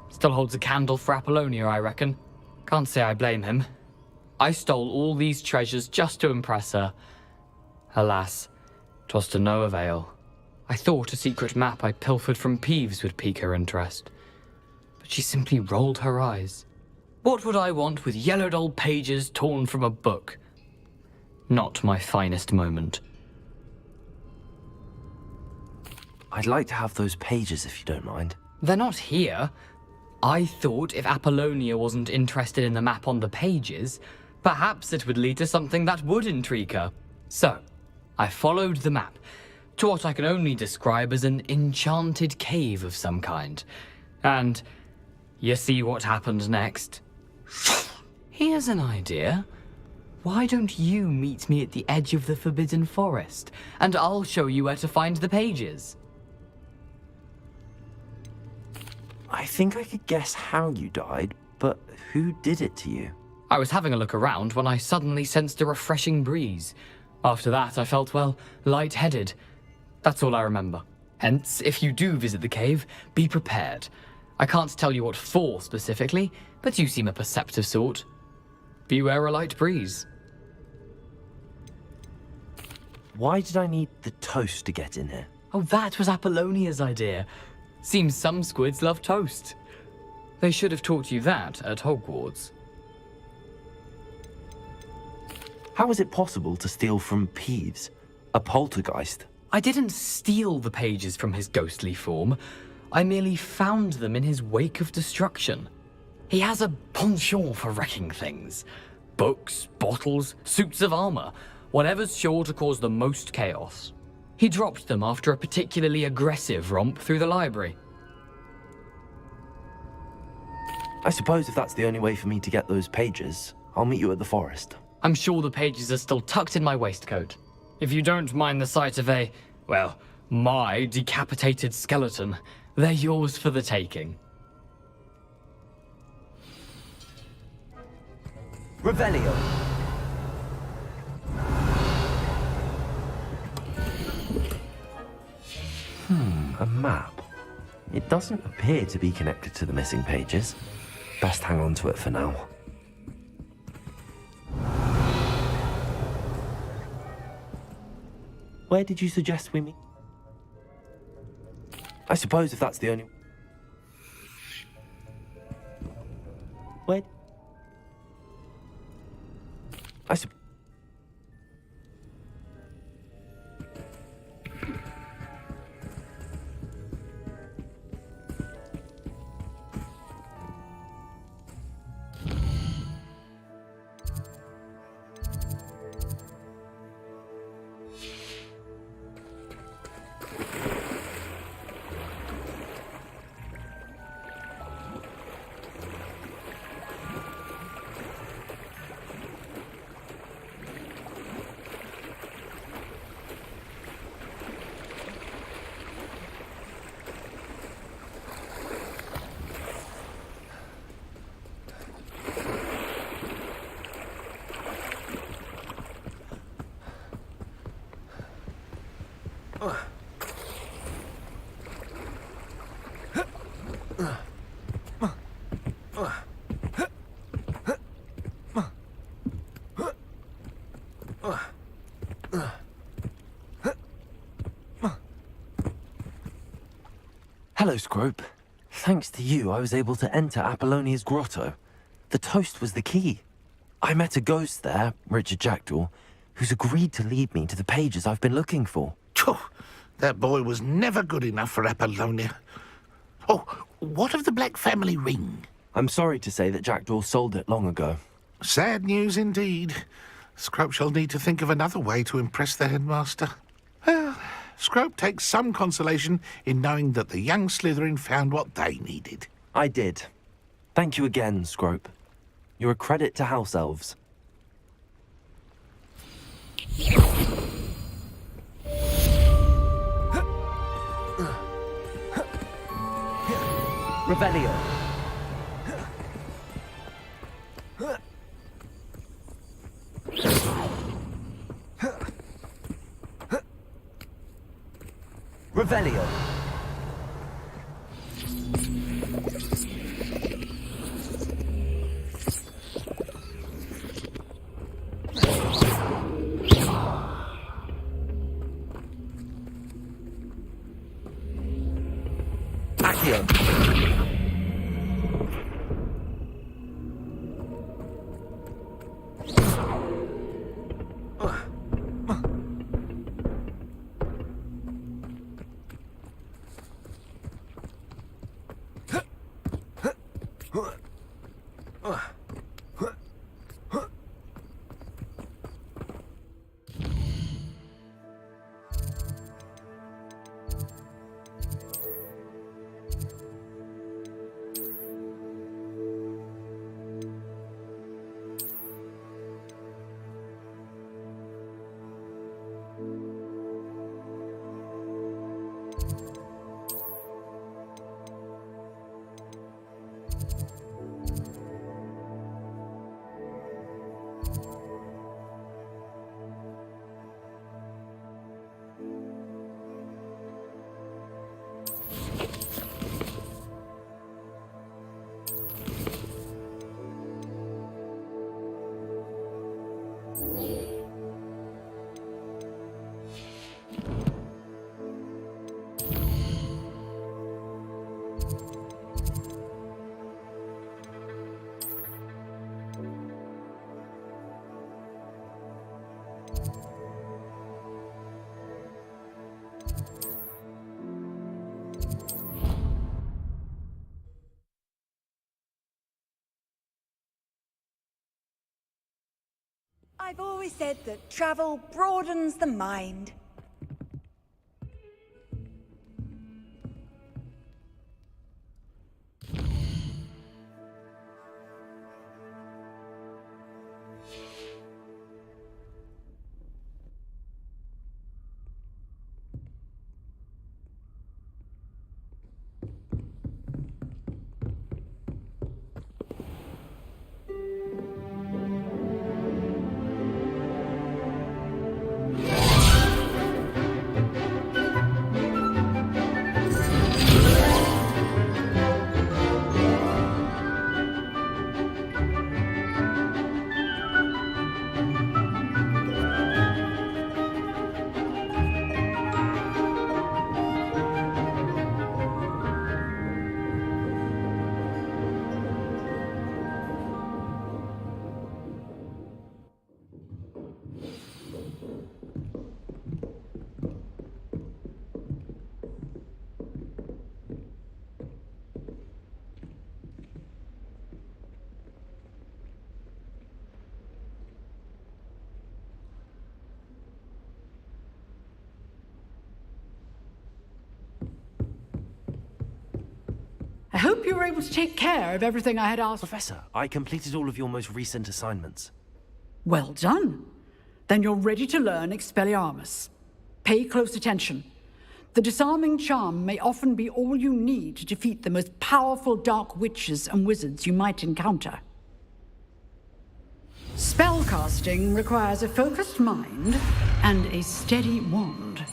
Still holds a candle for Apollonia, I reckon. Can't say I blame him. I stole all these treasures just to impress her. Alas, 'twas to no avail. I thought a secret map I pilfered from Peeves would pique her interest. But she simply rolled her eyes. What would I want with yellowed old pages torn from a book? Not my finest moment. I'd like to have those pages if you don't mind. They're not here. I thought if Apollonia wasn't interested in the map on the pages, perhaps it would lead to something that would intrigue her. So, I followed the map to what I can only describe as an enchanted cave of some kind. And you see what happened next? Here's an idea. Why don't you meet me at the edge of the Forbidden Forest, and I'll show you where to find the pages? I think I could guess how you died, but who did it to you? I was having a look around when I suddenly sensed a refreshing breeze. After that, I felt, well, lightheaded. That's all I remember. Hence, if you do visit the cave, be prepared. I can't tell you what for specifically, but you seem a perceptive sort. Beware a light breeze. Why did I need the toast to get in here? Oh, that was Apollonia's idea. Seems some squids love toast. They should have taught you that at Hogwarts. How is it possible to steal from Peeves, a poltergeist? I didn't steal the pages from his ghostly form. I merely found them in his wake of destruction. He has a penchant for wrecking things. Books, bottles, suits of armor, whatever's sure to cause the most chaos. He dropped them after a particularly aggressive romp through the library. I suppose if that's the only way for me to get those pages, I'll meet you at the forest. I'm sure the pages are still tucked in my waistcoat. If you don't mind the sight of my decapitated skeleton, they're yours for the taking. Revelio. A map. It doesn't appear to be connected to the missing pages. Best hang on to it for now. Where did you suggest we meet? I suppose if that's the only... Where? I suppose... Hello, Scrope. Thanks to you, I was able to enter Apollonia's grotto. The toast was the key. I met a ghost there, Richard Jackdaw, who's agreed to lead me to the pages I've been looking for. That boy was never good enough for Apollonia. Oh, what of the Black family ring? I'm sorry to say that Jackdaw sold it long ago. Sad news indeed. Scrope shall need to think of another way to impress the headmaster. Well, Scrope takes some consolation in knowing that the young Slytherin found what they needed. I did. Thank you again, Scrope. You're a credit to House Elves. Revelio. Revelio. Accio. I've always said that travel broadens the mind. I hope you were able to take care of everything I had asked. Professor, I completed all of your most recent assignments. Well done. Then you're ready to learn Expelliarmus. Pay close attention. The disarming charm may often be all you need to defeat the most powerful dark witches and wizards you might encounter. Spellcasting requires a focused mind and a steady wand.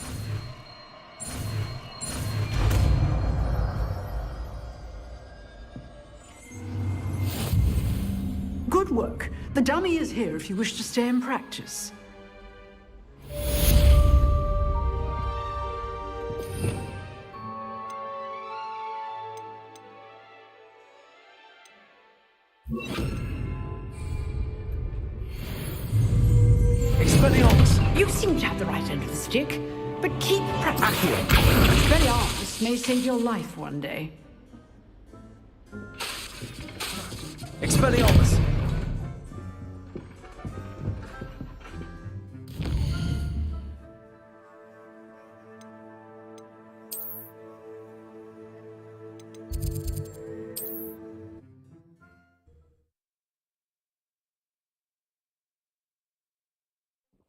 Good work. The dummy is here if you wish to stay and practice. Expelliarmus! You seem to have the right end of the stick, but keep practicing. Expelliarmus may save your life one day. Expelliarmus!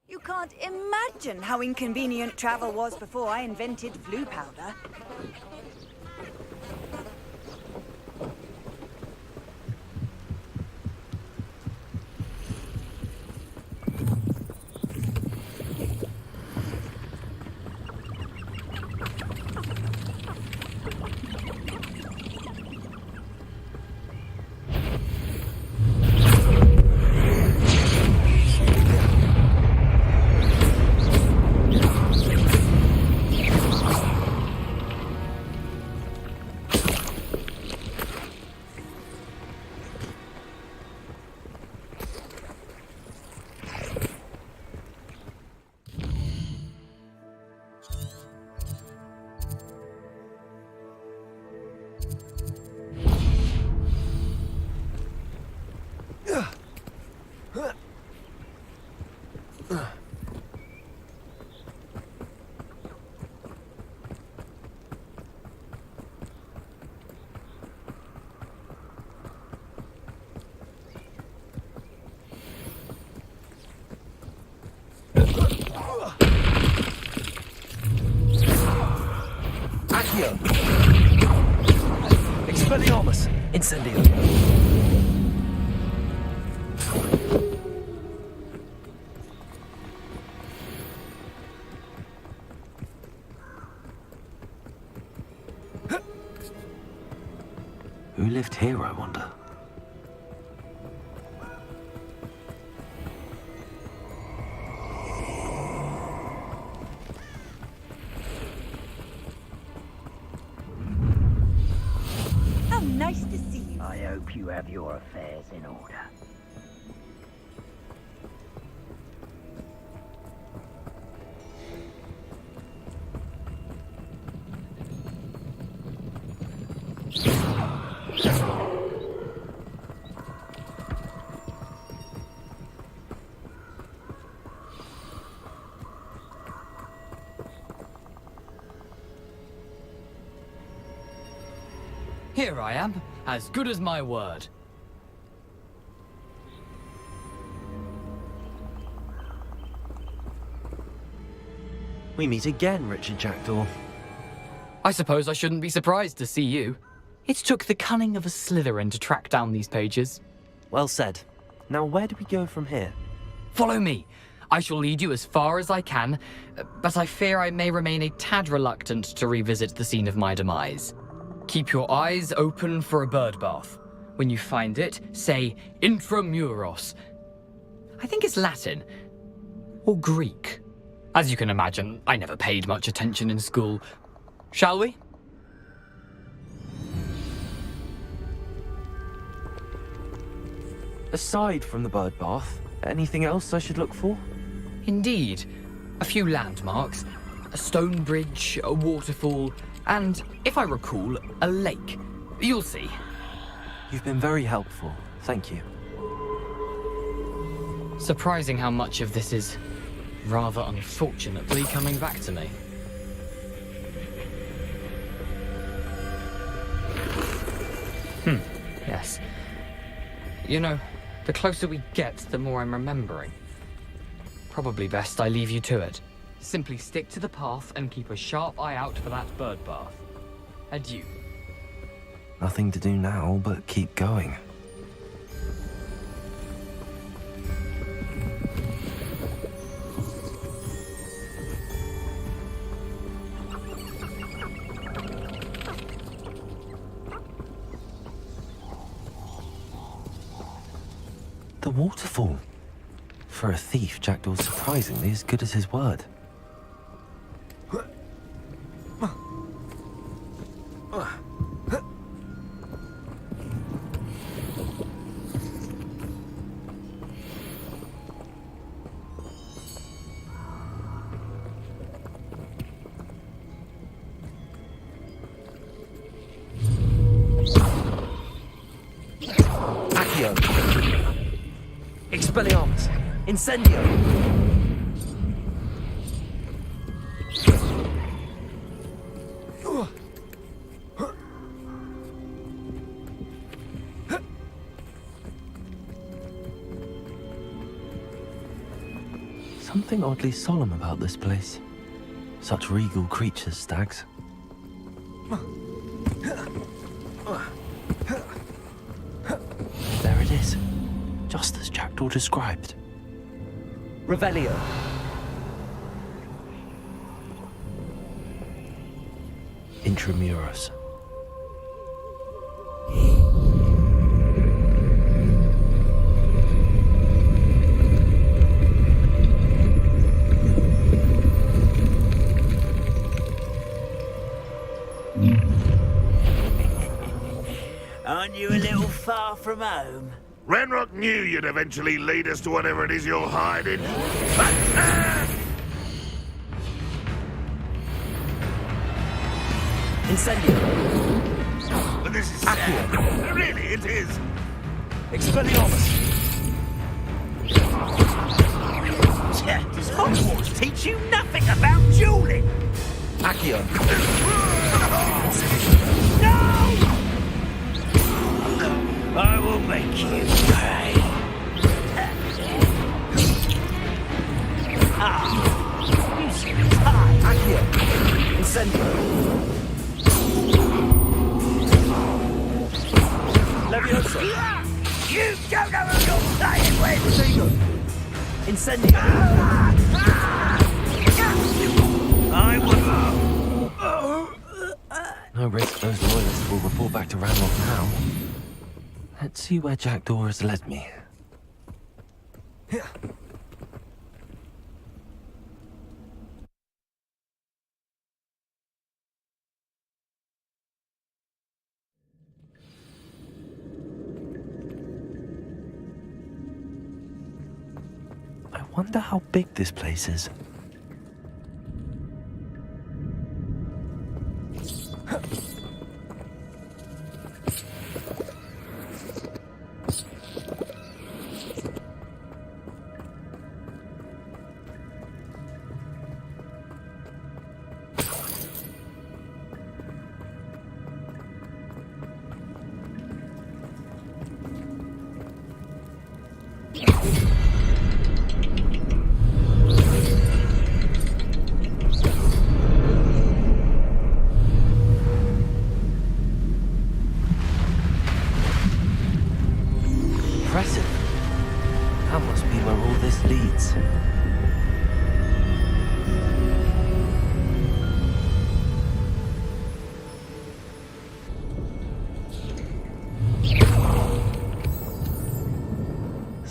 You can't imagine how inconvenient travel was before I invented blue powder. Expelliarmus! Incendio! Who lived here, I wonder? How nice to see you. I hope you have your affairs in order. Here I am, as good as my word. We meet again, Richard Jackdaw. I suppose I shouldn't be surprised to see you. It took the cunning of a Slytherin to track down these pages. Well said. Now where do we go from here? Follow me. I shall lead you as far as I can, but I fear I may remain a tad reluctant to revisit the scene of my demise. Keep your eyes open for a bird bath. When you find it, say intramuros. I think it's Latin. Or Greek. As you can imagine, I never paid much attention in school. Shall we? Aside from the bird bath, anything else I should look for? Indeed. A few landmarks, a stone bridge, a waterfall, and, if I recall, a lake. You'll see. You've been very helpful. Thank you. Surprising how much of this is rather unfortunately coming back to me. Yes. You know, the closer we get, the more I'm remembering. Probably best I leave you to it. Simply stick to the path and keep a sharp eye out for that bird bath. Adieu. Nothing to do now but keep going. The waterfall. For a thief, Jackdaw's surprisingly as good as his word. Expelliarmus! Incendio! Something oddly solemn about this place. Such regal creatures, stags. There it is. Just as Jackdaw described. Revelio. Intramuros. Aren't you a little far from home? Ranrock knew you'd eventually lead us to whatever it is you're hiding. Incendio! But this is sad. Really, it is. Expelliarmus! Does Hogwarts teach you nothing about dueling? Accio! No! I will make you pay. You seem tired. Accio! Incendio! Leviosa! You don't know who you're playing with! Protego! Incendio! I will... No risk those loyalists will report back to Ranrock now. Let's see where Jackdaw has led me. I wonder how big this place is.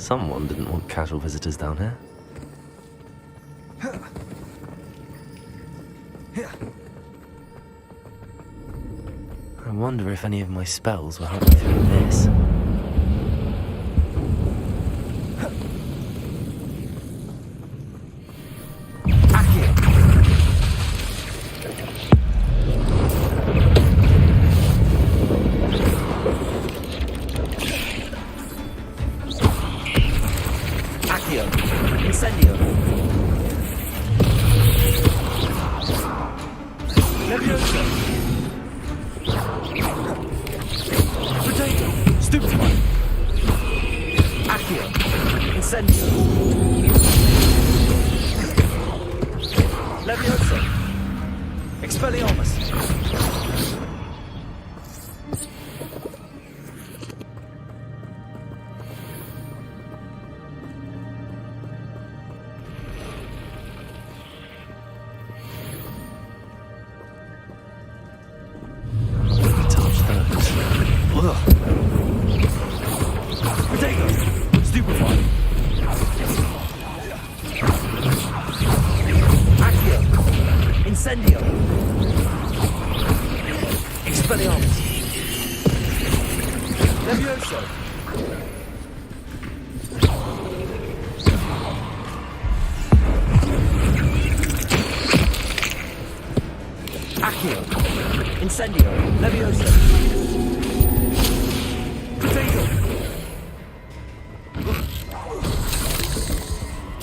Someone didn't want casual visitors down here. I wonder if any of my spells will help me through this. Incendio. Levioso. Potato. Stupefy. Accio. Incendio. Levioso. Expelliarmus. Potato! Stupefy! Accio! Incendio! Expelliarmus! Levioso! Accio! Incendio! Levioso! Potato!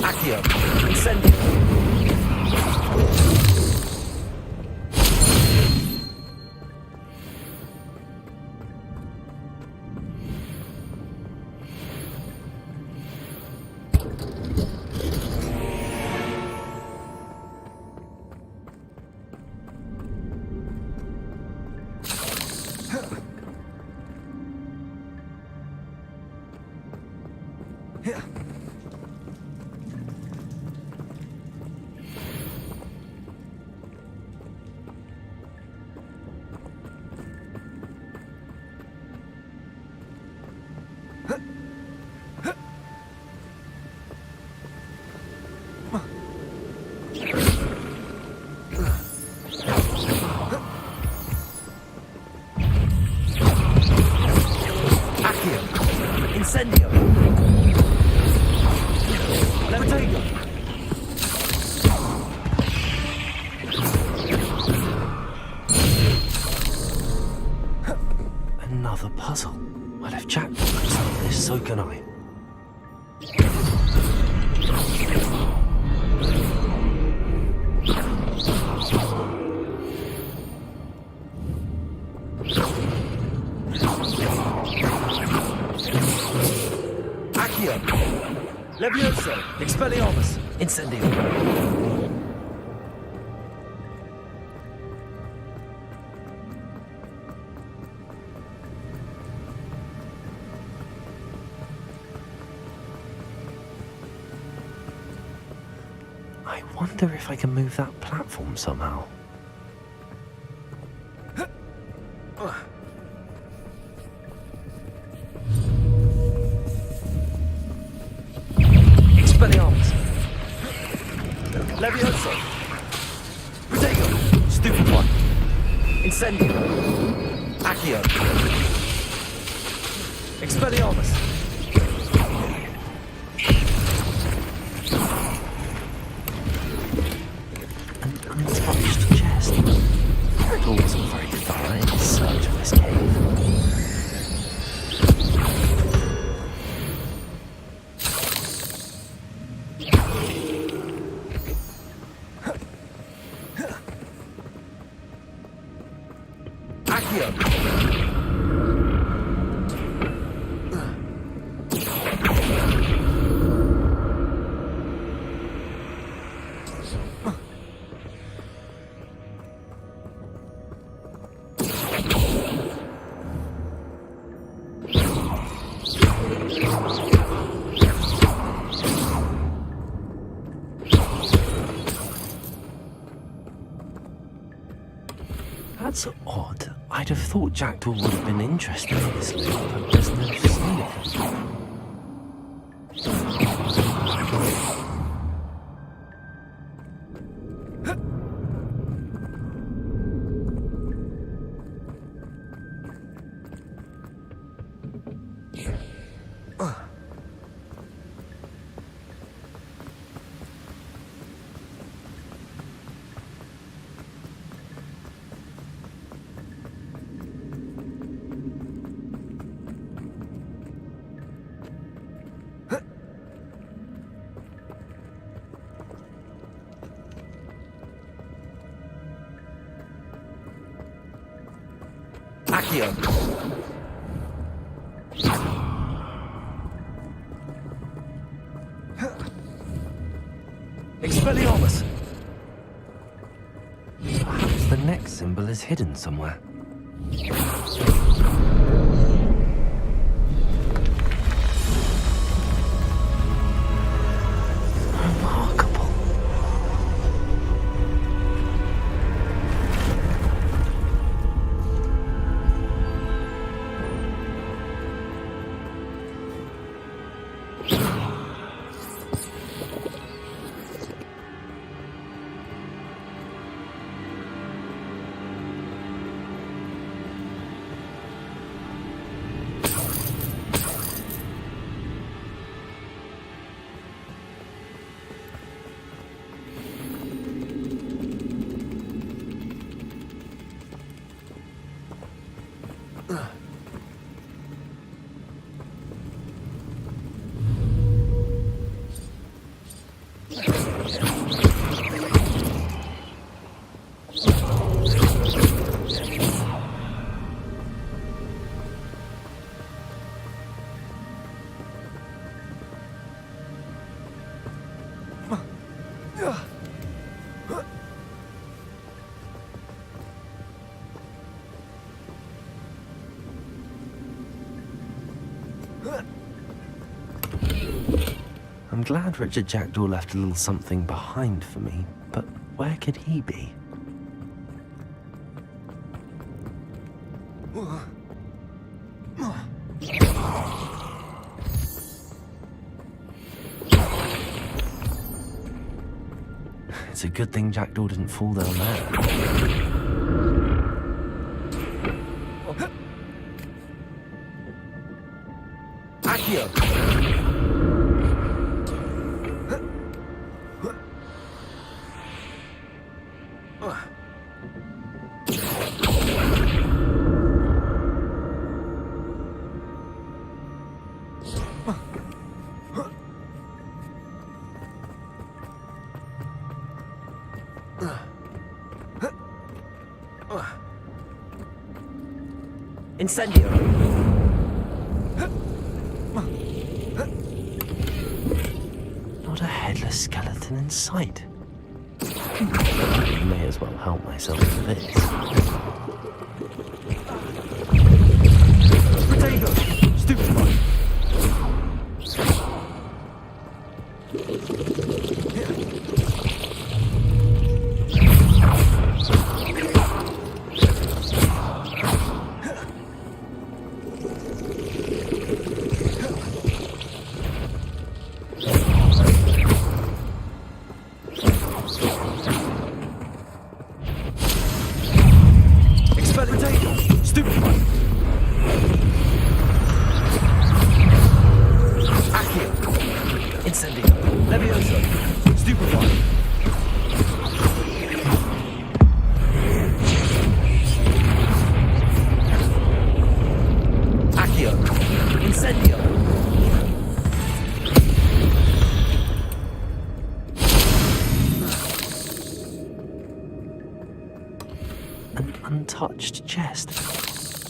Accio! Incendio! Incendio! Potato! Another puzzle. Well, if Jack can solve this, so can I. Accio! Levioso! Expelliarmus! Incendio! I wonder if I can move that platform somehow. Expelliarmus! Levioso! Potato! Stupefy! Incendio! Accio! Expelliarmus! An untouched chest. Riddle wasn't very thorough in his search of this cave. That's odd. I'd have thought Jackdaw would have been interested in this loot, but there's no sign of him. Accio. Expelliarmus. Perhaps the next symbol is hidden somewhere. Remarkable. I'm glad Richard Jackdaw left a little something behind for me, but where could he be? It's a good thing Jackdaw didn't fall down there. Incendio. Not a headless skeleton in sight. I may as well help myself to this. Potato! Stupefy! An untouched chest.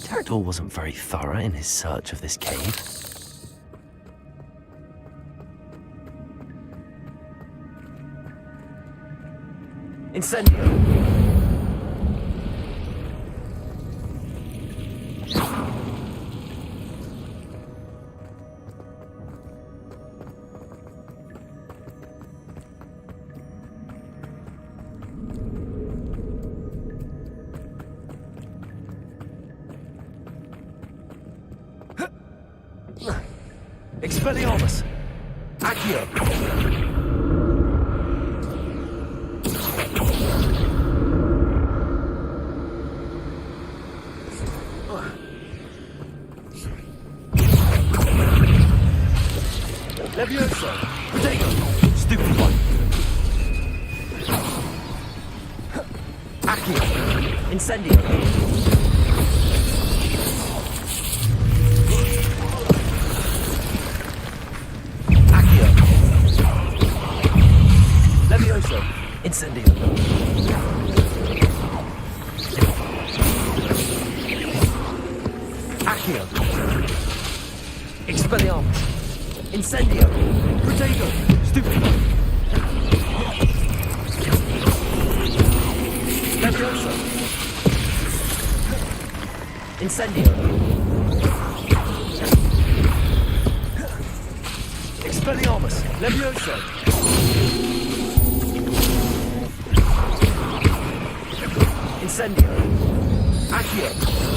Jackdaw wasn't very thorough in his search of this cave. Incendio! Expelliarmus! Accio! Levioso! Potato! Stupid one! Accio! Incendio! Incendio. Accio. Expelliarmus. Incendio. Protego. Stupefy. Levioso. Incendio. Expelliarmus. Levioso. Incendio. Accio.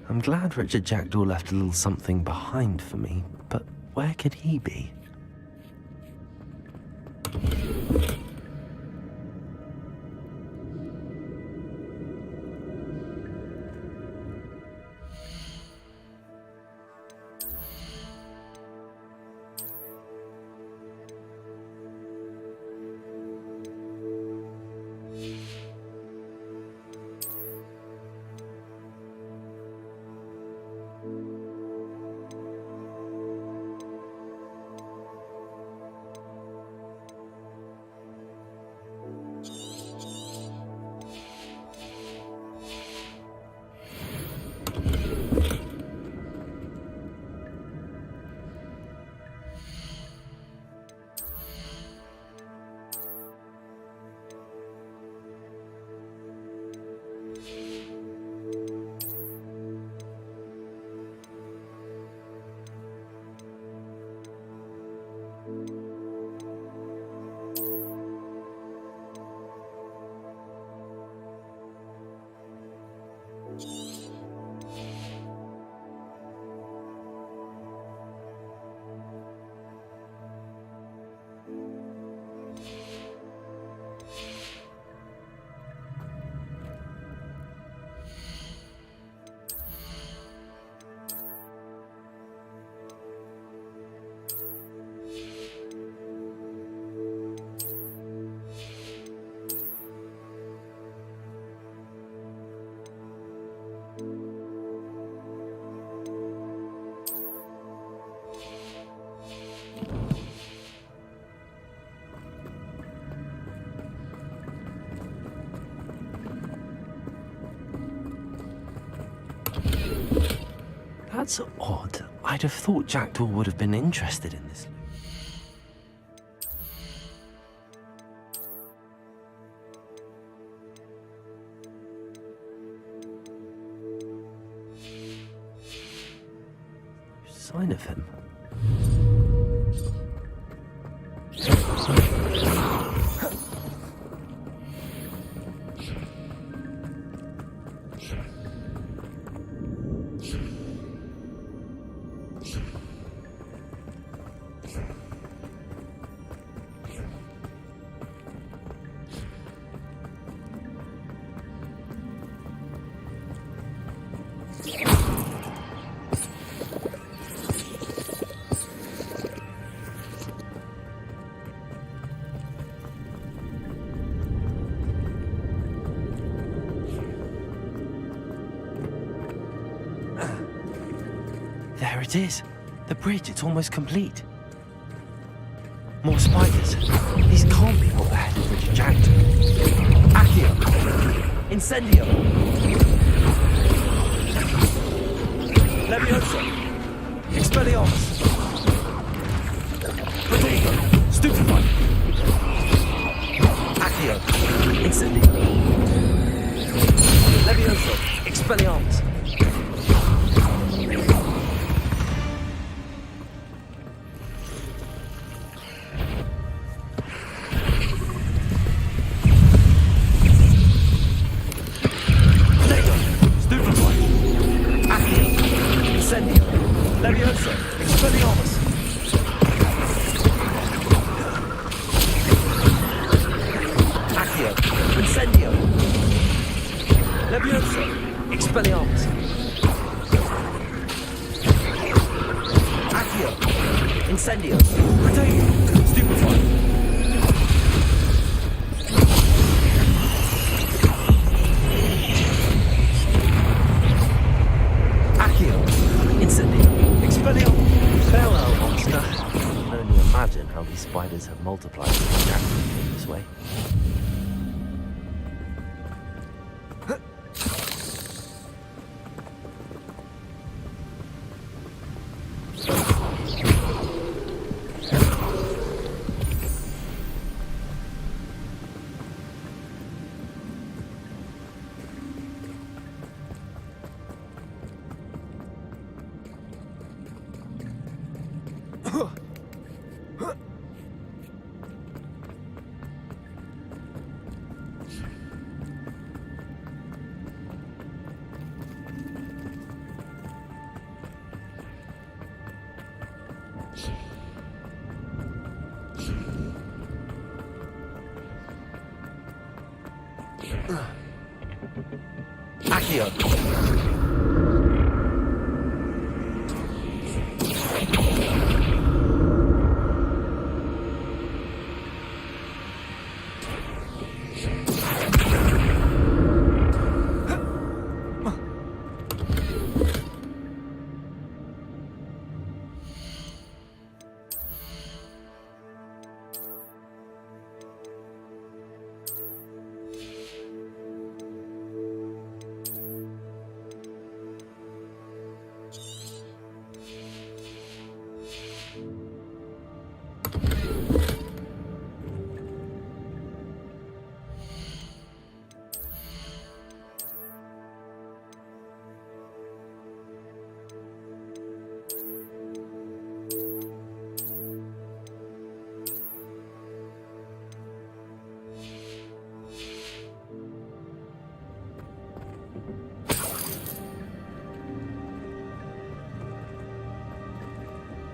I'm glad Richard Jackdaw left a little something behind for me, but where could he be? That's odd. I'd have thought Jackdaw would have been interested in this. Sign of him. There it is. The bridge, it's almost complete. More spiders. These can't be what the head of Richard Jackdaw. Accio. Incendio. Levioso. Expelliarmus. Protego. Stupefy. Accio. Incendio. Levioso. Expelliarmus. Levioso, Expelliarmus. Accio, Incendio. Levioso, Expelliarmus. Incendio! Potato! Stupefy! Incendio! Expelliarmus! Farewell, monster. I can only imagine how these spiders have multiplied in this way. Accio!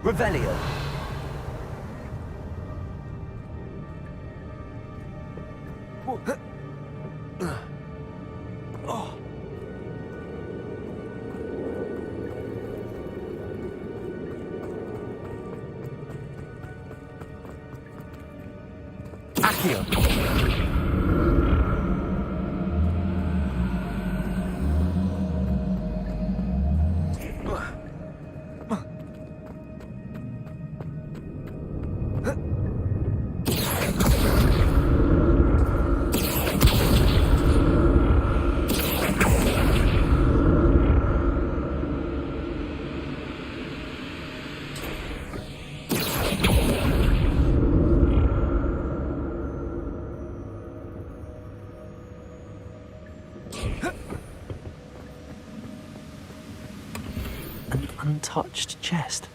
Revelio! Accio! An untouched chest.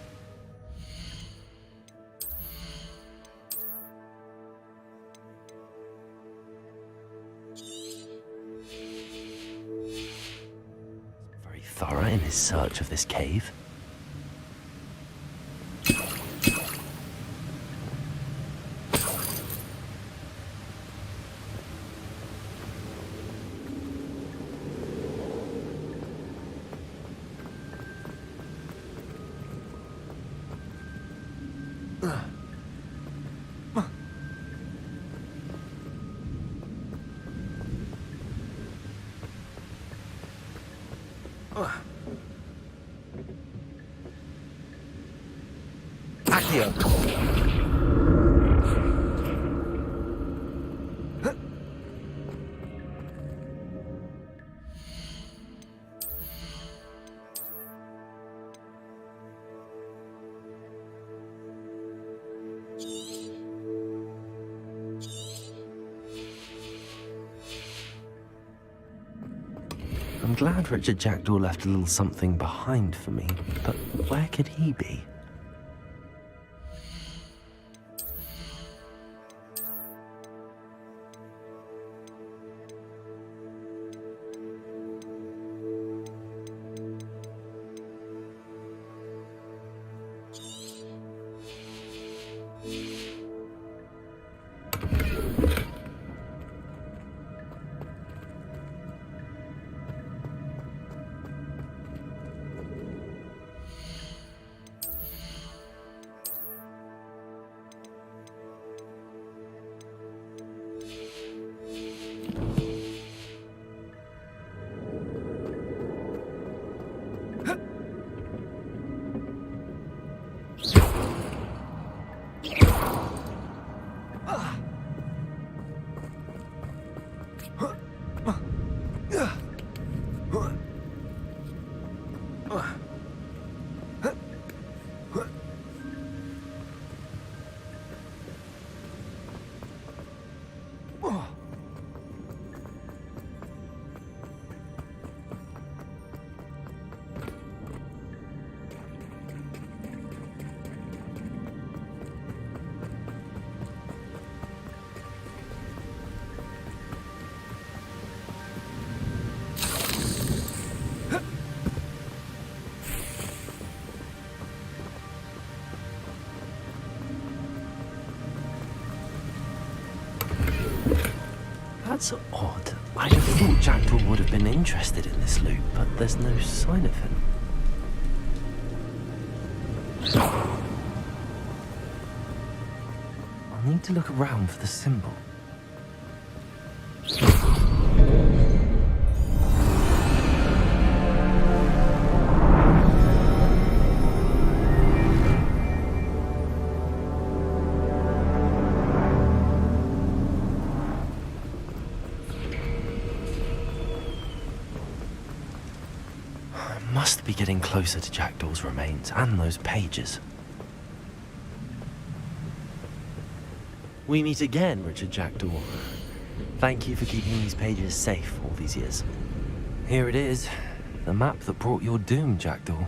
Very thorough in his search of this cave. Accio! I'm glad Richard Jackdaw left a little something behind for me, but where could he be? That's odd. I'd have thought Jackdaw would have been interested in this loot, but there's no sign of him. I'll need to look around for the symbol. Must be getting closer to Jackdaw's remains and those pages. We meet again, Richard Jackdaw. Thank you for keeping these pages safe all these years. Here it is, the map that brought your doom, Jackdaw.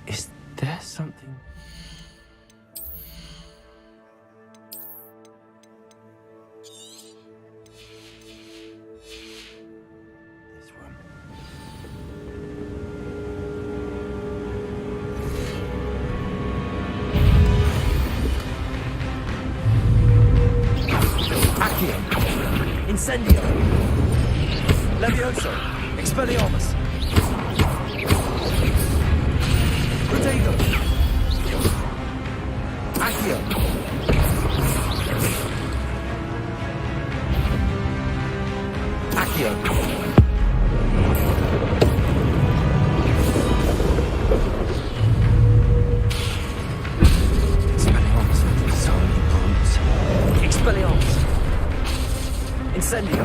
Is there something... Incendio! Levioso! Expelliarmus! Protego! Accio! Accio! Expelliarmus with disarming brutes. Expelliarmus! Incendio!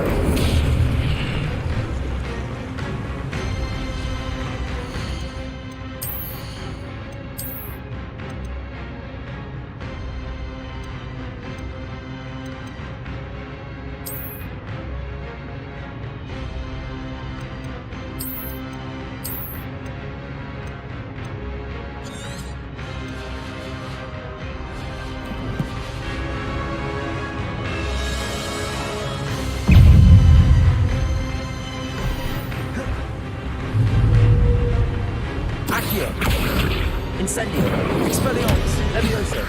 Incendio! Expelliarmus! Levioso!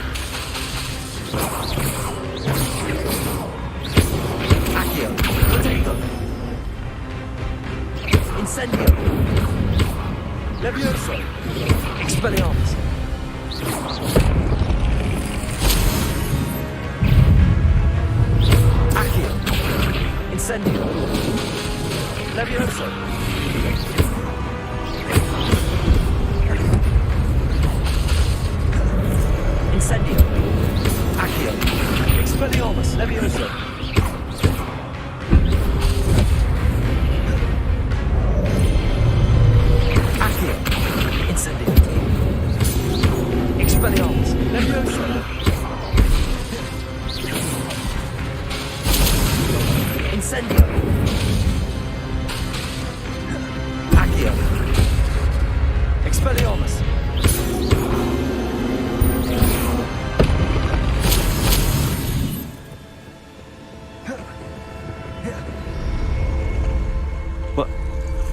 Accio! Protego! Incendio! Levioso! Expelliarmus! Accio! Incendio! Levioso! Incendio! Accio! Expelliarmus! Levioso! Accio! Incendio! Expelliarmus! Levioso! Incendio! Accio! Expelliarmus!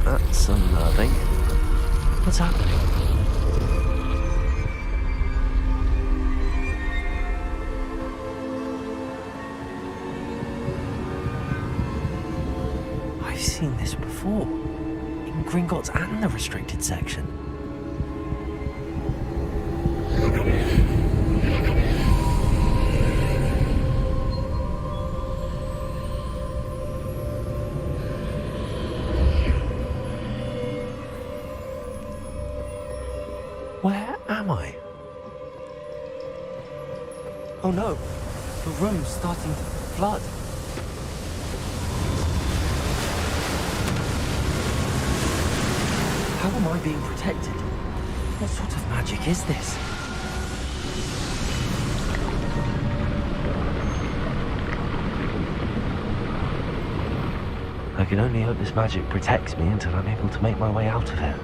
That's unnerving. What's happening? I've seen this before. In Gringotts and the restricted section. Where am I? Oh no, the room's starting to flood. How am I being protected? What sort of magic is this? I can only hope this magic protects me until I'm able to make my way out of here.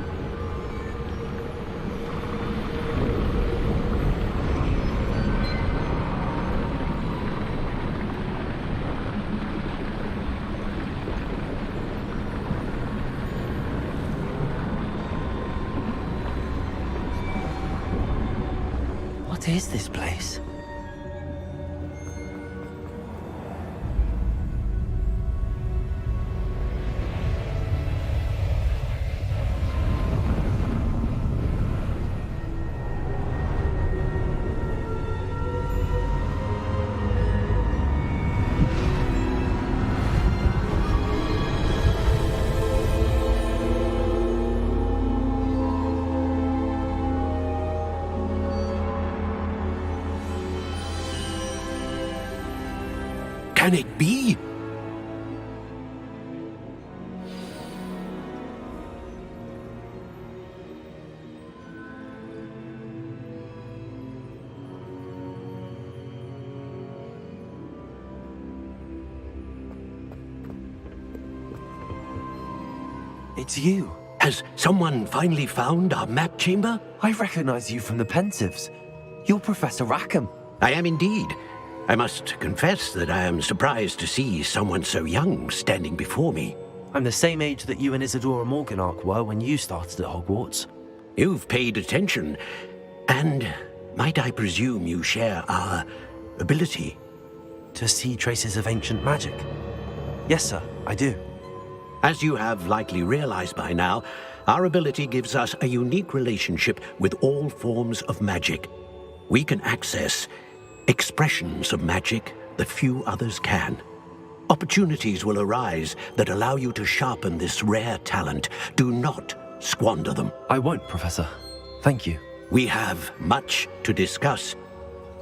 What is this place? Can it be? It's you. Has someone finally found our map chamber? I recognize you from the Pensives. You're Professor Rackham. I am indeed. I must confess that I am surprised to see someone so young standing before me. I'm the same age that you and Isadora Morganach were when you started at Hogwarts. You've paid attention, and might I presume you share our ability? To see traces of ancient magic? Yes, sir, I do. As you have likely realized by now, our ability gives us a unique relationship with all forms of magic. We can access expressions of magic that few others can. Opportunities will arise that allow you to sharpen this rare talent. Do not squander them. I won't, Professor. Thank you. We have much to discuss.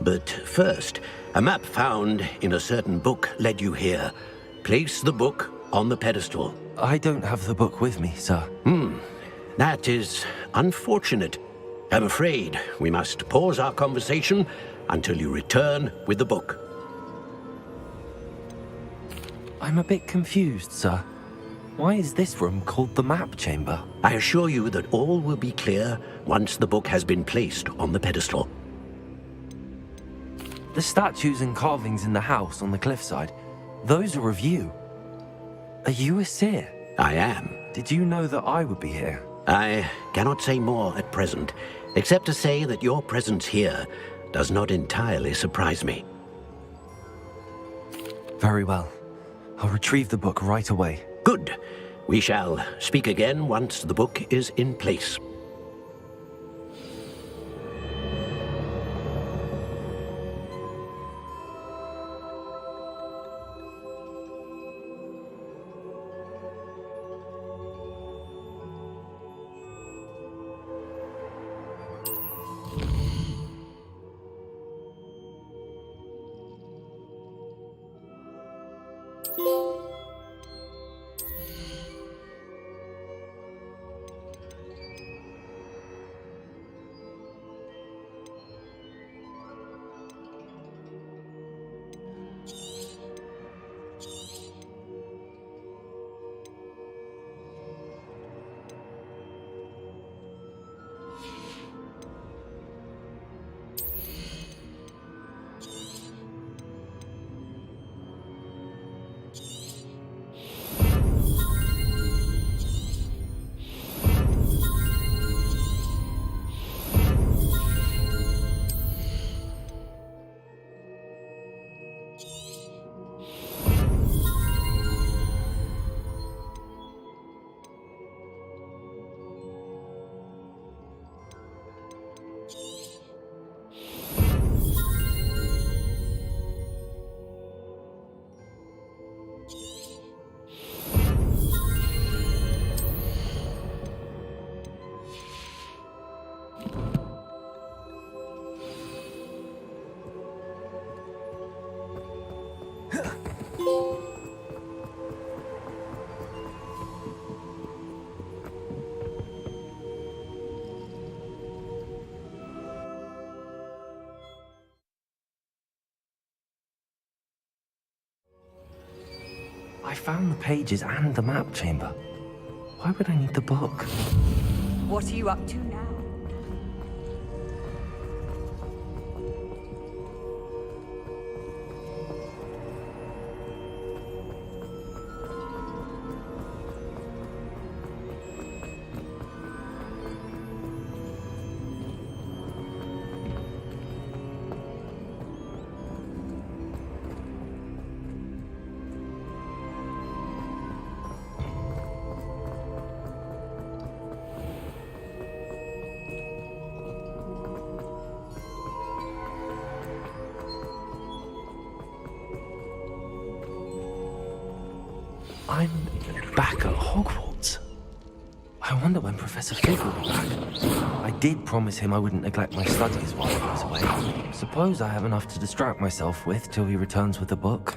But first, a map found in a certain book led you here. Place the book on the pedestal. I don't have the book with me, sir. That is unfortunate. I'm afraid we must pause our conversation until you return with the book. I'm a bit confused, sir. Why is this room called the map chamber? I assure you that all will be clear once the book has been placed on the pedestal. The statues and carvings in the house on the cliffside, those are of you. Are you a seer? I am. Did you know that I would be here? I cannot say more at present, except to say that your presence here does not entirely surprise me. Very well. I'll retrieve the book right away. Good. We shall speak again once the book is in place. I found the pages and the map chamber. Why would I need the book? What are you up to now? I'm back at Hogwarts. I wonder when Professor Fig will be back. I did promise him I wouldn't neglect my studies while he was away. Suppose I have enough to distract myself with till he returns with the book.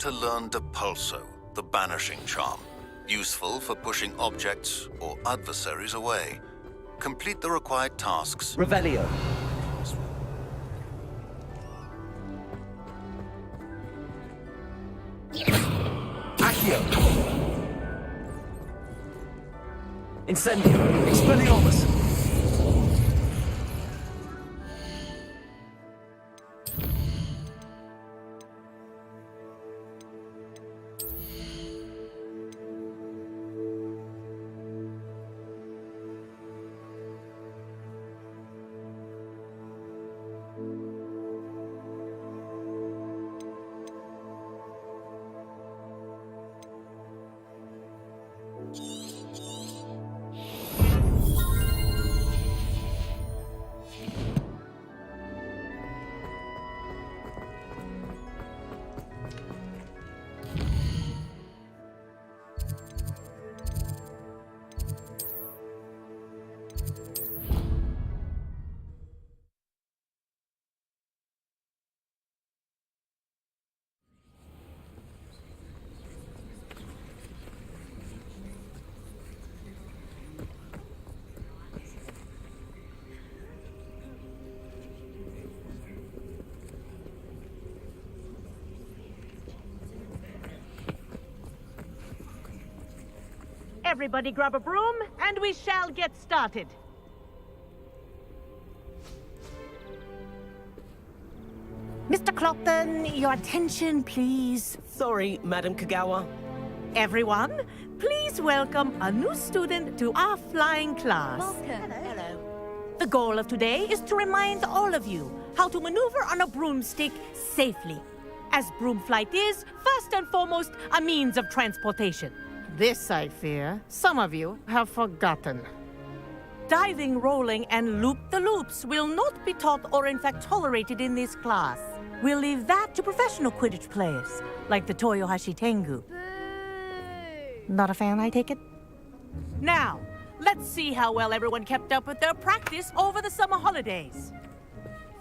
To learn Depulso, the banishing charm, useful for pushing objects or adversaries away. Complete the required tasks. Revelio. Accio. Incendio. Expelliarmus. Everybody grab a broom, and we shall get started. Mr. Clopton, your attention, please. Sorry, Madam Kagawa. Everyone, please welcome a new student to our flying class. Welcome. Hello. The goal of today is to remind all of you how to maneuver on a broomstick safely, as broom flight is, first and foremost, a means of transportation. This, I fear, some of you have forgotten. Diving, rolling, and loop-the-loops will not be taught or in fact tolerated in this class. We'll leave that to professional Quidditch players, like the Toyohashi Tengu. Not a fan, I take it? Now, let's see how well everyone kept up with their practice over the summer holidays.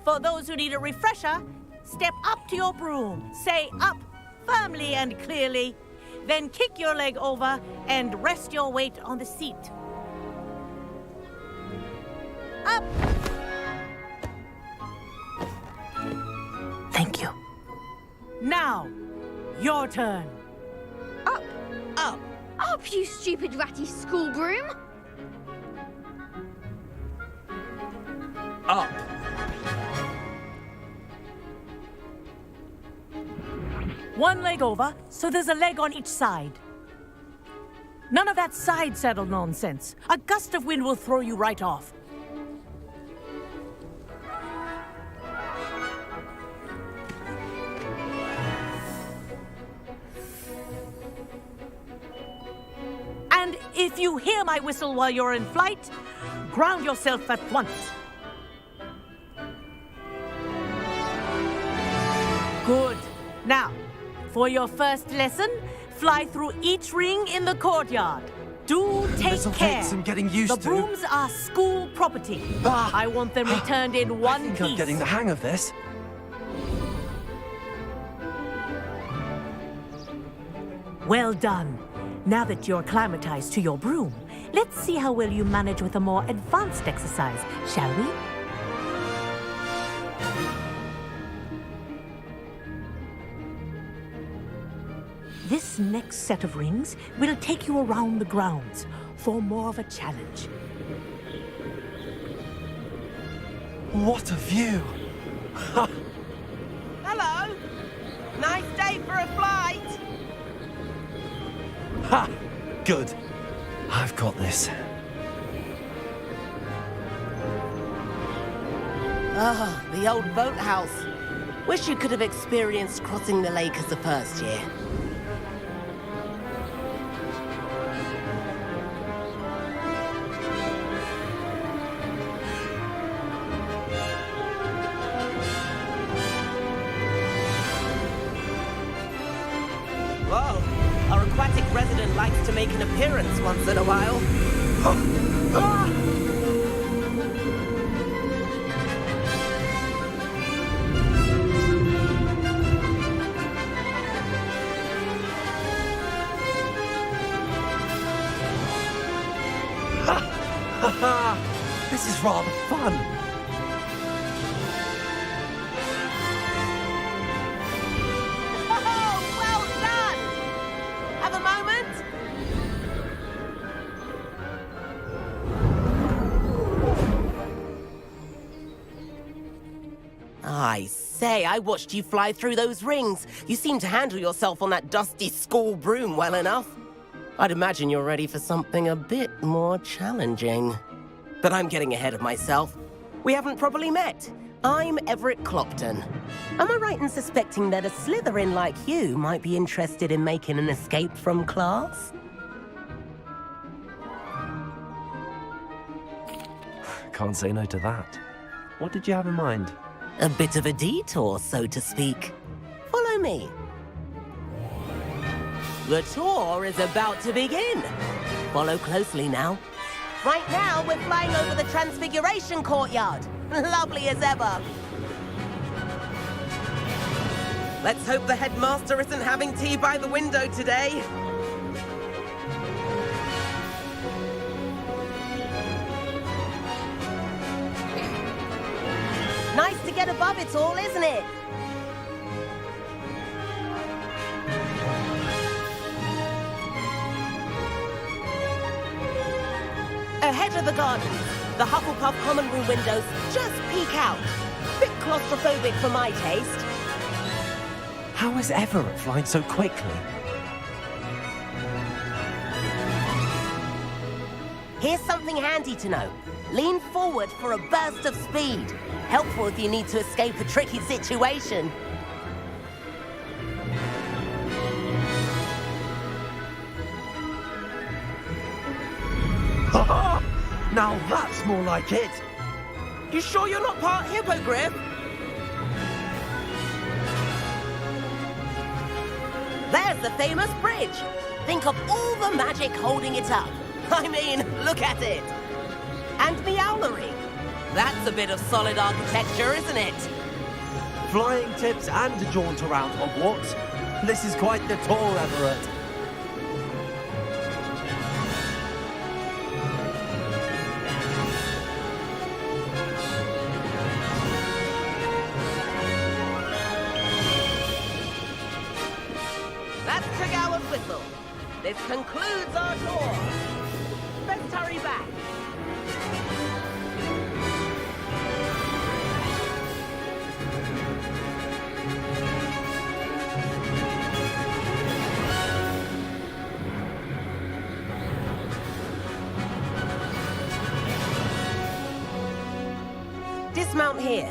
For those who need a refresher, step up to your broom, say up firmly and clearly, then kick your leg over and rest your weight on the seat. Up! Thank you. Now, your turn. Up. Up. Up, you stupid ratty school broom. Up. One leg over, so there's a leg on each side. None of that side saddle nonsense. A gust of wind will throw you right off. And if you hear my whistle while you're in flight, Ground yourself at once. Good. Now, for your first lesson, fly through each ring in the courtyard. Do take This'll care. take some getting used the to. brooms are school property. I want them returned in I one think piece. I'm getting the hang of this. Well done. Now that you're acclimatized to your broom, let's see how well you manage with a more advanced exercise, shall we? This next set of rings will take you around the grounds for more of a challenge. What a view! Hello! Nice day for a flight! Ha! Good. I've got this. Ah, the old boathouse. Wish you could have experienced crossing the lake as the first year. Whoa, our aquatic resident likes to make an appearance once in a while. This is rather fun. Oh, well done! Have a moment? I say, I watched you fly through those rings. You seem to handle yourself on that dusty school broom well enough. I'd imagine you're ready for something a bit more challenging. But I'm getting ahead of myself. We haven't properly met. I'm Everett Clopton. Am I right in suspecting that a Slytherin like you might be interested in making an escape from class? Can't say no to that. What did you have in mind? A bit of a detour, so to speak. Follow me. The tour is about to begin. Follow closely now. Right now, we're flying over the Transfiguration Courtyard. Lovely as ever. Let's hope the headmaster isn't having tea by the window today. Nice to get above it all, isn't it? Ahead of the garden, the Hufflepuff common room windows just peek out. Bit claustrophobic for my taste. How is Everett flying so quickly? Here's something handy to know. Lean forward for a burst of speed. Helpful if you need to escape a tricky situation. Now that's more like it. You sure you're not part hippogriff? There's the famous bridge. Think of all the magic holding it up. I mean, look at it. And Meowlery. That's a bit of solid architecture, isn't it? Flying tips and a jaunt around Hogwarts. This is quite the tour, Everett. That's Tregower's whistle. This concludes our tour. Let's hurry back. Dismount here.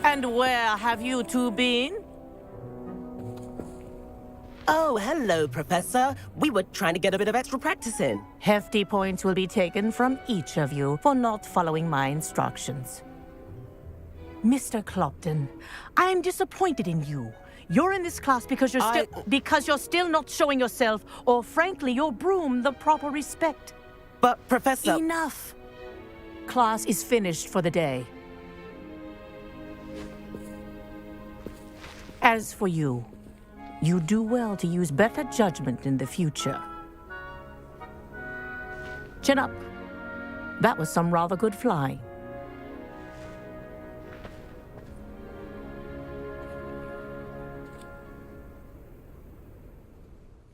And where have you two been? Oh, hello, Professor. We were trying to get a bit of extra practice in. Hefty points will be taken from each of you for not following my instructions. Mr. Clopton, I'm disappointed in you. You're in this class because you're still not showing yourself, or frankly, your broom, the proper respect. But, Professor... Enough! Class is finished for the day. As for you, you do well to use better judgment in the future. Chin up. That was some rather good flying.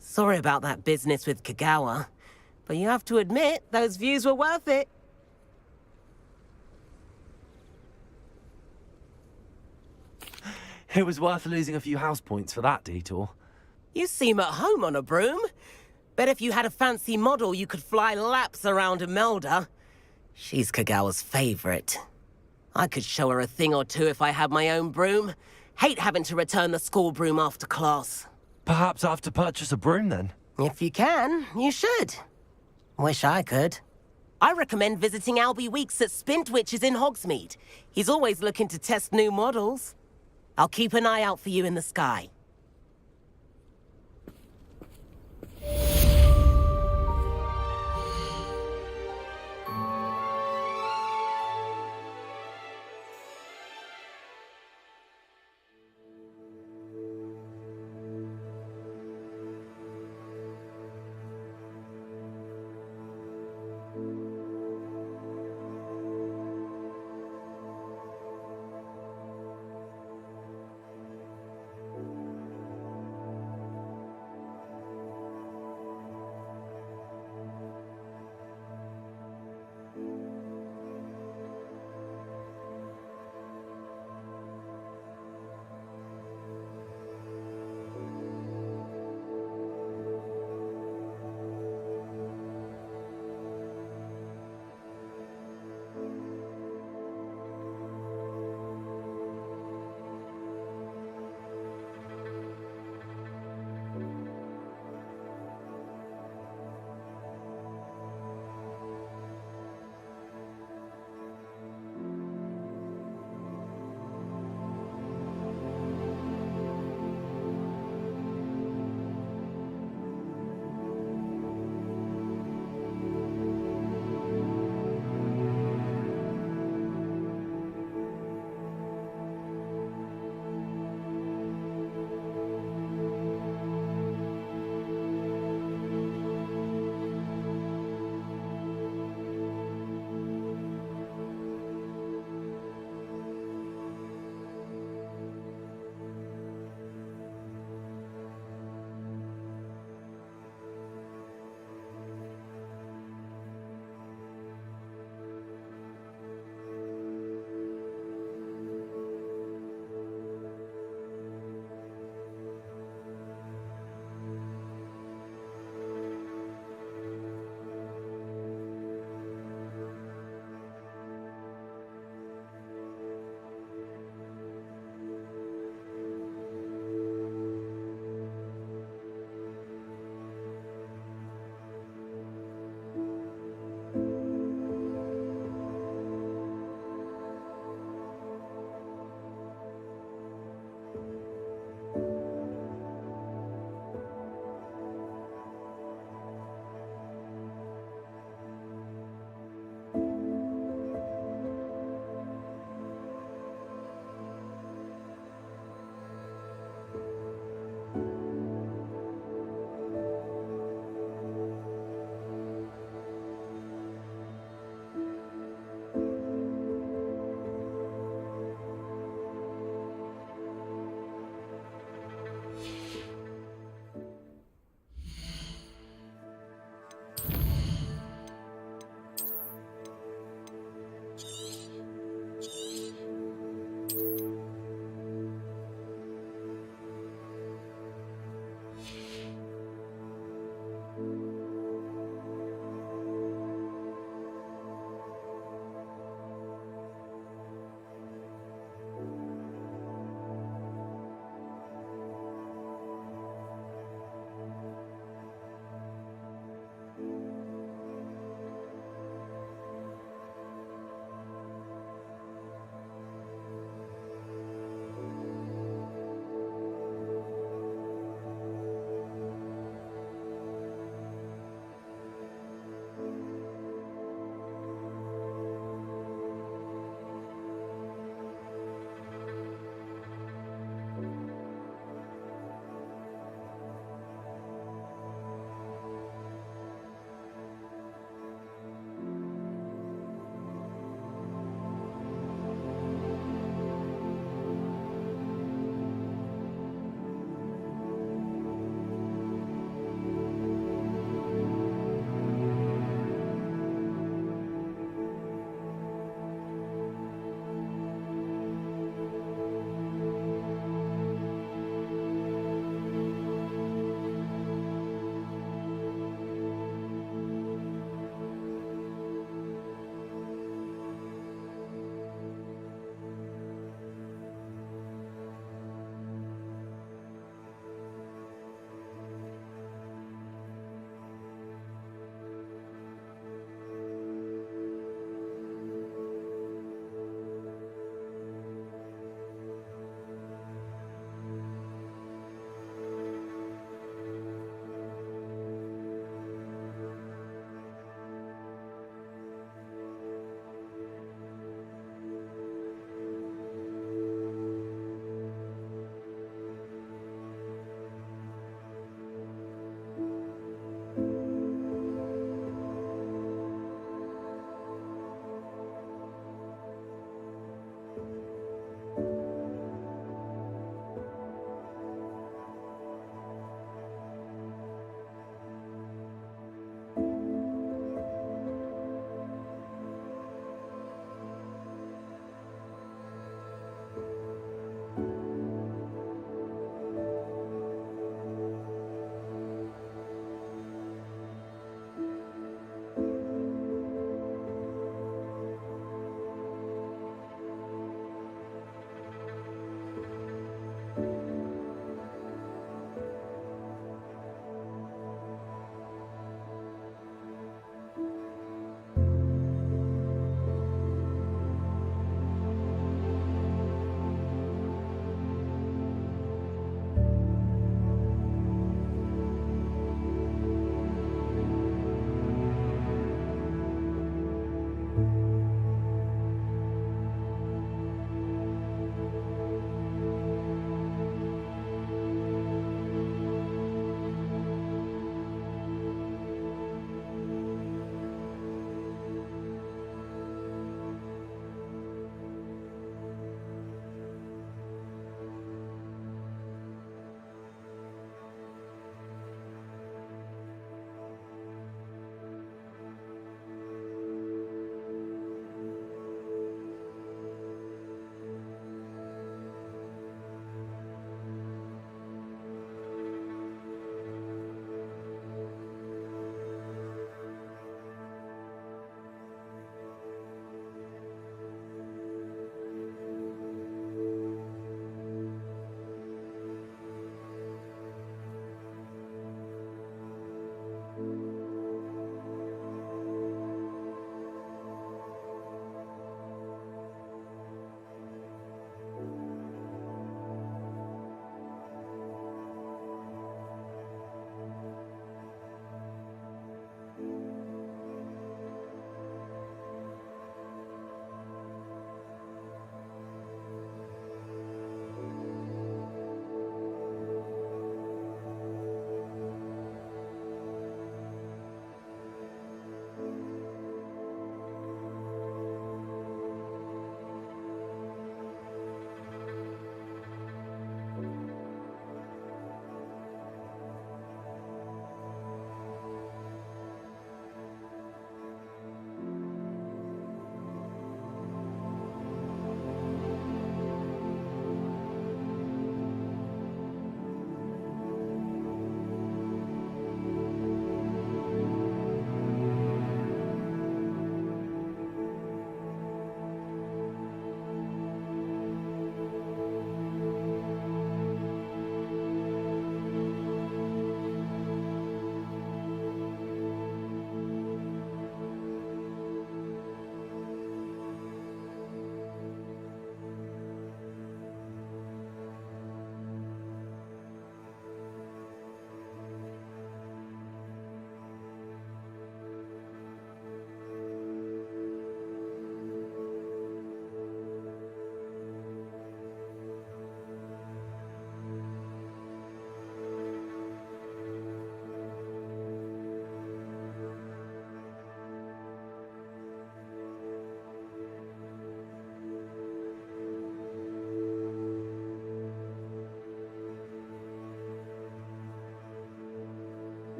Sorry about that business with Kagawa, but you have to admit, those views were worth it. It was worth losing a few house points for that detour. You seem at home on a broom. Bet if you had a fancy model, you could fly laps around Imelda. She's Kagawa's favorite. I could show her a thing or two if I had my own broom. Hate having to return the school broom after class. Perhaps I have to purchase a broom then? If you can, you should. Wish I could. I recommend visiting Albie Weeks at Spintwitches in Hogsmeade. He's always looking to test new models. I'll keep an eye out for you in the sky.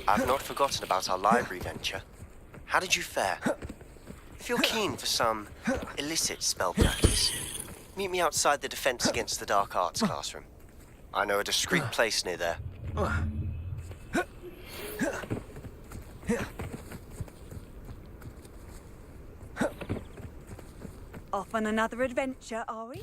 I've not forgotten about our library venture. How did you fare? If you're keen for some illicit spell practice, meet me outside the Defense Against the Dark Arts classroom. I know a discreet place near there. Off on another adventure, are we?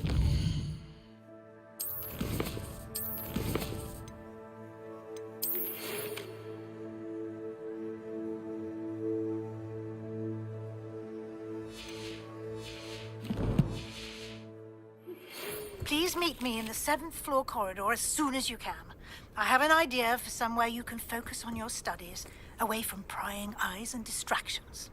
Please meet me in the 7th floor corridor as soon as you can. I have an idea for somewhere you can focus on your studies, away from prying eyes and distractions.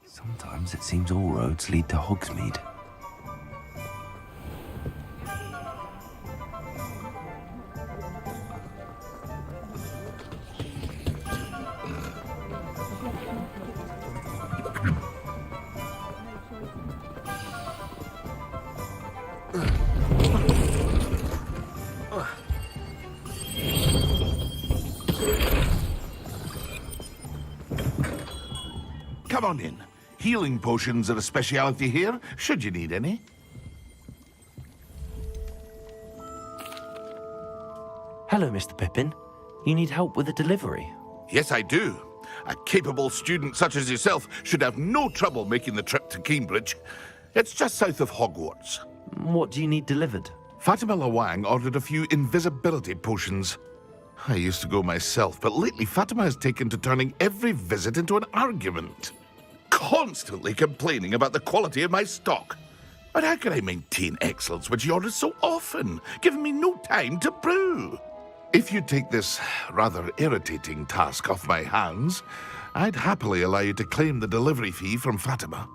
Sometimes it seems all roads lead to Hogsmeade. Come on in. Healing potions are a speciality here, should you need any. Hello, Mr. Pippin. You need help with a delivery? Yes, I do. A capable student such as yourself should have no trouble making the trip to Cambridge. It's just south of Hogwarts. What do you need delivered? Fatima Lawang ordered a few invisibility potions. I used to go myself, but lately Fatima has taken to turning every visit into an argument. Constantly complaining about the quality of my stock. But how can I maintain excellence when she orders so often, giving me no time to brew? If you take this rather irritating task off my hands, I'd happily allow you to claim the delivery fee from Fatima.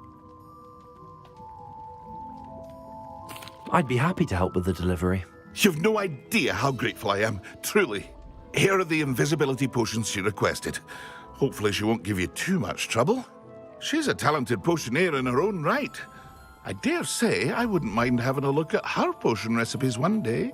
I'd be happy to help with the delivery. You've no idea how grateful I am, truly. Here are the invisibility potions she requested. Hopefully she won't give you too much trouble. She's a talented potioneer in her own right. I dare say I wouldn't mind having a look at her potion recipes one day.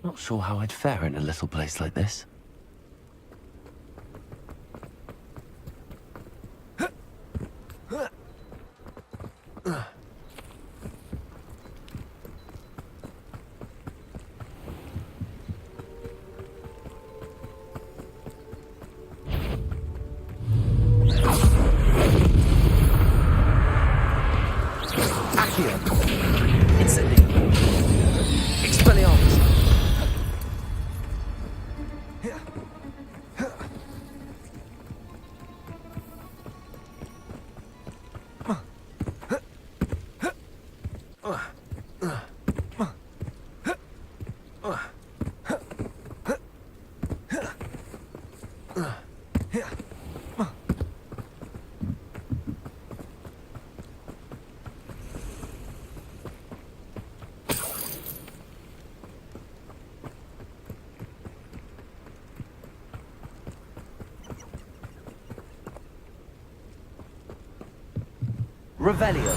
Not sure how I'd fare in a little place like this. Revelio.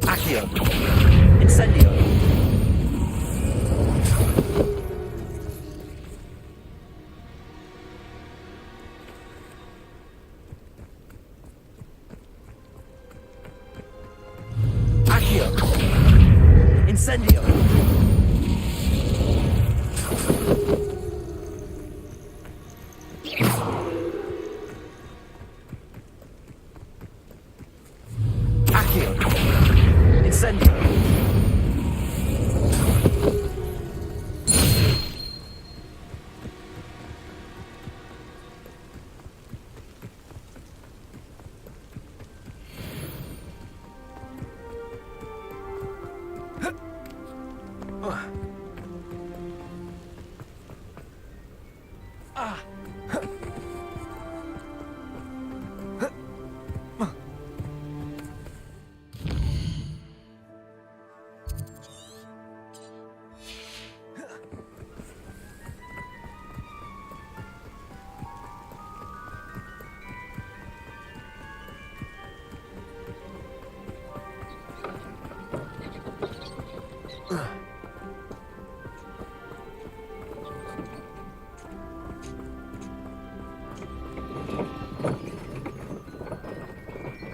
Accio. Incendio. Incendio! Accio! Incendio!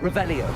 Revelio.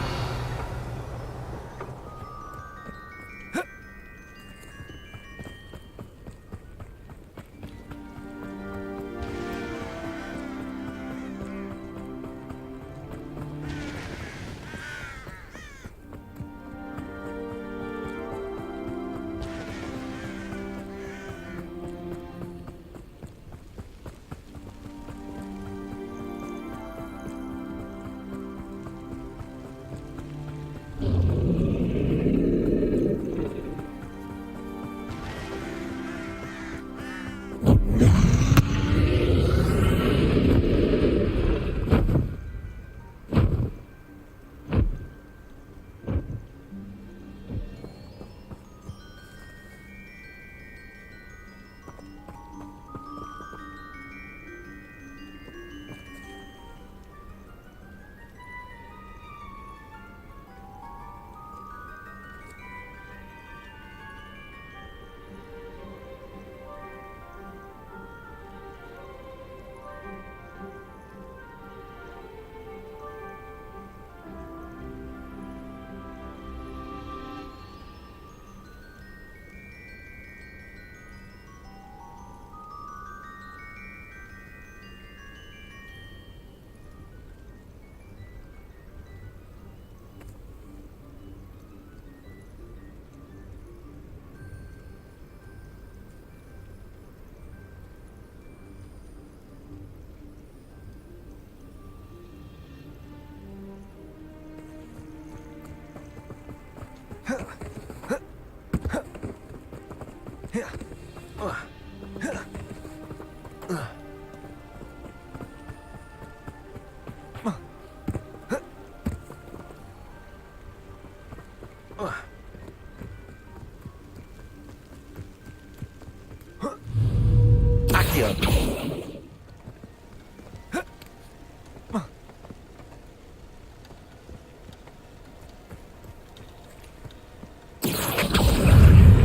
Accio.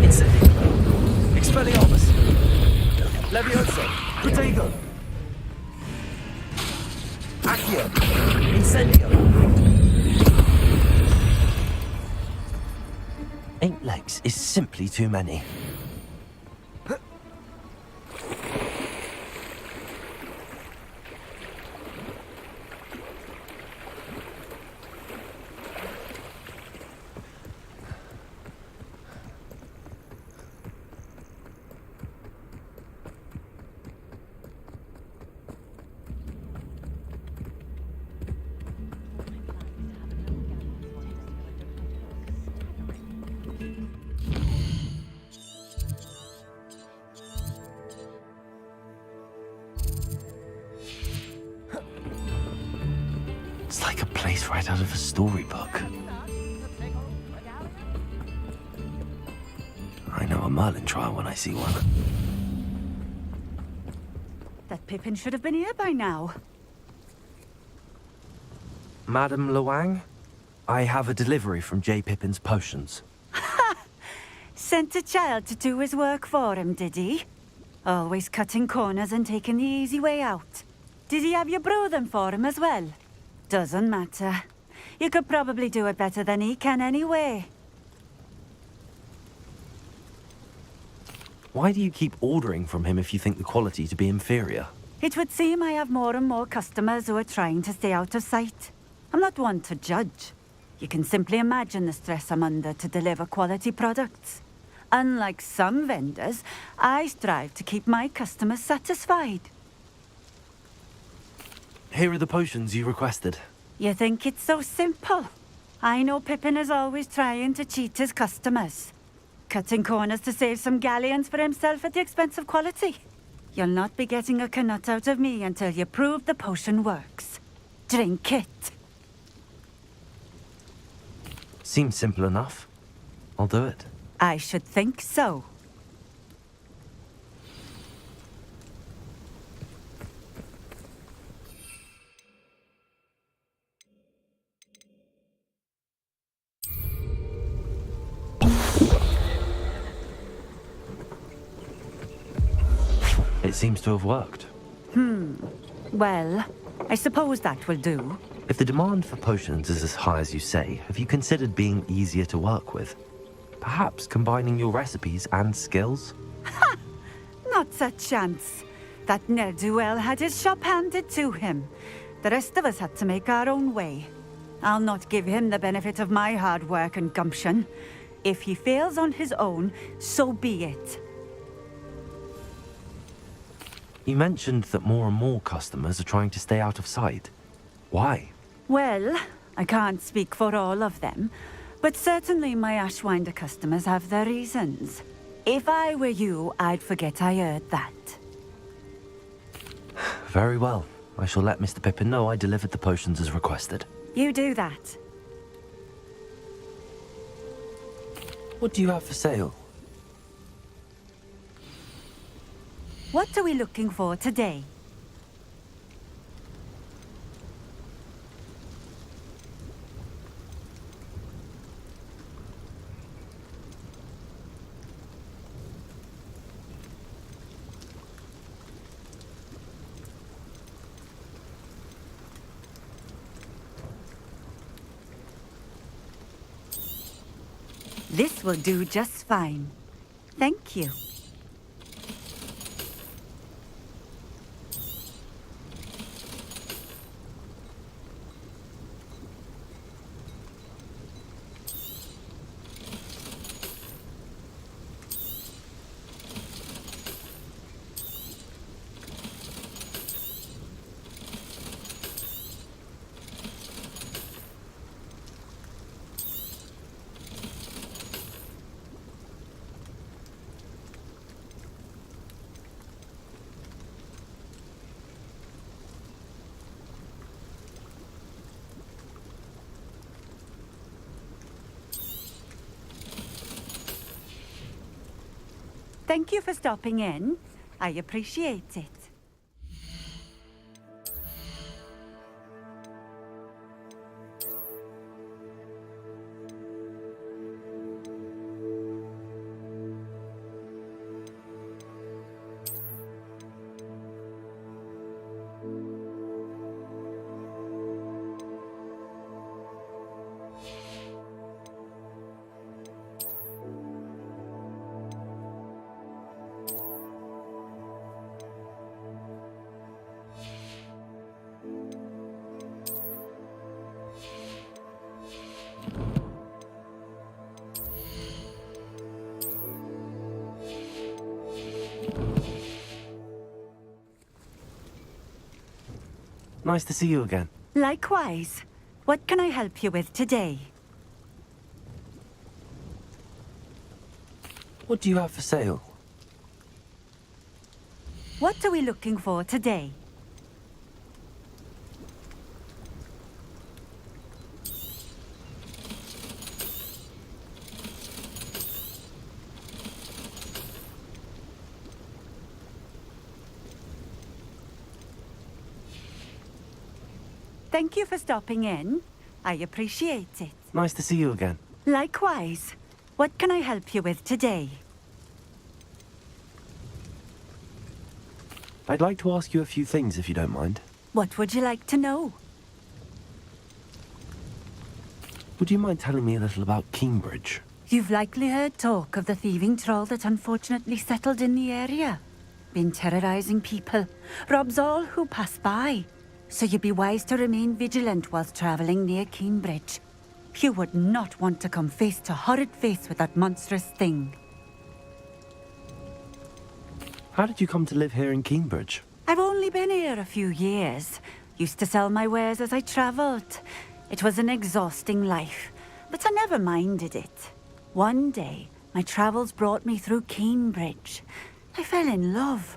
Incendio. Expelliarmus. Levioso. Protego. Accio. Incendio. 8 legs is simply too many. It's like a place right out of a storybook. I know a Merlin trial when I see one. That Pippin should have been here by now. Madame Luang, I have a delivery from J. Pippin's potions. Sent a child to do his work for him, did he? Always cutting corners and taking the easy way out. Did he have you brew them for him as well? Doesn't matter. You could probably do it better than he can anyway. Why do you keep ordering from him if you think the quality to be inferior? It would seem I have more and more customers who are trying to stay out of sight. I'm not one to judge. You can simply imagine the stress I'm under to deliver quality products. Unlike some vendors, I strive to keep my customers satisfied. Here are the potions you requested. You think it's so simple? I know Pippin is always trying to cheat his customers. Cutting corners to save some galleons for himself at the expense of quality. You'll not be getting a canut out of me until you prove the potion works. Drink it. Seems simple enough. I'll do it. I should think so. It seems to have worked. Well, I suppose that will do. If the demand for potions is as high as you say, have you considered being easier to work with? Perhaps combining your recipes and skills? Not a chance. That ne'er-do-well had his shop handed to him. The rest of us had to make our own way. I'll not give him the benefit of my hard work and gumption. If he fails on his own, so be it. You mentioned that more and more customers are trying to stay out of sight. Why? Well, I can't speak for all of them, but certainly my Ashwinder customers have their reasons. If I were you, I'd forget I heard that. Very well. I shall let Mr. Pippin know I delivered the potions as requested. You do that. What do you have for sale? What are we looking for today? This will do just fine. Thank you. Thank you for stopping in. I appreciate it. Nice to see you again. Likewise. What can I help you with today? What do you have for sale? What are we looking for today? Thank you for stopping in. I appreciate it. Nice to see you again. Likewise. What can I help you with today? I'd like to ask you a few things if you don't mind. What would you like to know? Would you mind telling me a little about Cambridge? You've likely heard talk of the thieving troll that unfortunately settled in the area. Been terrorizing people. Robs all who pass by. So you'd be wise to remain vigilant whilst traveling near Cambridge. You would not want to come face to horrid face with that monstrous thing. How did you come to live here in Cambridge? I've only been here a few years. Used to sell my wares as I travelled. It was an exhausting life, but I never minded it. One day, my travels brought me through Cambridge. I fell in love.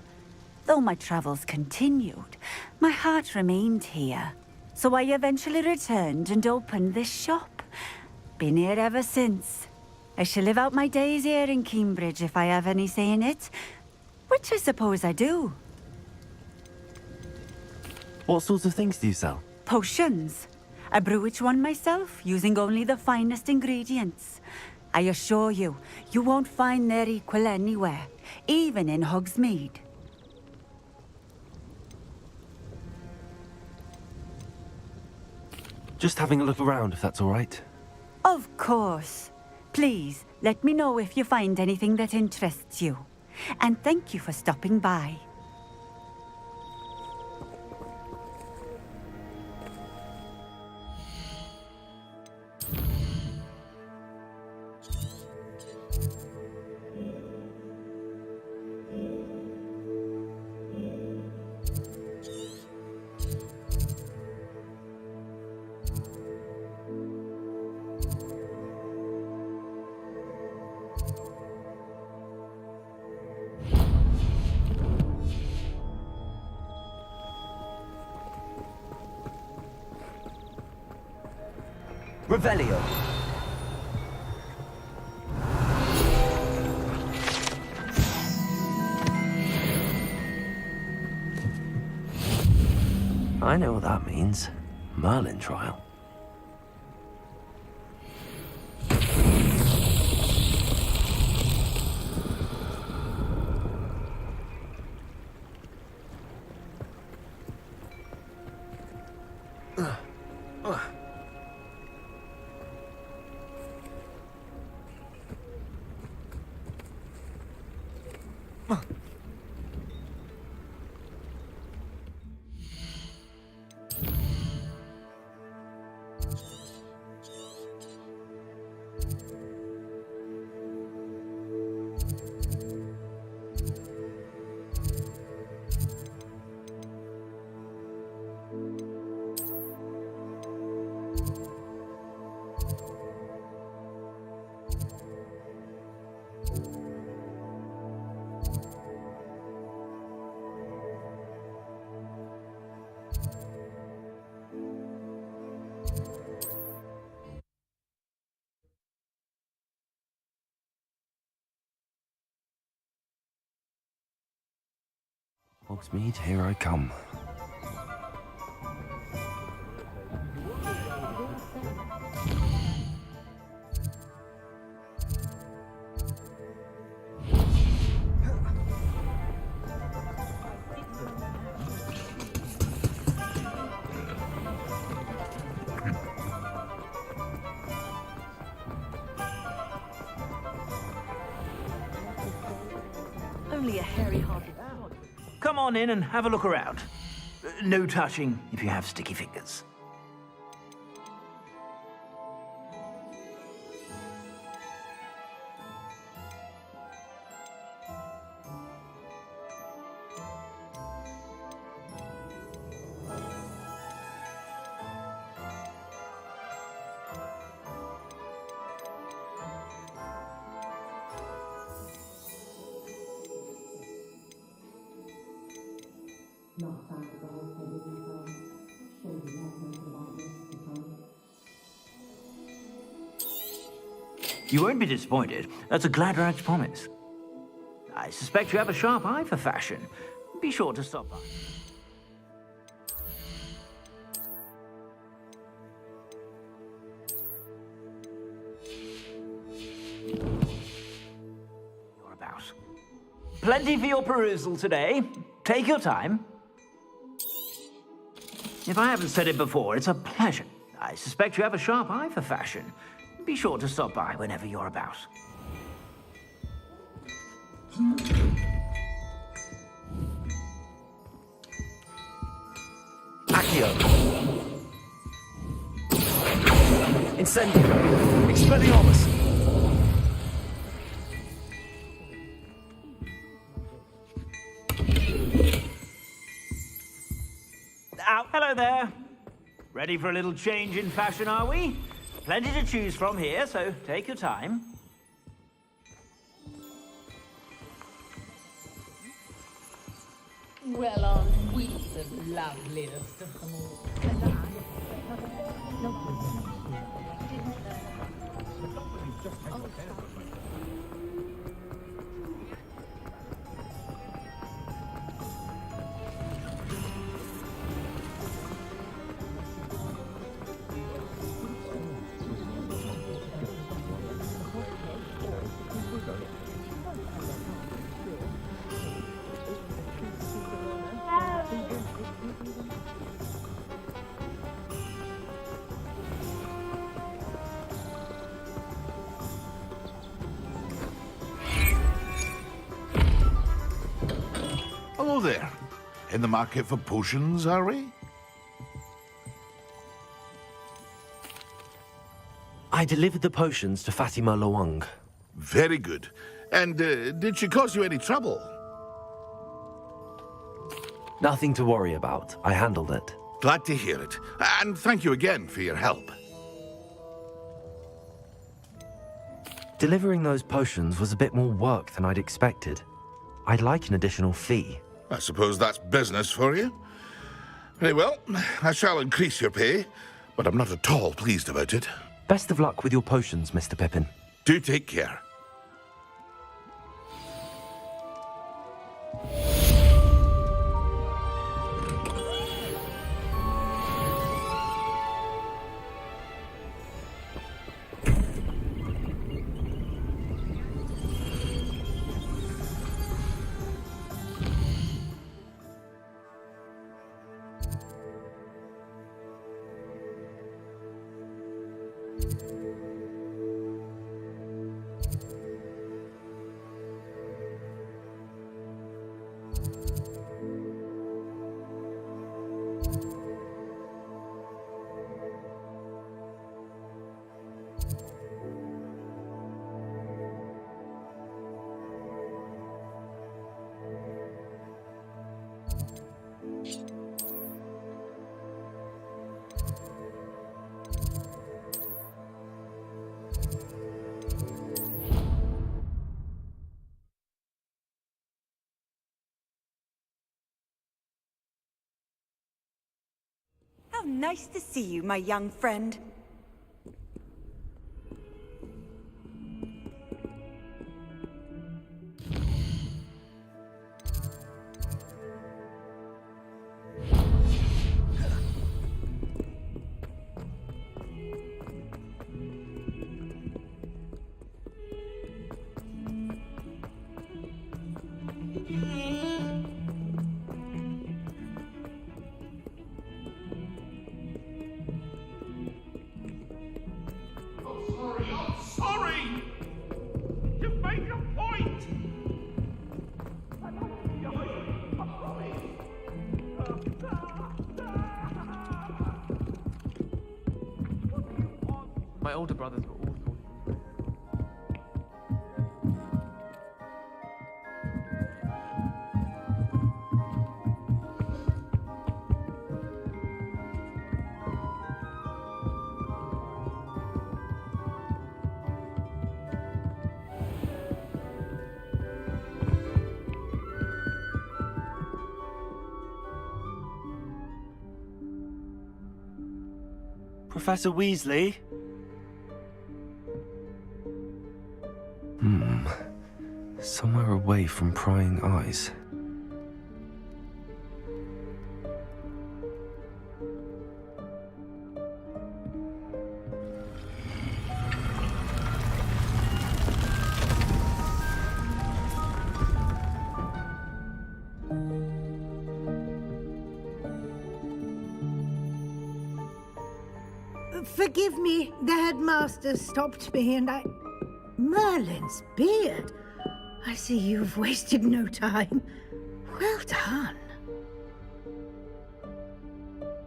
Though my travels continued, my heart remained here. So I eventually returned and opened this shop. Been here ever since. I shall live out my days here in Cambridge if I have any say in it, which I suppose I do. What sorts of things do you sell? Potions. I brew each one myself, using only the finest ingredients. I assure you, you won't find their equal anywhere, even in Hogsmeade. Just having a look around, if that's all right. Of course. Please, let me know if you find anything that interests you. And thank you for stopping by. Revelio. I know what that means. Merlin trial. Hogsmeade, here I come. Only a hairy-hearted. Come on in and have a look around. No touching if you have sticky fingers. You won't be disappointed. That's a Gladrag's promise. I suspect you have a sharp eye for fashion. Be sure to stop by. You're about. Plenty for your perusal today. Take your time. If I haven't said it before, it's a pleasure. I suspect you have a sharp eye for fashion. Be sure to stop by whenever you're about. Accio. Incendio. Expelliarmus. Hello there. Ready for a little change in fashion, are we? Plenty to choose from here, so take your time. Well, aren't we the loveliest of them all? Hello there. In the market for potions, are we? I delivered the potions to Fatima Lawang. Very good. And did she cause you any trouble? Nothing to worry about. I handled it. Glad to hear it. And thank you again for your help. Delivering those potions was a bit more work than I'd expected. I'd like an additional fee. I suppose that's business for you. Very well, I shall increase your pay, but I'm not at all pleased about it. Best of luck with your potions, Mr. Pippin. Do take care. How nice to see you, my young friend. My older brothers were awful. Professor Weasley? Somewhere away from prying eyes. Forgive me, the headmaster stopped me and I... Merlin's beard. I see you've wasted no time. Well done.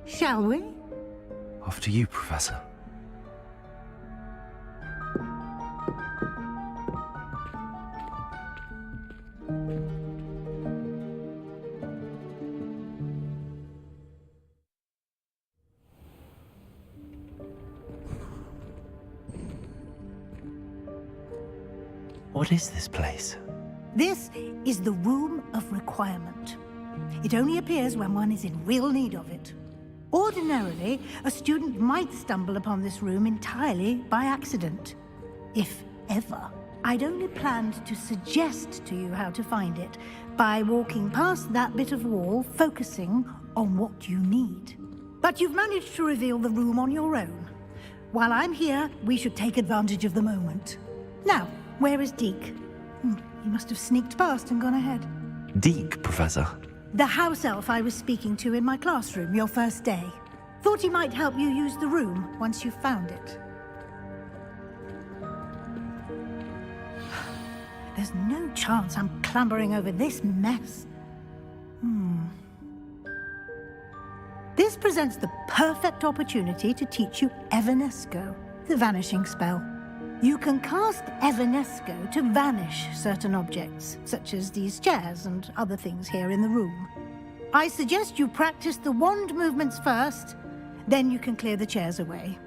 Shall we? After you, Professor. What is this place? This is the Room of Requirement. It only appears when one is in real need of it. Ordinarily, a student might stumble upon this room entirely by accident. If ever. I'd only planned to suggest to you how to find it by walking past that bit of wall, focusing on what you need. But you've managed to reveal the room on your own. While I'm here, we should take advantage of the moment. Now, where is Deke? He must have sneaked past and gone ahead. Deke, Professor. The house elf I was speaking to in my classroom your first day. Thought he might help you use the room once you found it. There's no chance I'm clambering over this mess. This presents the perfect opportunity to teach you Evanesco, the vanishing spell. You can cast Evanesco to vanish certain objects, such as these chairs and other things here in the room. I suggest you practice the wand movements first, then you can clear the chairs away.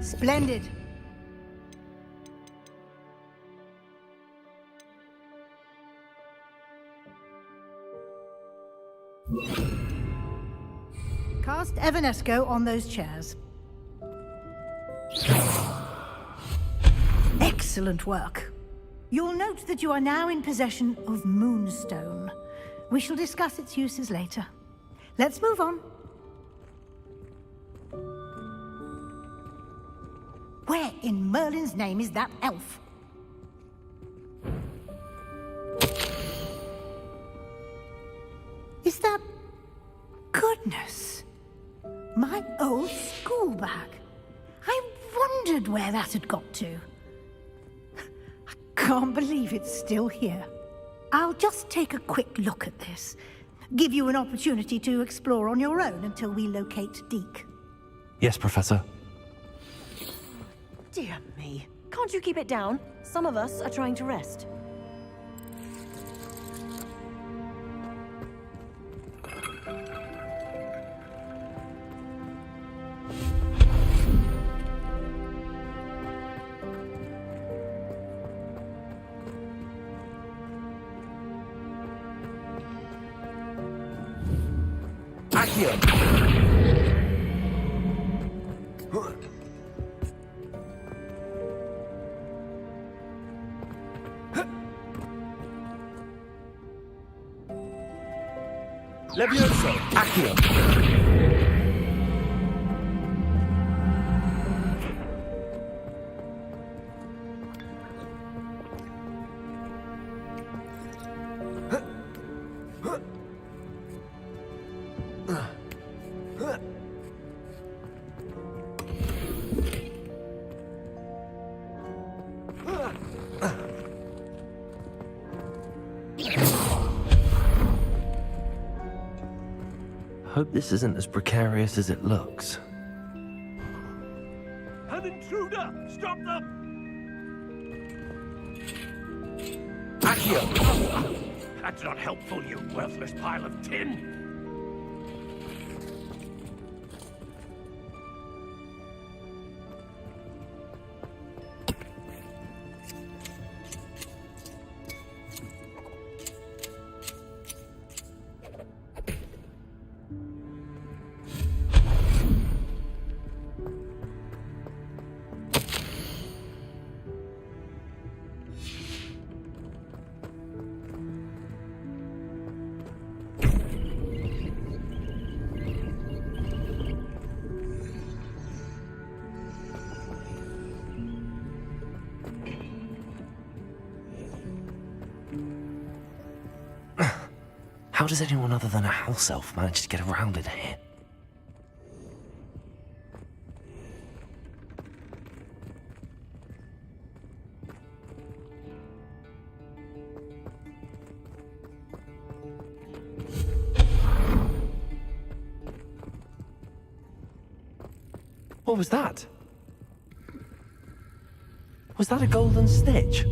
Splendid. Cast Evanesco on those chairs. Excellent work. You'll note that you are now in possession of Moonstone. We shall discuss its uses later. Let's move on. Where in Merlin's name is that elf? Is that... Goodness! My old school bag. I wondered where that had got to. I can't believe it's still here. I'll just take a quick look at this. Give you an opportunity to explore on your own until we locate Deke. Yes, Professor. Dear me. Can't you keep it down? Some of us are trying to rest. Levioso, Accio. Hope this isn't as precarious as it looks. An intruder! Stop them! Accio! That's not helpful, you worthless pile of tin! How does anyone other than a house elf manage to get around in here? What was that? Was that a golden snitch?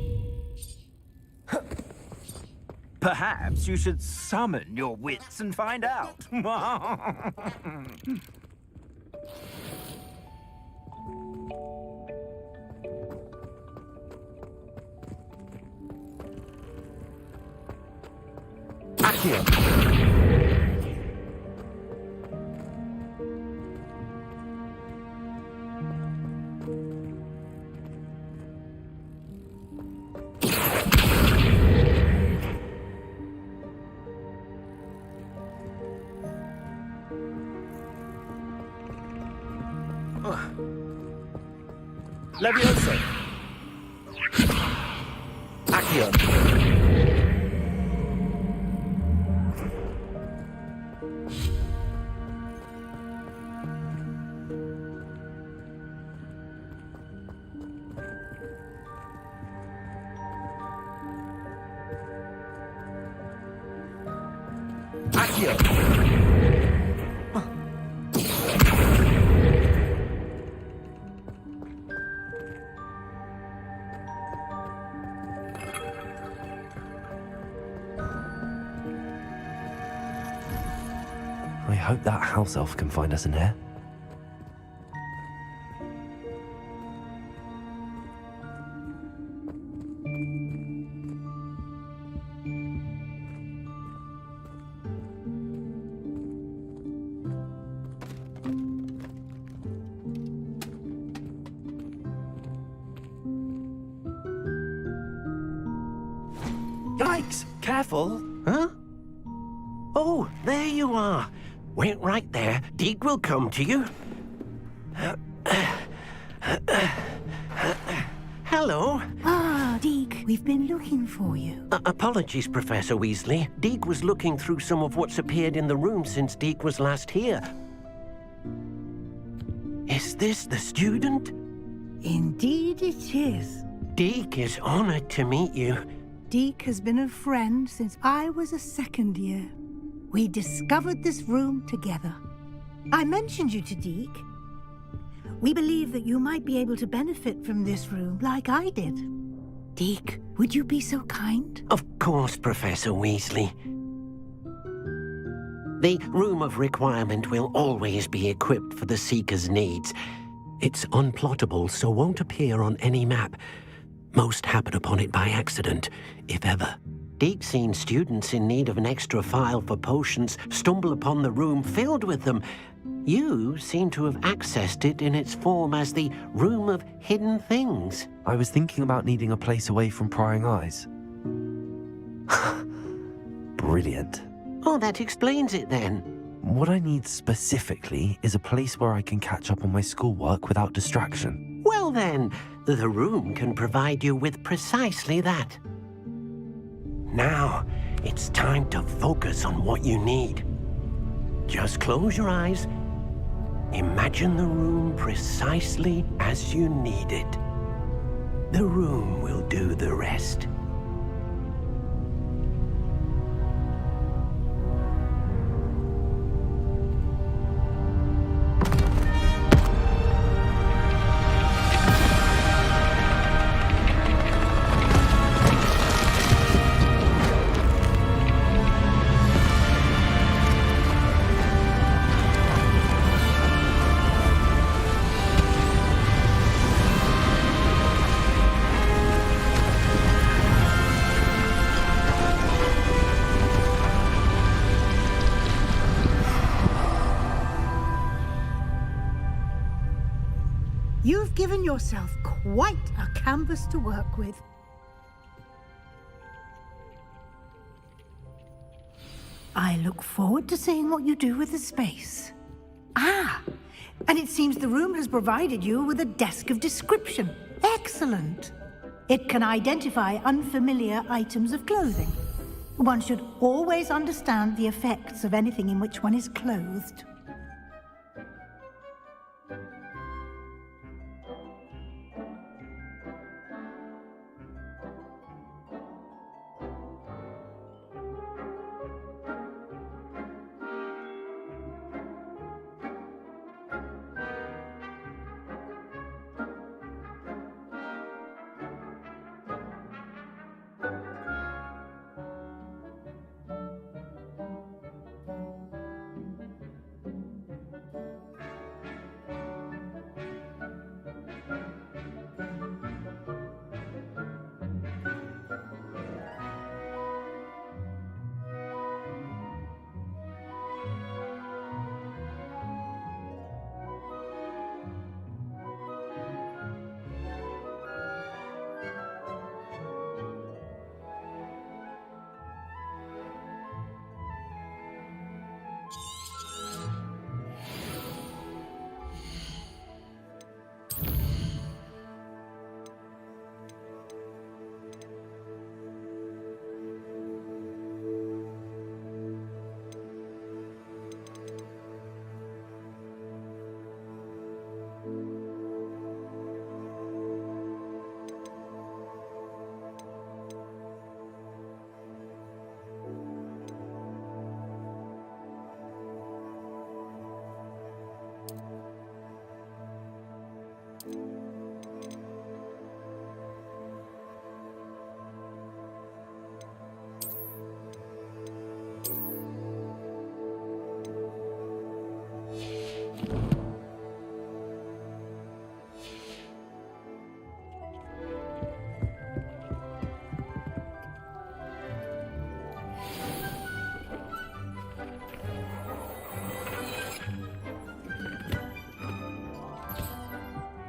Perhaps you should summon your wits and find out. Accio! Levioso! Accio! I hope that house elf can find us in here. Yikes! Careful! Huh? Oh, there you are. Wait right there. Deek will come to you. Hello. Ah, Deek, we've been looking for you. Apologies, Professor Weasley. Deek was looking through some of what's appeared in the room since Deek was last here. Is this the student? Indeed it is. Deek is honored to meet you. Deek has been a friend since I was a second year. We discovered this room together. I mentioned you to Deek. We believe that you might be able to benefit from this room like I did. Deek, would you be so kind? Of course, Professor Weasley. The Room of Requirement will always be equipped for the Seeker's needs. It's unplottable, so won't appear on any map. Most happen upon it by accident, if ever. Deek's seen students in need of an extra file for potions stumble upon the room filled with them. You seem to have accessed it in its form as the Room of Hidden Things. I was thinking about needing a place away from prying eyes. Brilliant. Oh, that explains it then. What I need specifically is a place where I can catch up on my schoolwork without distraction. Well then, the room can provide you with precisely that. Now, it's time to focus on what you need. Just close your eyes. Imagine the room precisely as you need it. The room will do the rest. given yourself quite a canvas to work with. I look forward to seeing what you do with the space. Ah, and it seems the room has provided you with a desk of description. Excellent. It can identify unfamiliar items of clothing. One should always understand the effects of anything in which one is clothed.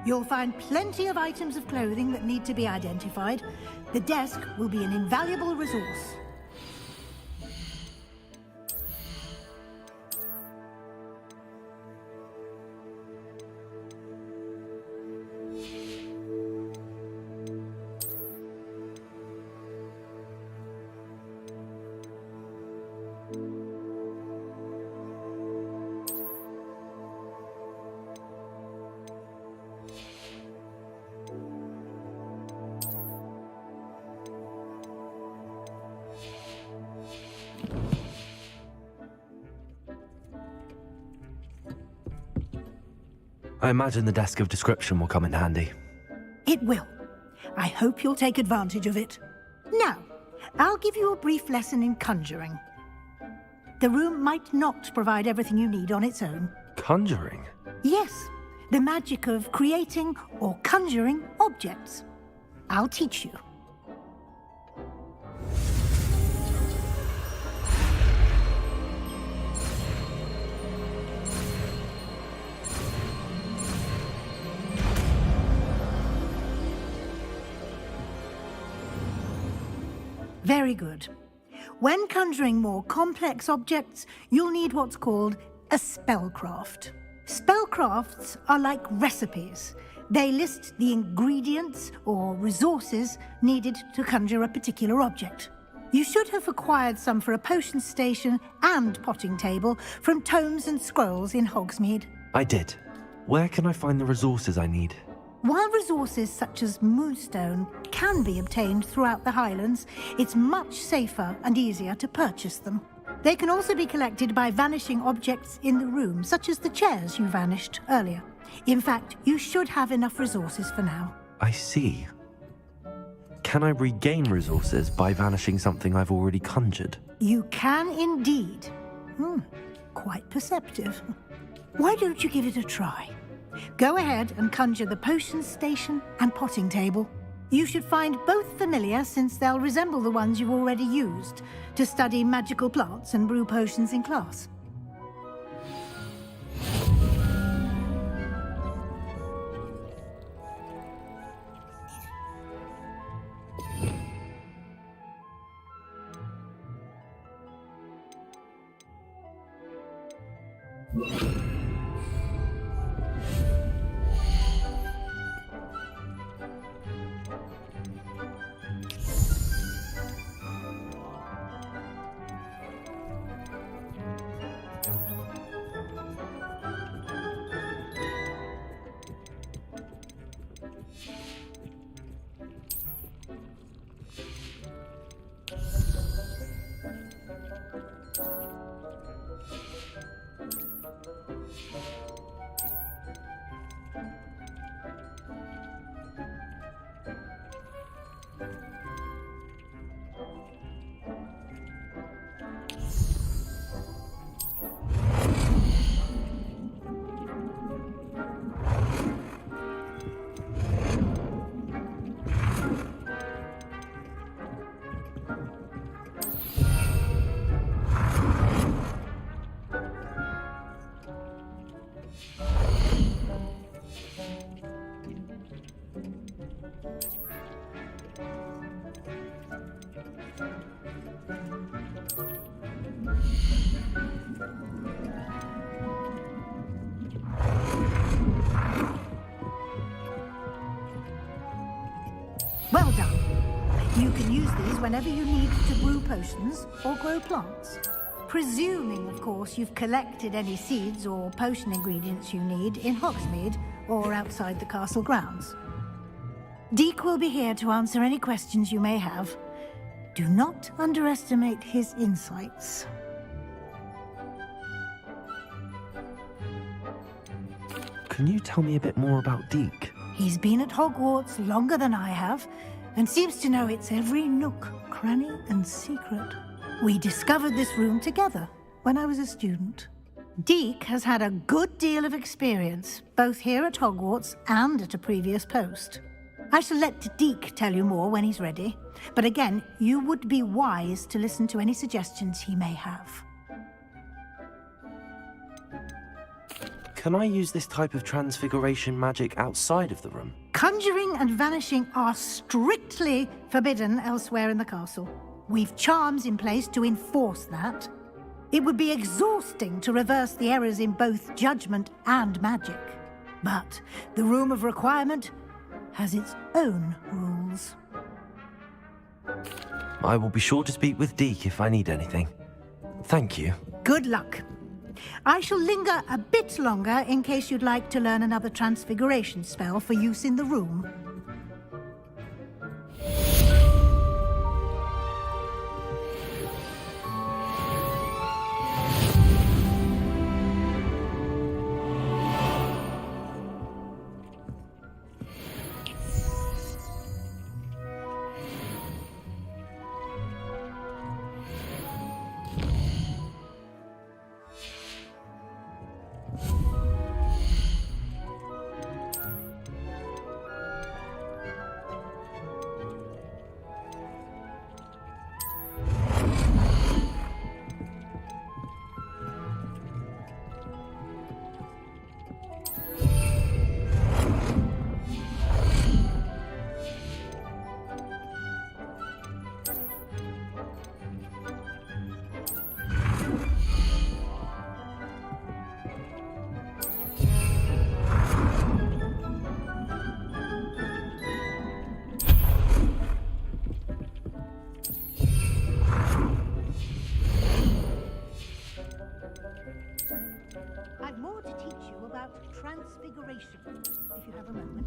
You'll find plenty of items of clothing that need to be identified. The desk will be an invaluable resource. I imagine the desk of description will come in handy. It will. I hope you'll take advantage of it. Now, I'll give you a brief lesson in conjuring. The room might not provide everything you need on its own. Conjuring? Yes, the magic of creating or conjuring objects. I'll teach you. Very good. When conjuring more complex objects, you'll need what's called a spellcraft. Spellcrafts are like recipes. They list the ingredients or resources needed to conjure a particular object. You should have acquired some for a potion station and potting table from tomes and scrolls in Hogsmeade. I did. Where can I find the resources I need? While resources such as moonstone can be obtained throughout the Highlands, it's much safer and easier to purchase them. They can also be collected by vanishing objects in the room, such as the chairs you vanished earlier. In fact, you should have enough resources for now. I see. Can I regain resources by vanishing something I've already conjured? You can indeed. Quite perceptive. Why don't you give it a try? Go ahead and conjure the potion station and potting table. You should find both familiar, since they'll resemble the ones you've already used to study magical plants and brew potions in class. Well done. You can use these whenever you need to brew potions or grow plants. Presuming, of course, you've collected any seeds or potion ingredients you need in Hogsmeade or outside the castle grounds. Deek will be here to answer any questions you may have. Do not underestimate his insights. Can you tell me a bit more about Deek? He's been at Hogwarts longer than I have, and seems to know its every nook, cranny, and secret. We discovered this room together when I was a student. Deek has had a good deal of experience, both here at Hogwarts and at a previous post. I shall let Deek tell you more when he's ready, but again, you would be wise to listen to any suggestions he may have. Can I use this type of transfiguration magic outside of the room? Conjuring and vanishing are strictly forbidden elsewhere in the castle. We've charms in place to enforce that. It would be exhausting to reverse the errors in both judgment and magic. But the Room of Requirement has its own rules. I will be sure to speak with Deek if I need anything. Thank you. Good luck. I shall linger a bit longer in case you'd like to learn another transfiguration spell for use in the room. I've more to teach you about transfiguration, if you have a moment.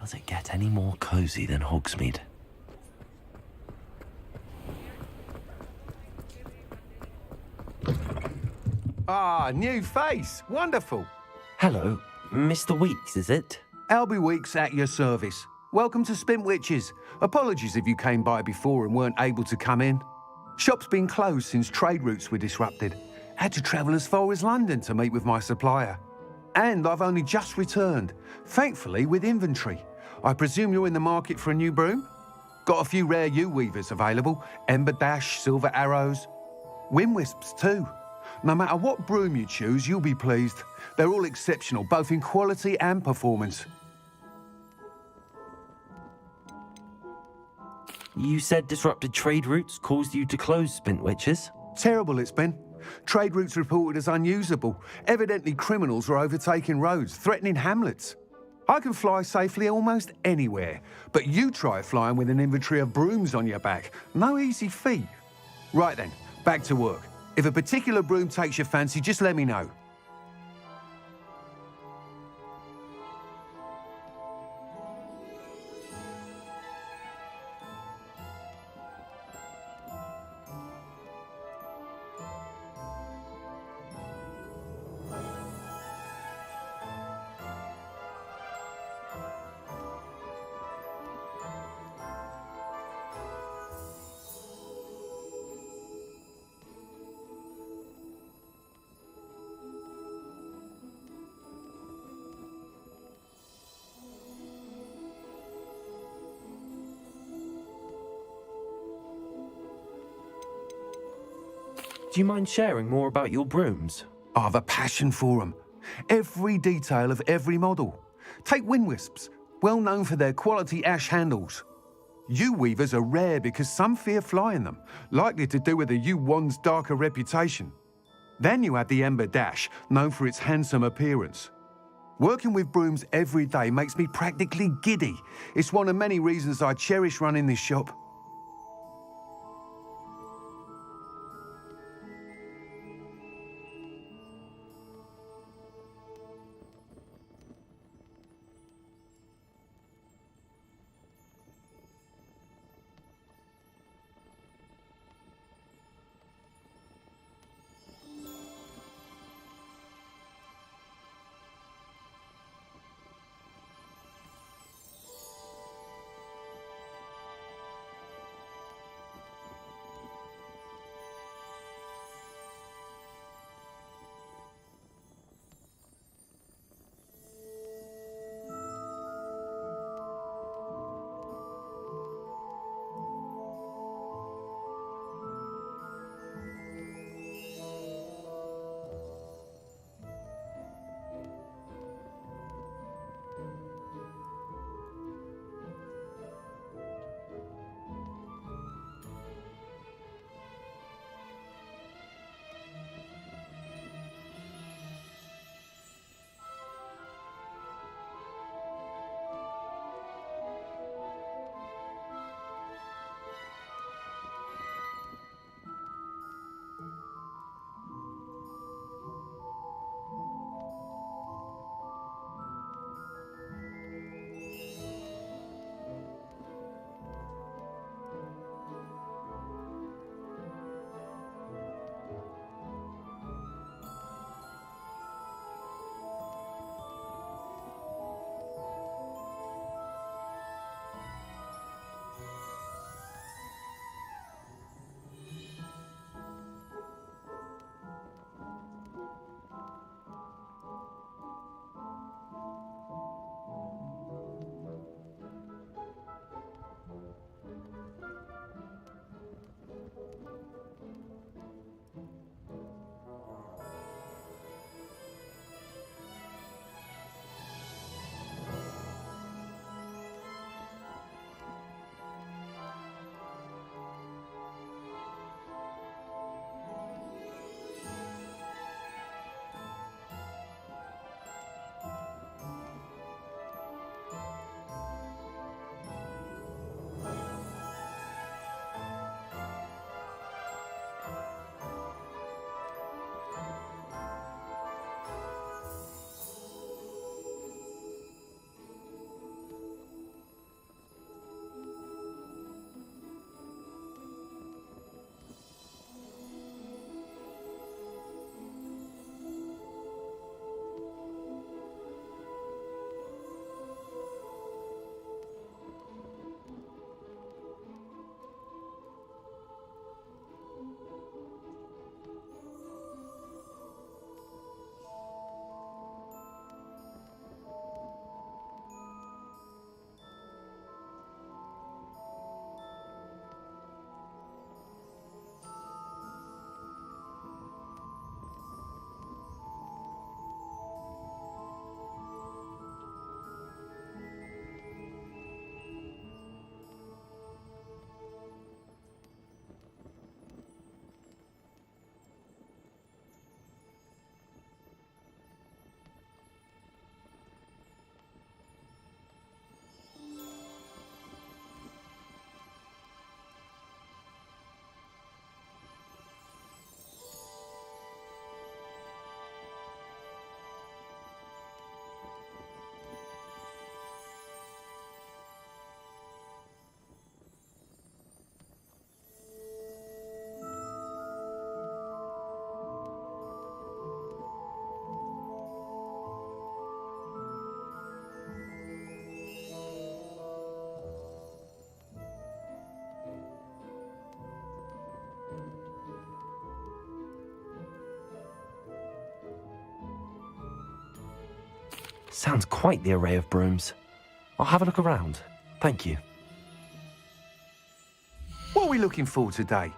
Does it get any more cozy than Hogsmeade? Ah, new face. Wonderful. Hello, Mr. Weeks, is it? Albie Weeks at your service. Welcome to Spintwitches. Apologies if you came by before and weren't able to come in. Shop's been closed since trade routes were disrupted. Had to travel as far as London to meet with my supplier. And I've only just returned, thankfully with inventory. I presume you're in the market for a new broom? Got a few rare yew-weavers available. Ember Dash, Silver Arrows. Wind Wisps too. No matter what broom you choose, you'll be pleased. They're all exceptional, both in quality and performance. You said disrupted trade routes caused you to close Spintwitches? Terrible it's been. Trade routes reported as unusable. Evidently criminals were overtaking roads, threatening hamlets. I can fly safely almost anywhere, but you try flying with an inventory of brooms on your back. No easy feat. Right then, back to work. If a particular broom takes your fancy, just let me know. Do you mind sharing more about your brooms? I have a passion for them. Every detail of every model. Take Wind Wisps, well known for their quality ash handles. Yew weavers are rare because some fear flying them, likely to do with the yew wand's darker reputation. Then you have the Ember Dash, known for its handsome appearance. Working with brooms every day makes me practically giddy. It's one of many reasons I cherish running this shop. Sounds quite the array of brooms. I'll have a look around. Thank you. What are we looking for today?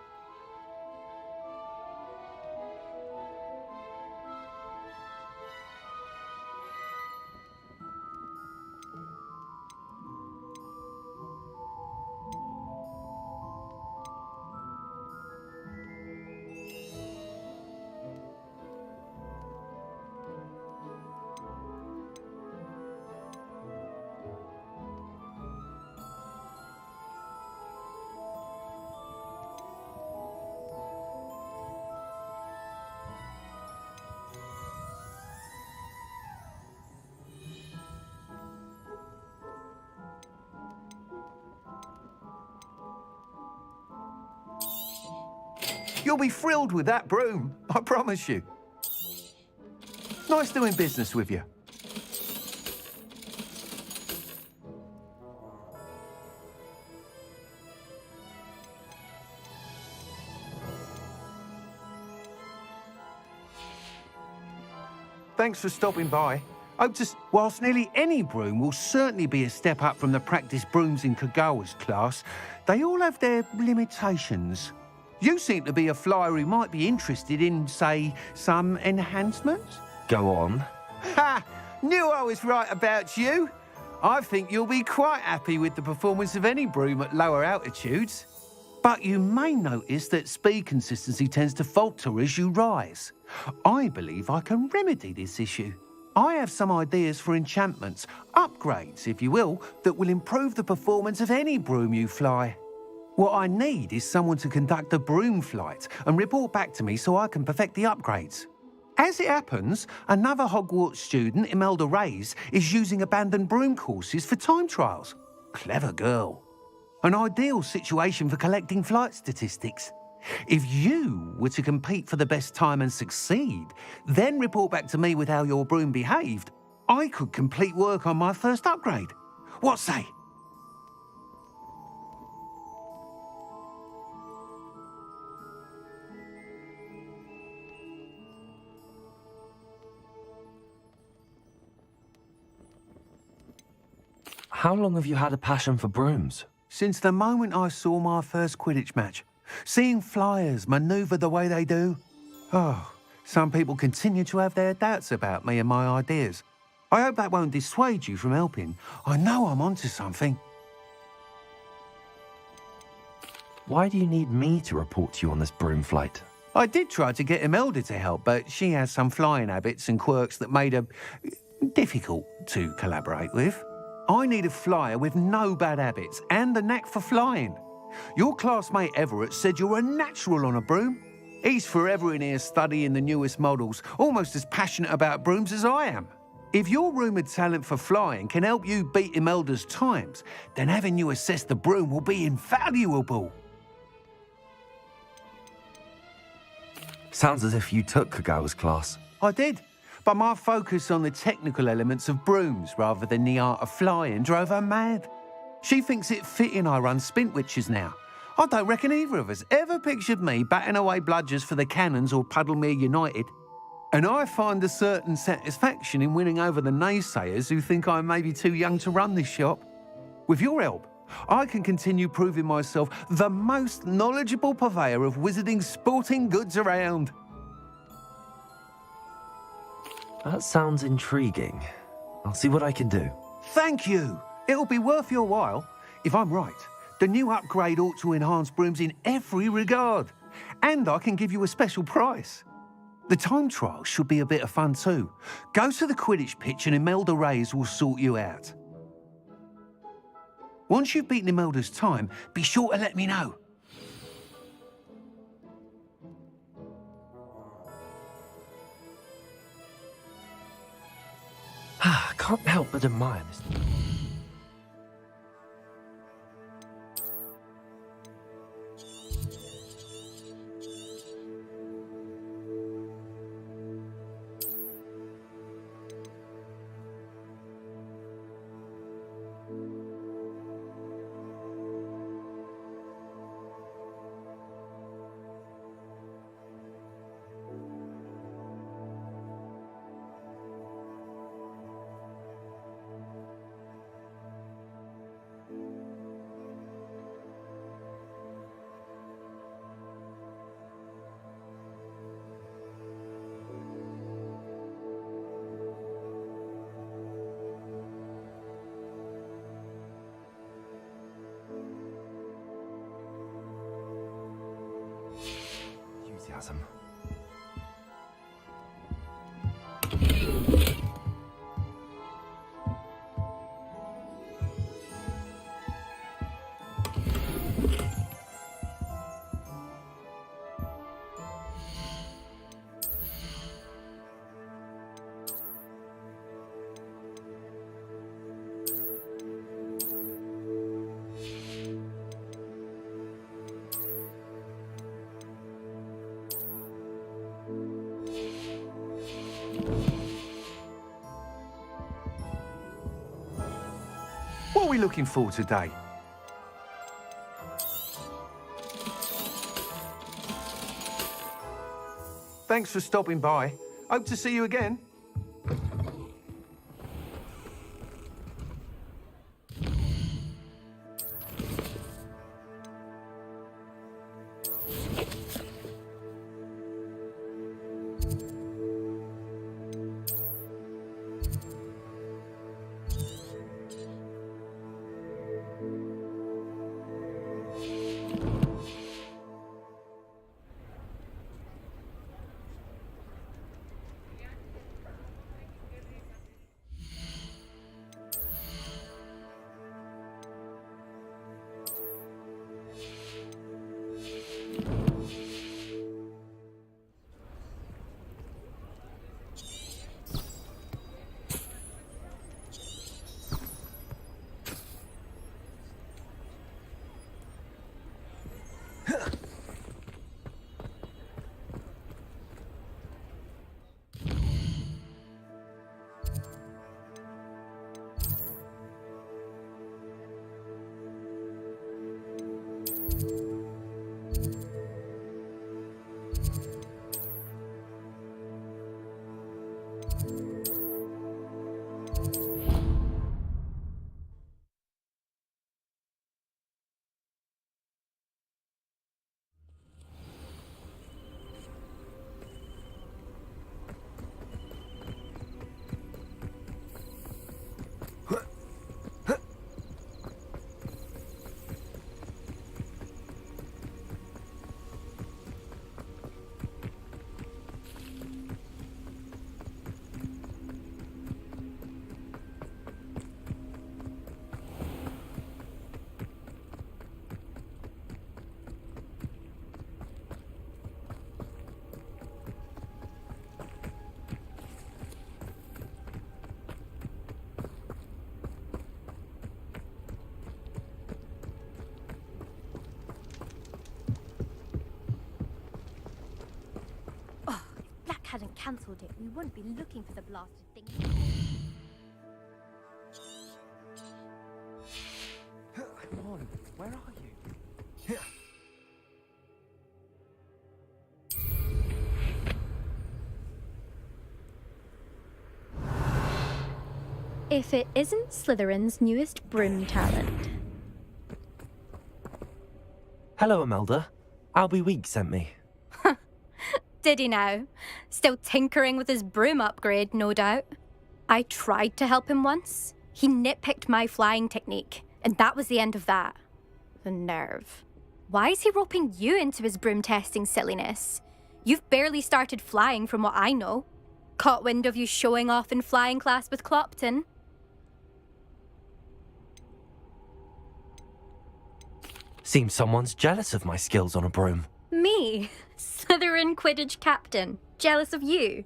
You'll be thrilled with that broom, I promise you. Nice doing business with you. Thanks for stopping by. Whilst nearly any broom will certainly be a step up from the practice brooms in Kagawa's class, they all have their limitations. You seem to be a flyer who might be interested in, say, some enhancements? Go on. Ha! Knew I was right about you. I think you'll be quite happy with the performance of any broom at lower altitudes. But you may notice that speed consistency tends to falter as you rise. I believe I can remedy this issue. I have some ideas for enchantments, upgrades, if you will, that will improve the performance of any broom you fly. What I need is someone to conduct a broom flight and report back to me so I can perfect the upgrades. As it happens, another Hogwarts student, Imelda Reyes, is using abandoned broom courses for time trials. Clever girl. An ideal situation for collecting flight statistics. If you were to compete for the best time and succeed, then report back to me with how your broom behaved, I could complete work on my first upgrade. What say? How long have you had a passion for brooms? Since the moment I saw my first Quidditch match. Seeing flyers manoeuvre the way they do. Oh, some people continue to have their doubts about me and my ideas. I hope that won't dissuade you from helping. I know I'm onto something. Why do you need me to report to you on this broom flight? I did try to get Imelda to help, but she has some flying habits and quirks that made her difficult to collaborate with. I need a flyer with no bad habits and the knack for flying. Your classmate Everett said you're a natural on a broom. He's forever in here studying the newest models, almost as passionate about brooms as I am. If your rumoured talent for flying can help you beat Imelda's times, then having you assess the broom will be invaluable. Sounds as if you took Kagawa's class. I did, but my focus on the technical elements of brooms rather than the art of flying drove her mad. She thinks it fitting I run Spintwitches now. I don't reckon either of us ever pictured me batting away bludgers for the Cannons or Puddlemere United. And I find a certain satisfaction in winning over the naysayers who think I may be too young to run this shop. With your help, I can continue proving myself the most knowledgeable purveyor of wizarding sporting goods around. That sounds intriguing. I'll see what I can do. Thank you. It'll be worth your while. If I'm right, the new upgrade ought to enhance brooms in every regard. And I can give you a special price. The time trial should be a bit of fun too. Go to the Quidditch pitch and Imelda Reyes will sort you out. Once you've beaten Imelda's time, be sure to let me know. I can't help but admire this. enthusiasm. What are we looking for today? Thanks for stopping by. Hope to see you again. Hadn't cancelled it, we wouldn't be looking for the blasted thing. Come on, where are you? If it isn't Slytherin's newest broom talent. Hello, Imelda. Albie Week sent me. Did he now? Still tinkering with his broom upgrade, no doubt. I tried to help him once. He nitpicked my flying technique, and that was the end of that. The nerve. Why is he roping you into his broom testing silliness? You've barely started flying from what I know. Caught wind of you showing off in flying class with Clopton. Seems someone's jealous of my skills on a broom. Me? Slytherin Quidditch captain. Jealous of you?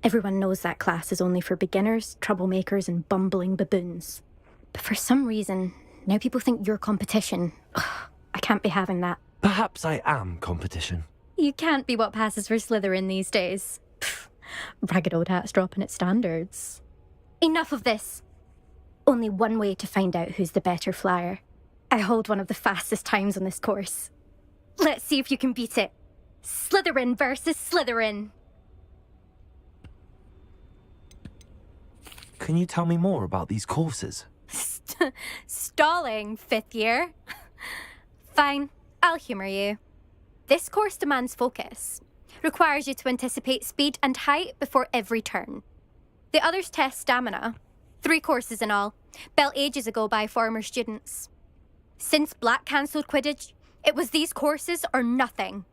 Everyone knows that class is only for beginners, troublemakers, and bumbling baboons. But for some reason, now people think you're competition. Ugh, I can't be having that. Perhaps I am competition. You can't be what passes for Slytherin these days. Pfft, ragged old hat's dropping its standards. Enough of this. Only one way to find out who's the better flyer. I hold one of the fastest times on this course. Let's see if you can beat it. Slytherin versus Slytherin. Can you tell me more about these courses? Stalling, 5th year. Fine, I'll humour you. This course demands focus. Requires you to anticipate speed and height before every turn. The others test stamina. 3 courses in all, built ages ago by former students. Since Black cancelled Quidditch, it was these courses or nothing.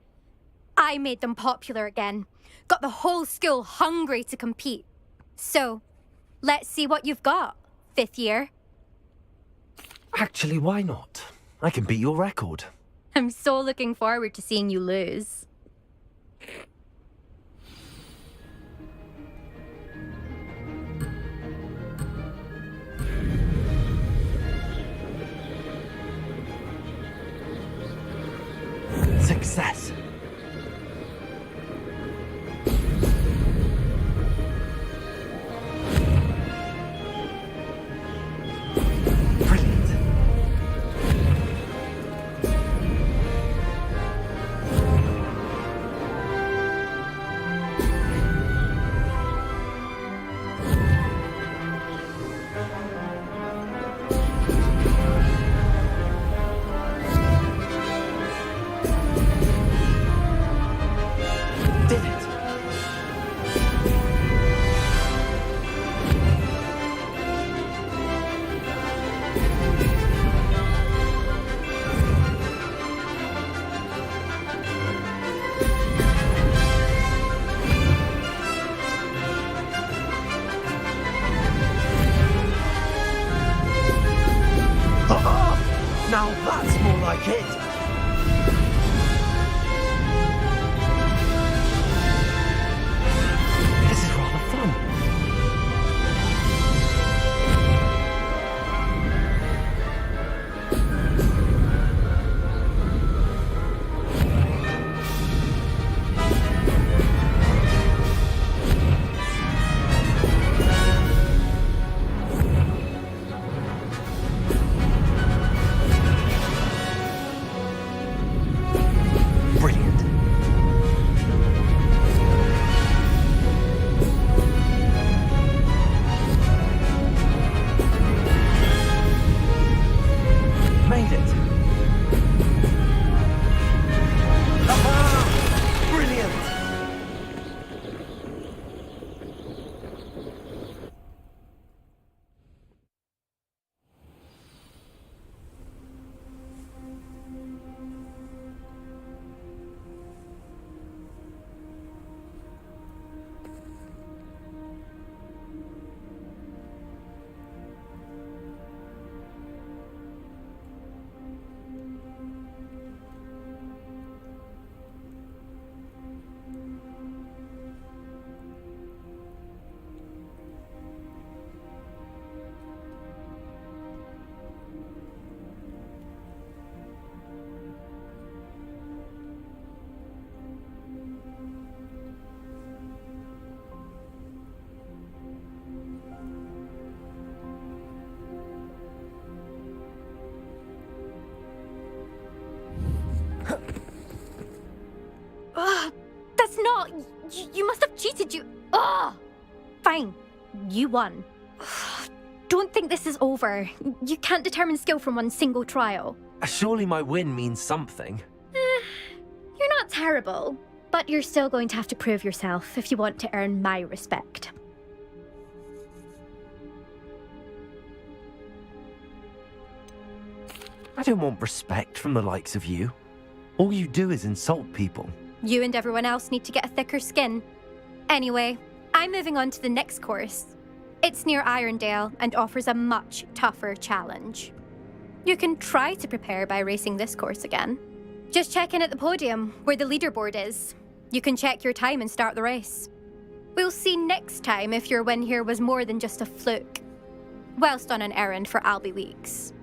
I made them popular again. Got the whole school hungry to compete. So, let's see what you've got, 5th year. Actually, why not? I can beat your record. I'm so looking forward to seeing you lose. Success. Now that's more like it. This is rather fun. Made it. Aha! Brilliant. Ugh, that's not... You must have cheated, you... Ugh! Fine. You won. Ugh, don't think this is over. You can't determine skill from one single trial. Surely my win means something. You're not terrible, but you're still going to have to prove yourself if you want to earn my respect. I don't want respect from the likes of you. All you do is insult people. You and everyone else need to get a thicker skin. Anyway, I'm moving on to the next course. It's near Irondale and offers a much tougher challenge. You can try to prepare by racing this course again. Just check in at the podium, where the leaderboard is. You can check your time and start the race. We'll see next time if your win here was more than just a fluke. Whilst on an errand for Albie Weeks.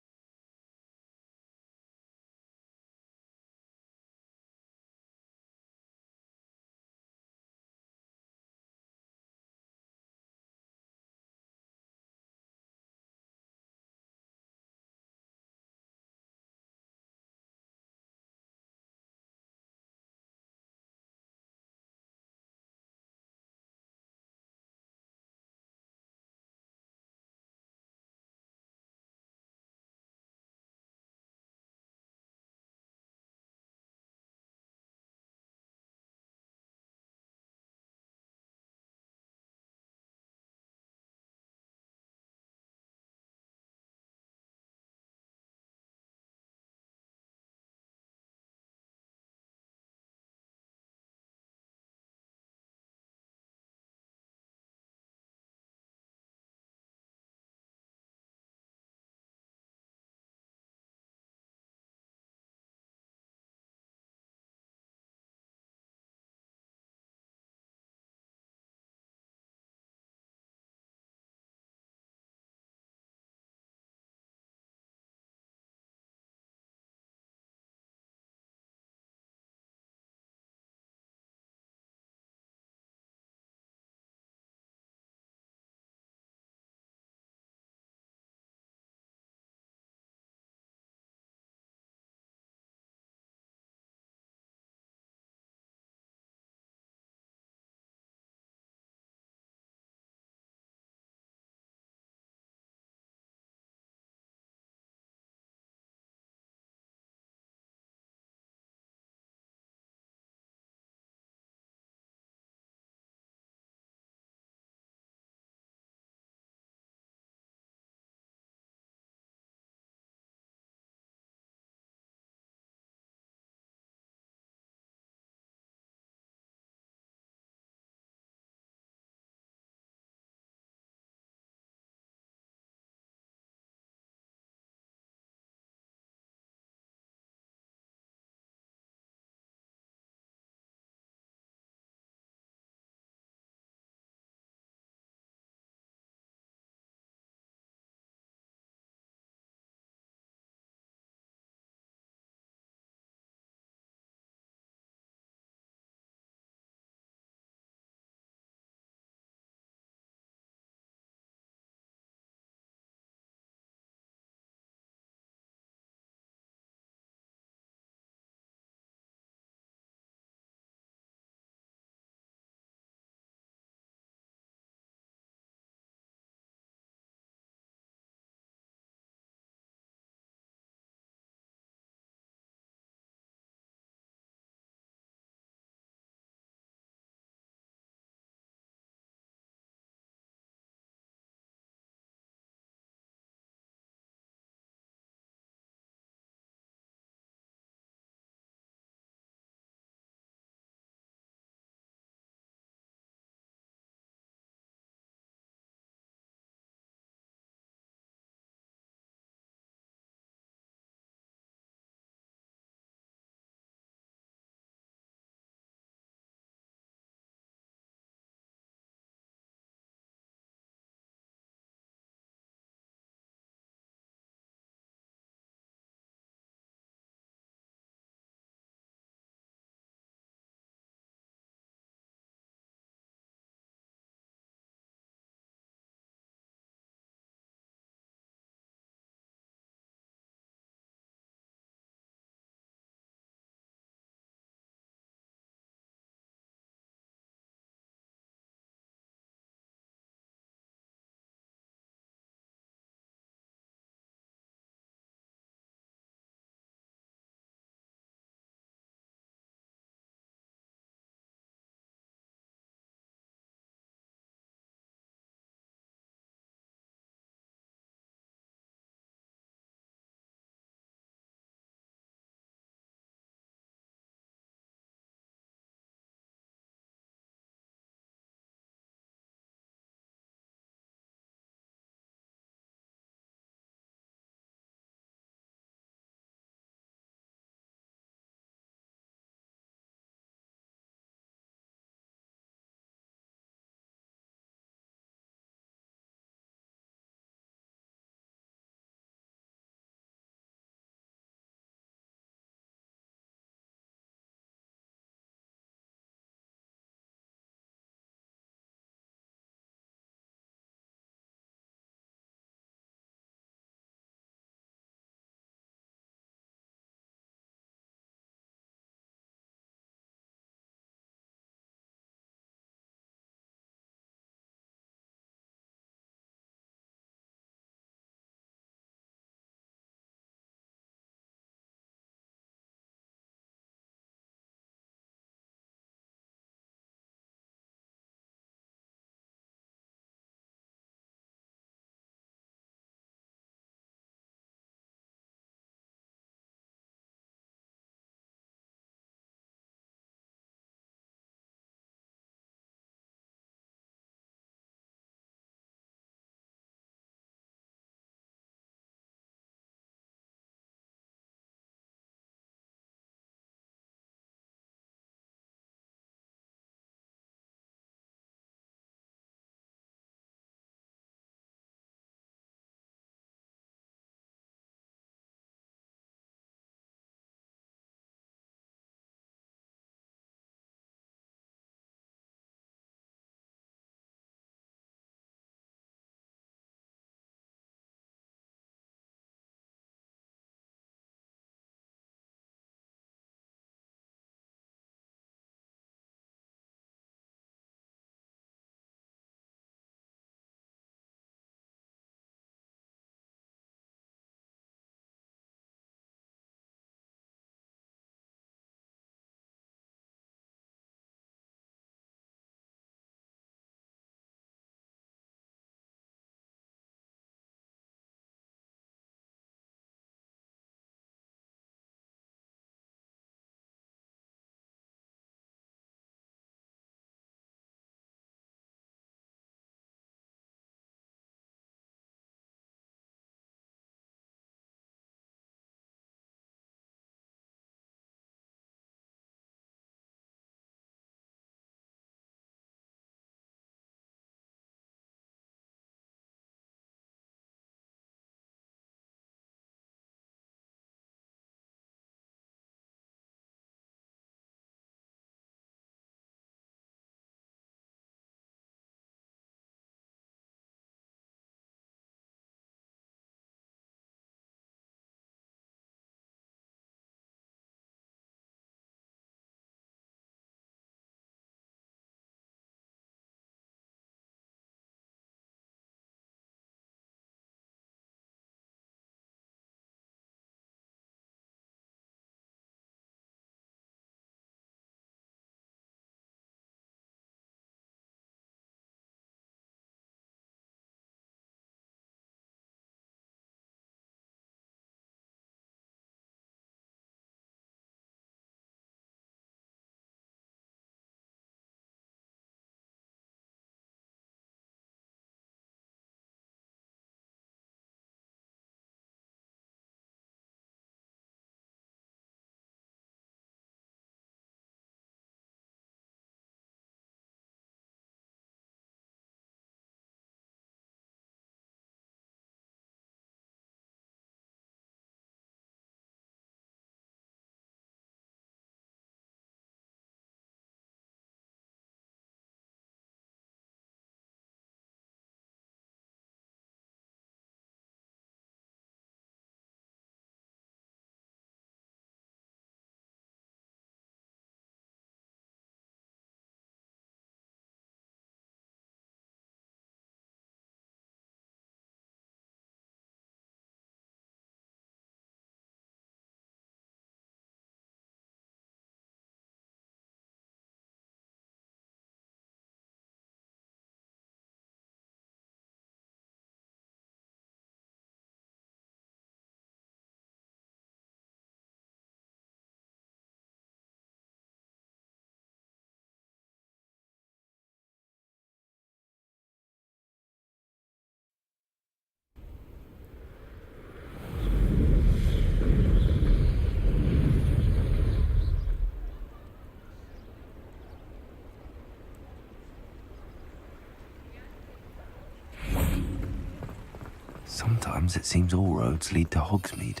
Sometimes it seems all roads lead to Hogsmeade.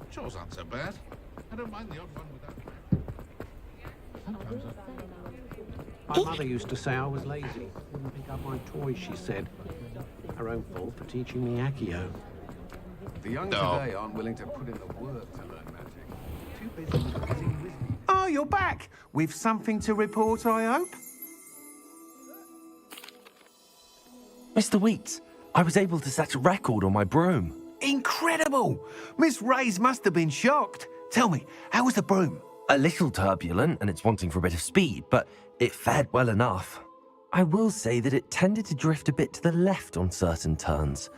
Chores aren't so bad. I don't mind the odd one without. Sometimes My mother used to say I was lazy. Wouldn't pick up my toys, she said. Her own fault for teaching me Accio. The young today aren't willing to put in the work to learn magic. Too busy using wisdom. Oh, you're back! With something to report, I hope? Mr. Weeks, I was able to set a record on my broom. Incredible! Miss Reyes must have been shocked. Tell me, how was the broom? A little turbulent, and it's wanting for a bit of speed, but it fared well enough. I will say that it tended to drift a bit to the left on certain turns.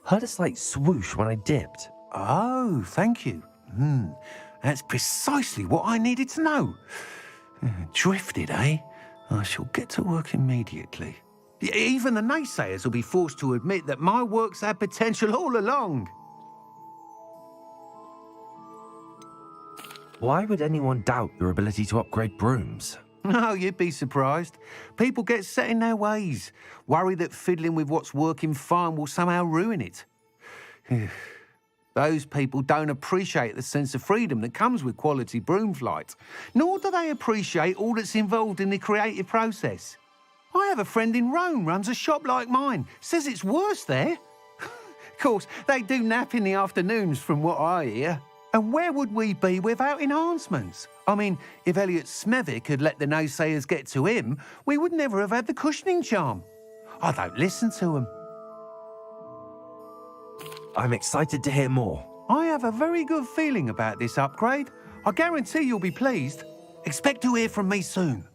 Heard a slight swoosh when I dipped. Oh, thank you. That's precisely what I needed to know. Drifted, eh? I shall get to work immediately. Even the naysayers will be forced to admit that my work's had potential all along. Why would anyone doubt your ability to upgrade brooms? No, you'd be surprised. People get set in their ways, worry that fiddling with what's working fine will somehow ruin it. Those people don't appreciate the sense of freedom that comes with quality broom flight, nor do they appreciate all that's involved in the creative process. I have a friend in Rome runs a shop like mine, says it's worse there. Of course, they do nap in the afternoons from what I hear. And where would we be without enhancements? I mean, if Elliot Smethwick had let the naysayers get to him, we would never have had the cushioning charm. I don't listen to them. I'm excited to hear more. I have a very good feeling about this upgrade. I guarantee you'll be pleased. Expect to hear from me soon.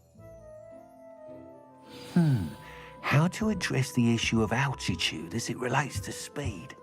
How to address the issue of altitude as it relates to speed?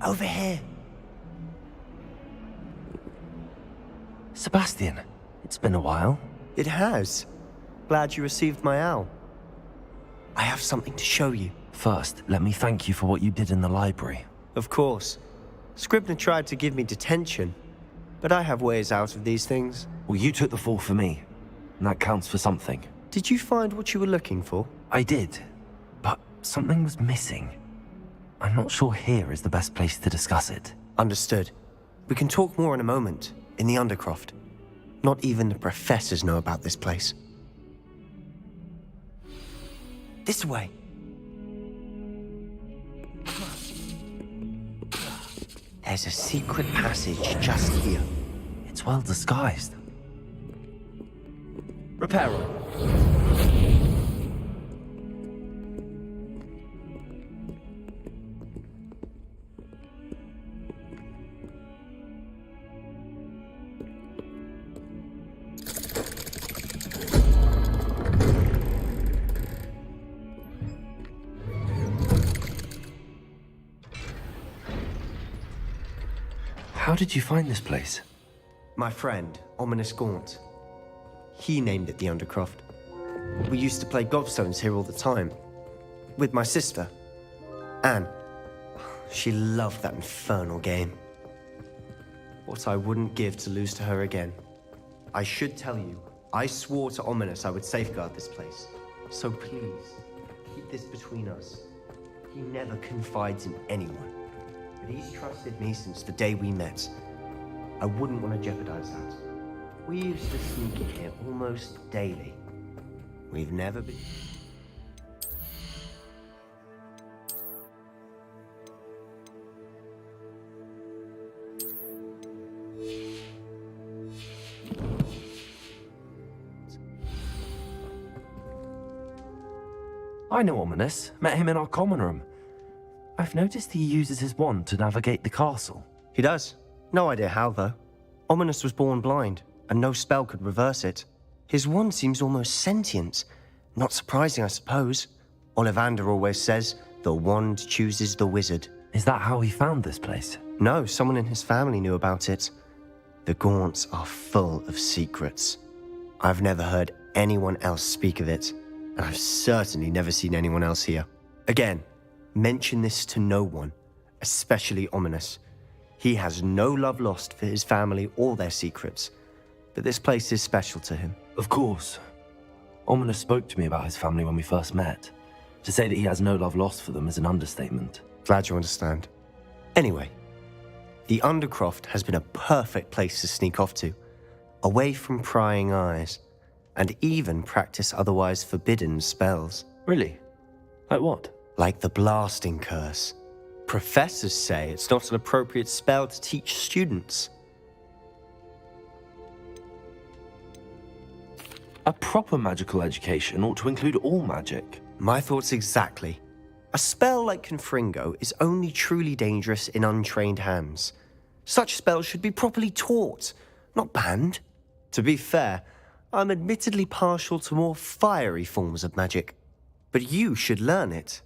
Over here. Sebastian, it's been a while. It has. Glad you received my owl. I have something to show you. First, let me thank you for what you did in the library. Of course. Scribner tried to give me detention, but I have ways out of these things. Well, you took the fall for me, and that counts for something. Did you find what you were looking for? I did, but something was missing. I'm not sure here is the best place to discuss it. Understood. We can talk more in a moment, in the Undercroft. Not even the professors know about this place. This way. There's a secret passage just here. It's well disguised. Reparo. How did you find this place? My friend, Ominous Gaunt. He named it the Undercroft. We used to play gobstones here all the time. With my sister, Anne. She loved that infernal game. What I wouldn't give to lose to her again. I should tell you, I swore to Ominous I would safeguard this place. So please, keep this between us. He never confides in anyone. But he's trusted me since the day we met. I wouldn't want to jeopardize that. We used to sneak in here almost daily. We've never been... I know Ominous. Met him in our common room. I've noticed he uses his wand to navigate the castle. He does. No idea how, though. Ominous was born blind, and no spell could reverse it. His wand seems almost sentient. Not surprising, I suppose. Ollivander always says, the wand chooses the wizard. Is that how he found this place? No, someone in his family knew about it. The Gaunts are full of secrets. I've never heard anyone else speak of it, and I've certainly never seen anyone else here. Again, mention this to no one, especially Ominous. He has no love lost for his family or their secrets, but this place is special to him. Of course. Ominous spoke to me about his family when we first met. To say that he has no love lost for them is an understatement. Glad you understand. Anyway, the Undercroft has been a perfect place to sneak off to, away from prying eyes, and even practice otherwise forbidden spells. Really? Like what? Like the blasting curse. Professors say it's not an appropriate spell to teach students. A proper magical education ought to include all magic. My thoughts exactly. A spell like Confringo is only truly dangerous in untrained hands. Such spells should be properly taught, not banned. To be fair, I'm admittedly partial to more fiery forms of magic. But you should learn it.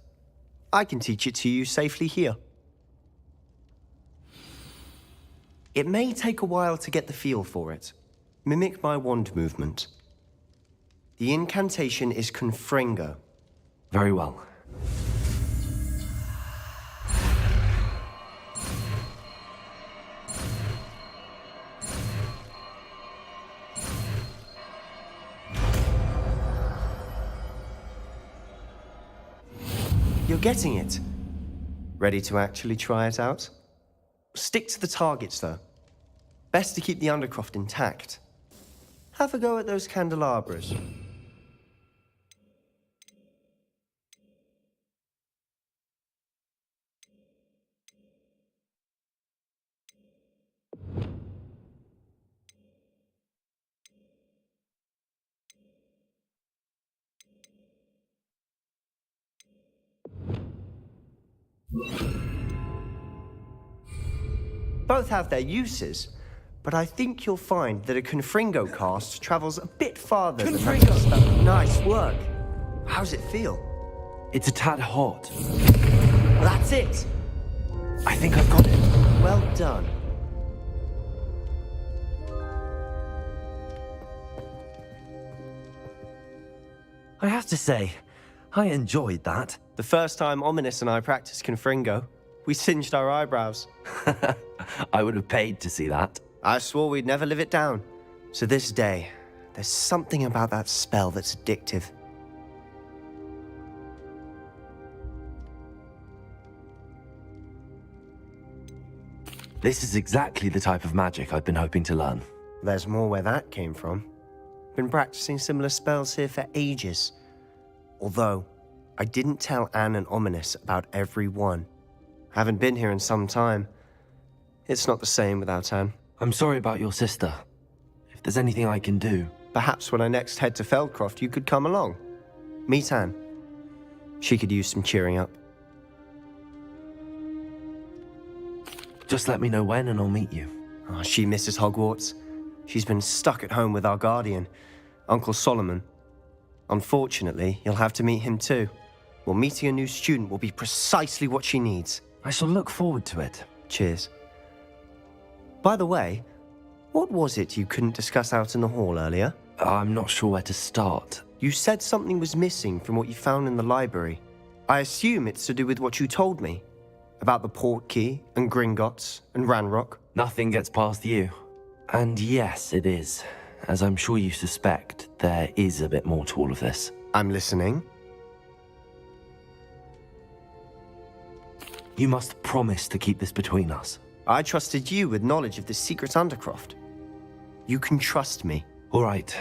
I can teach it to you safely here. It may take a while to get the feel for it. Mimic my wand movement. The incantation is Confringo. Very well. You're getting it. Ready to actually try it out? Stick to the targets, though. Best to keep the Undercroft intact. Have a go at those candelabras. Both have their uses, but I think you'll find that a Confringo cast travels a bit farther than magic spell. Nice work. How's it feel? It's a tad hot. That's it. I think I've got it. Well done. I have to say, I enjoyed that. The first time Ominous and I practiced Confringo, we singed our eyebrows. I would have paid to see that. I swore we'd never live it down. So this day, there's something about that spell that's addictive. This is exactly the type of magic I've been hoping to learn. There's more where that came from. Been practicing similar spells here for ages. Although, I didn't tell Anne and Ominous about every one. Haven't been here in some time. It's not the same without Anne. I'm sorry about your sister. If there's anything I can do... Perhaps when I next head to Feldcroft, you could come along. Meet Anne. She could use some cheering up. Just let me know when and I'll meet you. Oh, she misses Hogwarts. She's been stuck at home with our guardian, Uncle Solomon. Unfortunately, you'll have to meet him too. Well, meeting a new student will be precisely what she needs. I shall look forward to it. Cheers. By the way, what was it you couldn't discuss out in the hall earlier? I'm not sure where to start. You said something was missing from what you found in the library. I assume it's to do with what you told me. About the Portkey, and Gringotts, and Ranrock. Nothing gets past you. And yes, it is. As I'm sure you suspect, there is a bit more to all of this. I'm listening. You must promise to keep this between us. I trusted you with knowledge of the secret Undercroft. You can trust me. All right.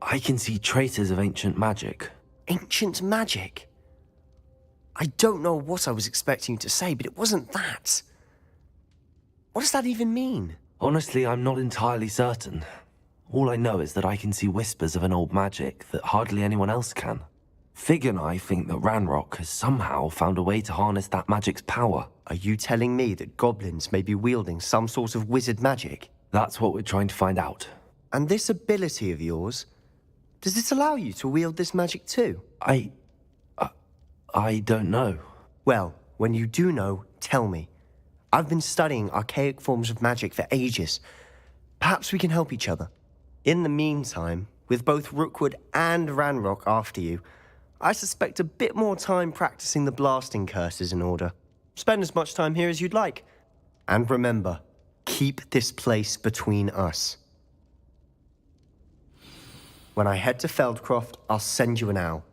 I can see traces of ancient magic. Ancient magic? I don't know what I was expecting you to say, but it wasn't that. What does that even mean? Honestly, I'm not entirely certain. All I know is that I can see whispers of an old magic that hardly anyone else can. Fig and I think that Ranrock has somehow found a way to harness that magic's power. Are you telling me that goblins may be wielding some sort of wizard magic? That's what we're trying to find out. And this ability of yours, does it allow you to wield this magic too? I don't know. Well, when you do know, tell me. I've been studying archaic forms of magic for ages. Perhaps we can help each other. In the meantime, with both Rookwood and Ranrock after you, I suspect a bit more time practicing the blasting curse is in order. Spend as much time here as you'd like. And remember, keep this place between us. When I head to Feldcroft, I'll send you an owl.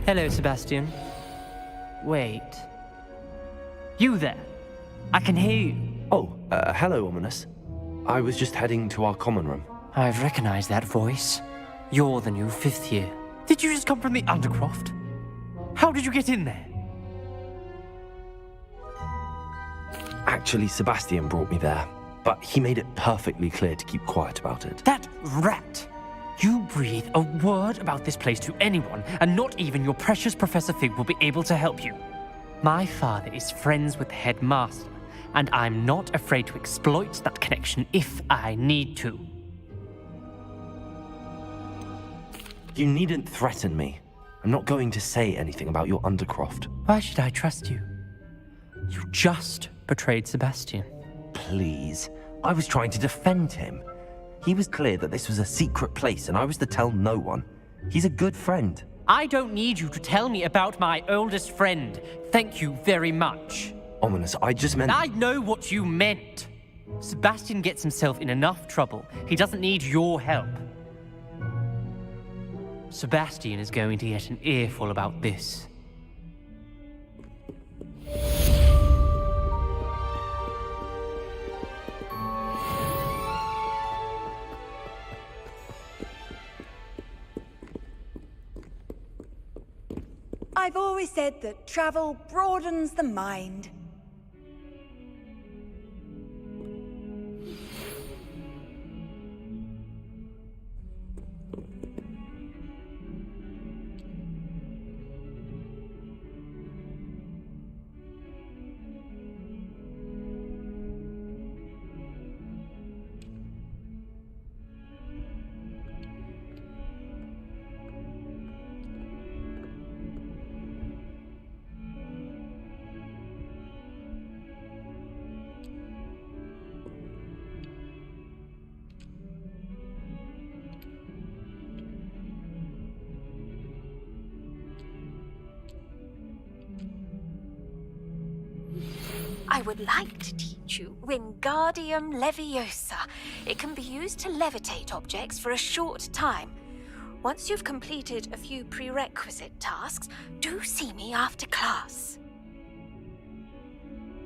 Hello, Sebastian. Wait. You there? I can hear you. Oh, hello, Ominous. I was just heading to our common room. I've recognized that voice. You're the new 5th year. Did you just come from the Undercroft? How did you get in there? Actually, Sebastian brought me there, but he made it perfectly clear to keep quiet about it. That rat! You breathe a word about this place to anyone, and not even your precious Professor Fig will be able to help you. My father is friends with the headmaster, and I'm not afraid to exploit that connection if I need to. You needn't threaten me. I'm not going to say anything about your Undercroft. Why should I trust you? You just betrayed Sebastian. Please. I was trying to defend him. He was clear that this was a secret place and I was to tell no one. He's a good friend. I don't need you to tell me about my oldest friend. Thank you very much. Ominous, I just meant... I know what you meant. Sebastian gets himself in enough trouble. He doesn't need your help. Sebastian is going to get an earful about this. I've always said that travel broadens the mind. I would like to teach you Wingardium Leviosa. It can be used to levitate objects for a short time. Once you've completed a few prerequisite tasks, do see me after class.